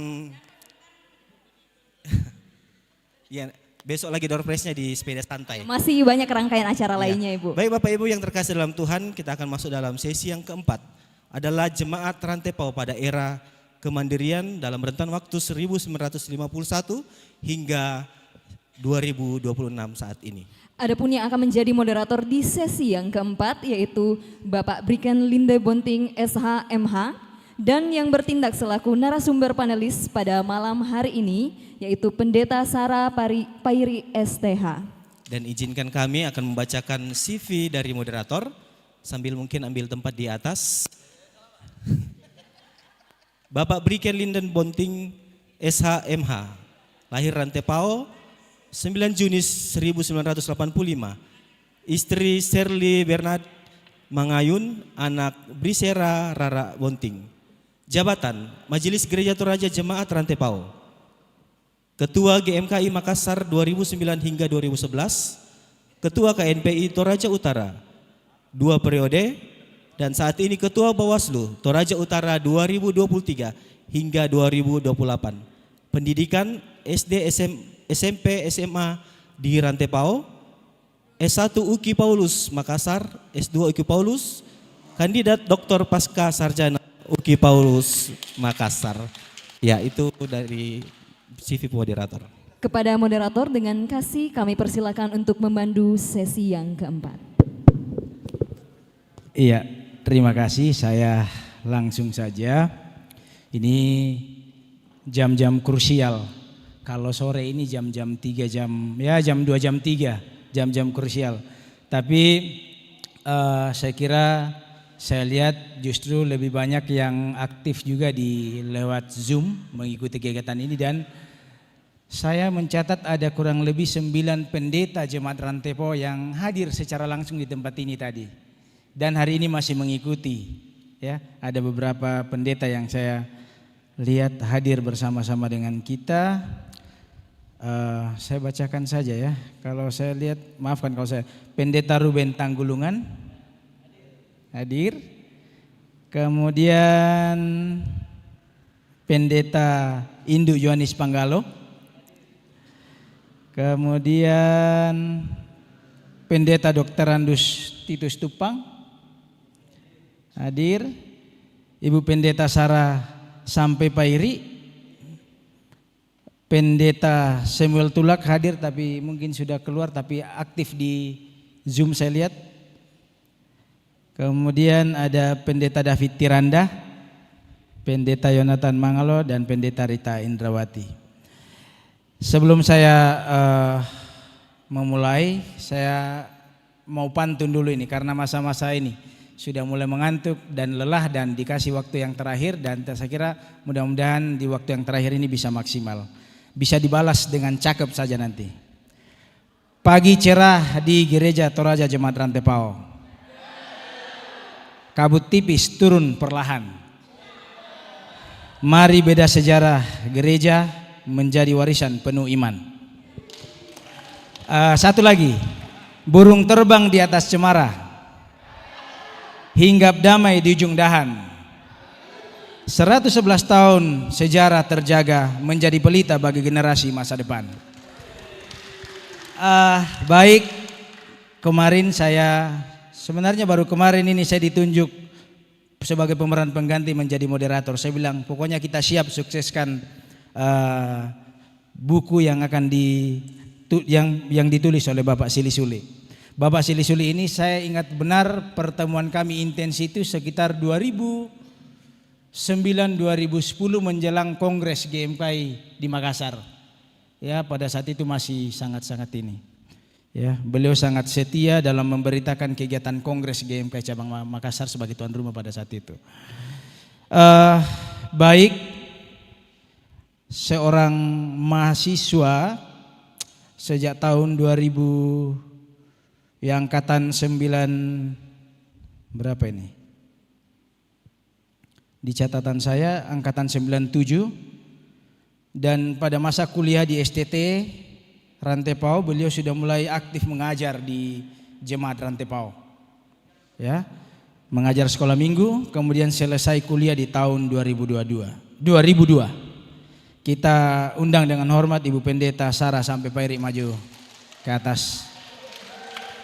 ya, besok lagi door prize-nya di sepeda santai. Masih banyak rangkaian acara lainnya Ibu. Baik Bapak Ibu yang terkasih dalam Tuhan, kita akan masuk dalam sesi yang keempat. Adalah Jemaat Rantepao pada era kemandirian dalam rentan waktu 1951 hingga 2026 saat ini. Adapun yang akan menjadi moderator di sesi yang keempat yaitu Bapak Briken Linde Bonting SH.MH, dan yang bertindak selaku narasumber panelis pada malam hari ini yaitu Pendeta Sarah Pairi STH. Dan izinkan kami akan membacakan CV dari moderator sambil mungkin ambil tempat di atas. Bapak Briken Linden Bonting SH.MH, lahir Rantepao 9 Juni 1985. Istri Shirley Bernard Mangayun, anak Brisera Rara Bonting. Jabatan Majelis Gereja Toraja Jemaat Rantepao. Ketua GMKI Makassar 2009 hingga 2011. Ketua KNPI Toraja Utara 2 periode, dan saat ini Ketua Bawaslu Toraja Utara 2023 hingga 2028. Pendidikan SD, SMP, SMA di Rantepao. S1 UKI Paulus Makassar, S2 UKI Paulus, kandidat doktor pasca sarjana UKI Paulus Makassar. Ya, itu dari CV moderator. Kepada moderator dengan kasih kami persilakan untuk memandu sesi yang keempat. Iya, terima kasih. Saya langsung saja. Ini jam-jam krusial. Kalau sore ini jam-jam 3 jam 2 jam 3, jam-jam krusial. Tapi saya kira saya lihat justru lebih banyak yang aktif juga di lewat Zoom mengikuti kegiatan ini, dan saya mencatat ada kurang lebih 9 pendeta Jemaat Rantepao yang hadir secara langsung di tempat ini tadi. Dan hari ini masih mengikuti. Ya, ada beberapa pendeta yang saya lihat hadir bersama-sama dengan kita. Saya bacakan saja ya. Kalau saya lihat, maafkan kalau saya, Pendeta Ruben Tanggulungan hadir. Kemudian Pendeta Induk Yohanes Panggalo. Kemudian Pendeta Dr. Andus Titus Tupang hadir. Ibu Pendeta Sarah Sampai Pairi. Pendeta Samuel Tulak hadir tapi mungkin sudah keluar, tapi aktif di Zoom saya lihat. Kemudian ada Pendeta David Tiranda, Pendeta Yonatan Mangalo, dan Pendeta Rita Indrawati. Sebelum saya memulai, saya mau pantun dulu ini karena masa-masa ini sudah mulai mengantuk dan lelah dan dikasih waktu yang terakhir, dan saya kira mudah-mudahan di waktu yang terakhir ini bisa maksimal. Bisa dibalas dengan cakep saja nanti. Pagi cerah di Gereja Toraja Jemaat Rantepao. Kabut tipis turun perlahan. Mari beda sejarah gereja menjadi warisan penuh iman. Satu lagi, burung terbang di atas cemara, hinggap damai di ujung dahan. 111 tahun sejarah terjaga menjadi pelita bagi generasi masa depan. Baik, kemarin sebenarnya baru kemarin ini saya ditunjuk sebagai pemeran pengganti menjadi moderator. Saya bilang pokoknya kita siap sukseskan buku yang akan yang ditulis oleh Bapak Sili Suli. Bapak Sili Suli ini saya ingat benar pertemuan kami intens itu sekitar 2009-2010 menjelang Kongres GMKI di Makassar. Ya, pada saat itu masih sangat-sangat ini. Ya, beliau sangat setia dalam memberitakan kegiatan Kongres GMKI cabang Makassar sebagai tuan rumah pada saat itu. Baik, seorang mahasiswa sejak tahun 2000 yang angkatan 9 berapa ini? Di catatan saya angkatan 97, dan pada masa kuliah di STT Rantepao, beliau sudah mulai aktif mengajar di jemaat Rantepao. Ya, mengajar sekolah minggu, kemudian selesai kuliah di tahun 2002. Kita undang dengan hormat Ibu Pendeta Sarah sampai Pairi maju ke atas.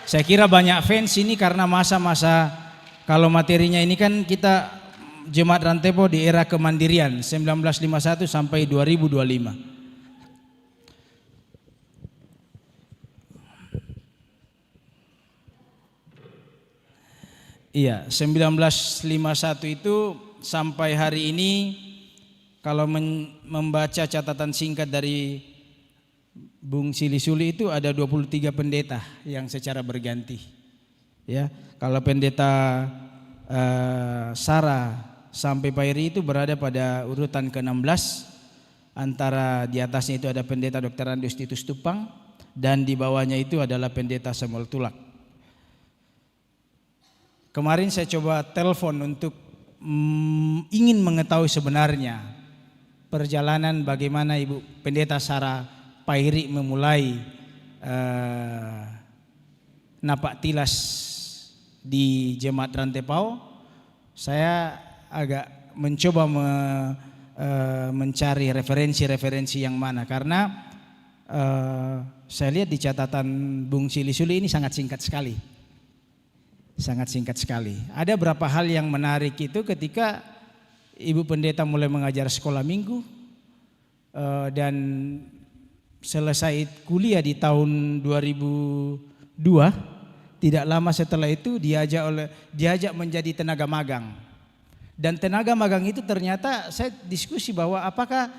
Saya kira banyak fans ini karena masa-masa, kalau materinya ini kan kita jemaat Rantepao di era kemandirian 1951 sampai 2025. Iya, 1951 itu sampai hari ini kalau membaca catatan singkat dari Bung Sili Suli itu ada 23 pendeta yang secara berganti. Ya, kalau pendeta Sarah sampai Pairi itu berada pada urutan ke-16. Antara di atasnya itu ada pendeta Dr. Andius Titus Tupang dan di bawahnya itu adalah pendeta Samuel Tulak. Kemarin saya coba telepon untuk ingin mengetahui sebenarnya perjalanan bagaimana Ibu Pendeta Sarah Pairi memulai napak tilas di jemaat Rantepao. Saya agak mencoba mencari referensi-referensi yang mana, karena saya lihat di catatan Bung Sili Suli ini sangat singkat sekali. Sangat singkat sekali. Ada berapa hal yang menarik itu ketika Ibu Pendeta mulai mengajar sekolah minggu dan selesai kuliah di tahun 2002. Tidak lama setelah itu diajak menjadi tenaga magang. Dan tenaga magang itu ternyata saya diskusi bahwa apakah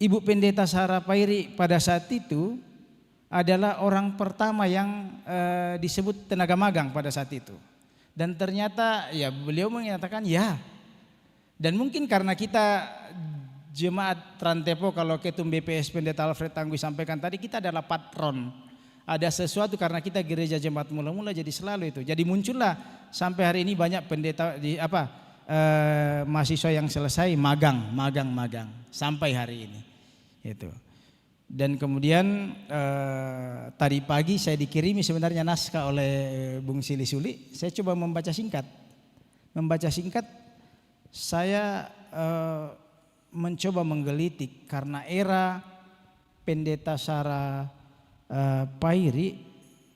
Ibu Pendeta Sarah Pairi pada saat itu adalah orang pertama yang disebut tenaga magang pada saat itu. Dan ternyata ya beliau menyatakan ya. Dan mungkin karena kita jemaat Rantepao, kalau Ketum BPS Pendeta Alfred Tanggui sampaikan tadi, kita adalah patron. Ada sesuatu karena kita gereja jemaat mula-mula, jadi selalu itu. Jadi muncullah sampai hari ini banyak pendeta mahasiswa yang selesai magang sampai hari ini. Itu. Dan kemudian tadi pagi saya dikirimi sebenarnya naskah oleh Bung Sili Suli. Saya coba membaca singkat. Saya mencoba menggelitik karena era Pendeta Sarah Pairi,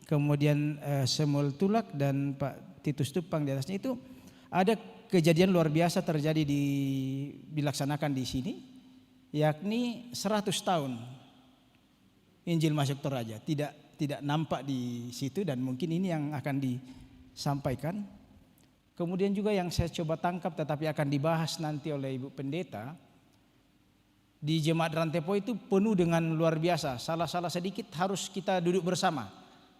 kemudian Samuel Tulak dan Pak Titus Tupang di atasnya itu ada kejadian luar biasa terjadi dilaksanakan di sini, yakni 100 tahun Injil masuk Toraja. Tidak nampak di situ dan mungkin ini yang akan disampaikan. Kemudian juga yang saya coba tangkap tetapi akan dibahas nanti oleh Ibu Pendeta, di jemaat Rantepao itu penuh dengan luar biasa. Salah-salah sedikit harus kita duduk bersama.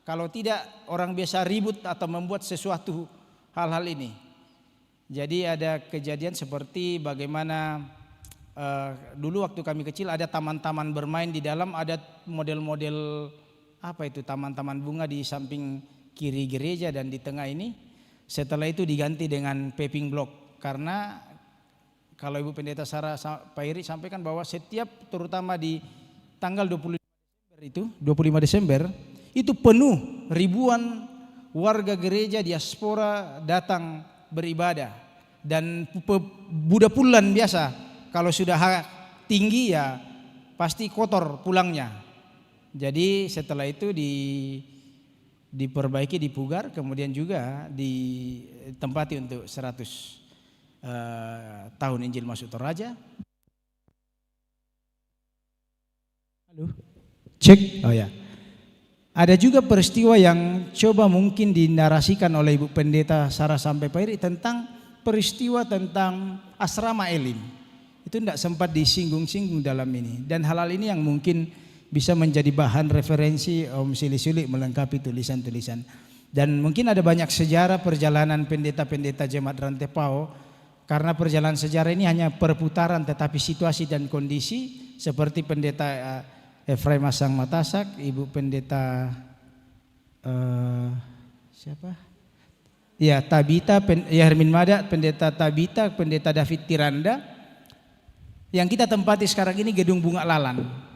Kalau tidak orang biasa ribut atau membuat sesuatu hal-hal ini. Jadi ada kejadian seperti bagaimana dulu waktu kami kecil ada taman-taman bermain di dalam, ada model-model taman-taman bunga di samping kiri gereja dan di tengah ini. Setelah itu diganti dengan paving block, karena kalau Ibu Pendeta Sarah Pairi sampaikan bahwa setiap terutama di tanggal 25 Desember itu penuh, ribuan warga gereja diaspora datang beribadah, dan Buddha Pulan biasa kalau sudah tinggi ya pasti kotor pulangnya. Jadi setelah itu diperbaiki, dipugar, kemudian juga ditempati untuk 100 tahun Injil masuk Toraja. Halo, cek. Oh ya, ada juga peristiwa yang coba mungkin dinarasikan oleh Ibu Pendeta Sarah sampai Pairi tentang peristiwa tentang asrama Elim. Itu tidak sempat disinggung-singgung dalam ini, dan hal-hal ini yang mungkin bisa menjadi bahan referensi Om Sili Suli melengkapi tulisan-tulisan. Dan mungkin ada banyak sejarah perjalanan pendeta-pendeta jemaat Rantepao, karena perjalanan sejarah ini hanya perputaran tetapi situasi dan kondisi, seperti pendeta Efraim Asang Matasak, Ibu Pendeta siapa? Ya, Tabita, Hermin Mada, Pendeta Tabita, Pendeta David Tiranda. Yang kita tempati sekarang ini Gedung Bunga Lalan.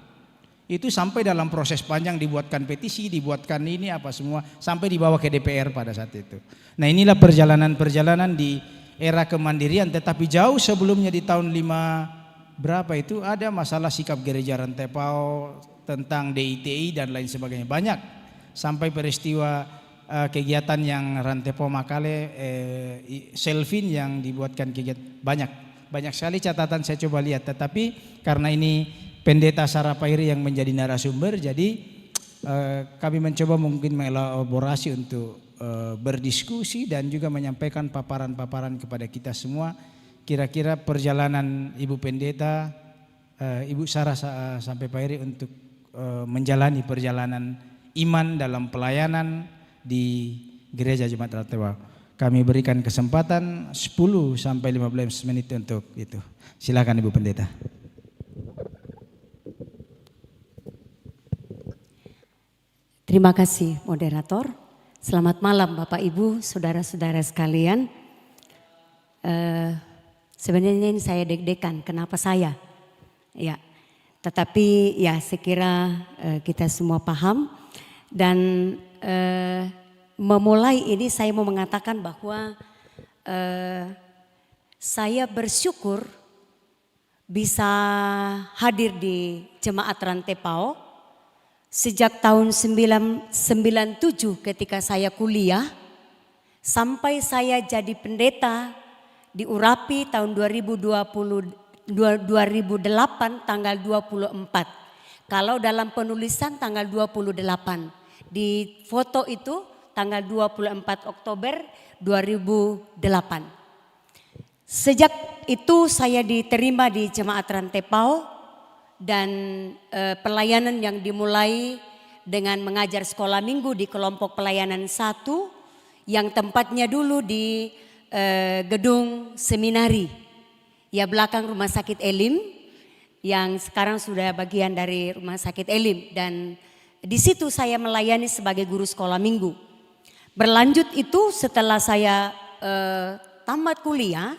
Itu sampai dalam proses panjang dibuatkan petisi, dibuatkan ini apa semua, sampai dibawa ke DPR pada saat itu. Nah inilah perjalanan-perjalanan di era kemandirian, tetapi jauh sebelumnya di tahun 5 berapa itu ada masalah sikap gereja Rantepao tentang DITI dan lain sebagainya. Banyak sampai peristiwa kegiatan yang Rantepao Makale, Selvin yang dibuatkan kegiatan. Banyak sekali catatan saya coba lihat, tetapi karena ini Pendeta Sarah Pairi yang menjadi narasumber, jadi kami mencoba mungkin mengelaborasi untuk berdiskusi dan juga menyampaikan paparan-paparan kepada kita semua. Kira-kira perjalanan Ibu Pendeta, Ibu Sarah sampai Pairi untuk menjalani perjalanan iman dalam pelayanan di Gereja Jemaat Rantepao. Kami berikan kesempatan 10 sampai 15 menit untuk itu. Silakan Ibu Pendeta. Terima kasih moderator. Selamat malam Bapak Ibu, saudara-saudara sekalian. Sebenarnya ini saya deg-degan, kenapa saya? Ya, tetapi ya sekira kita semua paham. Dan memulai ini saya mau mengatakan bahwa saya bersyukur bisa hadir di Jemaat Rantepao sejak tahun 97 ketika saya kuliah sampai saya jadi pendeta di Urapi tahun 2008 tanggal 24. Kalau dalam penulisan tanggal 28. Di foto itu tanggal 24 Oktober 2008. Sejak itu saya diterima di Jemaat Rantepao dan pelayanan yang dimulai dengan mengajar sekolah minggu di kelompok pelayanan 1 yang tempatnya dulu di gedung seminari ya belakang Rumah Sakit Elim yang sekarang sudah bagian dari Rumah Sakit Elim, dan di situ saya melayani sebagai guru sekolah minggu. Berlanjut itu setelah saya tamat kuliah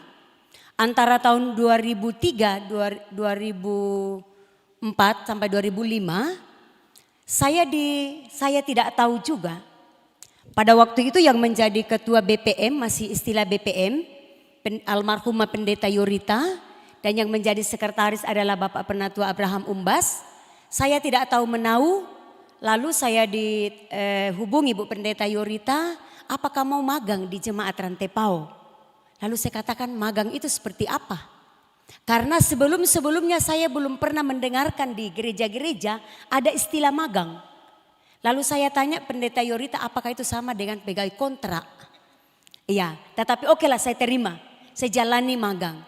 antara tahun 2003 2004 sampai 2005 saya tidak tahu juga. Pada waktu itu yang menjadi ketua BPM, masih istilah BPM, almarhumah Pendeta Yorita, dan yang menjadi sekretaris adalah Bapak Penatua Abraham Umbas. Saya tidak tahu menau, lalu saya dihubungi Bu Pendeta Yorita, apakah mau magang di Jemaat Rantepao? Lalu saya katakan, magang itu seperti apa? Karena sebelumnya saya belum pernah mendengarkan di gereja-gereja ada istilah magang. Lalu saya tanya Pendeta Yorita, apakah itu sama dengan pegawai kontrak? Iya, tetapi okelah saya terima, saya jalani magang.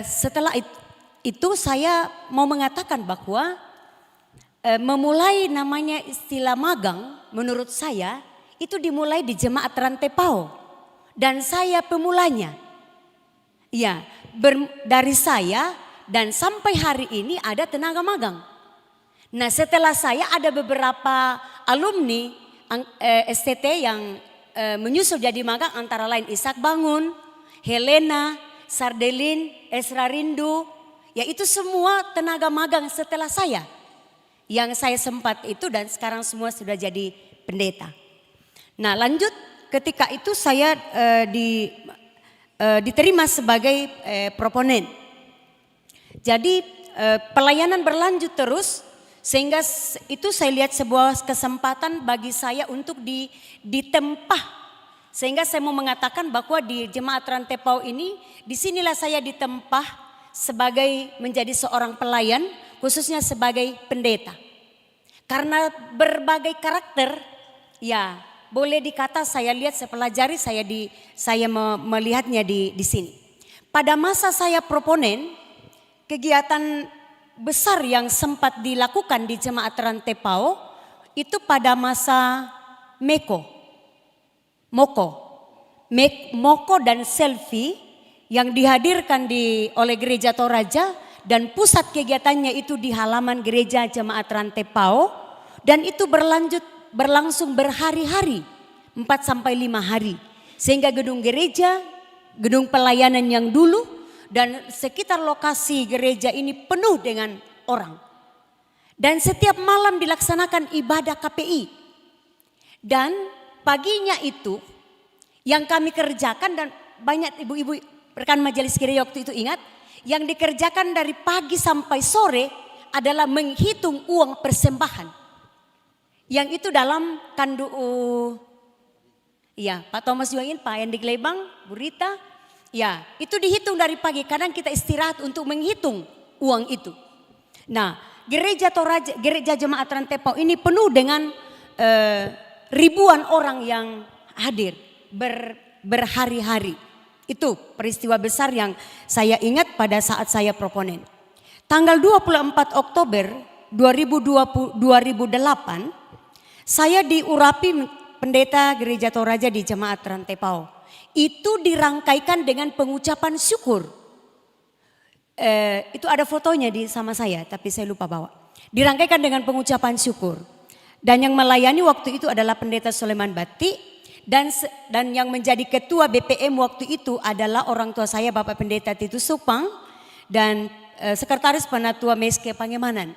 Setelah itu saya mau mengatakan bahwa memulai namanya istilah magang menurut saya itu dimulai di Jemaat Rantepao dan saya pemulanya. Ya, dari saya dan sampai hari ini ada tenaga magang. Nah setelah saya ada beberapa alumni STT yang menyusul jadi magang, antara lain Ishak Bangun, Helena, Sardelin, Esra Rindu. Ya itu semua tenaga magang setelah saya. Yang saya sempat itu dan sekarang semua sudah jadi pendeta. Nah lanjut ketika itu saya diterima sebagai proponen. Jadi pelayanan berlanjut terus sehingga itu saya lihat sebuah kesempatan bagi saya untuk ditempah. Sehingga saya mau mengatakan bahwa di Jemaat Rantepao ini disinilah saya ditempah sebagai menjadi seorang pelayan, khususnya sebagai pendeta. Karena berbagai karakter, ya boleh dikata saya lihat, saya pelajari, saya melihatnya di sini. Pada masa saya proponen, kegiatan besar yang sempat dilakukan di Jemaat Rantepao itu pada masa Moko dan Selfie yang dihadirkan oleh Gereja Toraja, dan pusat kegiatannya itu di halaman Gereja Jemaat Rantepao, dan itu berlangsung berhari-hari, 4 sampai 5 hari. Sehingga gedung gereja, gedung pelayanan yang dulu dan sekitar lokasi gereja ini penuh dengan orang. Dan setiap malam dilaksanakan ibadah KPI. Dan paginya itu yang kami kerjakan, dan banyak ibu-ibu rekan majelis gereja waktu itu ingat, yang dikerjakan dari pagi sampai sore adalah menghitung uang persembahan. Yang itu dalam kandu, ya Pak Thomas juga ingin, Pak Hendik Lebang, Bu Rita, ya itu dihitung dari pagi. Kadang kita istirahat untuk menghitung uang itu. Nah, gereja Jemaat Rantepao ini penuh dengan ribuan orang yang hadir berhari-hari. Itu peristiwa besar yang saya ingat pada saat saya proponen. Tanggal 24 Oktober 2008 saya diurapi pendeta Gereja Toraja di Jemaat Rantepao. Itu dirangkaikan dengan pengucapan syukur. Itu ada fotonya sama saya, tapi saya lupa bawa. Dirangkaikan dengan pengucapan syukur. Dan yang melayani waktu itu adalah pendeta Soleman Batti. Dan yang menjadi ketua BPM waktu itu adalah orang tua saya, Bapak Pendeta Titus Supang, dan sekretaris Penatua Meske Pangemanan.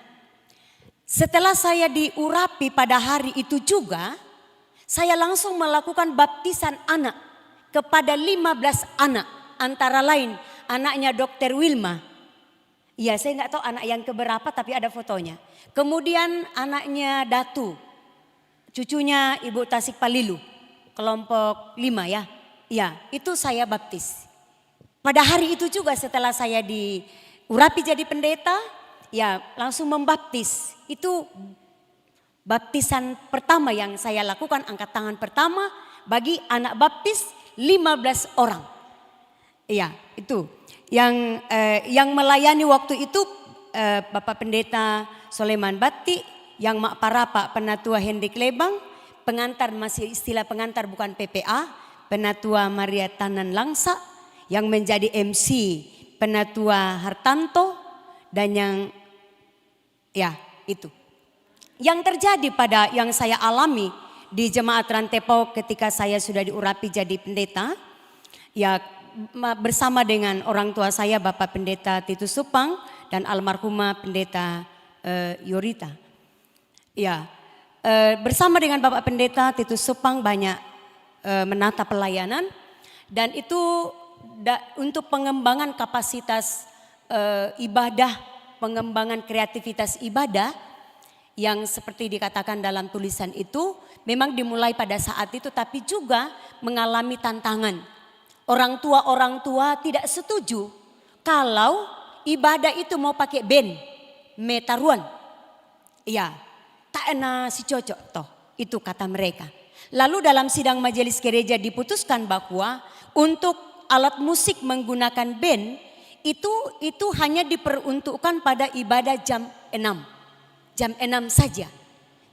Setelah saya diurapi pada hari itu juga, saya langsung melakukan baptisan anak kepada 15 anak. Antara lain anaknya Dr. Wilma. Ya, saya nggak tahu anak yang keberapa, tapi ada fotonya. Kemudian anaknya Datu, cucunya Ibu Tasik Palilu. Kelompok 5 ya. Ya, itu saya baptis. Pada hari itu juga setelah saya diurapi jadi pendeta, ya langsung membaptis. Itu baptisan pertama yang saya lakukan, angkat tangan pertama bagi anak baptis 15 orang. Ya, itu. Yang melayani waktu itu Bapak Pendeta Soleman Batti, yang Mak Parapa Penatua Hendik Lebang, pengantar masih istilah pengantar bukan PPA, Penatua Maria Tanan Langsa, yang menjadi MC Penatua Hartanto, dan yang ya itu. Yang terjadi pada yang saya alami di Jemaat Rantepao ketika saya sudah diurapi jadi pendeta, ya bersama dengan orang tua saya Bapak Pendeta Titus Supang dan almarhumah Pendeta Yorita. Ya. Bersama dengan Bapak Pendeta Titus Supang banyak menata pelayanan, dan itu untuk pengembangan kapasitas ibadah, pengembangan kreativitas ibadah yang seperti dikatakan dalam tulisan itu memang dimulai pada saat itu, tapi juga mengalami tantangan. Orang tua tidak setuju kalau ibadah itu mau pakai band, metaruan. Ya. Tak enak si cocok toh, itu kata mereka. Lalu dalam sidang majelis gereja diputuskan bahwa untuk alat musik menggunakan band itu hanya diperuntukkan pada ibadah jam 6. Jam 6 saja.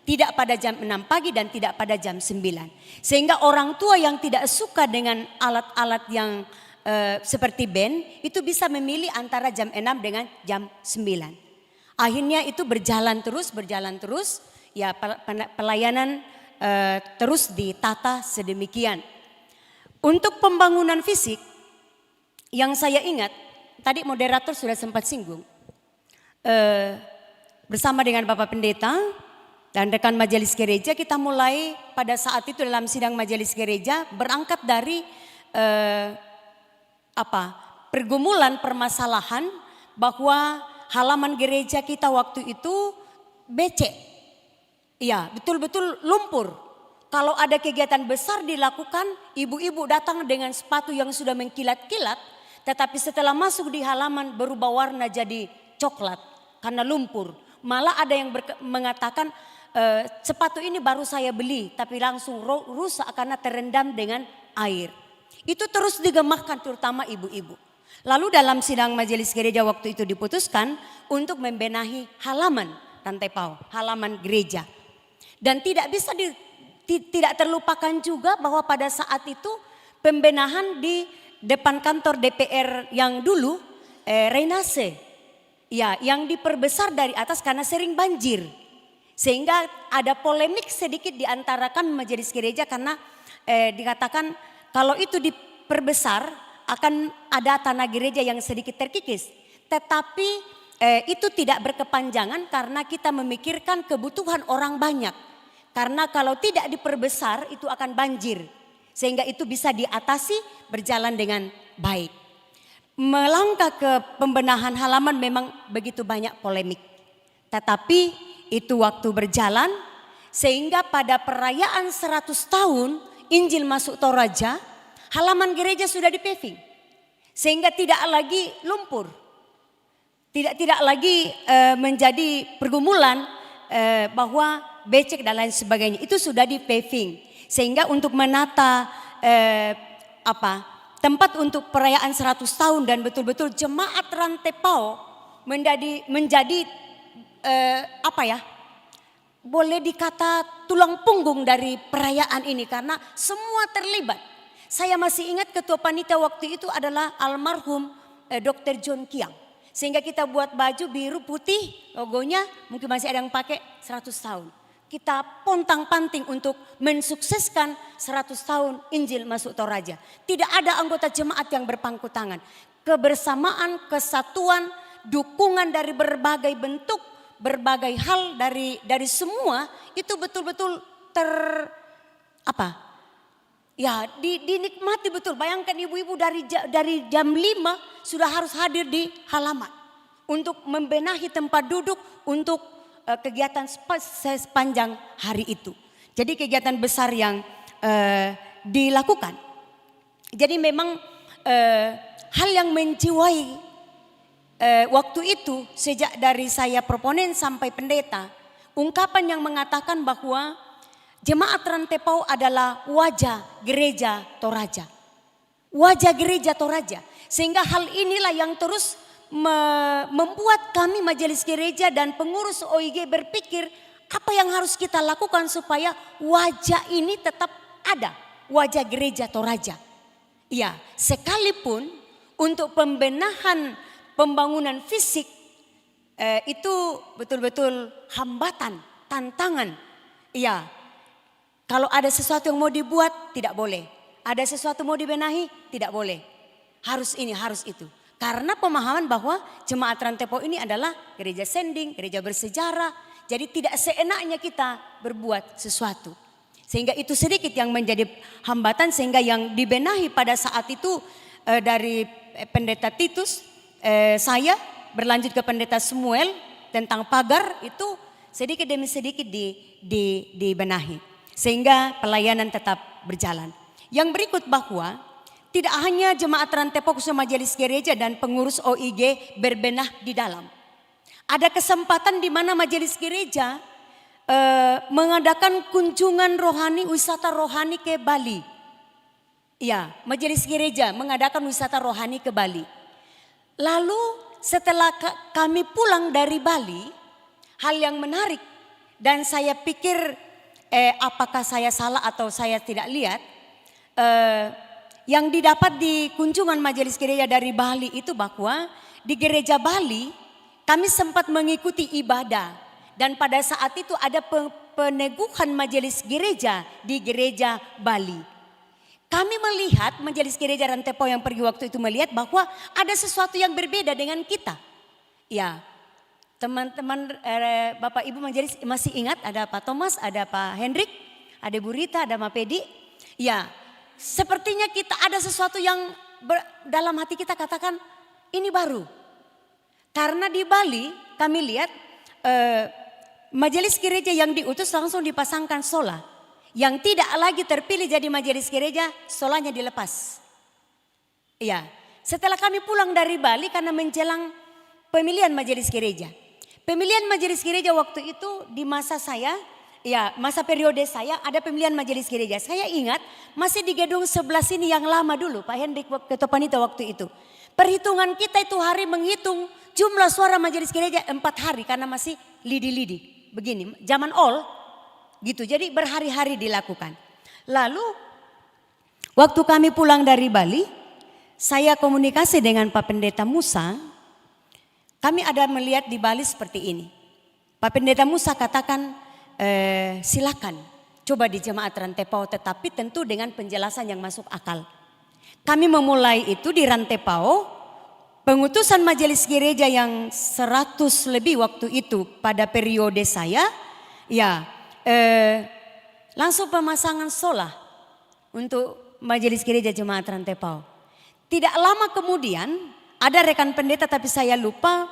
Tidak pada jam 6 pagi dan tidak pada jam 9. Sehingga orang tua yang tidak suka dengan alat-alat yang seperti band itu bisa memilih antara jam 6 dengan jam 9. Akhirnya itu berjalan terus, ya pelayanan terus ditata sedemikian. Untuk pembangunan fisik yang saya ingat, tadi moderator sudah sempat singgung, bersama dengan Bapak Pendeta dan rekan majelis gereja, kita mulai pada saat itu dalam sidang majelis gereja berangkat dari pergumulan permasalahan bahwa halaman gereja kita waktu itu becek. Iya, betul-betul lumpur. Kalau ada kegiatan besar dilakukan, ibu-ibu datang dengan sepatu yang sudah mengkilat-kilat, tetapi setelah masuk di halaman berubah warna jadi coklat karena lumpur. Malah ada yang mengatakan sepatu ini baru saya beli, tapi langsung rusak karena terendam dengan air. Itu terus digemahkan terutama ibu-ibu. Lalu dalam sidang majelis gereja waktu itu diputuskan untuk membenahi halaman Rantepao, halaman gereja. Dan tidak bisa tidak terlupakan juga bahwa pada saat itu pembenahan di depan kantor DPR yang dulu Renase, ya, yang diperbesar dari atas karena sering banjir. Sehingga ada polemik sedikit di antara kami majelis gereja karena dikatakan kalau itu diperbesar akan ada tanah gereja yang sedikit terkikis. Tetapi itu tidak berkepanjangan karena kita memikirkan kebutuhan orang banyak. Karena kalau tidak diperbesar itu akan banjir. Sehingga itu bisa diatasi berjalan dengan baik. Melangkah ke pembenahan halaman memang begitu banyak polemik. Tetapi itu waktu berjalan sehingga pada perayaan 100 tahun Injil masuk Toraja, halaman gereja sudah dipaving. Sehingga tidak lagi lumpur. Tidak lagi menjadi pergumulan bahwa becek dan lain sebagainya. Itu sudah dipaving. Sehingga untuk menata tempat untuk perayaan 100 tahun dan betul-betul jemaat Rantepao menjadi boleh dikata tulang punggung dari perayaan ini karena semua terlibat. Saya masih ingat ketua panitia waktu itu adalah almarhum Dr. John Kiang. Sehingga kita buat baju biru putih, logonya mungkin masih ada yang pakai 100 tahun. Kita pontang-panting untuk mensukseskan 100 tahun Injil masuk Toraja. Tidak ada anggota jemaat yang berpangku tangan. Kebersamaan, kesatuan, dukungan dari berbagai bentuk, berbagai hal dari semua itu betul-betul dinikmati betul. Bayangkan ibu-ibu dari jam 5 sudah harus hadir di halaman untuk membenahi tempat duduk untuk kegiatan sepanjang hari itu. Jadi kegiatan besar yang dilakukan. Jadi memang hal yang menjiwai waktu itu sejak dari saya proponen sampai pendeta, ungkapan yang mengatakan bahwa jemaat Rantepao adalah wajah gereja Toraja. Wajah gereja Toraja. Sehingga hal inilah yang terus membuat kami majelis gereja dan pengurus OIG berpikir apa yang harus kita lakukan supaya wajah ini tetap ada. Wajah gereja Toraja. Ya, sekalipun untuk pembenahan pembangunan fisik itu betul-betul hambatan, tantangan. Ya, kalau ada sesuatu yang mau dibuat tidak boleh. Ada sesuatu mau dibenahi tidak boleh. Harus ini, harus itu. Karena pemahaman bahwa jemaat Rantepao ini adalah gereja sending, gereja bersejarah. Jadi tidak seenaknya kita berbuat sesuatu. Sehingga itu sedikit yang menjadi hambatan sehingga yang dibenahi pada saat itu dari pendeta Titus, saya berlanjut ke pendeta Samuel tentang pagar itu sedikit demi sedikit dibenahi. Sehingga pelayanan tetap berjalan. Yang berikut bahwa tidak hanya jemaat Rantepao khusus majelis gereja dan pengurus OIG berbenah di dalam. Ada kesempatan di mana majelis gereja mengadakan kunjungan rohani, wisata rohani ke Bali. Ya, majelis gereja mengadakan wisata rohani ke Bali. Lalu setelah kami pulang dari Bali, hal yang menarik dan saya pikir apakah saya salah atau saya tidak lihat, yang didapat di kunjungan majelis gereja dari Bali itu bahwa di gereja Bali kami sempat mengikuti ibadah dan pada saat itu ada peneguhan majelis gereja di gereja Bali. Kami melihat majelis gereja Rantepao yang pergi waktu itu melihat bahwa ada sesuatu yang berbeda dengan kita. Ya, teman-teman Bapak Ibu majelis masih ingat ada Pak Thomas, ada Pak Hendrik, ada Bu Rita, ada Mbak Pedi. Ya, sepertinya kita ada sesuatu yang dalam hati kita katakan ini baru. Karena di Bali kami lihat majelis gereja yang diutus langsung dipasangkan sola. Yang tidak lagi terpilih jadi majelis gereja, solanya dilepas. Iya, setelah kami pulang dari Bali karena menjelang pemilihan majelis gereja. Pemilihan majelis gereja waktu itu di masa saya, ya masa periode saya ada pemilihan majelis gereja. Saya ingat masih di gedung sebelah sini yang lama dulu, Pak Hendrik ketua panitia waktu itu. Perhitungan kita itu hari menghitung jumlah suara majelis gereja 4 hari karena masih lidi-lidi. Begini, zaman all. Gitu, jadi berhari-hari dilakukan. Lalu waktu kami pulang dari Bali, saya komunikasi dengan Pak Pendeta Musa. Kami ada melihat di Bali seperti ini. Pak Pendeta Musa katakan silakan coba di jemaat Rantepao, tetapi tentu dengan penjelasan yang masuk akal. Kami memulai itu di Rantepao pengutusan majelis gereja yang 100 lebih waktu itu pada periode saya, ya langsung pemasangan sola untuk majelis gereja jemaat Rantepao. Tidak lama kemudian ada rekan pendeta tapi saya lupa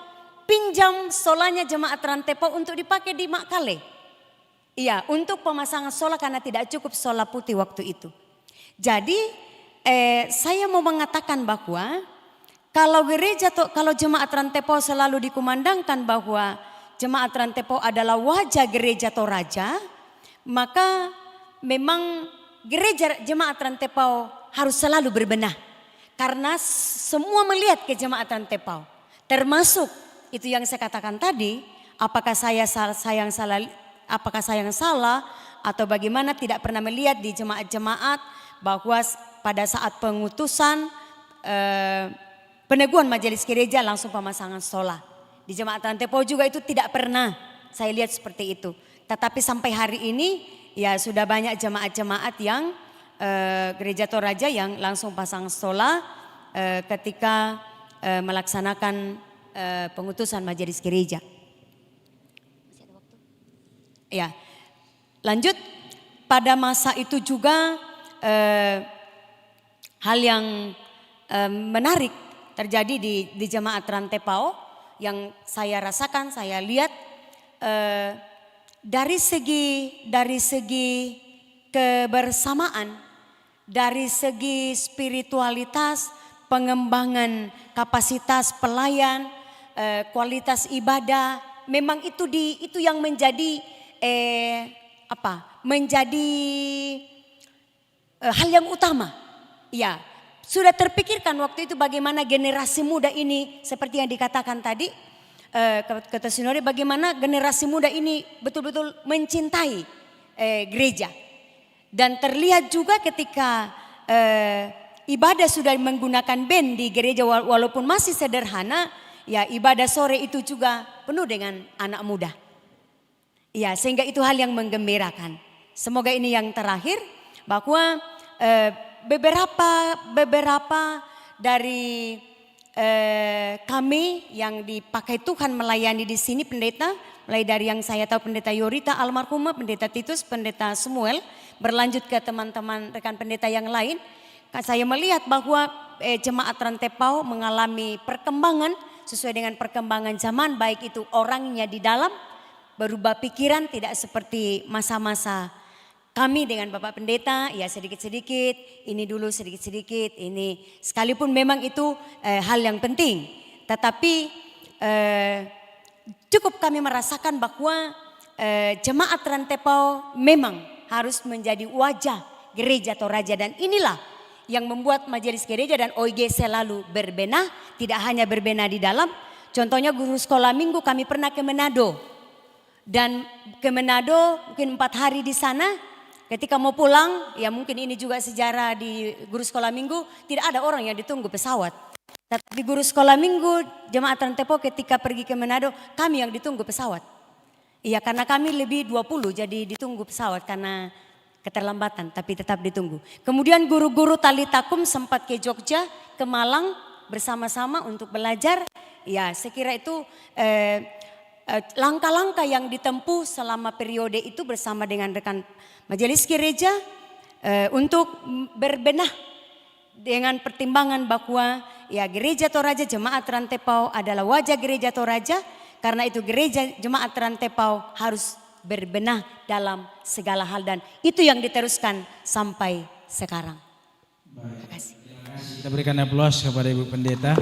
pinjam solanya jemaat Rantepao untuk dipakai di Makkale. Iya, untuk pemasangan sola karena tidak cukup sola putih waktu itu. Jadi saya mau mengatakan bahwa kalau kalau jemaat Rantepao selalu dikumandangkan bahwa jemaat Rantepao adalah wajah gereja Toraja, maka memang gereja jemaat Rantepao harus selalu berbenah. Karena semua melihat ke jemaat Rantepao. Termasuk itu yang saya katakan tadi, apakah saya yang salah atau bagaimana tidak pernah melihat di jemaat-jemaat bahwa pada saat pengutusan peneguhan majelis gereja langsung pemasangan sola. Di jemaat Rantepao juga itu tidak pernah saya lihat seperti itu. Tetapi sampai hari ini ya sudah banyak jemaat-jemaat yang gereja Toraja yang langsung pasang sola ketika melaksanakan pengutusan majelis gereja. Masih ada waktu? Ya, lanjut pada masa itu juga hal yang menarik terjadi di jemaat Rantepao yang saya rasakan, saya lihat dari segi kebersamaan, dari segi spiritualitas, pengembangan kapasitas pelayan, kualitas ibadah, memang itu yang menjadi hal yang utama. Ya, sudah terpikirkan waktu itu bagaimana generasi muda ini seperti yang dikatakan tadi Ketua Sinode, bagaimana generasi muda ini betul-betul mencintai gereja. Dan terlihat juga ketika ibadah sudah menggunakan band di gereja walaupun masih sederhana, ya ibadah sore itu juga penuh dengan anak muda. Ya, sehingga itu hal yang menggembirakan. Semoga ini yang terakhir bahwa beberapa dari kami yang dipakai Tuhan melayani di sini pendeta, mulai dari yang saya tahu pendeta Yorita almarhumah, pendeta Titus, pendeta Samuel, berlanjut ke teman-teman rekan pendeta yang lain. Saya melihat bahwa jemaat Rantepao mengalami perkembangan sesuai dengan perkembangan zaman, baik itu orangnya di dalam berubah pikiran, tidak seperti masa-masa kami dengan Bapak Pendeta, ya sedikit-sedikit, ini dulu sedikit-sedikit, ini sekalipun memang itu hal yang penting. Tetapi cukup kami merasakan bahwa jemaat Rantepao memang harus menjadi wajah gereja Toraja. Dan inilah yang membuat majelis gereja dan OIG selalu berbenah, tidak hanya berbenah di dalam. Contohnya guru sekolah minggu kami pernah ke Manado. Dan ke Manado mungkin 4 hari di sana. Ketika mau pulang, ya mungkin ini juga sejarah di guru sekolah minggu, tidak ada orang yang ditunggu pesawat. Tapi guru sekolah minggu jemaat Rantepao ketika pergi ke Manado, kami yang ditunggu pesawat. Iya, karena kami lebih 20 jadi ditunggu pesawat karena keterlambatan, tapi tetap ditunggu. Kemudian guru-guru Tali Takum sempat ke Jogja, ke Malang bersama-sama untuk belajar. Ya, saya kira itu langkah-langkah yang ditempuh selama periode itu bersama dengan rekan majelis gereja untuk berbenah dengan pertimbangan bahwa ya gereja Toraja jemaat Rantepao adalah wajah gereja Toraja, karena itu gereja jemaat Rantepao harus berbenah dalam segala hal dan itu yang diteruskan sampai sekarang. Terima kasih. Kita berikan aplaus kepada Ibu Pendeta.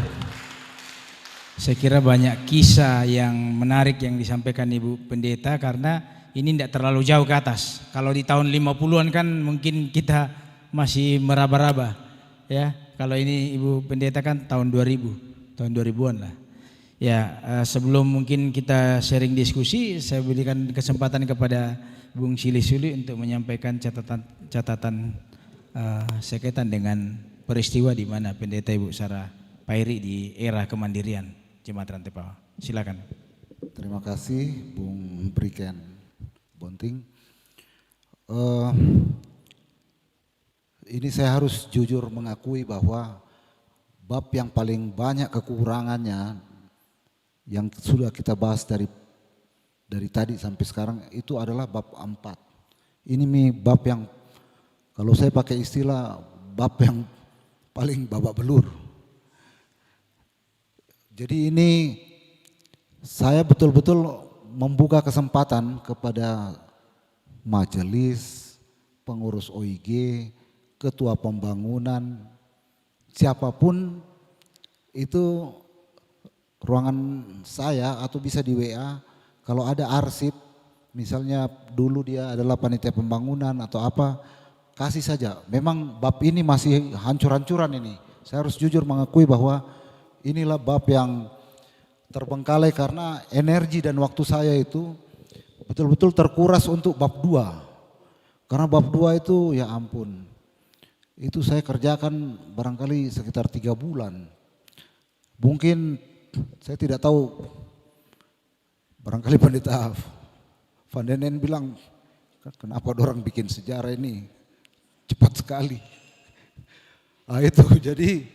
Saya kira banyak kisah yang menarik yang disampaikan Ibu Pendeta karena ini tidak terlalu jauh ke atas. Kalau di tahun 50-an kan mungkin kita masih meraba-raba. Ya, kalau ini Ibu Pendeta kan tahun 2000, tahun 2000-an lah. Ya, sebelum mungkin kita sharing diskusi, saya berikan kesempatan kepada Bung Sili Suli untuk menyampaikan catatan sekaitan dengan peristiwa di mana Pendeta Ibu Sarah Pairi di era kemandirian Jemaat Rantepao. Silakan. Terima kasih Bung Priken Bonting. Ini saya harus jujur mengakui bahwa bab yang paling banyak kekurangannya yang sudah kita bahas dari tadi sampai sekarang itu adalah bab 4. Ini bab yang kalau saya pakai istilah bab yang paling babak belur. Jadi ini saya betul-betul membuka kesempatan kepada majelis, pengurus OIG, ketua pembangunan, siapapun itu ruangan saya atau bisa di WA, kalau ada arsip, misalnya dulu dia adalah panitia pembangunan atau apa, kasih saja. Memang bab ini masih hancur-hancuran ini. Saya harus jujur mengakui bahwa inilah bab yang terbengkalai karena energi dan waktu saya itu betul-betul terkuras untuk bab 2. Karena bab 2 itu ya ampun, itu saya kerjakan barangkali sekitar 3 bulan. Mungkin saya tidak tahu, barangkali Pendeta Van Denen bilang, kenapa orang bikin sejarah ini cepat sekali. Nah itu jadi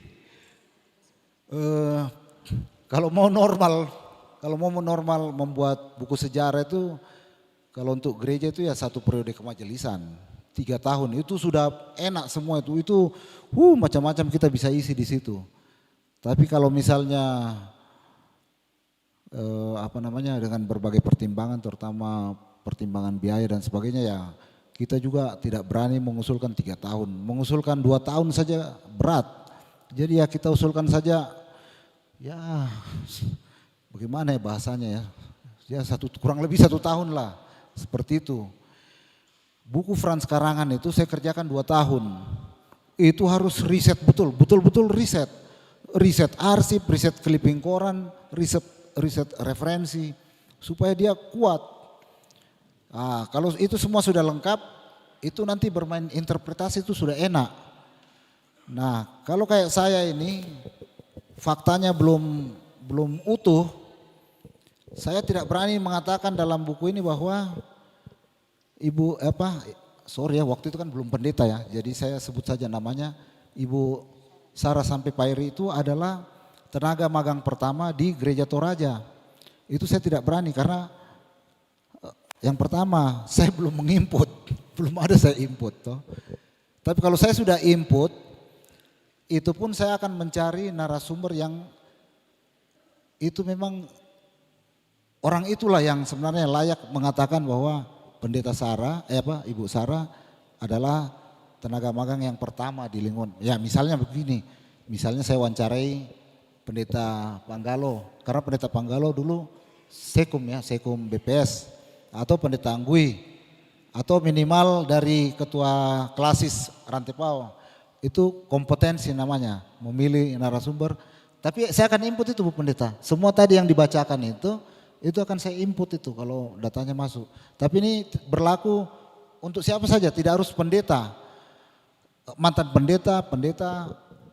kalau mau normal membuat buku sejarah itu, kalau untuk gereja itu ya 1 periode kemajelisan, 3 tahun itu sudah enak semua itu macam-macam kita bisa isi di situ. Tapi kalau misalnya dengan berbagai pertimbangan, terutama pertimbangan biaya dan sebagainya, ya kita juga tidak berani mengusulkan 3 tahun, mengusulkan 2 tahun saja berat. Jadi ya kita usulkan saja. Ya bagaimana ya bahasanya ya kurang lebih 1 tahun lah, seperti itu. Buku Frans Karangan itu saya kerjakan 2 tahun, itu harus riset betul-betul riset arsip, riset clipping koran, riset referensi supaya dia kuat. Nah, kalau itu semua sudah lengkap, itu nanti bermain interpretasi itu sudah enak. Nah kalau kayak saya ini faktanya belum utuh, saya tidak berani mengatakan dalam buku ini bahwa waktu itu kan belum pendeta ya, jadi saya sebut saja namanya, Ibu Sarah Sampai-Pairi itu adalah tenaga magang pertama di Gereja Toraja. Itu saya tidak berani karena yang pertama saya belum menginput, belum ada saya input toh. Tapi kalau saya sudah input, itu pun saya akan mencari narasumber yang itu memang orang itulah yang sebenarnya layak mengatakan bahwa Pendeta Sarah, Ibu Sarah adalah tenaga magang yang pertama di Lingon. Ya misalnya begini, misalnya saya wawancarai Pendeta Panggalo, karena Pendeta Panggalo dulu Sekum BPS, atau Pendeta Anggui, atau minimal dari Ketua Klasis Rantepao. Itu kompetensi namanya, memilih narasumber. Tapi saya akan input itu Bu Pendeta. Semua tadi yang dibacakan itu akan saya input itu kalau datanya masuk. Tapi ini berlaku untuk siapa saja, tidak harus pendeta. Mantan pendeta,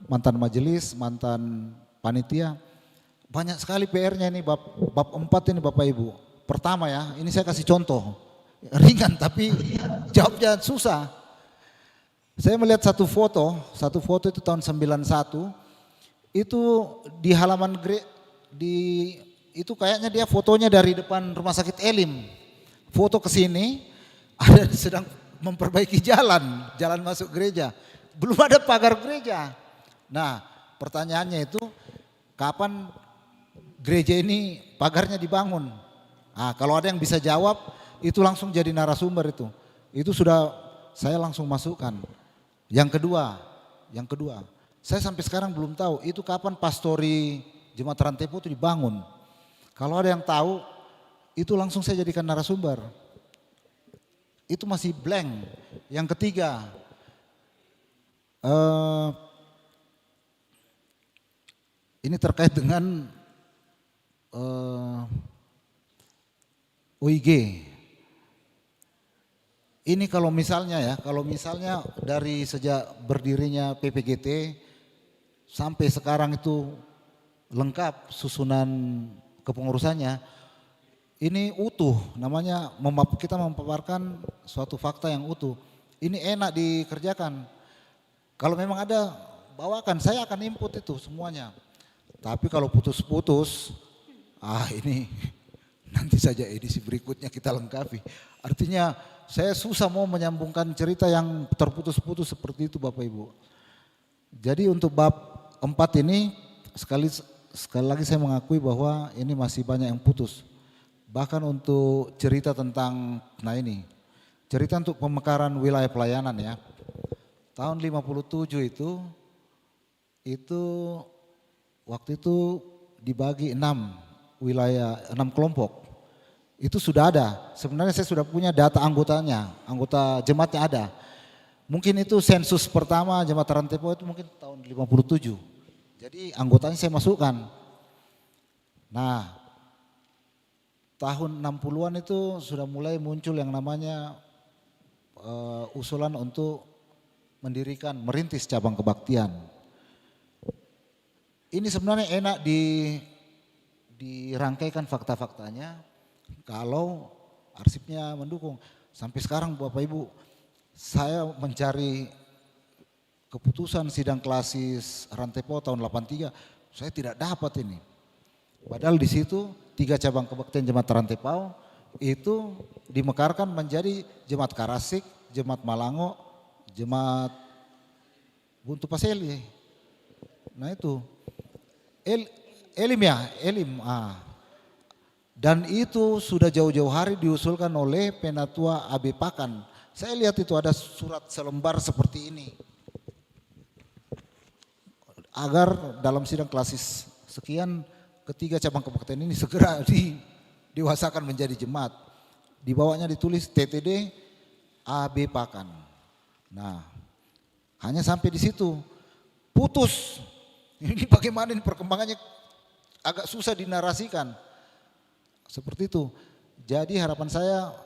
mantan majelis, mantan panitia. Banyak sekali PR-nya ini bab 4 ini Bapak Ibu. Pertama ya, ini saya kasih contoh. Ringan tapi jawabnya susah. Saya melihat satu foto itu tahun 91, itu di halaman itu kayaknya dia fotonya dari depan Rumah Sakit Elim. Foto ke sini ada sedang memperbaiki jalan masuk gereja. Belum ada pagar gereja. Nah, pertanyaannya itu kapan gereja ini pagarnya dibangun? Nah, kalau ada yang bisa jawab itu langsung jadi narasumber itu. Itu sudah saya langsung masukkan. Yang kedua, saya sampai sekarang belum tahu itu kapan pastori Jemaat Rantepo itu dibangun. Kalau ada yang tahu, itu langsung saya jadikan narasumber. Itu masih blank. Yang ketiga, ini terkait dengan OIG. Ini kalau misalnya dari sejak berdirinya PPGT sampai sekarang itu lengkap susunan kepengurusannya, ini utuh, namanya kita memaparkan suatu fakta yang utuh. Ini enak dikerjakan. Kalau memang ada bawakan, saya akan input itu semuanya. Tapi kalau putus-putus, ini nanti saja edisi berikutnya kita lengkapi. Artinya saya susah mau menyambungkan cerita yang terputus-putus seperti itu Bapak Ibu. Jadi untuk bab 4 ini sekali lagi saya mengakui bahwa ini masih banyak yang putus. Bahkan untuk cerita tentang, cerita untuk pemekaran wilayah pelayanan ya. Tahun 57 itu waktu itu dibagi 6 wilayah, 6 kelompok. Itu sudah ada, sebenarnya saya sudah punya data anggotanya, anggota jemaatnya ada. Mungkin itu sensus pertama jemaat Rantepao itu mungkin tahun 57. Jadi anggotanya saya masukkan. Nah, tahun 60-an itu sudah mulai muncul yang namanya usulan untuk merintis cabang kebaktian. Ini sebenarnya enak dirangkaikan fakta-faktanya kalau arsipnya mendukung. Sampai sekarang Bapak Ibu, saya mencari keputusan sidang klasis Rantepao tahun 83, saya tidak dapat ini. Padahal di situ 3 cabang kebaktian jemaat Rantepao itu dimekarkan menjadi jemaat Karasik, jemaat Malango, jemaat Buntu Paseli. Nah itu Elim. Dan itu sudah jauh-jauh hari diusulkan oleh Penatua AB Pakan. Saya lihat itu ada surat selembar seperti ini. Agar dalam sidang klasis sekian ketiga cabang kebaktian ini segera diwasakan menjadi jemaat. Di bawahnya ditulis TTD AB Pakan. Nah, hanya sampai di situ. Putus. Ini bagaimana ini perkembangannya agak susah dinarasikan. Seperti itu. Jadi harapan saya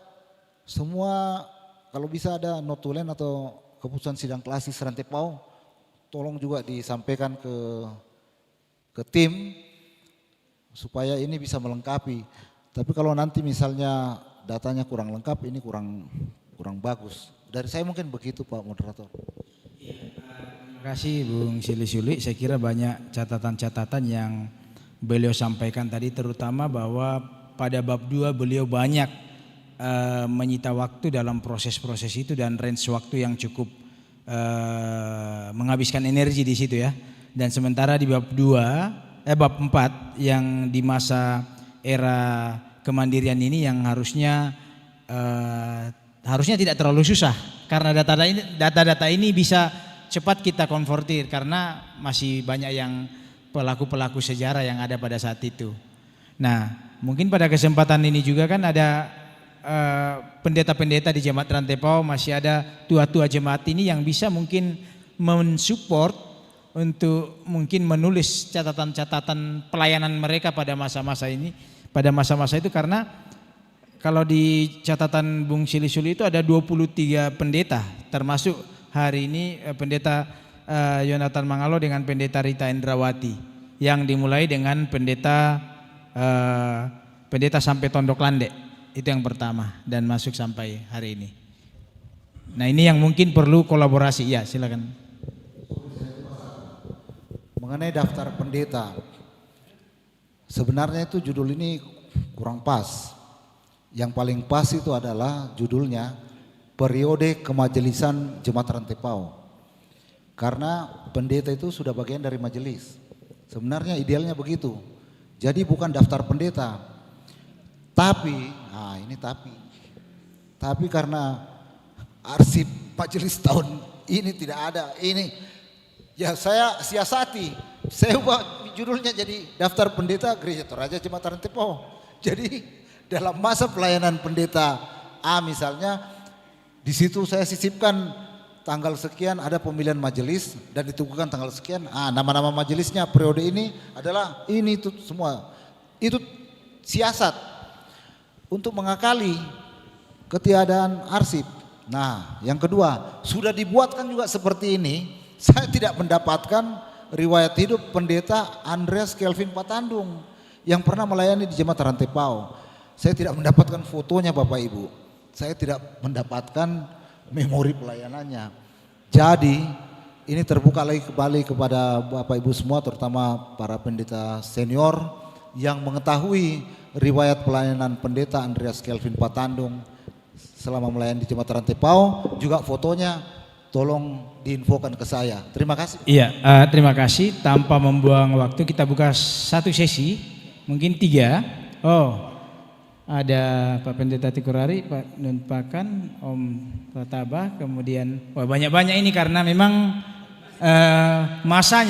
semua kalau bisa ada notulen atau keputusan sidang klasis Rantepao, tolong juga disampaikan ke tim supaya ini bisa melengkapi. Tapi kalau nanti misalnya datanya kurang lengkap, ini kurang bagus. Dari saya mungkin begitu Pak Moderator. Terima kasih Bung Sili-Suli, saya kira banyak catatan-catatan yang beliau sampaikan tadi, terutama bahwa pada bab 2 beliau banyak menyita waktu dalam proses-proses itu dan range waktu yang cukup menghabiskan energi di situ ya. Dan sementara di bab 4 yang di masa era kemandirian ini yang harusnya tidak terlalu susah karena data-data ini bisa cepat kita konfrontir karena masih banyak yang pelaku-pelaku sejarah yang ada pada saat itu. Nah, mungkin pada kesempatan ini juga kan ada pendeta-pendeta di jemaat Rantepao, masih ada tua-tua jemaat ini yang bisa mungkin mensupport untuk mungkin menulis catatan-catatan pelayanan mereka pada masa-masa ini, pada masa-masa itu, karena kalau di catatan Bung Sili-Suli itu ada 23 pendeta, termasuk hari ini pendeta Yonatan Mangalo dengan pendeta Rita Indrawati, yang dimulai dengan pendeta sampai Tondok Lande, itu yang pertama dan masuk sampai hari ini. Nah ini yang mungkin perlu kolaborasi, ya silakan. Mengenai daftar pendeta, sebenarnya itu judul ini kurang pas. Yang paling pas itu adalah judulnya Periode Kemajelisan Jemaat Rantepao. Karena pendeta itu sudah bagian dari majelis. Sebenarnya idealnya begitu. Jadi bukan daftar pendeta. Tapi karena arsip majelis tahun ini tidak ada. Ini ya saya siasati. Saya ubah judulnya jadi daftar pendeta Gereja Toraja Jemaat Rantepao. Jadi dalam masa pelayanan pendeta A misalnya, di situ saya sisipkan tanggal sekian ada pemilihan majelis dan ditentukan tanggal sekian. Nama-nama majelisnya periode ini adalah ini itu semua. Itu siasat untuk mengakali ketiadaan arsip. Nah, yang kedua, sudah dibuatkan juga seperti ini. Saya tidak mendapatkan riwayat hidup pendeta Andreas Kelvin Patandung yang pernah melayani di Jemaat Rantepao. Saya tidak mendapatkan fotonya Bapak Ibu. Saya tidak mendapatkan memori pelayanannya. Jadi ini terbuka lagi kembali kepada Bapak Ibu semua, terutama para pendeta senior yang mengetahui riwayat pelayanan pendeta Andreas Kelvin Patandung selama melayani di Jemaat Rantai Pau, juga fotonya tolong diinfokan ke saya. Terima kasih. Iya, terima kasih. Tanpa membuang waktu kita buka satu sesi, mungkin 3. Oh, ada Pak Pendeta Tikurari, Pak Nun Pakan, Om Prataba, kemudian banyak-banyak ini karena memang masa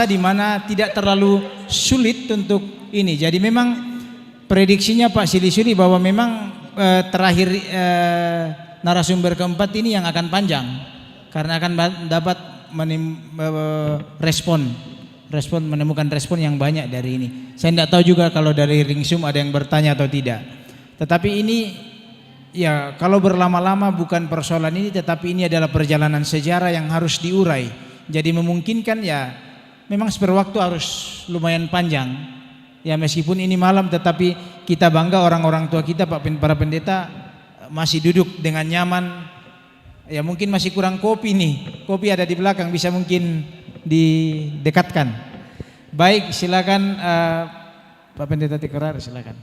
di mana tidak terlalu sulit untuk ini. Jadi memang prediksinya Pak Sili bahwa memang terakhir narasumber keempat ini yang akan panjang karena akan dapat menemukan respon yang banyak dari ini. Saya tidak tahu juga kalau dari Ringsum ada yang bertanya atau tidak. Tetapi ini ya kalau berlama-lama bukan persoalan ini, tetapi ini adalah perjalanan sejarah yang harus diurai. Jadi memungkinkan ya memang waktu harus lumayan panjang. Ya meskipun ini malam tetapi kita bangga orang-orang tua kita para pendeta masih duduk dengan nyaman. Ya mungkin masih kurang kopi nih. Kopi ada di belakang, bisa mungkin didekatkan. Baik, silakan Pak Pendeta Tikerar, silakan.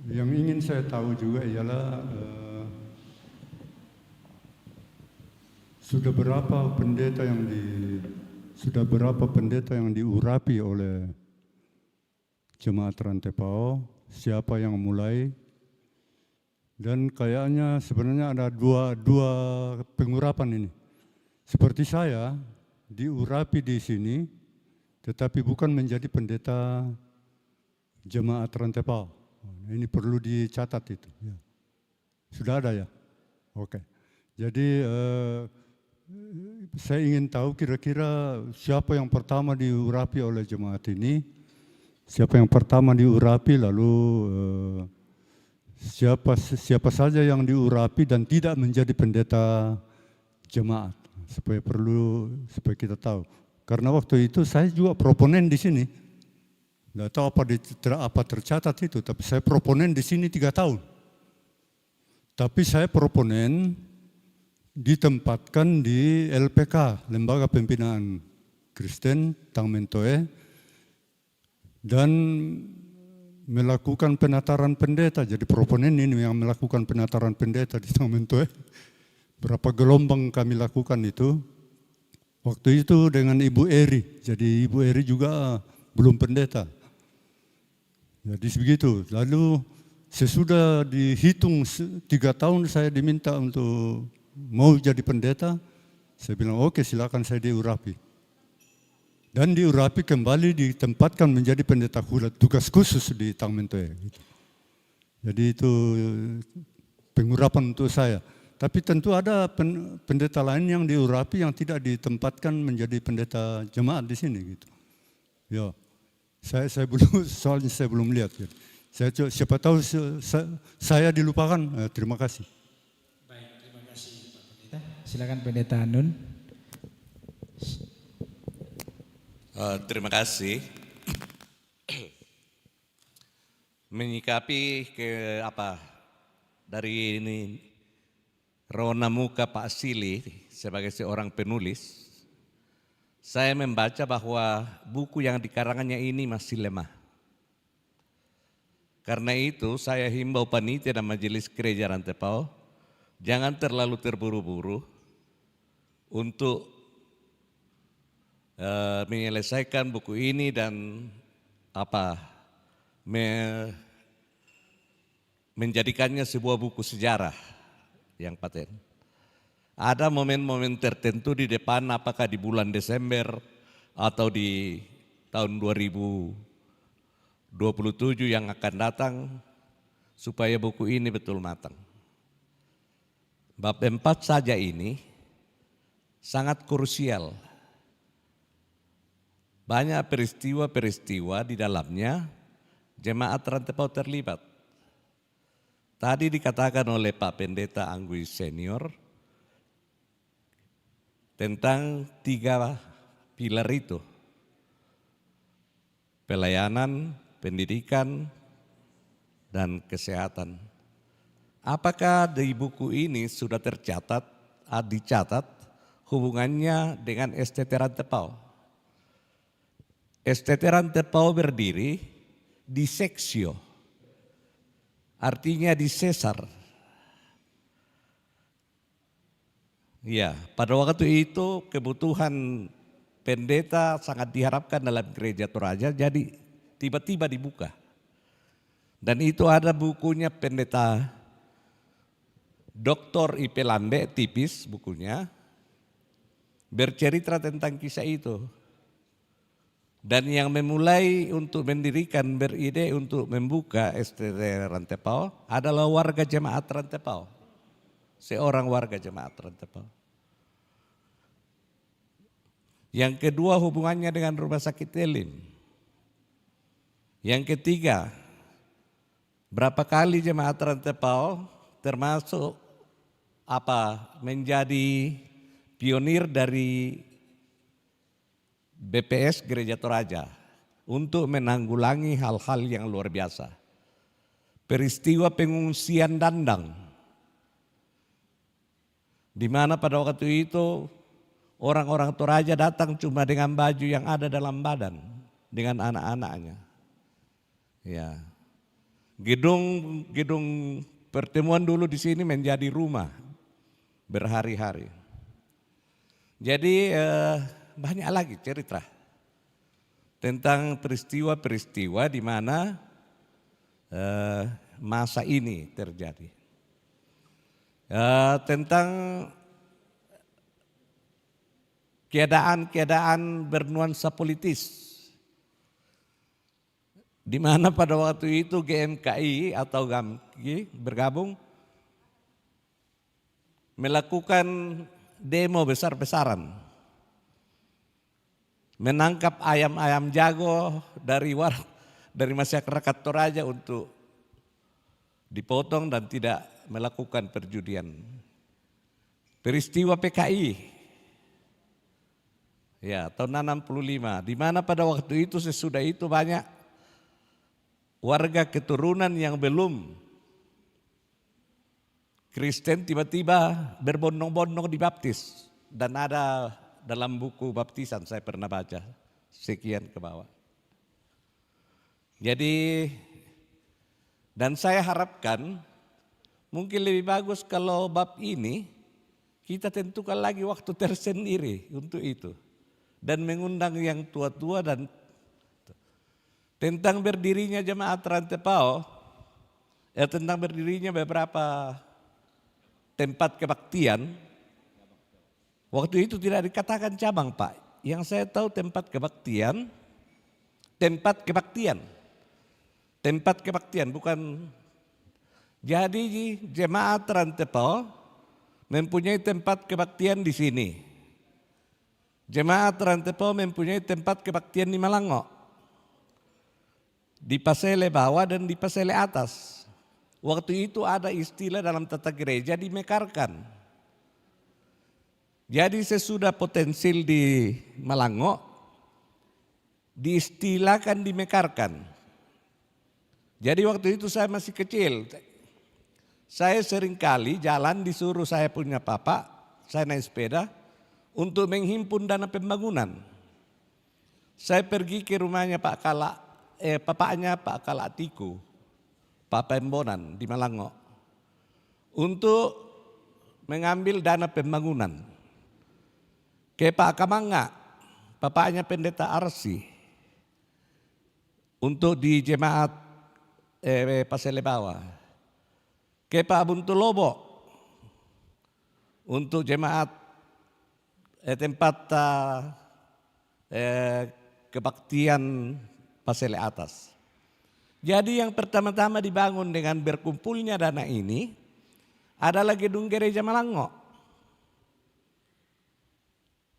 Yang ingin saya tahu juga ialah sudah berapa pendeta yang diurapi oleh Jemaat Rantai Pau, siapa yang mulai, dan kayaknya sebenarnya ada dua pengurapan ini. Seperti saya diurapi di sini, tetapi bukan menjadi pendeta Jemaat Rantai Pau. Ini perlu dicatat itu. Ya. Sudah ada ya? Oke. Jadi saya ingin tahu kira-kira siapa yang pertama diurapi oleh jemaat ini, siapa yang pertama diurapi, lalu siapa saja yang diurapi dan tidak menjadi pendeta jemaat, supaya kita tahu. Karena waktu itu saya juga proponen di sini, nggak tahu apa tercatat itu, tapi saya proponen di sini 3 tahun. Tapi saya proponen ditempatkan di LPK, Lembaga Pembinaan Kristen Tangmentoe, dan melakukan penataran pendeta. Jadi proponen ini yang melakukan penataran pendeta di Tangmentoe. Berapa gelombang kami lakukan itu. Waktu itu dengan Ibu Eri. Jadi Ibu Eri juga belum pendeta. Jadi begitu. Lalu sesudah dihitung 3 tahun saya diminta untuk mau jadi pendeta. Saya bilang oke, silakan, saya diurapi. Dan diurapi kembali, ditempatkan menjadi pendeta tugas khusus di Tangmentoe. Jadi itu pengurapan untuk saya. Tapi tentu ada pendeta lain yang diurapi yang tidak ditempatkan menjadi pendeta jemaat di sini gitu. Ya, saya belum, soalnya saya belum lihat. Gitu. Siapa tahu saya dilupakan. Terima kasih. Baik, terima kasih Pak Pendeta. Silakan Pendeta Nun. Terima kasih. Menyikapi dari ini rona muka Pak Sili sebagai seorang penulis, saya membaca bahwa buku yang dikarangannya ini masih lemah. Karena itu saya himbau panitia dan majelis gereja Rantai Pau, jangan terlalu terburu-buru untuk menyelesaikan buku ini dan menjadikannya sebuah buku sejarah yang paten. Ada momen-momen tertentu di depan, apakah di bulan Desember atau di tahun 2027 yang akan datang, supaya buku ini betul matang. Bab 4 saja ini sangat krusial. Banyak peristiwa-peristiwa di dalamnya jemaat Rantai Pau terlibat. Tadi dikatakan oleh Pak Pendeta Anggui Senior tentang 3 pilar itu. Pelayanan, pendidikan, dan kesehatan. apakah di buku ini sudah dicatat hubungannya dengan STT Rantepao? STT Rantepao berdiri di seksio, artinya di sesar. Ya, pada waktu itu kebutuhan pendeta sangat diharapkan dalam gereja Toraja, jadi tiba-tiba dibuka. Dan itu ada bukunya pendeta Dr. I.P. Lambe, tipis bukunya, bercerita tentang kisah itu. Dan yang memulai untuk mendirikan, beride untuk membuka STT Rantepao adalah warga jemaat Rantepao. Seorang warga jemaat Rantepao. Yang kedua hubungannya dengan rumah sakit Elim. Yang ketiga, berapa kali jemaat Rantepao termasuk menjadi pionir dari BPS Gereja Toraja untuk menanggulangi hal-hal yang luar biasa. Peristiwa pengungsian Dandang, di mana pada waktu itu orang-orang Toraja datang cuma dengan baju yang ada dalam badan, dengan anak-anaknya. Ya, gedung pertemuan dulu di sini menjadi rumah berhari-hari. Jadi banyak lagi cerita tentang peristiwa-peristiwa di mana masa ini terjadi. Tentang keadaan bernuansa politis, di mana pada waktu itu GMKI atau GAMKI bergabung melakukan demo besar-besaran, menangkap ayam-ayam jago dari masyarakat Toraja untuk dipotong dan tidak melakukan perjudian. Peristiwa PKI ya tahun 65, di mana pada waktu itu sesudah itu banyak warga keturunan yang belum Kristen tiba-tiba berbondong-bondong dibaptis, dan ada dalam buku baptisan saya pernah baca sekian ke bawah. Jadi dan saya harapkan mungkin lebih bagus kalau bab ini kita tentukan lagi waktu tersendiri untuk itu. Dan mengundang yang tua-tua dan tentang berdirinya jemaat Rantepao, tentang berdirinya beberapa tempat kebaktian. Waktu itu tidak dikatakan cabang, Pak. Yang saya tahu tempat kebaktian bukan. Jadi jemaat Rantepao mempunyai tempat kebaktian di sini. Jemaat Rantepao mempunyai tempat kebaktian di Malango, di Pasele bawah dan di Pasele atas. Waktu itu ada istilah dalam tata gereja dimekarkan. Jadi sesudah potensil di Malango, diistilahkan dimekarkan. Jadi waktu itu saya masih kecil, saya seringkali jalan disuruh saya punya papa, saya naik sepeda, untuk menghimpun dana pembangunan. Saya pergi ke rumahnya papanya Pak Kalatiku, Pak Pembonan di Malango, untuk mengambil dana pembangunan. Ke Pak Kamanga, bapaknya pendeta Arsi, untuk di jemaat Pasele Bawah. Ke Pak Buntulobo, untuk jemaat tempat kebaktian Pasele atas. Jadi yang pertama-tama dibangun dengan berkumpulnya dana ini adalah gedung gereja Malango.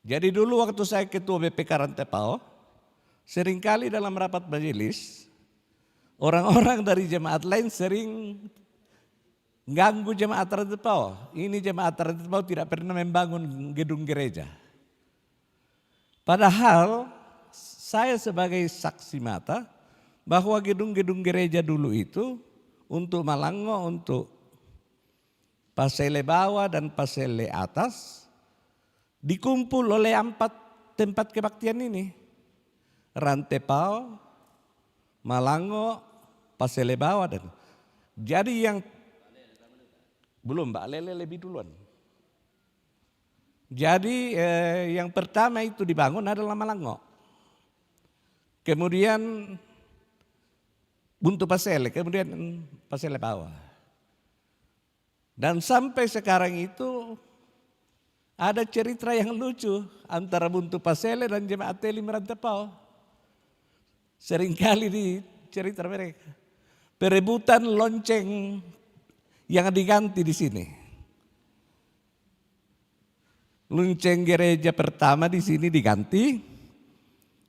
Jadi dulu waktu saya ketua BPK Rantepao, seringkali dalam rapat majelis, orang-orang dari jemaat lain sering ganggu jemaat Rantepao. Ini jemaat Rantepao tidak pernah membangun gedung gereja. Padahal saya sebagai saksi mata bahwa gedung-gedung gereja dulu itu untuk Malango, untuk Pasele bawah dan Pasele atas dikumpul oleh 4 tempat kebaktian ini. Rantepao, Malango, Pasele bawah dan jadi yang belum Mbak Lele lebih duluan. Jadi yang pertama itu dibangun adalah Malango. Kemudian Buntu Pasele, kemudian Pasele bawah. Dan sampai sekarang itu ada cerita yang lucu antara Buntu Pasele dan Jemaat Elim Rantepao. Seringkali di cerita mereka. Perebutan lonceng yang diganti di sini. Lonceng gereja pertama di sini diganti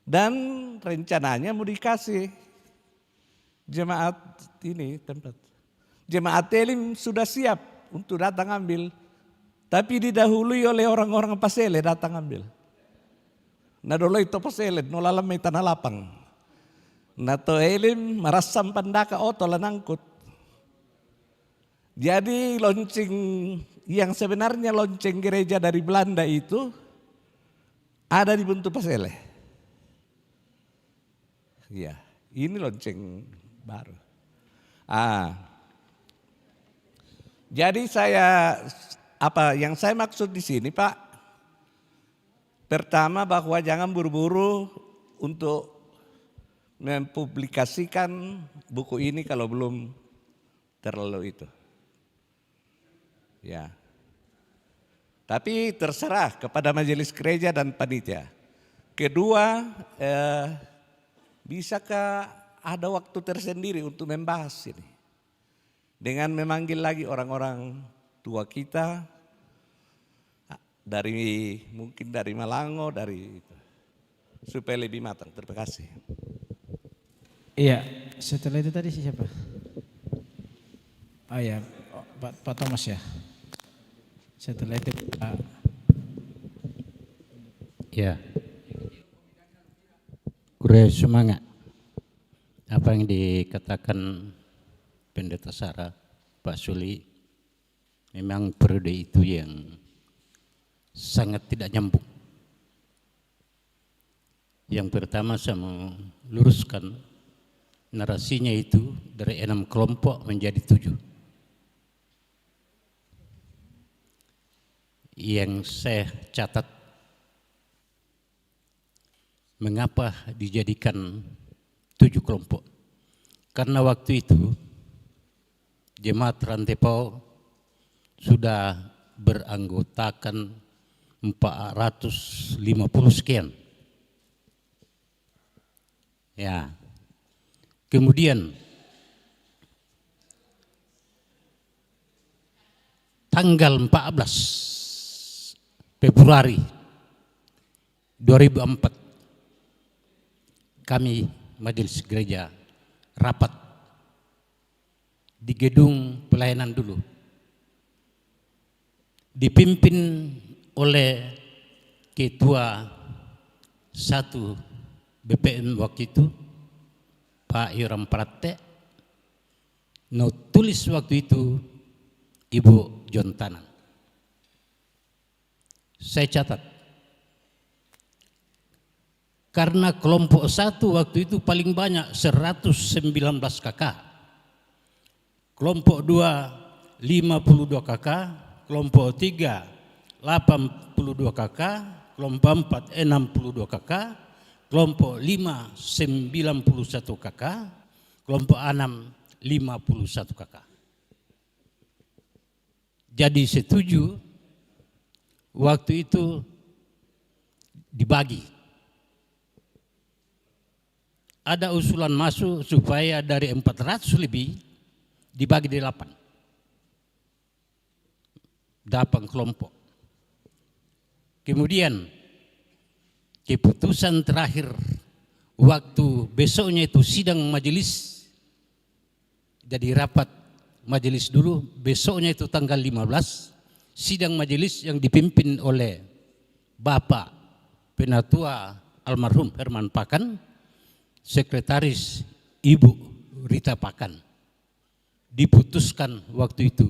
dan rencananya mau dikasih jemaat ini tempat. Jemaat Elim sudah siap untuk datang ambil, tapi didahului oleh orang-orang Pasele datang ambil. Nah dulu itu Pasele, nolalamay tanah lapang. Nah to Elim marasam pandaka oto lanangkut. Jadi lonceng yang sebenarnya lonceng gereja dari Belanda itu ada di Buntu Pasele. Ya, ini lonceng baru. Jadi yang saya maksud di sini Pak, pertama bahwa jangan buru-buru untuk mempublikasikan buku ini kalau belum terlalu itu. Ya. Tapi terserah kepada majelis gereja dan panitia. Kedua, bisakah ada waktu tersendiri untuk membahas ini? Dengan memanggil lagi orang-orang tua kita mungkin dari Malango, supaya lebih matang. Terima kasih. Iya, setelah itu tadi siapa? Oh ya, Pak Thomas ya. Setelah itu Pak. Ya. Kurang semangat. Apa yang dikatakan Pendeta Sarah, Pak Suli, memang periode itu yang sangat tidak nyambung. Yang pertama saya mau luruskan narasinya itu dari 6 kelompok menjadi 7. Yang saya catat, mengapa dijadikan 7 kelompok? Karena waktu itu Jemaat Rantepao sudah beranggotakan 450 sekian. Ya. Kemudian tanggal 14 Februari 2004 kami majelis gereja rapat di gedung pelayanan dulu, dipimpin oleh ketua 1 BPM waktu itu Pak Yoram Prate, tulis waktu itu Ibu Jontanan. Saya catat, karena kelompok 1 waktu itu paling banyak 119 kakak. Kelompok 2 52 kakak, kelompok 3 82 kakak, kelompok 4 62 kakak, kelompok 5 91 kakak, kelompok 6 51 kakak. Jadi setuju waktu itu dibagi. Ada usulan masuk supaya dari 400 lebih dibagi di 8 kelompok. Kemudian keputusan terakhir waktu besoknya itu sidang majelis, jadi rapat majelis dulu, besoknya itu tanggal 15 sidang majelis yang dipimpin oleh Bapak Penatua almarhum Herman Pakan, sekretaris Ibu Rita Pakan. Diputuskan waktu itu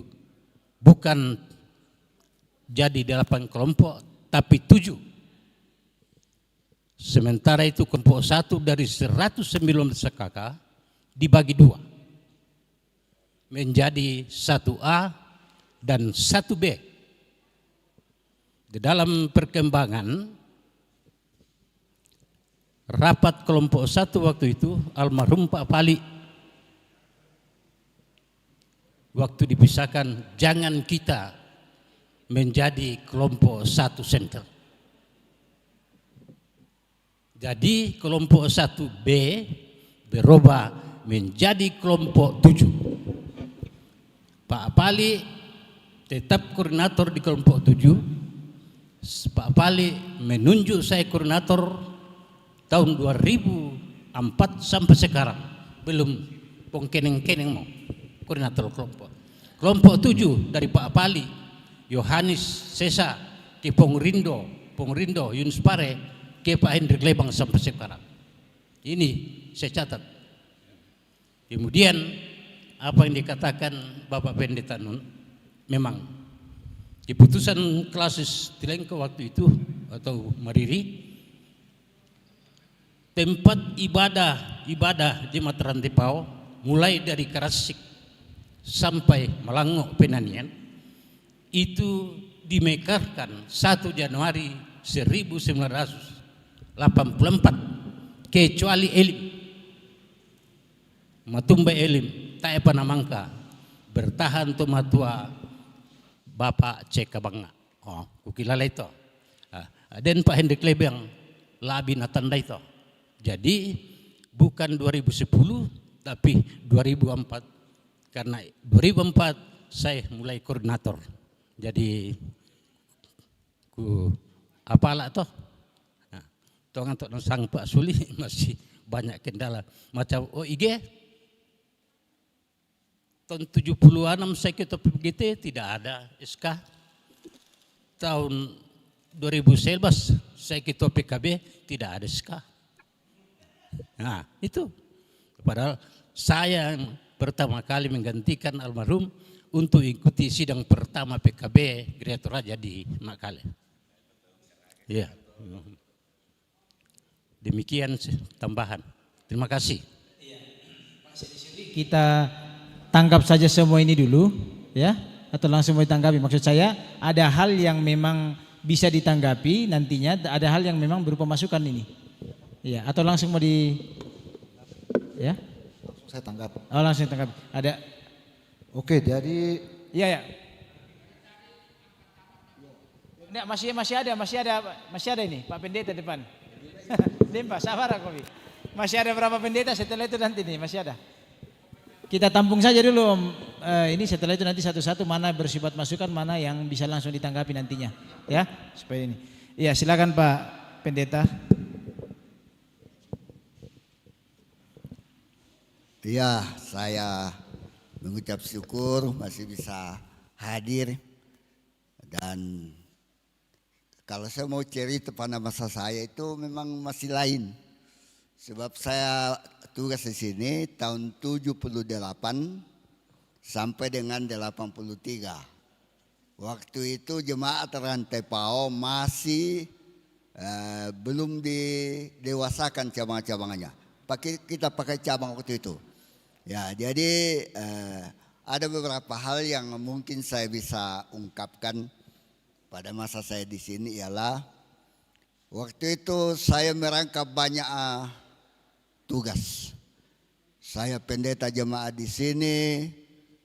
bukan jadi 8 kelompok tapi 7. Sementara itu kelompok 1 dari 119 kakak dibagi 2 menjadi 1A dan 1B. Di dalam perkembangan rapat kelompok 1 waktu itu, almarhum Pak Pali waktu dipisahkan, jangan kita menjadi kelompok 1 center. Jadi kelompok 1B berubah menjadi kelompok 7. Pak Pali tetap koordinator di kelompok 7. Pak Pali menunjuk saya koordinator tahun 2004 sampai sekarang. Belum pengkeneng-keneng mau koordinator kelompok. Kelompok 7 dari Pak Pali, Yohanes Sesa, ke Pongrindo Yunus Pare, ke Pak Hendrik Lebang sampai sekarang. Ini saya catat. Kemudian apa yang dikatakan Bapak Pendeta Nun, memang keputusan Klasis Tilengka waktu itu atau Mariri, tempat ibadah jemaat Rantepao mulai dari Karasik sampai Melangok Penanian itu dimekarkan 1 Januari 1984 kecuali Elim. Matumba Elim tak Panamangka bertahan tu matua Bapak Ceka Bangga. Oh, kukilala itu. Dan Pak Hendrik Lebang labi natanda itu. Jadi bukan 2010 tapi 2004, karena 2004 saya mulai koordinator. Jadi ku apalah toh. Nah, tongan tok sang Pak Suli masih banyak kendala. Macam OIG tahun 76 saya ketua PPGT tidak ada SK. Tahun 2011 saya ketua PKB tidak ada SK. Nah itu, padahal saya yang pertama kali menggantikan almarhum untuk ikuti sidang pertama PKB Gereja Toraja di Makale. Ya, demikian tambahan. Terima kasih. Kita tangkap saja semua ini dulu, ya, atau langsung mau ditanggapi. Maksud saya ada hal yang memang bisa ditanggapi nantinya, ada hal yang memang berupa masukan ini. Ya, atau langsung mau ya? Langsung saya tanggap. Oh, langsung tanggap. Ada. Oke, jadi Iya, ya. Nggak, masih ada ini Pak Pendeta depan. Pak, sabar aku. Masih ada berapa pendeta, setelah itu nanti nih masih ada. Kita tampung saja dulu Om. Ini setelah itu nanti satu-satu mana bersifat masukan, mana yang bisa langsung ditanggapi nantinya. Ya, supaya ini. Iya, silakan Pak Pendeta. Iya, saya mengucap syukur masih bisa hadir, dan kalau saya mau cerita pada masa saya itu memang masih lain, sebab saya tugas di sini tahun 78 sampai dengan 83. Waktu itu jemaat Rantepao masih belum didewasakan cabang-cabangannya. Kita pakai cabang waktu itu. Ya, jadi ada beberapa hal yang mungkin saya bisa ungkapkan pada masa saya di sini, ialah waktu itu saya merangkap banyak tugas. Saya pendeta jemaat di sini,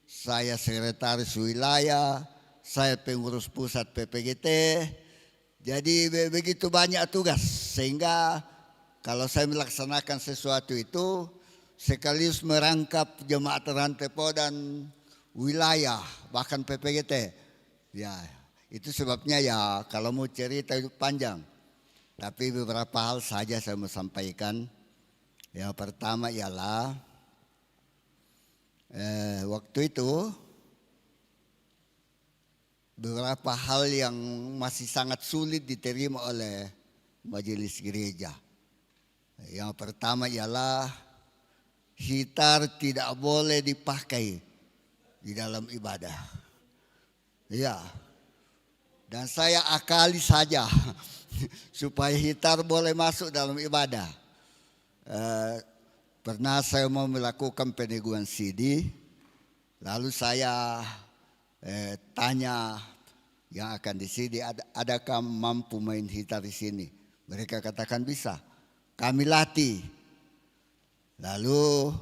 saya sekretaris wilayah, saya pengurus pusat PPGT. Jadi begitu banyak tugas, sehingga kalau saya melaksanakan sesuatu itu sekaligus merangkap jemaat Rantepao dan wilayah, bahkan PPGT. Ya, itu sebabnya ya kalau mau cerita itu panjang. Tapi beberapa hal saja saya mau sampaikan. Yang pertama ialah waktu itu beberapa hal yang masih sangat sulit diterima oleh majelis gereja. Yang pertama ialah hitar tidak boleh dipakai di dalam ibadah. Iya. Dan saya akali saja supaya hitar boleh masuk dalam ibadah. Pernah saya mau melakukan peneguhan CD, lalu saya tanya yang akan di CD, adakah mampu main hitar di sini? Mereka katakan bisa. Kami latih. Lalu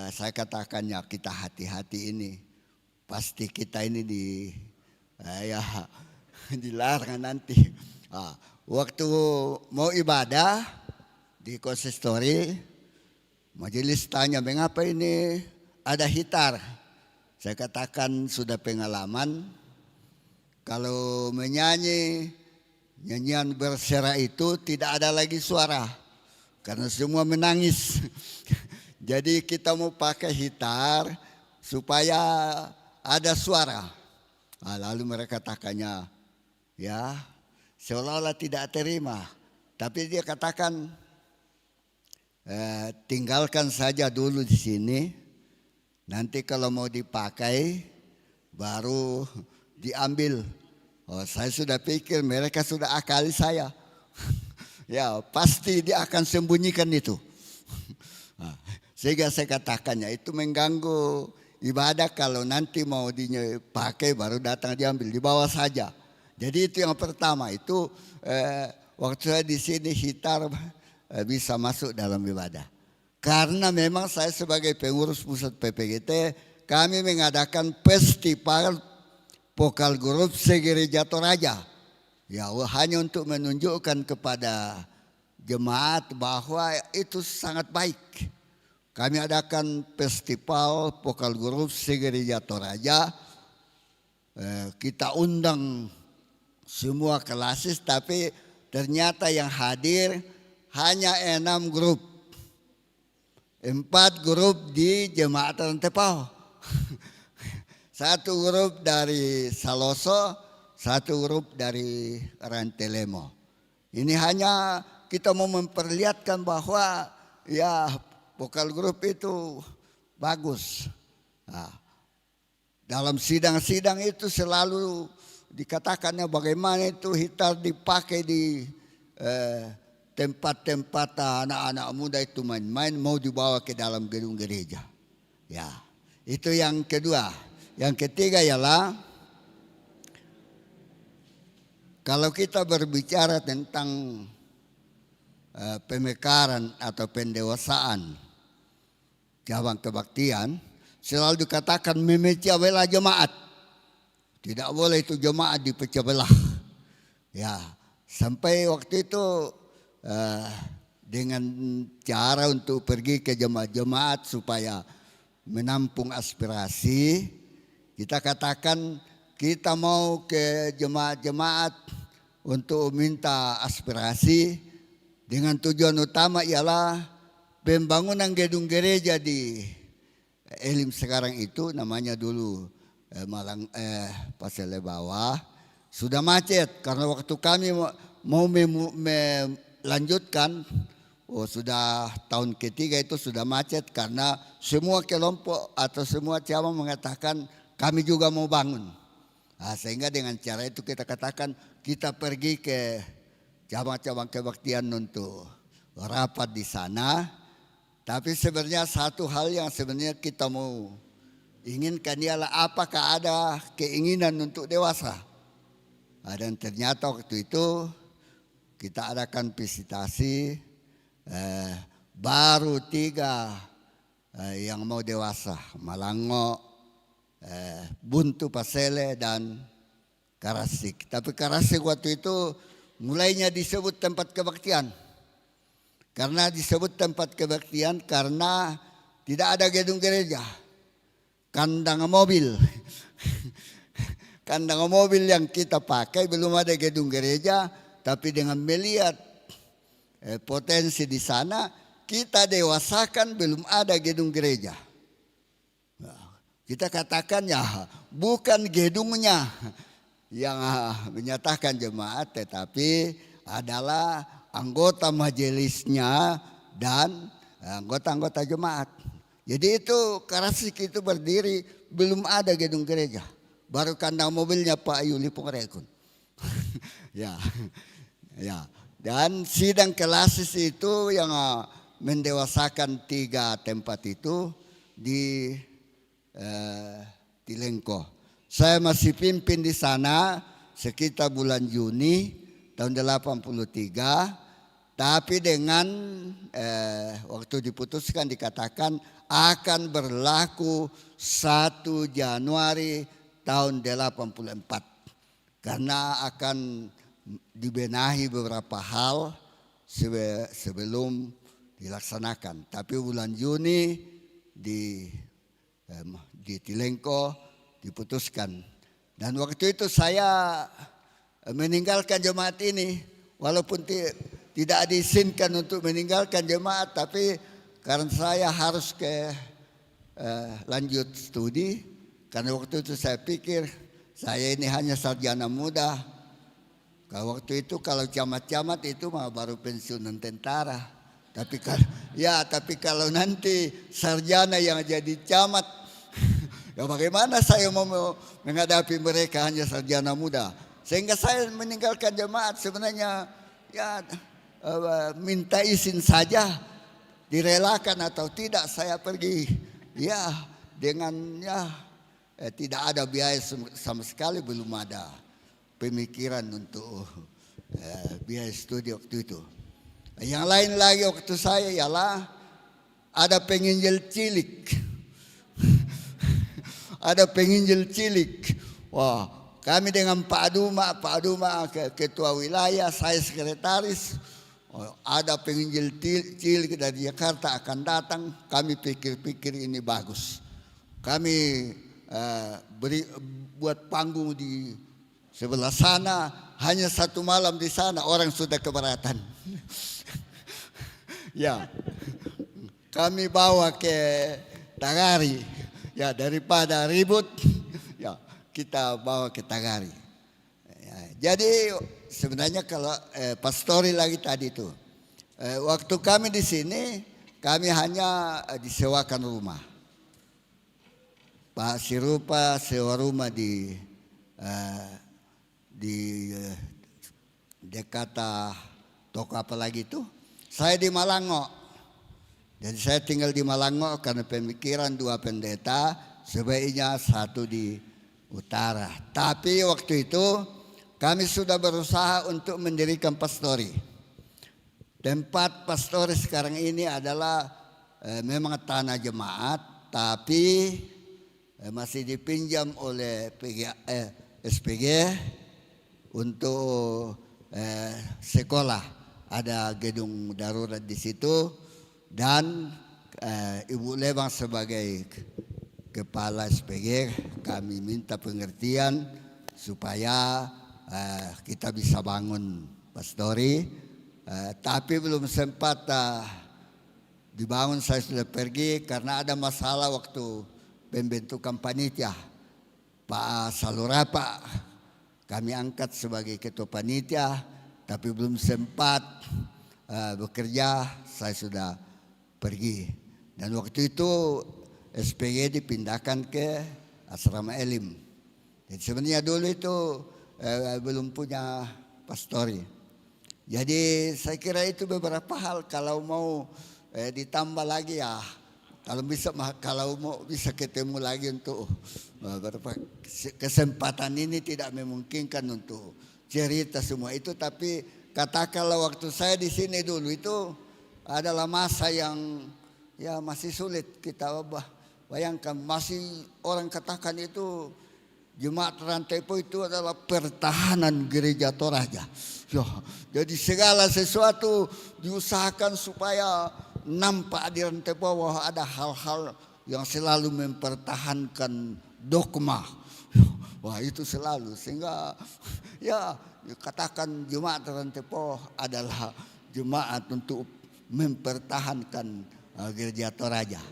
saya katakannya kita hati-hati ini. Pasti kita ini dilarang nanti. Waktu mau ibadah di konsistori, majelis tanya mengapa ini ada hitar. Saya katakan sudah pengalaman, kalau menyanyi nyanyian berserak itu tidak ada lagi suara karena semua menangis. Jadi kita mau pakai hitar supaya ada suara. Lalu mereka katakannya, ya seolah-olah tidak terima. Tapi dia katakan, tinggalkan saja dulu di sini. Nanti kalau mau dipakai, baru diambil. Saya sudah pikir mereka sudah akali saya. Ya pasti dia akan sembunyikan itu. Sehingga saya katakannya itu mengganggu ibadah, kalau nanti mau dipakai baru datang diambil, dibawa saja. Jadi itu yang pertama, itu waktu saya di sini hitar bisa masuk dalam ibadah. Karena memang saya sebagai pengurus pusat PPGT, kami mengadakan festival vokal grup segereja Toraja. Ya hanya untuk menunjukkan kepada jemaat bahwa itu sangat baik. Kami adakan festival vokal grup segereja Toraja. Kita undang semua kelasis, tapi ternyata yang hadir hanya 6 grup. 4 grup di Jemaat Rantepao. 1 grup dari Saloso, 1 grup dari Rantelemo. Ini hanya kita mau memperlihatkan bahwa ya vokal grup itu bagus. Dalam sidang-sidang itu selalu dikatakannya bagaimana itu hitar dipakai di tempat-tempat anak-anak muda itu main-main, mau dibawa ke dalam gedung gereja. Ya, itu yang kedua. Yang ketiga ialah kalau kita berbicara tentang pemekaran atau pendewasaan cabang kebaktian, selalu dikatakan memecah belah jemaat. Tidak boleh itu jemaat dipecah belah. Ya, sampai waktu itu dengan cara untuk pergi ke jemaat-jemaat supaya menampung aspirasi, kita katakan kita mau ke jemaat-jemaat untuk minta aspirasi dengan tujuan utama ialah pembangunan gedung gereja di Elim sekarang itu, namanya dulu Pasele Bawah, sudah macet karena waktu kami mau melanjutkan, sudah tahun ketiga itu sudah macet karena semua kelompok atau semua cabang mengatakan kami juga mau bangun. Sehingga dengan cara itu kita katakan kita pergi ke cabang-cabang kebaktian untuk rapat di sana. Tapi sebenarnya satu hal yang sebenarnya kita mau inginkan ialah apakah ada keinginan untuk dewasa. Dan ternyata waktu itu kita adakan visitasi, baru 3 yang mau dewasa, Malango, Buntu Pasele dan Karasik. Tapi Karasik waktu itu mulainya disebut tempat kebaktian. Karena disebut tempat kebaktian karena tidak ada gedung gereja. Kandang mobil. Kandang mobil yang kita pakai belum ada gedung gereja. Tapi dengan melihat potensi di sana, kita dewasakan belum ada gedung gereja. Kita katakan ya bukan gedungnya yang menyatakan jemaat, tetapi adalah anggota majelisnya dan anggota-anggota jemaat. Jadi itu Karasik itu berdiri belum ada gedung gereja. baru kandang mobilnya Pak Yuli Pongrekun. Ya, ya. Dan sidang klasis itu yang mendewasakan 3 tempat itu di Tilengko. Saya masih pimpin di sana sekitar bulan Juni tahun 83, tapi dengan waktu diputuskan dikatakan akan berlaku 1 Januari tahun 84 karena akan dibenahi beberapa hal sebelum dilaksanakan. Tapi bulan Juni di Tilengko diputuskan. Dan waktu itu saya meninggalkan jemaat ini. Walaupun tidak diizinkan untuk meninggalkan jemaat. Tapi karena saya harus lanjut studi. Karena waktu itu saya pikir saya ini hanya sarjana muda. Waktu itu kalau camat-camat itu mah baru pensiunan tentara. Tapi kalau nanti sarjana yang jadi camat, ya bagaimana saya mau menghadapi mereka hanya sarjana muda? Sehingga saya meninggalkan jemaat sebenarnya ya minta izin saja, direlakan atau tidak saya pergi. Ya dengan tidak ada biaya sama sekali, belum ada pemikiran untuk biaya studi waktu itu. Yang lain lagi waktu saya ialah ada penginjil cilik. Ada penginjil cilik. Wah, kami dengan Pak Aduma ketua wilayah, saya sekretaris. Ada penginjil cilik dari Jakarta akan datang. Kami pikir-pikir ini bagus. Kami buat panggung di sebelah sana, hanya 1 malam di sana orang sudah keberatan. Ya, kami bawa ke Tagari. Ya, daripada ribut, ya kita bawa ke Tagari. Ya, jadi sebenarnya kalau pastori lagi tadi itu, waktu kami di sini, kami hanya disewakan rumah. Pak Sirupa sewa rumah di dekat toko apa lagi itu. Saya di Malango. Jadi saya tinggal di Malango karena pemikiran 2 pendeta, sebaiknya 1 di utara. Tapi waktu itu kami sudah berusaha untuk mendirikan pastori. Tempat pastori sekarang ini adalah memang tanah jemaat, tapi masih dipinjam oleh SPG untuk sekolah. Ada gedung darurat di situ dan Ibu Lebang sebagai kepala SPG kami minta pengertian supaya kita bisa bangun pastori. Tapi belum sempat dibangun, saya sudah pergi karena ada masalah waktu pembentukan panitia. Pak Salurapa kami angkat sebagai ketua panitia, tapi belum sempat bekerja, saya sudah pergi. Dan waktu itu SPG dipindahkan ke Asrama Elim. Jadi sebenarnya dulu itu belum punya pastori. Jadi saya kira itu beberapa hal, kalau mau ditambah lagi ya, kalau mau bisa ketemu lagi untuk beberapa kesempatan ini tidak memungkinkan untuk cerita semua itu, tapi katakanlah waktu saya di sini dulu itu adalah masa yang ya masih sulit kita bayangkan. Masih orang katakan itu Jemaat Rantepo itu adalah pertahanan gereja Toraja. Ya, jadi segala sesuatu diusahakan supaya nampak di Rantepo bahwa ada hal-hal yang selalu mempertahankan dogma. Wah, itu selalu, sehingga ya katakan Jemaat Rantepo adalah jemaat untuk mempertahankan gereja Toraja.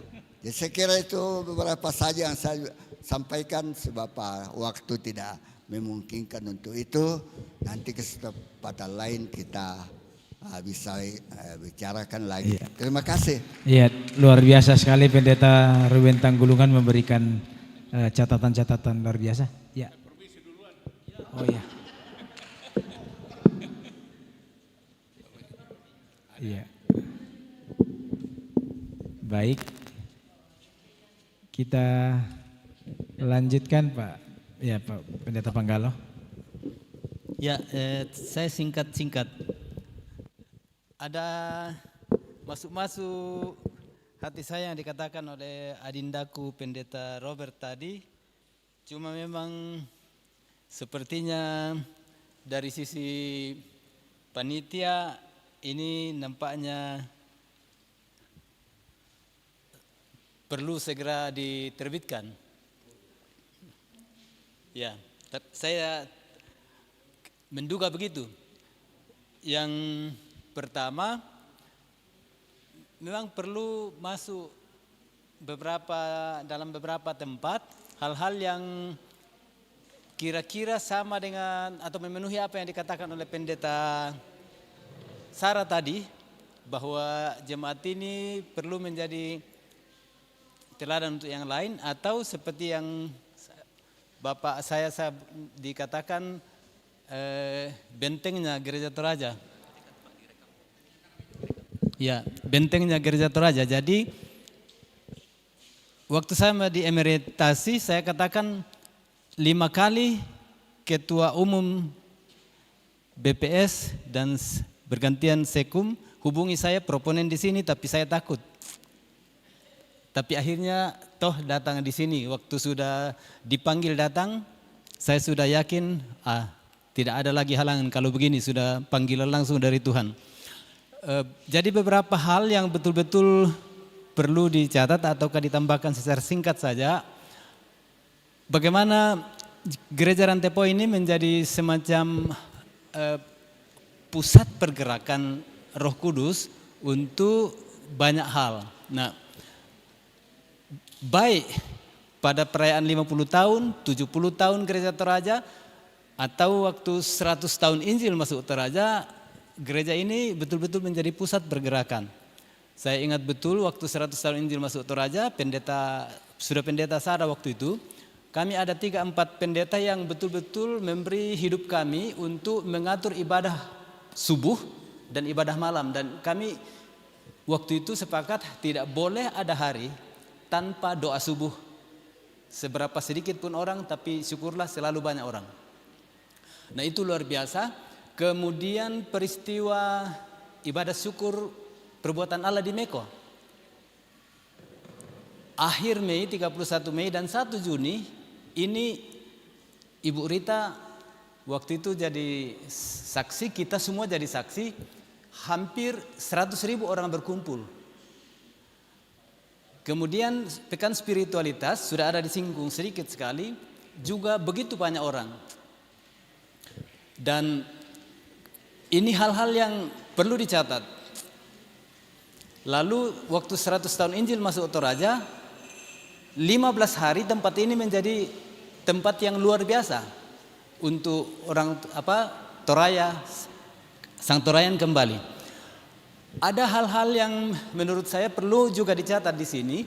Jadi saya kira itu beberapa saja yang saya sampaikan, sebab waktu tidak memungkinkan untuk itu. Nanti kesempatan lain kita bisa bicarakan lagi. Terima kasih. Iya, luar biasa sekali Pendeta Ruben Tanggulungan memberikan catatan-catatan luar biasa. Ya. Oh ya. Iya. Baik. Kita lanjutkan Pak. Ya Pak Pendeta Panggalo. Ya, saya singkat-singkat. Ada masuk-masuk hati saya yang dikatakan oleh adindaku Pendeta Robert tadi. Cuma memang sepertinya dari sisi panitia ini nampaknya perlu segera diterbitkan. Ya, saya menduga begitu. Yang pertama, memang perlu masuk dalam beberapa tempat hal-hal yang kira-kira sama dengan atau memenuhi apa yang dikatakan oleh Pendeta Sarah tadi, bahwa jemaat ini perlu menjadi teladan untuk yang lain, atau seperti yang Bapak saya dikatakan bentengnya Gereja Toraja. Ya, bentengnya Gereja Toraja. Jadi waktu saya di emeritasi, saya katakan 5 kali ketua umum BPS dan bergantian Sekum hubungi saya proponen di sini, tapi saya takut. Tapi akhirnya toh datang di sini. Waktu sudah dipanggil datang, saya sudah yakin tidak ada lagi halangan kalau begini, sudah panggilan langsung dari Tuhan. Jadi beberapa hal yang betul-betul perlu dicatat ataukah ditambahkan secara singkat saja. Bagaimana Gereja Rantepo ini menjadi semacam pusat pergerakan Roh Kudus untuk banyak hal. Nah, baik pada perayaan 50 tahun, 70 tahun Gereja Toraja, atau waktu 100 tahun Injil masuk Toraja, gereja ini betul-betul menjadi pusat pergerakan. Saya ingat betul waktu 100 tahun Injil masuk Toraja, pendeta Sarah waktu itu, kami ada 3-4 pendeta yang betul-betul memberi hidup kami untuk mengatur ibadah subuh dan ibadah malam. Dan kami waktu itu sepakat tidak boleh ada hari tanpa doa subuh. Seberapa sedikit pun orang, tapi syukurlah selalu banyak orang. Nah, itu luar biasa. Kemudian peristiwa ibadah syukur perbuatan Allah di Meko. Akhir Mei, 31 Mei dan 1 Juni, ini Ibu Rita waktu itu jadi saksi, kita semua jadi saksi, hampir 100.000 orang berkumpul. Kemudian pekan spiritualitas sudah ada disinggung sedikit sekali, juga begitu banyak orang. Dan ini hal-hal yang perlu dicatat. Lalu waktu 100 tahun Injil masuk Toraja, 15 hari tempat ini menjadi tempat yang luar biasa untuk orang Toraya, Sang Torayan kembali. Ada hal-hal yang menurut saya perlu juga dicatat di sini,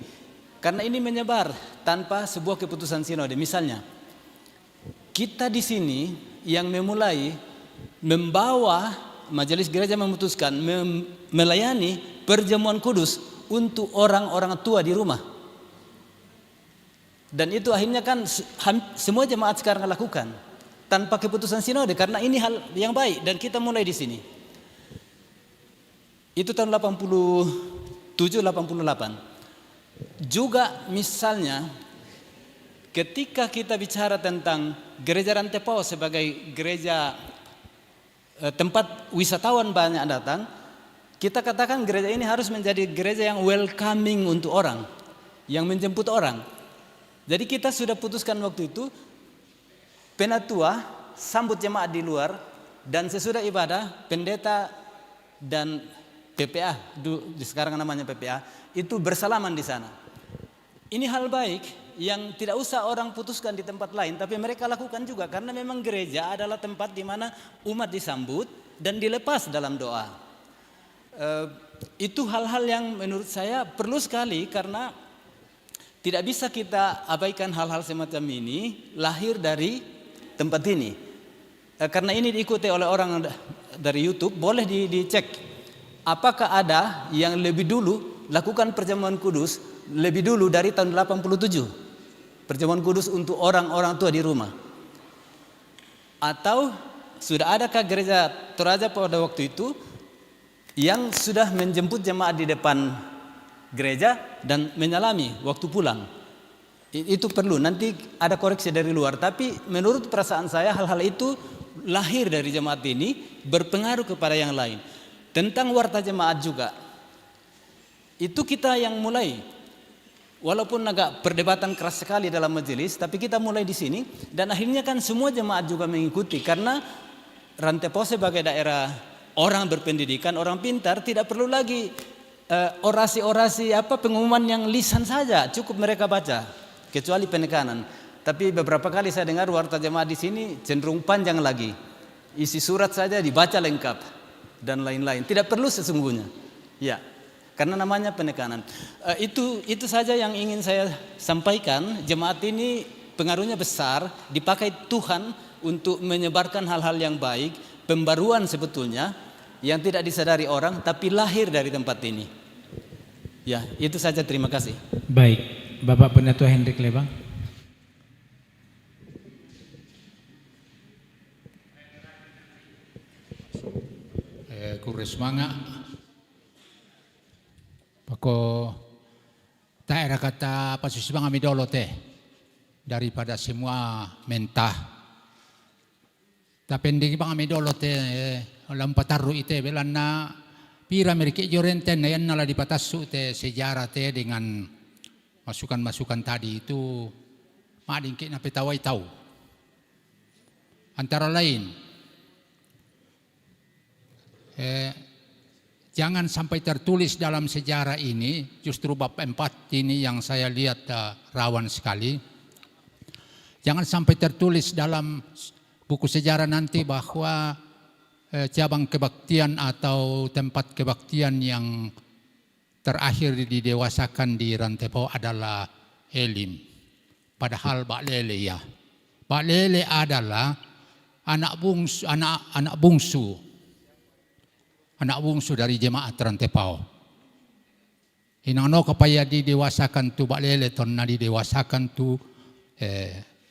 karena ini menyebar tanpa sebuah keputusan sinode. Misalnya, kita di sini yang memulai membawa majelis gereja memutuskan melayani perjamuan kudus untuk orang-orang tua di rumah. Dan itu akhirnya kan semua jemaat sekarang lakukan tanpa keputusan sinode, karena ini hal yang baik dan kita mulai di sini. Itu tahun 87-88. Juga misalnya ketika kita bicara tentang Gereja Rantepo sebagai gereja tempat wisatawan banyak datang, kita katakan gereja ini harus menjadi gereja yang welcoming untuk orang, yang menjemput orang. Jadi kita sudah putuskan waktu itu, penatua sambut jemaat di luar, dan sesudah ibadah pendeta dan PPA, sekarang namanya PPA, itu bersalaman di sana. Ini hal baik yang tidak usah orang putuskan di tempat lain, tapi mereka lakukan juga, karena memang gereja adalah tempat di mana umat disambut dan dilepas dalam doa. Itu hal-hal yang menurut saya perlu sekali, karena Tidak bisa kita abaikan hal-hal semacam ini lahir dari tempat ini. Karena ini diikuti oleh orang dari YouTube, boleh dicek. Apakah ada yang lebih dulu lakukan perjamuan kudus lebih dulu dari tahun 87? Perjamuan kudus untuk orang-orang tua di rumah. Atau sudah adakah gereja Toraja pada waktu itu yang sudah menjemput jemaat di depan gereja dan menyalami waktu pulang? Itu perlu, nanti ada koreksi dari luar. Tapi menurut perasaan saya hal-hal itu lahir dari jemaat ini, berpengaruh kepada yang lain. Tentang warta jemaat juga, itu kita yang mulai. Walaupun agak perdebatan keras sekali dalam majelis, tapi kita mulai di sini. Dan akhirnya kan semua jemaat juga mengikuti. Karena Rantepao sebagai daerah orang berpendidikan, orang pintar, tidak perlu lagi orasi-orasi pengumuman yang lisan saja, cukup mereka baca, kecuali penekanan. Tapi beberapa kali saya dengar warta jemaat di sini cenderung panjang lagi, isi surat saja dibaca lengkap dan lain-lain. Tidak perlu sesungguhnya, ya, karena namanya penekanan. Itu saja yang ingin saya sampaikan. Jemaat ini pengaruhnya besar, dipakai Tuhan untuk menyebarkan hal-hal yang baik, pembaruan sebetulnya yang tidak disadari orang, tapi lahir dari tempat ini. Ya, itu saja, terima kasih. Baik, Bapak Penatua Hendrik Lebang. Kures manga pako daerah kata pasusibang amidolo teh daripada semua mentah tapi hindi bang amidolo teh lampataru ite belana pira merike jorenten na yan nala dipatasu te sejarah te dengan masukan-masukan tadi itu madingke na petawai tahu antara lain jangan sampai tertulis dalam sejarah ini, justru bab 4 ini yang saya lihat rawan sekali. Jangan sampai tertulis dalam buku sejarah nanti bahwa cabang kebaktian atau tempat kebaktian yang terakhir didewasakan di Rantepao adalah Elim. Padahal Bak Lele ya. Bak Lele adalah anak bungsu dari jemaat Rantepao. Inano kapaya didewasakan tu Bak Lele tonna didewasakan tu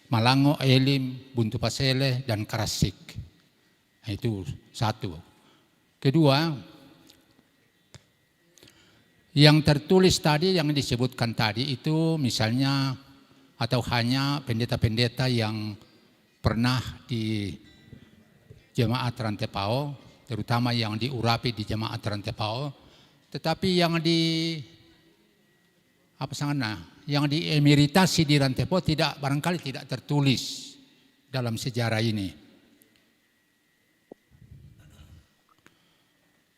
Malango, Elim, Buntu Pasele dan Karasik. Itu satu. Kedua, yang tertulis tadi yang disebutkan tadi itu misalnya atau hanya pendeta-pendeta yang pernah di jemaat Rantepao, terutama yang diurapi di jemaat Rantepao, tetapi yang yang diemeritasi di Rantepao barangkali tidak tertulis dalam sejarah ini.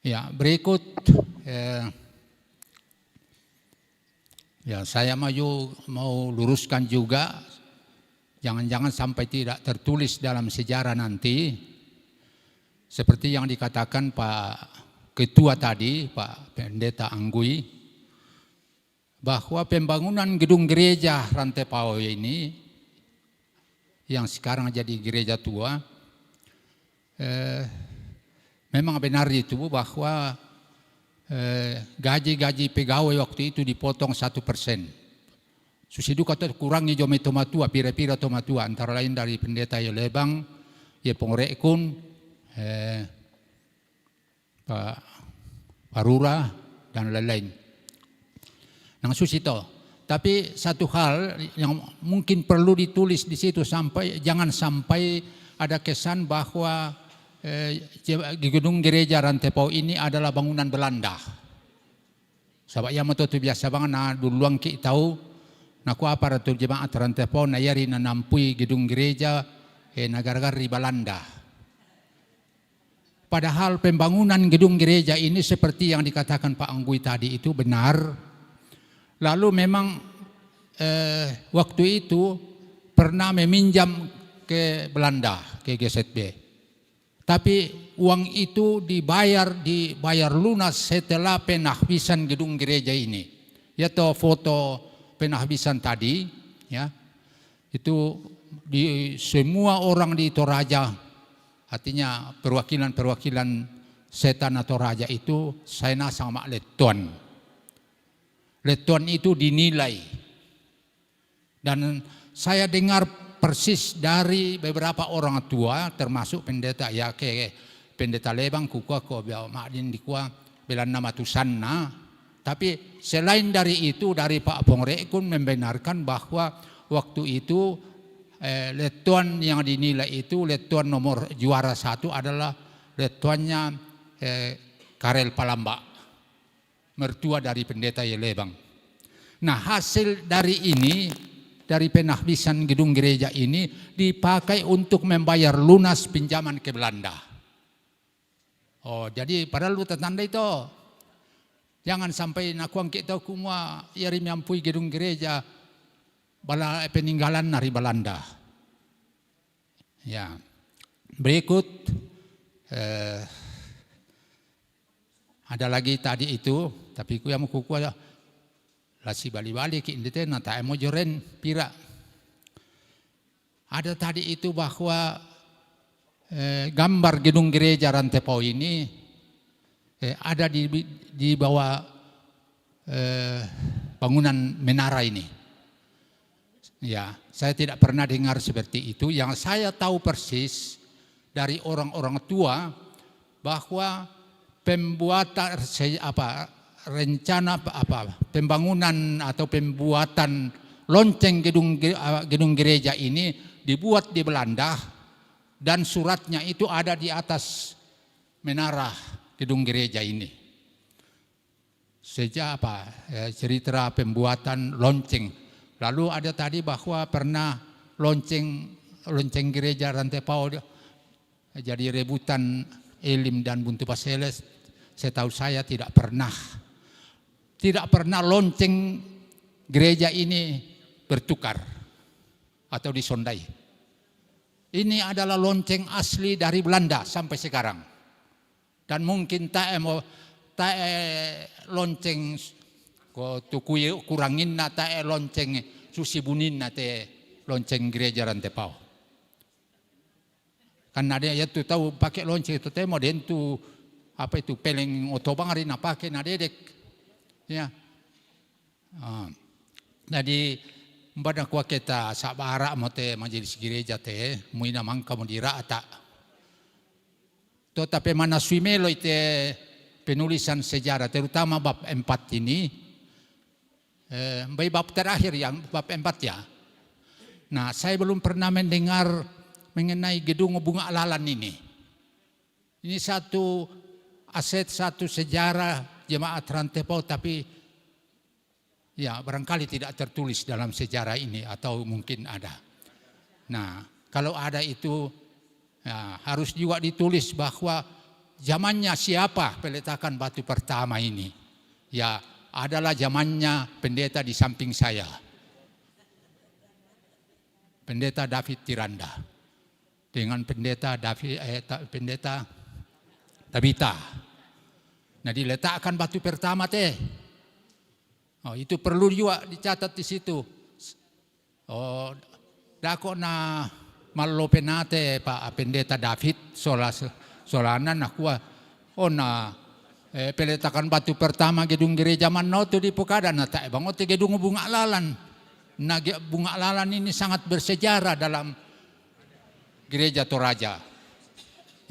Ya, berikut saya mau luruskan juga, jangan-jangan sampai tidak tertulis dalam sejarah nanti. Seperti yang dikatakan Pak Ketua tadi, Pak Pendeta Anggui, bahwa pembangunan gedung gereja Rantepao ini, yang sekarang jadi gereja tua, memang benar itu bahwa gaji-gaji pegawai waktu itu dipotong 1%. Susidu kata kurangi jome tomatua, pira-pira tomatua, antara lain dari Pendeta Lebang, Pongrekun, Pak Parura dan lain-lain. Nang susito. Tapi satu hal yang mungkin perlu ditulis di situ jangan sampai ada kesan bahwa di gedung gereja Rantepao ini adalah bangunan Belanda. Sebab yang itu biasa banget na duluan kita tahu naku apa ratu jemaat Rantepao na yari na nampui gedung gereja negara di Belanda. Padahal pembangunan gedung gereja ini seperti yang dikatakan Pak Anggui tadi itu benar. Lalu memang waktu itu pernah meminjam ke Belanda, ke GZB. Tapi uang itu dibayar lunas setelah penahbisan gedung gereja ini. Yaitu foto penahbisan tadi, ya, itu di semua orang di Toraja, artinya perwakilan setan atau raja itu saya sama Letuan. Letuan itu dinilai, dan saya dengar persis dari beberapa orang tua, termasuk pendeta ya ke pendeta Lebang kukua ko makdin di kua belan nama tusanna. Tapi selain dari itu, dari Pak Pongre pun membenarkan bahwa waktu itu Letuan yang dinilai itu Letuan nomor juara 1 adalah Letuannya Karel Palamba, mertua dari pendeta Yelebang. Nah, hasil dari ini, dari penahbisan gedung gereja ini dipakai untuk membayar lunas pinjaman ke Belanda. Oh, jadi padahal lu tanda itu. Jangan sampai nakuang kita kumua yari miampui gedung gereja peninggalan dari Belanda. Ya. Berikut ada lagi tadi itu, tapi ku yang kuku lasi bali-bali ki indite nata emo joren pira. Ada tadi itu bahwa gambar gedung gereja Rantepao ini ada di bawah bangunan menara ini. Ya, saya tidak pernah dengar seperti itu. Yang saya tahu persis dari orang-orang tua bahwa pembuatan rencana pembangunan atau pembuatan lonceng gedung gereja ini dibuat di Belanda, dan suratnya itu ada di atas menara gedung gereja ini. Sejak cerita pembuatan lonceng. Lalu ada tadi bahwa pernah lonceng gereja Rantepao jadi rebutan Elim dan Buntu Paseles. Setahu saya tidak pernah lonceng gereja ini bertukar atau disondai. Ini adalah lonceng asli dari Belanda sampai sekarang. Dan mungkin lonceng ko tukui kurangin nata lonceng susibunin nate lonceng gereja Rantepao. Karena dia itu tahu pakai lonceng itu temo den tu apa itu peleng otobang hari na pakai na dedek. Ya. Jadi mbada kwa kita sabara mote majelis gereja te muina mangka modira ata. Tapi mana swimelo ite penulisan sejarah terutama bab 4 ini. Bab terakhir yang bab 4 ya. Nah, saya belum pernah mendengar mengenai gedung bunga alalan ini. Ini satu aset, satu sejarah jemaat Rantepao, tapi ya barangkali tidak tertulis dalam sejarah ini atau mungkin ada. Nah, kalau ada itu ya, harus juga ditulis bahwa zamannya siapa peletakan batu pertama ini. Ya, adalah zamannya pendeta di samping saya. Pendeta David Tiranda dengan pendeta Tabita. Nah, diletakkan batu pertama teh. Oh, itu perlu juga dicatat di situ. Oh, dako na malopenate Pak Pendeta David solanan nakua ona peletakan batu pertama gedung gereja Manoto di Pokadan nata bangote gedung bunga lalan. Nah, bunga lalan ini sangat bersejarah dalam gereja Toraja.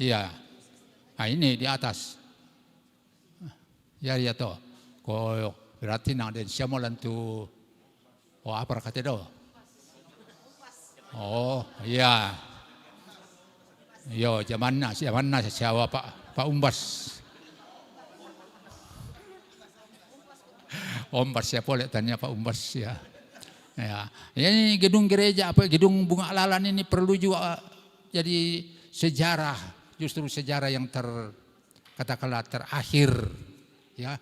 Iya. Nah, ini di atas. Ya to. Ko berarti nang den siamo lantu apa kata do? Oh, iya. Yo, zaman na siapa Pak Umbas. Umbas siapa boleh tanya Pak Umbas ya. Ya, ini gedung gereja gedung bunga lalan ini perlu juga jadi sejarah, justru sejarah yang katakanlah terakhir ya.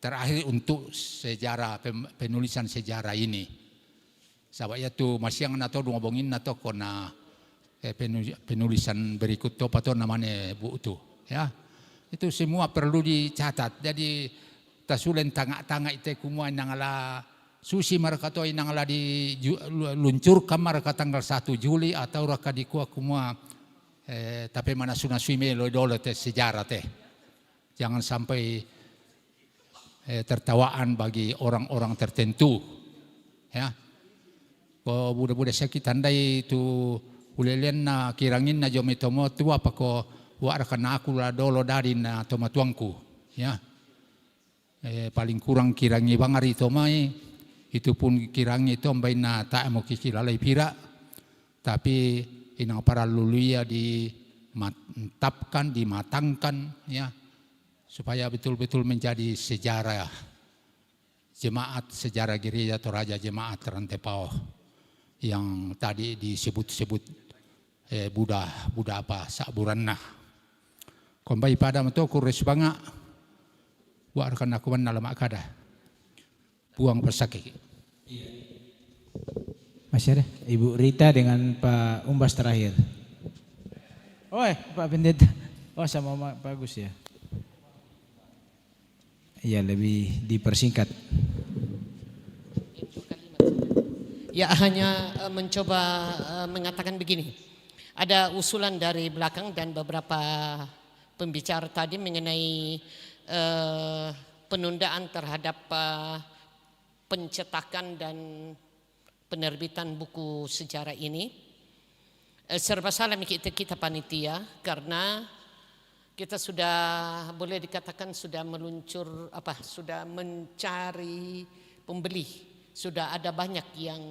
Terakhir untuk sejarah penulisan sejarah ini. Sabaya tu masih yang nato ngomongin nato kona penulisan berikut tu apa tu namanya bu tu ya. Itu semua perlu dicatat. Jadi tasulen tangak-tangak itu kumua nangala susi mereka to inang la di luncurkan mereka tanggal 1 Juli atau raka di kuah kumua tapi mana sunasui melo dolo teh sejarah teh. Jangan sampai tertawaan bagi orang-orang tertentu. Ya. Ko budak-budak sakit tandai itu ulelian na kirangin na jomitomo tu apa ko wa kana aku la dolo dari na tomatuangku. Ya. Paling kurang kirangi bangari to mai itu pun kirangi to ambai na ta mo kikilalai pira. Tapi inang para luluya dimantapkan, dimatangkan ya supaya betul-betul menjadi sejarah jemaat, sejarah gereja Toraja Jemaat Rantepao yang tadi disebut-sebut Buddha apa saburanna. Kombai pada meto kures banga wa rekan aku dalam akada buang persaki. Masih ada Ibu Rita dengan Pak Umbas terakhir. Oh Pak Pendeta. Oh sama Pak Agus ya. Iya lebih dipersingkat. Ya hanya mencoba mengatakan begini. Ada usulan dari belakang dan beberapa pembicara tadi mengenai penundaan terhadap pencetakan dan penerbitan buku sejarah ini. Serba salah kita panitia karena kita sudah boleh dikatakan sudah meluncur sudah mencari pembeli, sudah ada banyak yang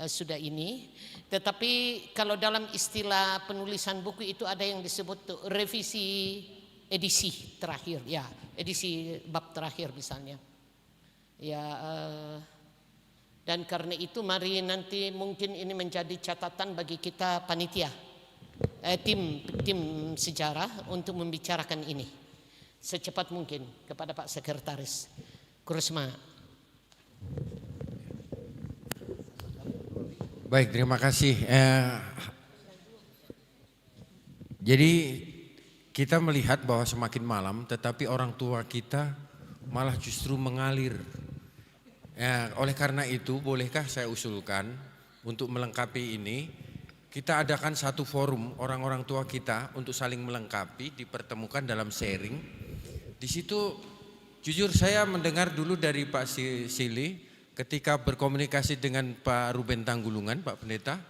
sudah ini. Tetapi kalau dalam istilah penulisan buku itu ada yang disebut revisi edisi terakhir, ya edisi bab terakhir misalnya. Ya. Dan karena itu mari nanti mungkin ini menjadi catatan bagi kita panitia, tim sejarah untuk membicarakan ini secepat mungkin kepada Pak Sekretaris Kurisma. Baik, terima kasih. Jadi kita melihat bahwa semakin malam tetapi orang tua kita malah justru mengalir. Ya, oleh karena itu bolehkah saya usulkan untuk melengkapi ini kita adakan satu forum orang-orang tua kita untuk saling melengkapi, dipertemukan dalam sharing. Di situ jujur saya mendengar dulu dari Pak Sili ketika berkomunikasi dengan Pak Ruben Tanggulungan, Pak Pendeta.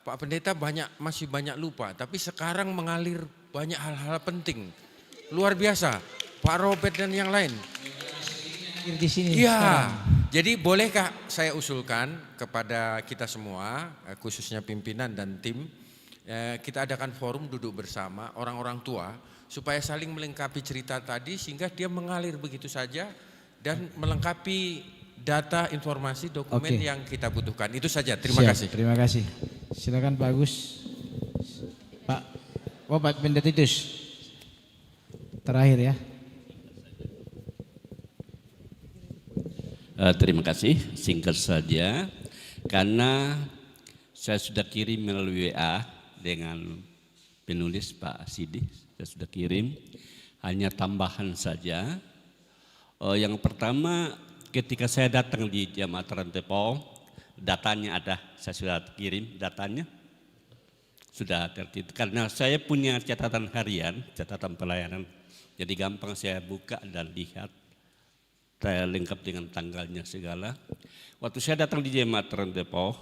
Pak Pendeta masih banyak lupa, tapi sekarang mengalir banyak hal-hal penting. Luar biasa, Pak Robert dan yang lain. Di sini. Iya, jadi bolehkah saya usulkan kepada kita semua, khususnya pimpinan dan tim, kita adakan forum duduk bersama orang-orang tua supaya saling melengkapi cerita tadi sehingga dia mengalir begitu saja dan melengkapi data, informasi, dokumen yang kita butuhkan. Itu saja. Terima kasih. Terima kasih. Silakan Pak Agus. Pak Pendeta Titus. Terakhir ya. Terima kasih, singkat saja karena saya sudah kirim melalui WA dengan penulis Pak Sidi, saya sudah kirim, hanya tambahan saja. Yang pertama ketika saya datang di Jemaat Rantepao, datanya ada, saya sudah kirim datanya, sudah tertib karena saya punya catatan harian, catatan pelayanan, jadi gampang saya buka dan lihat. Saya lengkap dengan tanggalnya segala. Waktu saya datang di Jemaat Rantepao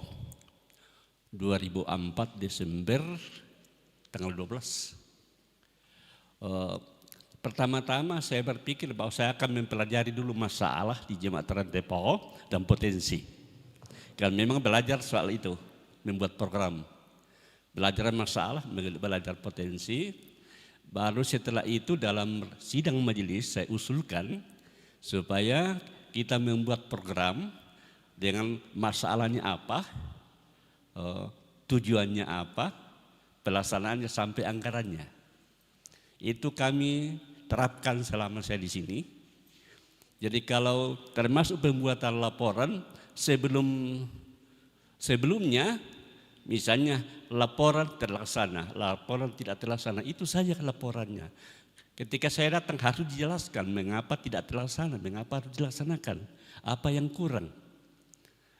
2004 Desember tanggal 12. Pertama-tama saya berpikir bahwa saya akan mempelajari dulu masalah di Jemaat Rantepao dan potensi. Dan memang belajar soal itu, membuat program. Belajar masalah, belajar potensi. Baru setelah itu dalam sidang majelis saya usulkan supaya kita membuat program dengan masalahnya apa, tujuannya apa, pelaksanaannya sampai anggarannya. Itu kami terapkan selama saya di sini. Jadi kalau termasuk pembuatan laporan sebelumnya, misalnya laporan terlaksana, laporan tidak terlaksana, itu saja laporannya. Ketika saya datang harus dijelaskan mengapa tidak terlaksana, mengapa harus dilaksanakan, apa yang kurang.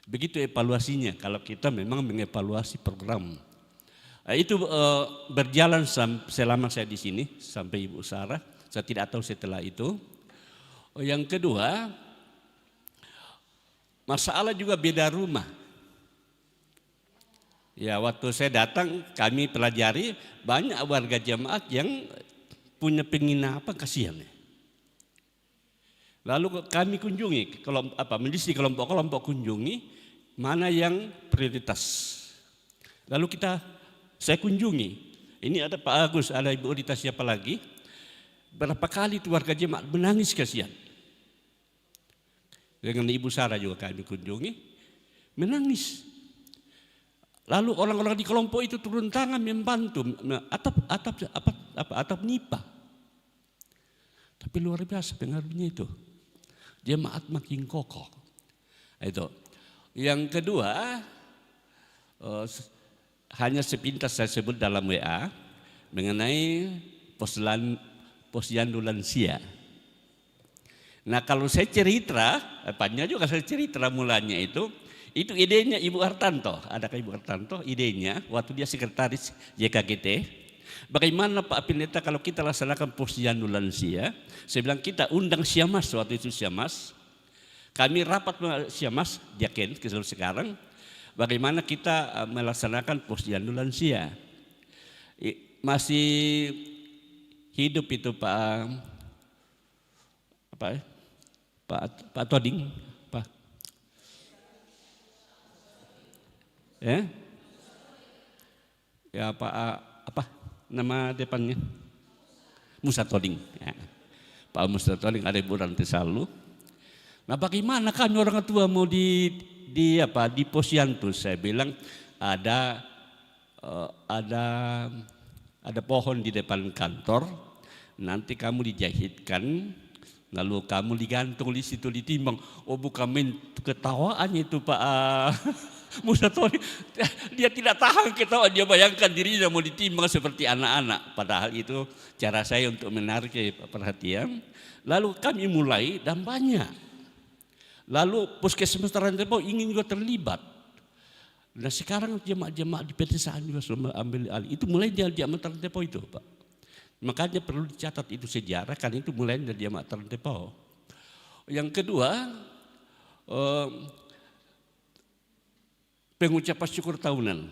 Begitu evaluasinya kalau kita memang mengevaluasi program. Itu berjalan selama saya di sini sampai Ibu Sarah. Saya tidak tahu setelah itu. Yang kedua, masalah juga beda rumah. Ya, waktu saya datang kami pelajari banyak warga jemaat yang punya penginapan, kasihan. Lalu kami kunjungi, meneliti kelompok-kelompok kunjungi mana yang prioritas. Lalu saya kunjungi. Ini ada Pak Agus, ada Ibu Rita, siapa lagi? Berapa kali itu warga jemaat menangis kasihan. Dengan Ibu Sarah juga kami kunjungi, menangis. Lalu orang-orang di kelompok itu turun tangan membantu atap nipah. Tapi luar biasa pengaruhnya itu. Jemaat makin kokoh. Itu. Yang kedua, hanya sepintas saya sebut dalam WA mengenai posyandu lansia. Nah, kalau saya cerita, saya cerita mulanya itu idenya Ibu Hartanto. Adakah Ibu Hartanto idenya waktu dia sekretaris JKGT? Bagaimana Pak Pendeta kalau kita laksanakan posyandu lansia? Saya bilang kita undang Siamas, waktu itu Siamas. Kami rapat Siamas, Jaken sekarang. Bagaimana kita melaksanakan posyandu lansia? Masih hidup itu Pak Toding, Pak. Ya Pak nama depannya? Musa Toding. Ya. Pak Musa Toding, ada Ibu Ranti Salu. Nah, bagaimana kami orang tua mau di posyandu? Saya bilang ada pohon di depan kantor, nanti kamu dijahitkan, lalu kamu digantung di situ ditimbang. Oh, bukan main ketawaannya itu Pak Musa Toding. Dia tidak tahan ketawa, dia bayangkan dirinya mau ditimbang seperti anak-anak. Padahal itu cara saya untuk menarik perhatian. Lalu kami mulai dan banyak. Lalu puskesmas Rantepao ingin juga terlibat. Nah, sekarang jemaat-jemaat di pedesaan juga sudah ambil alih. Itu mulai dari jemaat Rantepao itu, Pak. Makanya perlu dicatat itu sejarah, karena itu mulai dari jemaat Rantepao. Yang kedua, pengucapan syukur tahunan.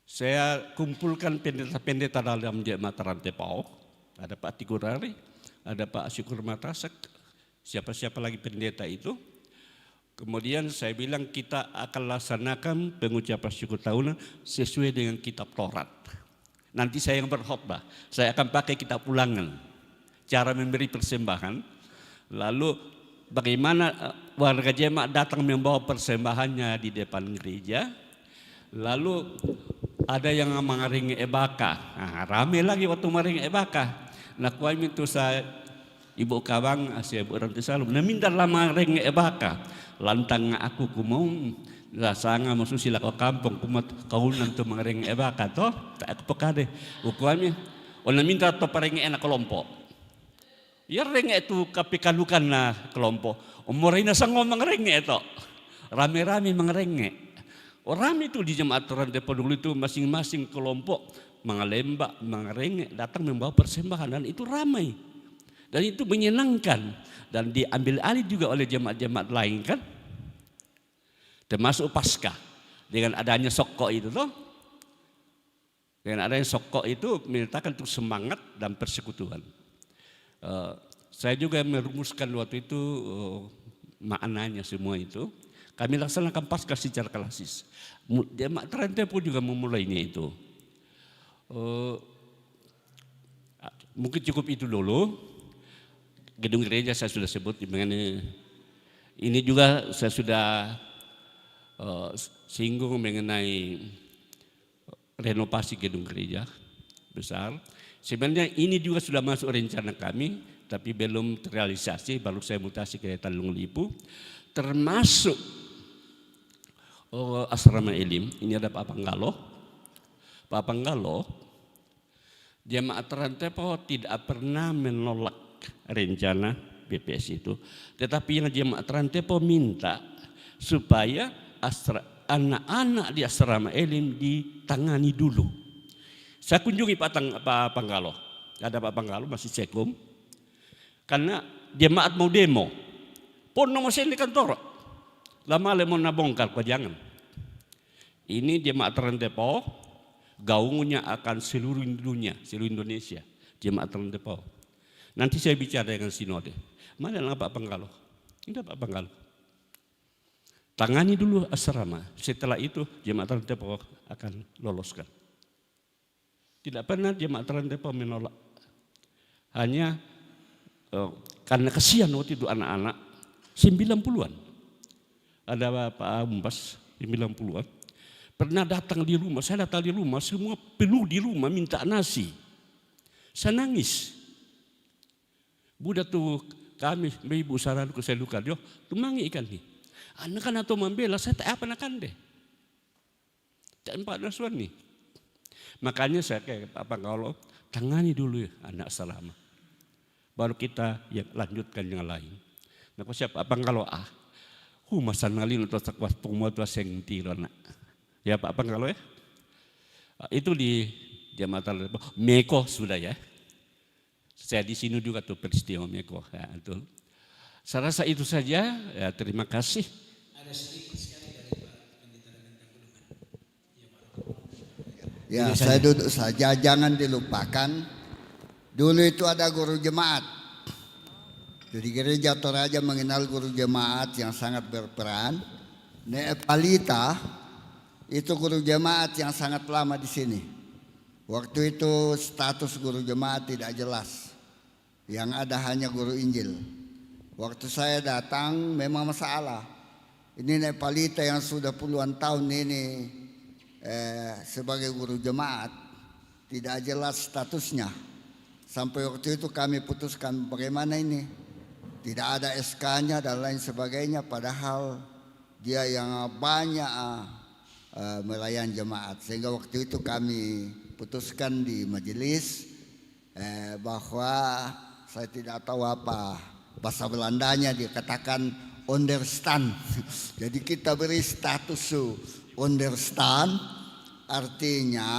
Saya kumpulkan pendeta-pendeta dalam jemaat Rantepao. Ada Pak Tikurari, ada Pak Syukur Matasak, siapa-siapa lagi pendeta itu. Kemudian saya bilang kita akan laksanakan pengucapan syukur tahunan sesuai dengan kitab Taurat. Nanti saya yang berkhotbah, saya akan pakai kitab Ulangan, cara memberi persembahan. Lalu bagaimana warga jemaat datang membawa persembahannya di depan gereja. Lalu ada yang mengaringi ebaka. Nah, rame lagi waktu mengaringi ebaka. Nah, kuami itu saya Ibu Kawang, Asia Ibu Ranti Salu, naminta lama reng ebaka. Lantang aku kumong, rasanga masusila ko kampung kumat kaunan tu mengereng ebaka to, tak aku pekade. Ukuannya, naminta to pareng enak kelompok. Ya reng itu kapikalukan na kelompok. Umurina sango mengereng itu, rame-rame mengereng. Orang itu di jemaat Rantepao dulu itu masing-masing kelompok mengalembak, mengereng, datang membawa persembahan dan itu ramai. Dan itu menyenangkan dan diambil alih juga oleh jemaat-jemaat lain kan. Termasuk Paskah dengan adanya sokko itu toh. Dengan adanya sokko itu menyatakan itu semangat dan persekutuan. Saya juga merumuskan waktu itu maknanya semua itu. Kami laksanakan Paskah secara klasis. Jemaat Rantepao juga memulainya itu. Mungkin cukup itu dulu. Gedung gereja saya sudah sebut, ini juga saya sudah singgung mengenai renovasi gedung gereja besar. Sebenarnya ini juga sudah masuk rencana kami, tapi belum terrealisasi, baru saya mutasi ke Tanjung Lipu. Termasuk asrama Elim, ini ada Pak Panggalo. Pak Panggalo Jemaat Rantepao tidak pernah menolak rencana BPS itu, tetapi yang Jemaat Rantepao minta supaya anak-anak di asrama Elim ditangani dulu. Saya kunjungi Pak Panggalo, ada Pak Panggalo masih sekum, karena jemaat mau demo, pon nomor di kantor, lama mau nabongkar kok jangan. Ini jemaat Rantepao, gaungnya akan seluruh dunia, seluruh Indonesia, jemaat Rantepao. Nanti saya bicara dengan sinode. Mana Pak Panggalo? Ini Pak Panggalo. Tangani dulu asrama, setelah itu jemaat Rantepao akan loloskan. Tidak pernah jemaat Rantepao menolak. Hanya karena kasihan waktu itu anak-anak 90-an. Ada Pak Umbas 90-an. Pernah datang di rumah, saya datang di rumah, semua penuh di rumah minta nasi. Saya nangis. Budak tuh kami, ibu saranku saya luka dia, tumangi ikan nih. Anak-anak atau membela, saya tak apa nakan deh. Tak empat nasuan nih. Makanya saya kayak Pak Panggalo, tangani dulu ya anak selama. Baru kita yang lanjutkan yang lain. Nah kalau siapa Pak Panggalo masa ngalin untuk sakwas pengumuman tua sengtiran. Ya Pak Panggalo ya. Itu di Jambatan Meko sudah ya. Saya di sini juga tuh peristiwa Meko. Ya, itu. Saya rasa itu saja. Ya, terima kasih. Ada sedikit sekali dari Pak Pendeta Ya, saya duduk saja, jangan dilupakan. Dulu itu ada guru jemaat. Jadi gereja Toraja mengenal guru jemaat yang sangat berperan. Nepalita itu guru jemaat yang sangat lama di sini. Waktu itu status guru jemaat tidak jelas. Yang ada hanya guru Injil. Waktu saya datang memang masalah. Ini Nepalita yang sudah puluhan tahun ini sebagai guru jemaat, tidak jelas statusnya. Sampai waktu itu kami putuskan bagaimana ini, tidak ada SK-nya dan lain sebagainya, padahal dia yang banyak melayani jemaat. Sehingga waktu itu kami putuskan di majelis bahwa saya tidak tahu apa bahasa Belandanya, dia katakan understand. Jadi kita beri status understand, artinya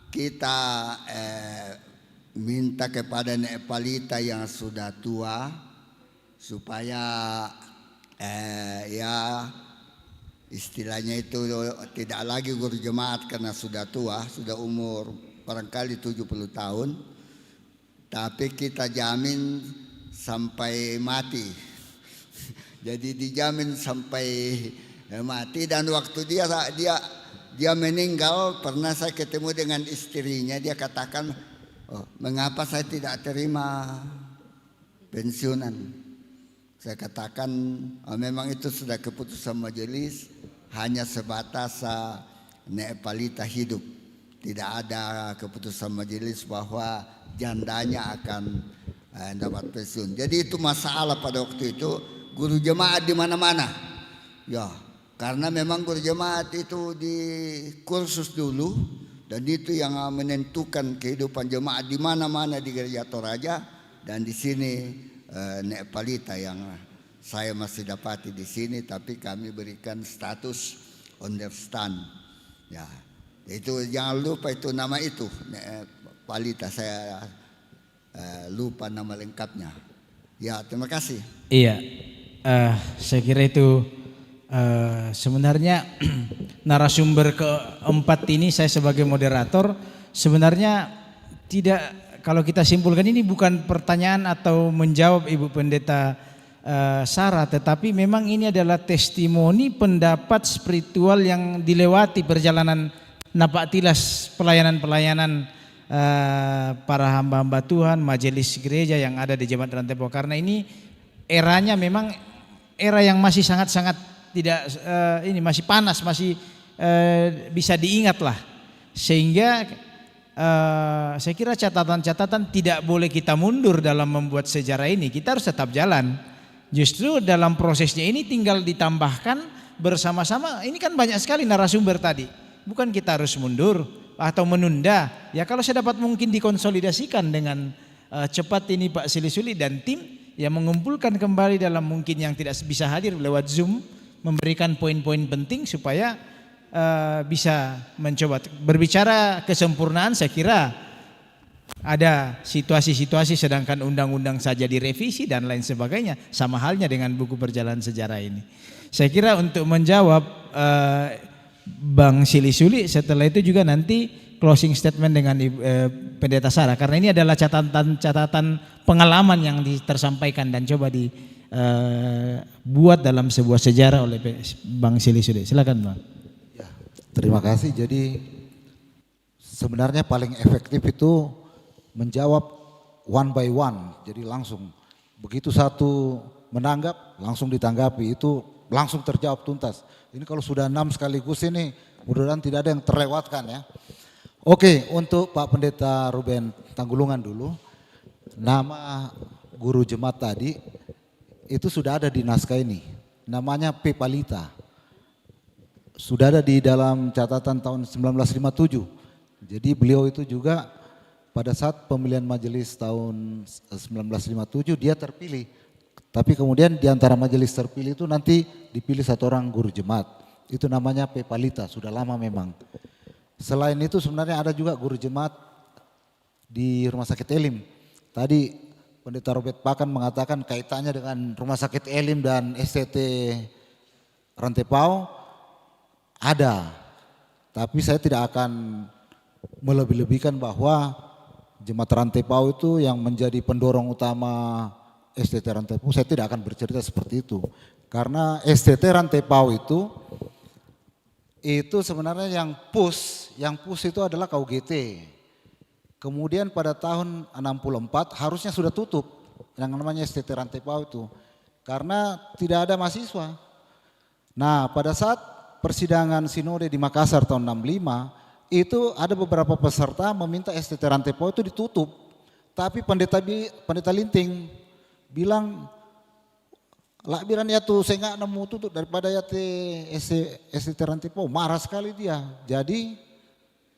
kita minta kepada Nepalita yang sudah tua supaya ya istilahnya itu tidak lagi guru jemaat karena sudah tua, sudah umur barangkali 70 tahun, tapi kita jamin sampai mati. Jadi dijamin sampai mati. Dan waktu dia meninggal, pernah saya ketemu dengan istrinya, dia katakan, mengapa saya tidak terima pensiunan? Saya katakan memang itu sudah keputusan majelis, hanya sebatas Nepalita hidup. Tidak ada keputusan majelis bahwa jandanya akan dapat pensiun. Jadi itu masalah pada waktu itu. Guru jemaat di mana-mana, ya, karena memang guru jemaat itu di kursus dulu, dan itu yang menentukan kehidupan jemaat di mana-mana di gereja Toraja, dan di sini Nepalita yang saya masih dapati di sini, tapi kami berikan status understand, ya, itu jangan lupa itu nama itu Nepalita, saya lupa nama lengkapnya, ya, terima kasih. Iya. Saya kira itu sebenarnya narasumber keempat ini, saya sebagai moderator sebenarnya tidak, kalau kita simpulkan ini bukan pertanyaan atau menjawab Ibu Pendeta Sarah, tetapi memang ini adalah testimoni pendapat spiritual yang dilewati perjalanan napak tilas pelayanan-pelayanan para hamba-hamba Tuhan, majelis gereja yang ada di Jemaat Rantepao, karena ini eranya memang era yang masih sangat-sangat tidak ini masih panas, masih bisa diingat lah, sehingga saya kira catatan-catatan tidak boleh kita mundur dalam membuat sejarah ini, kita harus tetap jalan. Justru dalam prosesnya ini tinggal ditambahkan bersama-sama. Ini kan banyak sekali narasumber tadi, bukan kita harus mundur atau menunda. Ya kalau sedapat mungkin dikonsolidasikan dengan cepat ini Pak Silisuli dan tim yang mengumpulkan kembali dalam mungkin yang tidak bisa hadir lewat Zoom, memberikan poin-poin penting supaya bisa mencoba berbicara kesempurnaan. Saya kira ada situasi-situasi sedangkan undang-undang saja direvisi dan lain sebagainya, sama halnya dengan buku perjalanan sejarah ini. Saya kira untuk menjawab Bang Silisuli, setelah itu juga nanti closing statement dengan Pendeta Sarah, karena ini adalah catatan pengalaman yang tersampaikan dan coba dibuat dalam sebuah sejarah oleh Bang Silisuli. Silakan Bang. Ya, terima kasih. Jadi sebenarnya paling efektif itu menjawab one by one, jadi langsung begitu satu menanggap langsung ditanggapi, itu langsung terjawab tuntas. Ini kalau sudah 6 sekaligus ini mudah-mudahan tidak ada yang terlewatkan ya. Oke, untuk Pak Pendeta Ruben Tanggulungan dulu, nama guru jemaat tadi itu sudah ada di naskah ini, namanya Pepalita, sudah ada di dalam catatan tahun 1957. Jadi beliau itu juga pada saat pemilihan majelis tahun 1957 dia terpilih. Tapi kemudian di antara majelis terpilih itu nanti dipilih satu orang guru jemaat. Itu namanya Pepalita, sudah lama memang. Selain itu sebenarnya ada juga guru jemaat di Rumah Sakit Elim. Tadi Pendeta Robert Pakan mengatakan kaitannya dengan Rumah Sakit Elim dan STT Rantepao ada. Tapi saya tidak akan melebih-lebihkan bahwa Jemaat Rantepao itu yang menjadi pendorong utama STT Rantepao. Saya tidak akan bercerita seperti itu. Karena STT Rantepao itu sebenarnya yang push itu adalah KUGT. Kemudian pada tahun 64 harusnya sudah tutup yang namanya STT Rantepao itu. Karena tidak ada mahasiswa. Nah pada saat persidangan sinode di Makassar tahun 65, itu ada beberapa peserta meminta STT Rantepao itu ditutup. Tapi pendeta Linting bilang, lah biran ya tuh saya nggak nemu tutup daripada ya STT Rantepao. Marah sekali dia. Jadi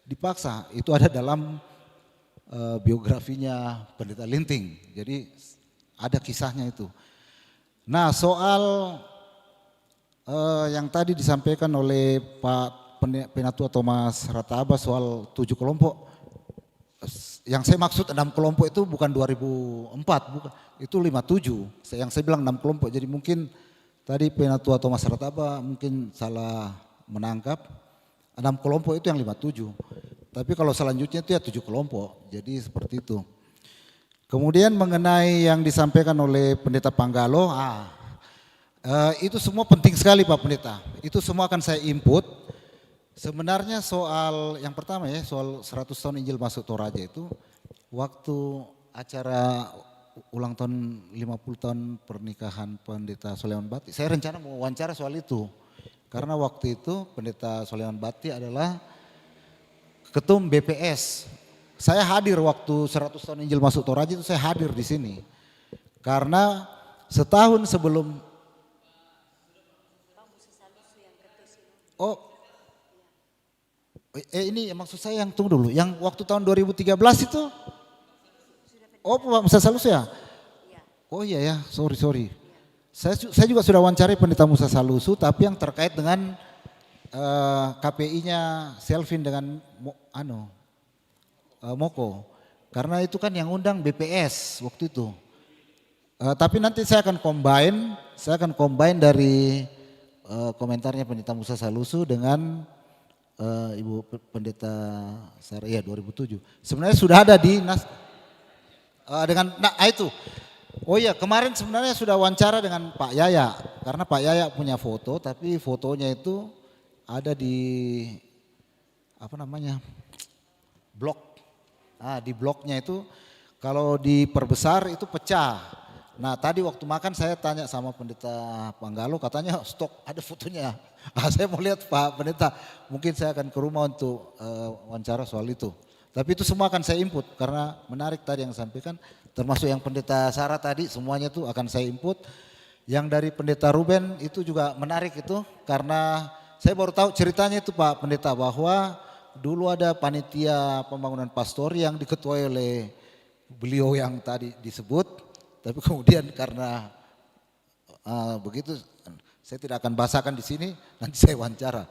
dipaksa. Itu ada dalam biografinya Pendeta Linting. Jadi ada kisahnya itu. Nah soal yang tadi disampaikan oleh Pak Penatua Thomas Rataba soal 7 kelompok. Yang saya maksud 6 kelompok itu bukan 2004, bukan. Itu 57. Yang saya bilang 6 kelompok. Jadi mungkin tadi Penatua Thomas Rataba mungkin salah menangkap. 6 kelompok itu yang 57. Tapi kalau selanjutnya itu ya 7 kelompok. Jadi seperti itu. Kemudian mengenai yang disampaikan oleh Pendeta Panggalo, itu semua penting sekali Pak Pendeta. Itu semua akan saya input. Sebenarnya soal yang pertama ya, soal 100 tahun Injil masuk Toraja itu, waktu acara ulang tahun 50 tahun pernikahan Pendeta Soleman Bati, saya rencana mau wawancara soal itu. Karena waktu itu Pendeta Soleman Bati adalah ketum BPS. Saya hadir waktu 100 tahun Injil masuk Toraja itu, saya hadir di sini. Karena setahun sebelum ini maksud saya yang tunggu dulu, yang waktu tahun 2013 itu, Pak Musa Salusu ya? Oh iya ya, sorry. Saya juga sudah wawancarai Pendeta Musa Salusu, tapi yang terkait dengan KPI-nya Selvin dengan Moko, karena itu kan yang undang BPS waktu itu. Tapi nanti saya akan combine dari komentarnya Pendeta Musa Salusu dengan Ibu Pendeta Sarah, ya 2007. Sebenarnya sudah ada di itu. Oh iya, kemarin sebenarnya sudah wawancara dengan Pak Yaya, karena Pak Yaya punya foto, tapi fotonya itu ada di blog. Di blognya itu kalau diperbesar itu pecah. Nah tadi waktu makan saya tanya sama Pendeta Panggalo, katanya stok ada fotonya. Saya mau lihat Pak Pendeta, mungkin saya akan ke rumah untuk wawancara soal itu. Tapi itu semua akan saya input karena menarik tadi yang sampaikan, termasuk yang Pendeta Sarah tadi, semuanya itu akan saya input. Yang dari Pendeta Ruben itu juga menarik itu, karena saya baru tahu ceritanya itu Pak Pendeta, bahwa dulu ada panitia pembangunan pastori yang diketuai oleh beliau yang tadi disebut, tapi kemudian karena begitu saya tidak akan bahasakan di sini, nanti saya wawancara.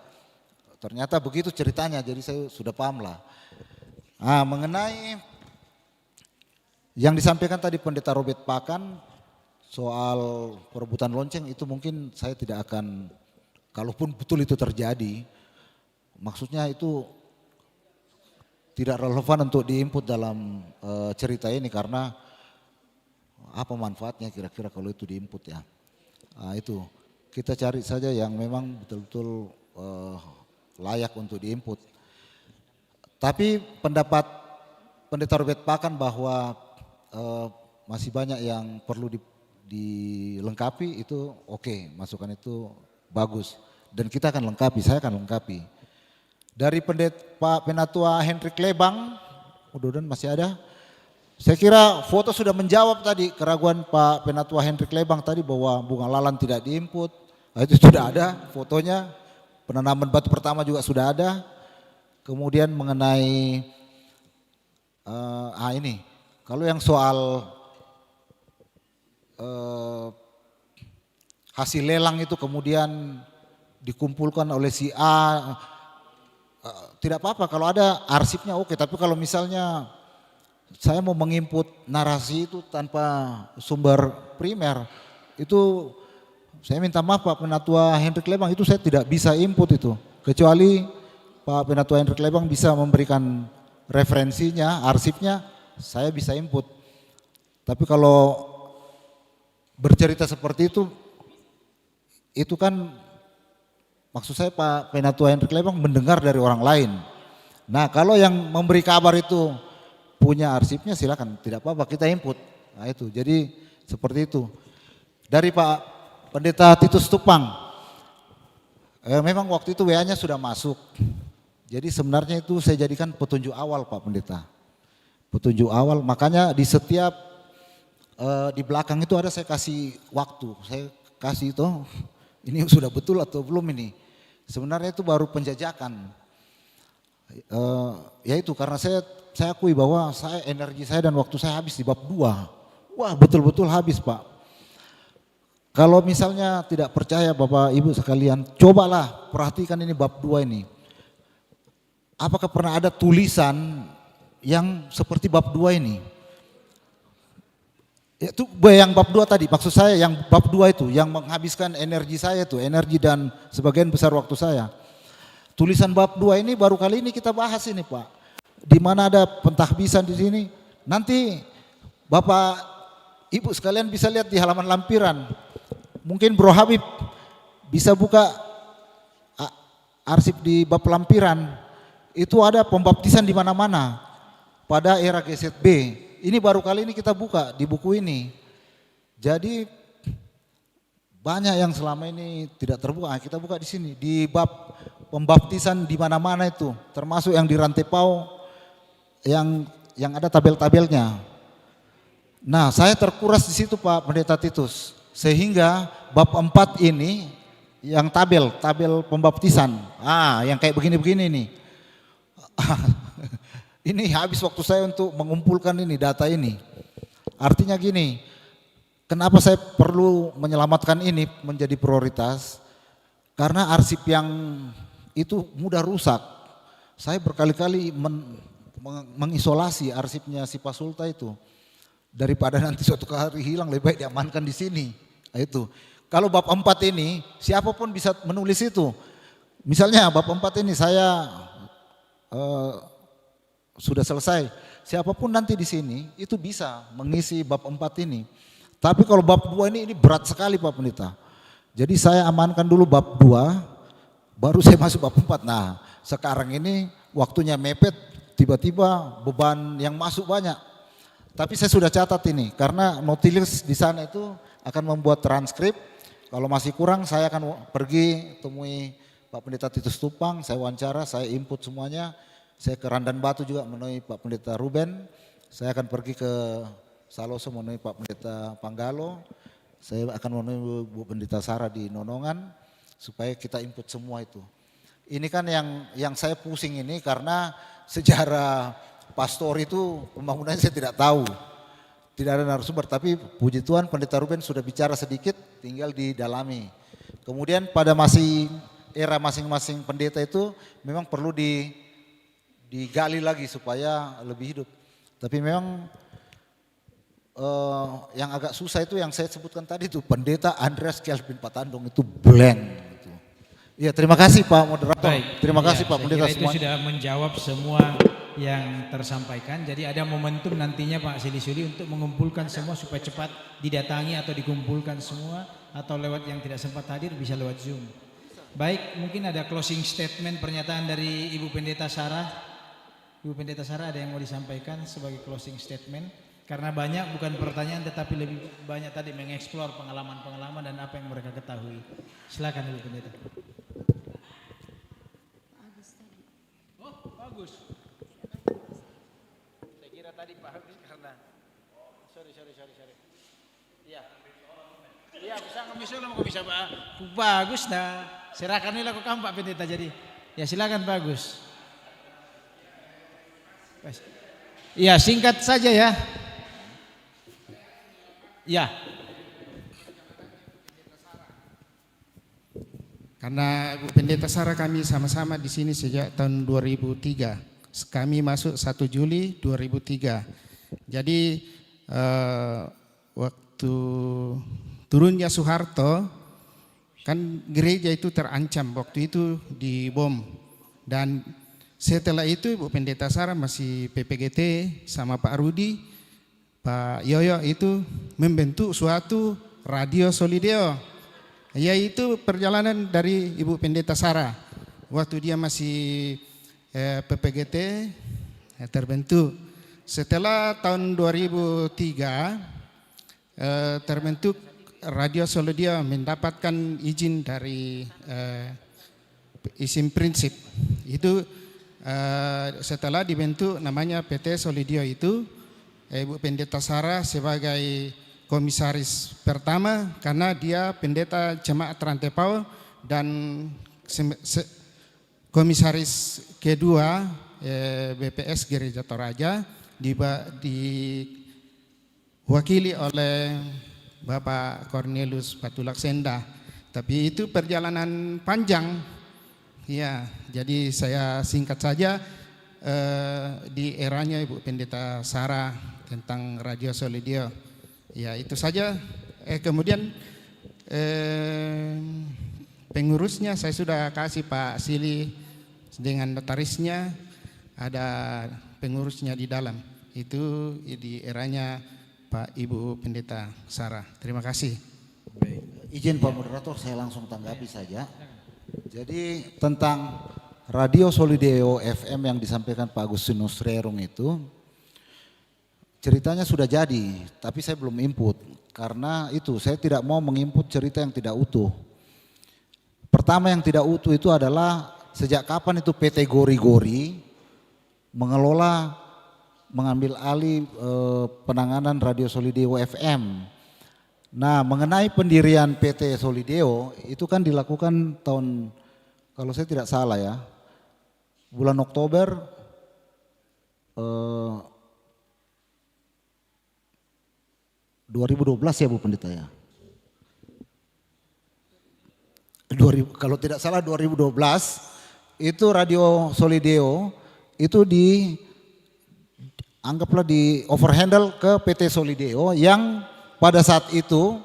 Ternyata begitu ceritanya, jadi saya sudah paham lah. Mengenai yang disampaikan tadi Pendeta Robert Pakan soal perebutan lonceng, itu mungkin saya tidak akan, kalaupun betul itu terjadi, maksudnya itu tidak relevan untuk diinput dalam cerita ini, karena apa manfaatnya kira-kira kalau itu diinput ya. Itu kita cari saja yang memang betul-betul layak untuk diinput. Tapi pendapat Pendeta Robert Pakan bahwa masih banyak yang perlu dilengkapi, itu oke, masukan itu bagus. Dan kita akan lengkapi, saya akan lengkapi. Dari Pak Penatua Hendrik Lebang, mudah-mudahan masih ada. Saya kira foto sudah menjawab tadi keraguan Pak Penatua Hendrik Lebang tadi bahwa bunga lalang tidak diinput. Itu sudah ada fotonya. Penanaman batu pertama juga sudah ada. Kemudian mengenai ini, kalau yang soal hasil lelang itu kemudian dikumpulkan oleh si A, tidak apa-apa kalau ada arsipnya oke, tapi kalau misalnya saya mau menginput narasi itu tanpa sumber primer, itu saya minta maaf Pak Penatua Hendrik Lebang, itu saya tidak bisa input itu, kecuali Pak Penatua Hendrik Lebang bisa memberikan referensinya, arsipnya, saya bisa input. Tapi kalau bercerita seperti itu kan maksud saya Pak Penatua Hendrik Lebang mendengar dari orang lain. Nah kalau yang memberi kabar itu punya arsipnya silakan, tidak apa-apa kita input. Nah itu, jadi seperti itu. Dari Pak Pendeta Titus Tupang, memang waktu itu WA-nya sudah masuk. Jadi sebenarnya itu saya jadikan petunjuk awal Pak Pendeta. Petunjuk awal, makanya di setiap di belakang itu ada saya kasih waktu, saya kasih itu ini sudah betul atau belum ini. Sebenarnya itu baru penjajakan. Yaitu karena saya akui bahwa energi saya dan waktu saya habis di bab 2. Wah betul-betul habis Pak. Kalau misalnya tidak percaya Bapak Ibu sekalian, cobalah perhatikan ini bab 2 ini. Apakah pernah ada tulisan yang seperti bab 2 ini? Itu yang bab 2 tadi, maksud saya yang bab 2 itu, yang menghabiskan energi saya itu, energi dan sebagian besar waktu saya. Tulisan bab 2 ini baru kali ini kita bahas ini Pak. Di mana ada pentahbisan di sini. Nanti Bapak Ibu sekalian bisa lihat di halaman lampiran. Mungkin Bro Habib bisa buka arsip di bab lampiran. Itu ada pembaptisan di mana-mana pada era GZB. Ini baru kali ini kita buka di buku ini. Jadi banyak yang selama ini tidak terbuka. Kita buka di sini di bab pembaptisan di mana-mana itu, termasuk yang di Rantepau yang ada tabel-tabelnya. Nah, saya terkuras di situ Pak Pendeta Titus. Sehingga bab 4 ini yang tabel pembaptisan. Yang kayak begini-begini nih. Ini habis waktu saya untuk mengumpulkan ini data ini. Artinya gini, kenapa saya perlu menyelamatkan ini menjadi prioritas? Karena arsip yang itu mudah rusak. Saya berkali-kali mengisolasi arsipnya si Pasulta itu. Daripada nanti suatu hari hilang, lebih baik diamankan di sini. Nah, itu. Kalau bab 4 ini siapapun bisa menulis itu. Misalnya bab 4 ini saya sudah selesai. Siapapun nanti di sini itu bisa mengisi bab 4 ini. Tapi kalau bab 2 ini berat sekali Pak Pendeta. Jadi saya amankan dulu bab 2, baru saya masuk bab 4. Nah sekarang ini waktunya mepet, tiba-tiba beban yang masuk banyak. Tapi saya sudah catat ini, karena notilis di sana itu akan membuat transkrip. Kalau masih kurang saya akan pergi temui Pak Pendeta Titus Tupang, saya wawancara, saya input semuanya. Saya ke Randan Batu juga menemui Pak Pendeta Ruben. Saya akan pergi ke Saloso menemui Pak Pendeta Panggalo. Saya akan menemui Bu Pendeta Sarah di Nonongan supaya kita input semua itu. Ini kan yang saya pusing ini karena sejarah pastor itu pembangunannya saya tidak tahu. Tidak ada narasumber, tapi puji Tuhan Pendeta Ruben sudah bicara sedikit, tinggal didalami. Kemudian pada era masing-masing pendeta itu memang perlu digali lagi supaya lebih hidup. Tapi memang yang agak susah itu yang saya sebutkan tadi itu Pendeta Andreas Kelvin Patandong itu blank. Gitu. Ya, terima kasih Pak Moderator. Baik. Terima kasih Ya, Pak Pendeta saya kira semuanya. itu sudah menjawab semua yang tersampaikan. Jadi ada momentum nantinya Pak Silisuli untuk mengumpulkan semua supaya cepat didatangi atau dikumpulkan semua, atau lewat yang tidak sempat hadir bisa lewat Zoom. Baik, mungkin ada closing statement pernyataan dari Ibu Pendeta Sarah. Ibu Pendeta Sarah ada yang mau disampaikan sebagai closing statement? Karena banyak bukan pertanyaan tetapi lebih banyak tadi mengeksplor pengalaman-pengalaman dan apa yang mereka ketahui. Silakan Ibu Pendeta. Oh, bagus. Saya kira tadi Pak Agus karena sorry. Iya. Iya, bisa ngomong bisa Pak. Bagus dah. Serahkan ini lakukan Pak Pendeta jadi. Ya silakan Pak Agus. Iya, singkat saja ya. Ya. Karena Bu Pendeta Sarah kami sama-sama di sini sejak tahun 2003. Kami masuk 1 Juli 2003. Jadi waktu turunnya Soeharto kan gereja itu terancam, waktu itu dibom. Dan setelah itu Bu Pendeta Sarah masih PPGT sama Pak Rudi, Pak Yoyo itu membentuk suatu Radio Solideo, yaitu perjalanan dari Ibu Pendeta Sarah. Waktu dia masih PPGT terbentuk. Setelah tahun 2003 terbentuk Radio Solideo, mendapatkan izin dari izin prinsip. Itu setelah dibentuk namanya PT Solideo itu, Ibu Pendeta Sarah sebagai komisaris pertama karena dia pendeta jemaat Rantepao, dan komisaris kedua BPS Gereja Toraja diwakili oleh Bapak Cornelius Patulaksenda. Tapi itu perjalanan panjang. Ya, jadi saya singkat saja di eranya Ibu Pendeta Sarah tentang Radio Solideo. Ya, itu saja. Kemudian pengurusnya saya sudah kasih Pak Sili dengan notarisnya, ada pengurusnya di dalam. Itu di eranya Pak Ibu Pendeta Sarah. Terima kasih. Baik. Izin Pak Moderator, saya langsung tanggapi saja. Jadi tentang Radio Solideo FM yang disampaikan Pak Agustinus Rerung itu, ceritanya sudah jadi, tapi saya belum input. Karena itu saya tidak mau menginput cerita yang tidak utuh. Pertama yang tidak utuh itu adalah sejak kapan itu PT Gori-Gori mengambil alih penanganan Radio Solideo FM. Nah, mengenai pendirian PT Solideo itu kan dilakukan tahun, kalau saya tidak salah ya, bulan Oktober 2012 ya Bu Pendeta ya. Kalau tidak salah 2012 itu Radio Solideo itu anggaplah di overhandle ke PT Solideo yang pada saat itu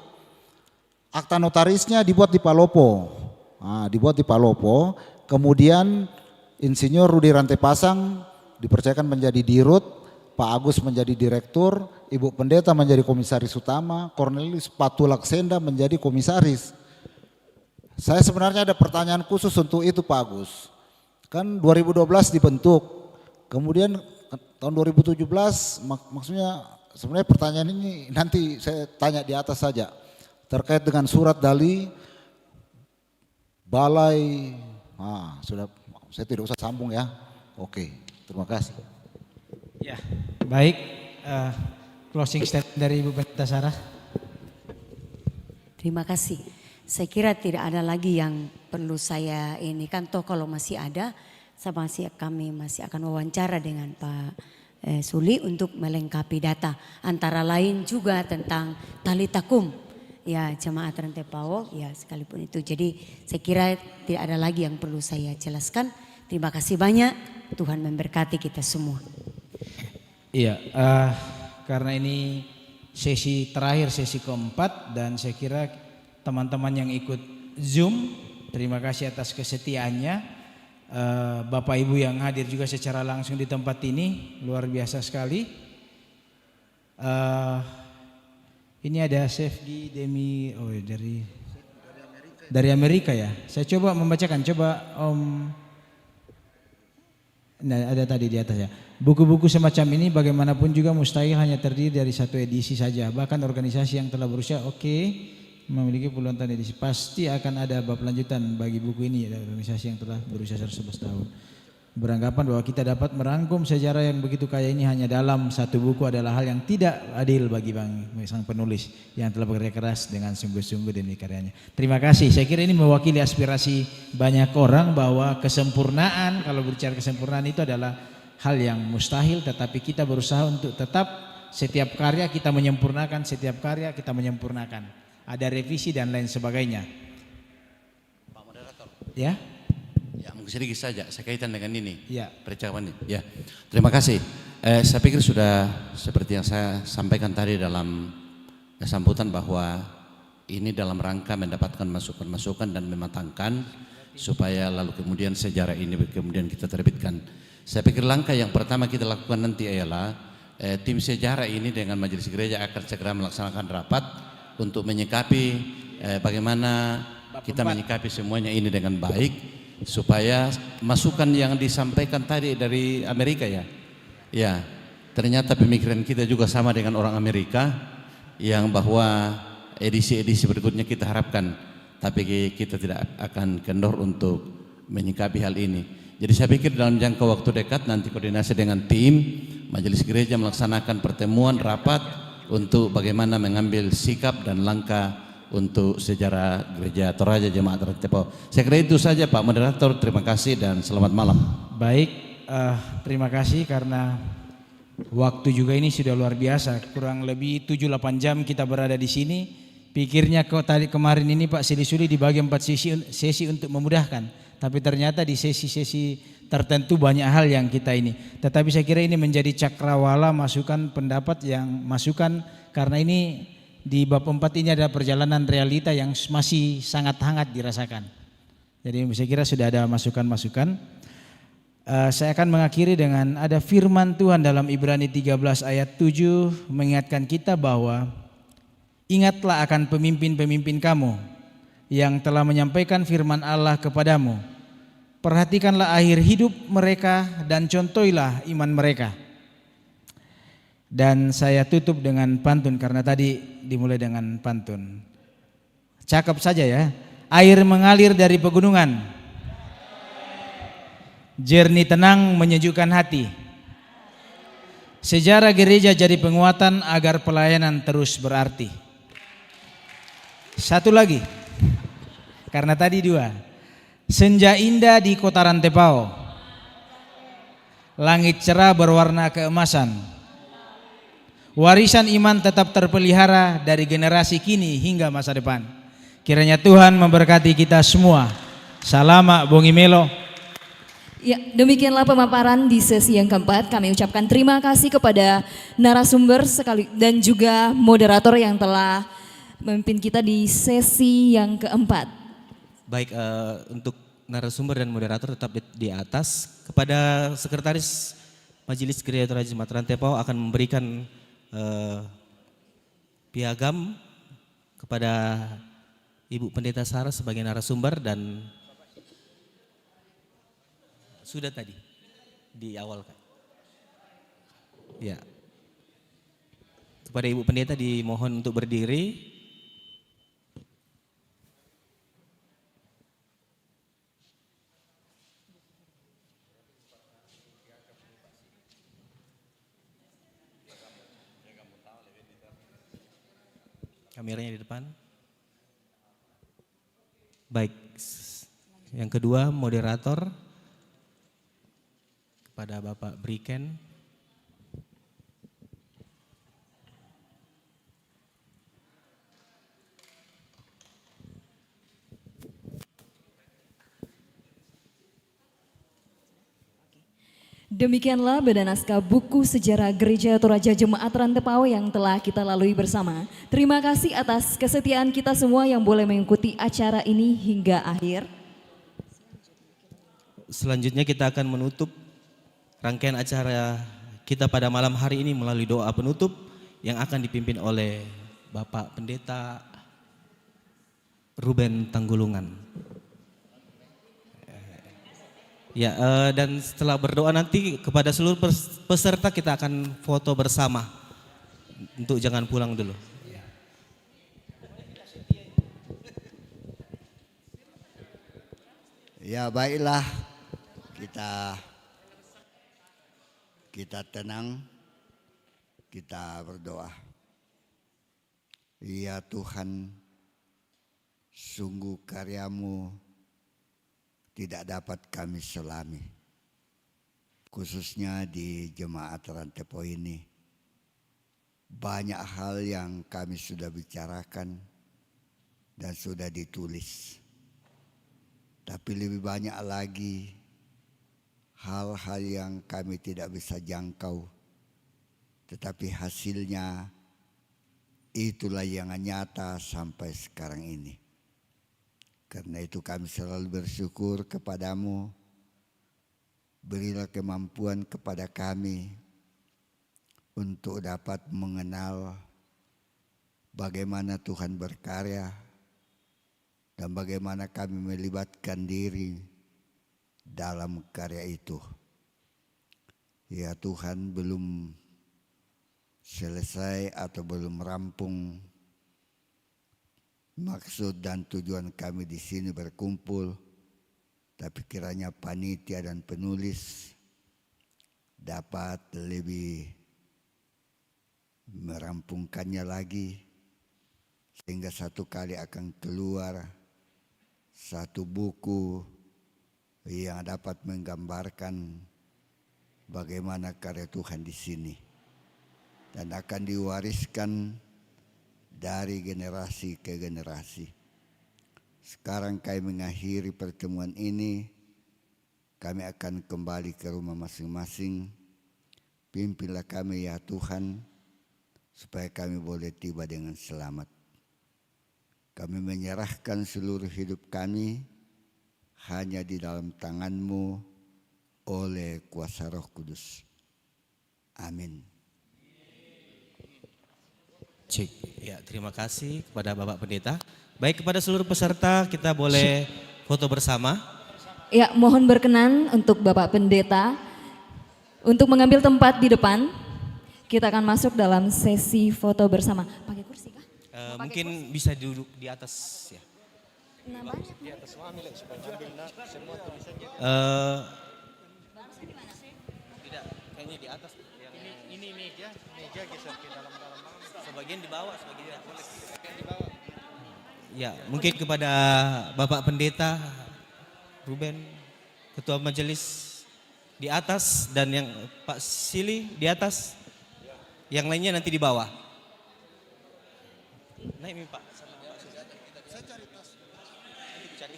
akta notarisnya dibuat di Palopo. Nah, dibuat di Palopo, kemudian Insinyur Rudi Rantepasang dipercayakan menjadi dirut, Pak Agus menjadi direktur, Ibu Pendeta menjadi komisaris utama, Cornelius Patulaksenda menjadi komisaris. Saya sebenarnya ada pertanyaan khusus untuk itu Pak Agus. Kan 2012 dibentuk, kemudian tahun 2017 maksudnya sebenarnya pertanyaan ini nanti saya tanya di atas saja. Terkait dengan surat dari Balai, sudah saya tidak usah sambung ya. Oke, terima kasih. Ya, baik. Closing statement dari Ibu Pendeta Sarah. Terima kasih. Saya kira tidak ada lagi yang perlu saya ini kan, toh kalau masih ada kami masih akan wawancara dengan Pak Suli untuk melengkapi data, antara lain juga tentang tali takum ya jemaat Rantai Pao ya, sekalipun itu. Jadi saya kira tidak ada lagi yang perlu saya jelaskan. Terima kasih banyak, Tuhan memberkati kita semua. Iya, karena ini sesi terakhir, sesi keempat, dan saya kira teman-teman yang ikut Zoom, terima kasih atas kesetiaannya. Bapak Ibu yang hadir juga secara langsung di tempat ini, luar biasa sekali. Ini ada Chef Demi, dari Amerika ya. Saya coba membacakan, coba Om. Nah, ada tadi di atas ya. Buku-buku semacam ini bagaimanapun juga mustahil hanya terdiri dari satu edisi saja. Bahkan organisasi yang telah berusaha memiliki puluhan tahun edisi, pasti akan ada bab lanjutan bagi buku ini. Ada organisasi yang telah berusaha 11 tahun beranggapan bahwa kita dapat merangkum sejarah yang begitu kaya ini hanya dalam satu buku adalah hal yang tidak adil bagi sang penulis yang telah bekerja keras dengan sungguh-sungguh demi karyanya. Terima kasih. Saya kira ini mewakili aspirasi banyak orang bahwa kesempurnaan, kalau berbicara kesempurnaan itu adalah hal yang mustahil, tetapi kita berusaha untuk tetap setiap karya kita menyempurnakan, setiap karya kita menyempurnakan. Ada revisi dan lain sebagainya. Pak Moderator. Ya. Ya, mungkin sedikit saja saya kaitan dengan ini. Ya. Percakapan ini. Ya. Terima kasih. Saya pikir sudah seperti yang saya sampaikan tadi dalam sambutan bahwa ini dalam rangka mendapatkan masukan-masukan dan mematangkan supaya lalu kemudian sejarah ini kemudian kita terbitkan. Saya pikir langkah yang pertama kita lakukan nanti ialah tim sejarah ini dengan Majelis Gereja akan segera melaksanakan rapat untuk menyikapi bagaimana kita menyikapi semuanya ini dengan baik supaya masukan yang disampaikan tadi dari Amerika ya ternyata pemikiran kita juga sama dengan orang Amerika yang bahwa edisi-edisi berikutnya kita harapkan, tapi kita tidak akan kendor untuk menyikapi hal ini. Jadi saya pikir dalam jangka waktu dekat nanti koordinasi dengan tim Majelis Gereja melaksanakan pertemuan rapat untuk bagaimana mengambil sikap dan langkah untuk sejarah Gereja Toraja Jemaat Rantai Pao. Saya kira itu saja Pak Moderator, terima kasih dan selamat malam. Baik, terima kasih karena waktu juga ini sudah luar biasa. Kurang lebih 7-8 jam kita berada di sini. Pikirnya tadi kemarin ini Pak Sili dibagi 4 sesi untuk memudahkan. Tapi ternyata di sesi-sesi tertentu banyak hal yang kita ini. Tetapi saya kira ini menjadi cakrawala masukan pendapat yang masukan karena ini di bab 4 ini ada perjalanan realita yang masih sangat hangat dirasakan. Jadi saya kira sudah ada masukan-masukan. Saya akan mengakhiri dengan ada firman Tuhan dalam Ibrani 13 ayat 7 mengingatkan kita bahwa ingatlah akan pemimpin-pemimpin kamu yang telah menyampaikan firman Allah kepadamu. Perhatikanlah akhir hidup mereka dan contohilah iman mereka. Dan saya tutup dengan pantun karena tadi dimulai dengan pantun. Cakep saja ya. Air mengalir dari pegunungan, jernih tenang menyejukkan hati. Sejarah gereja jadi penguatan agar pelayanan terus berarti. Satu lagi, karena tadi 2. Senja indah di kota Rantai Pao, langit cerah berwarna keemasan. Warisan iman tetap terpelihara dari generasi kini hingga masa depan. Kiranya Tuhan memberkati kita semua. Salama Bongi Melo. Ya, demikianlah pemaparan di sesi yang keempat. Kami ucapkan terima kasih kepada narasumber sekali dan juga moderator yang telah memimpin kita di sesi yang keempat. Baik, untuk narasumber dan moderator tetap di atas. Kepada Sekretaris Majelis Gereja Toraja Jemaat Rantai Pao akan memberikan piagam kepada Ibu Pendeta Sarah sebagai narasumber dan sudah tadi di awal kan. Ya. Kepada Ibu Pendeta dimohon untuk berdiri. Kameranya di depan. Baik, Yang kedua, moderator kepada Bapak Briken. Demikianlah beda naskah buku sejarah Gereja Toraja Jemaat Rantepao yang telah kita lalui bersama. Terima kasih atas kesetiaan kita semua yang boleh mengikuti acara ini hingga akhir. Selanjutnya kita akan menutup rangkaian acara kita pada malam hari ini melalui doa penutup yang akan dipimpin oleh Bapak Pendeta Ruben Tanggulungan. Ya, dan setelah berdoa nanti kepada seluruh peserta kita akan foto bersama untuk jangan pulang dulu. Ya baiklah, kita tenang, kita berdoa. Ya Tuhan, sungguh karyamu tidak dapat kami selami, khususnya di jemaat Rantepao ini. Banyak hal yang kami sudah bicarakan dan sudah ditulis. Tapi lebih banyak lagi hal-hal yang kami tidak bisa jangkau. Tetapi hasilnya itulah yang nyata sampai sekarang ini. Karena itu kami selalu bersyukur kepadamu. Berilah kemampuan kepada kami untuk dapat mengenal bagaimana Tuhan berkarya dan bagaimana kami melibatkan diri dalam karya itu. Ya Tuhan, belum selesai atau belum rampung maksud dan tujuan kami di sini berkumpul, tapi kiranya panitia dan penulis dapat lebih merampungkannya lagi, sehingga satu kali akan keluar satu buku yang dapat menggambarkan bagaimana karya Tuhan di sini dan akan diwariskan dari generasi ke generasi. Sekarang kami mengakhiri pertemuan ini, kami akan kembali ke rumah masing-masing. Pimpinlah kami ya Tuhan, supaya kami boleh tiba dengan selamat. Kami menyerahkan seluruh hidup kami hanya di dalam tangan-Mu oleh kuasa Roh Kudus. Amin. Cik. Ya, terima kasih kepada Bapak Pendeta. Baik, kepada seluruh peserta kita boleh foto bersama. Ya, mohon berkenan untuk Bapak Pendeta untuk mengambil tempat di depan. Kita akan masuk dalam sesi foto bersama. Pakai kursi kah? Mungkin bisa duduk di atas ya. Di atas Tidak, kayaknya di atas. Ini meja geser ke dalam. Sebagian di bawah, sebagian di bawah. Ya, mungkin kepada Bapak Pendeta Ruben, Ketua Majelis di atas, dan yang Pak Sili di atas, yang lainnya nanti di bawah. Naik nih Pak. Saya cari tas. Nanti cari.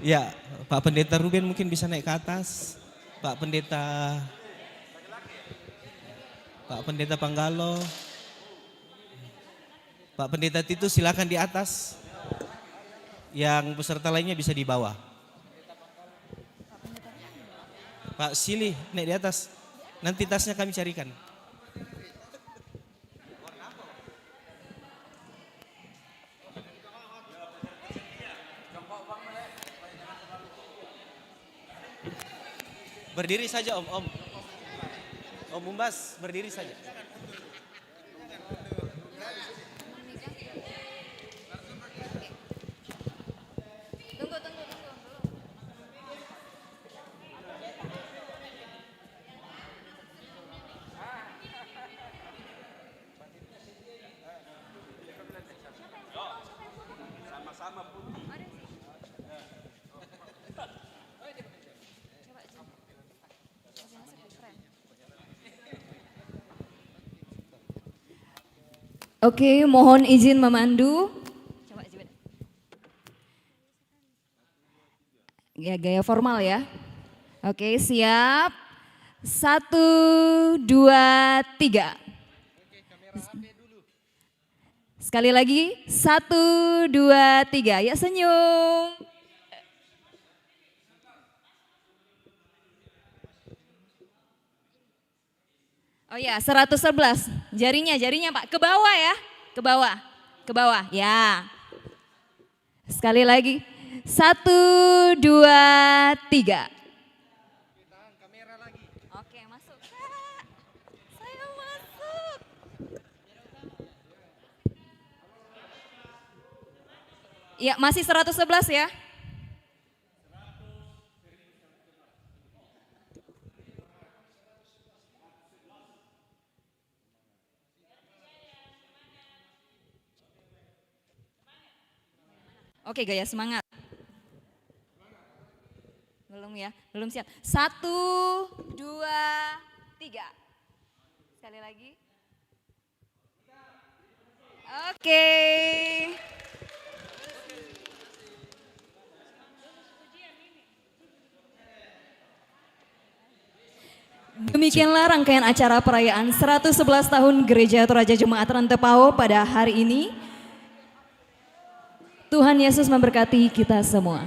Ya, Pak Pendeta Ruben mungkin bisa naik ke atas. Pak Pendeta Panggalo, Pak Pendeta Titus silakan di atas. Yang peserta lainnya bisa di bawah. Pak Sili naik di atas. Nanti tasnya kami carikan. Berdiri saja Om. Om Bumbas, berdiri saja. Oke, mohon izin memandu. Coba. Ya, gaya formal ya. Oke, siap. 1, 2, 3. Sekali lagi, 1, 2, 3. Ya, senyum. Oh ya, 111. Jarinya Pak. Ke bawah ya. Ke bawah. Ya. Sekali lagi. 1, 2, 3. Oke, masuk. Kak, saya masuk. Ya, masih 111 ya. Oke, gaya semangat. Belum ya, belum siap. 1, 2, 3. Sekali lagi. Oke. Demikianlah rangkaian acara perayaan 111 tahun Gereja Toraja Jemaat Rantepao pada hari ini. Tuhan Yesus memberkati kita semua.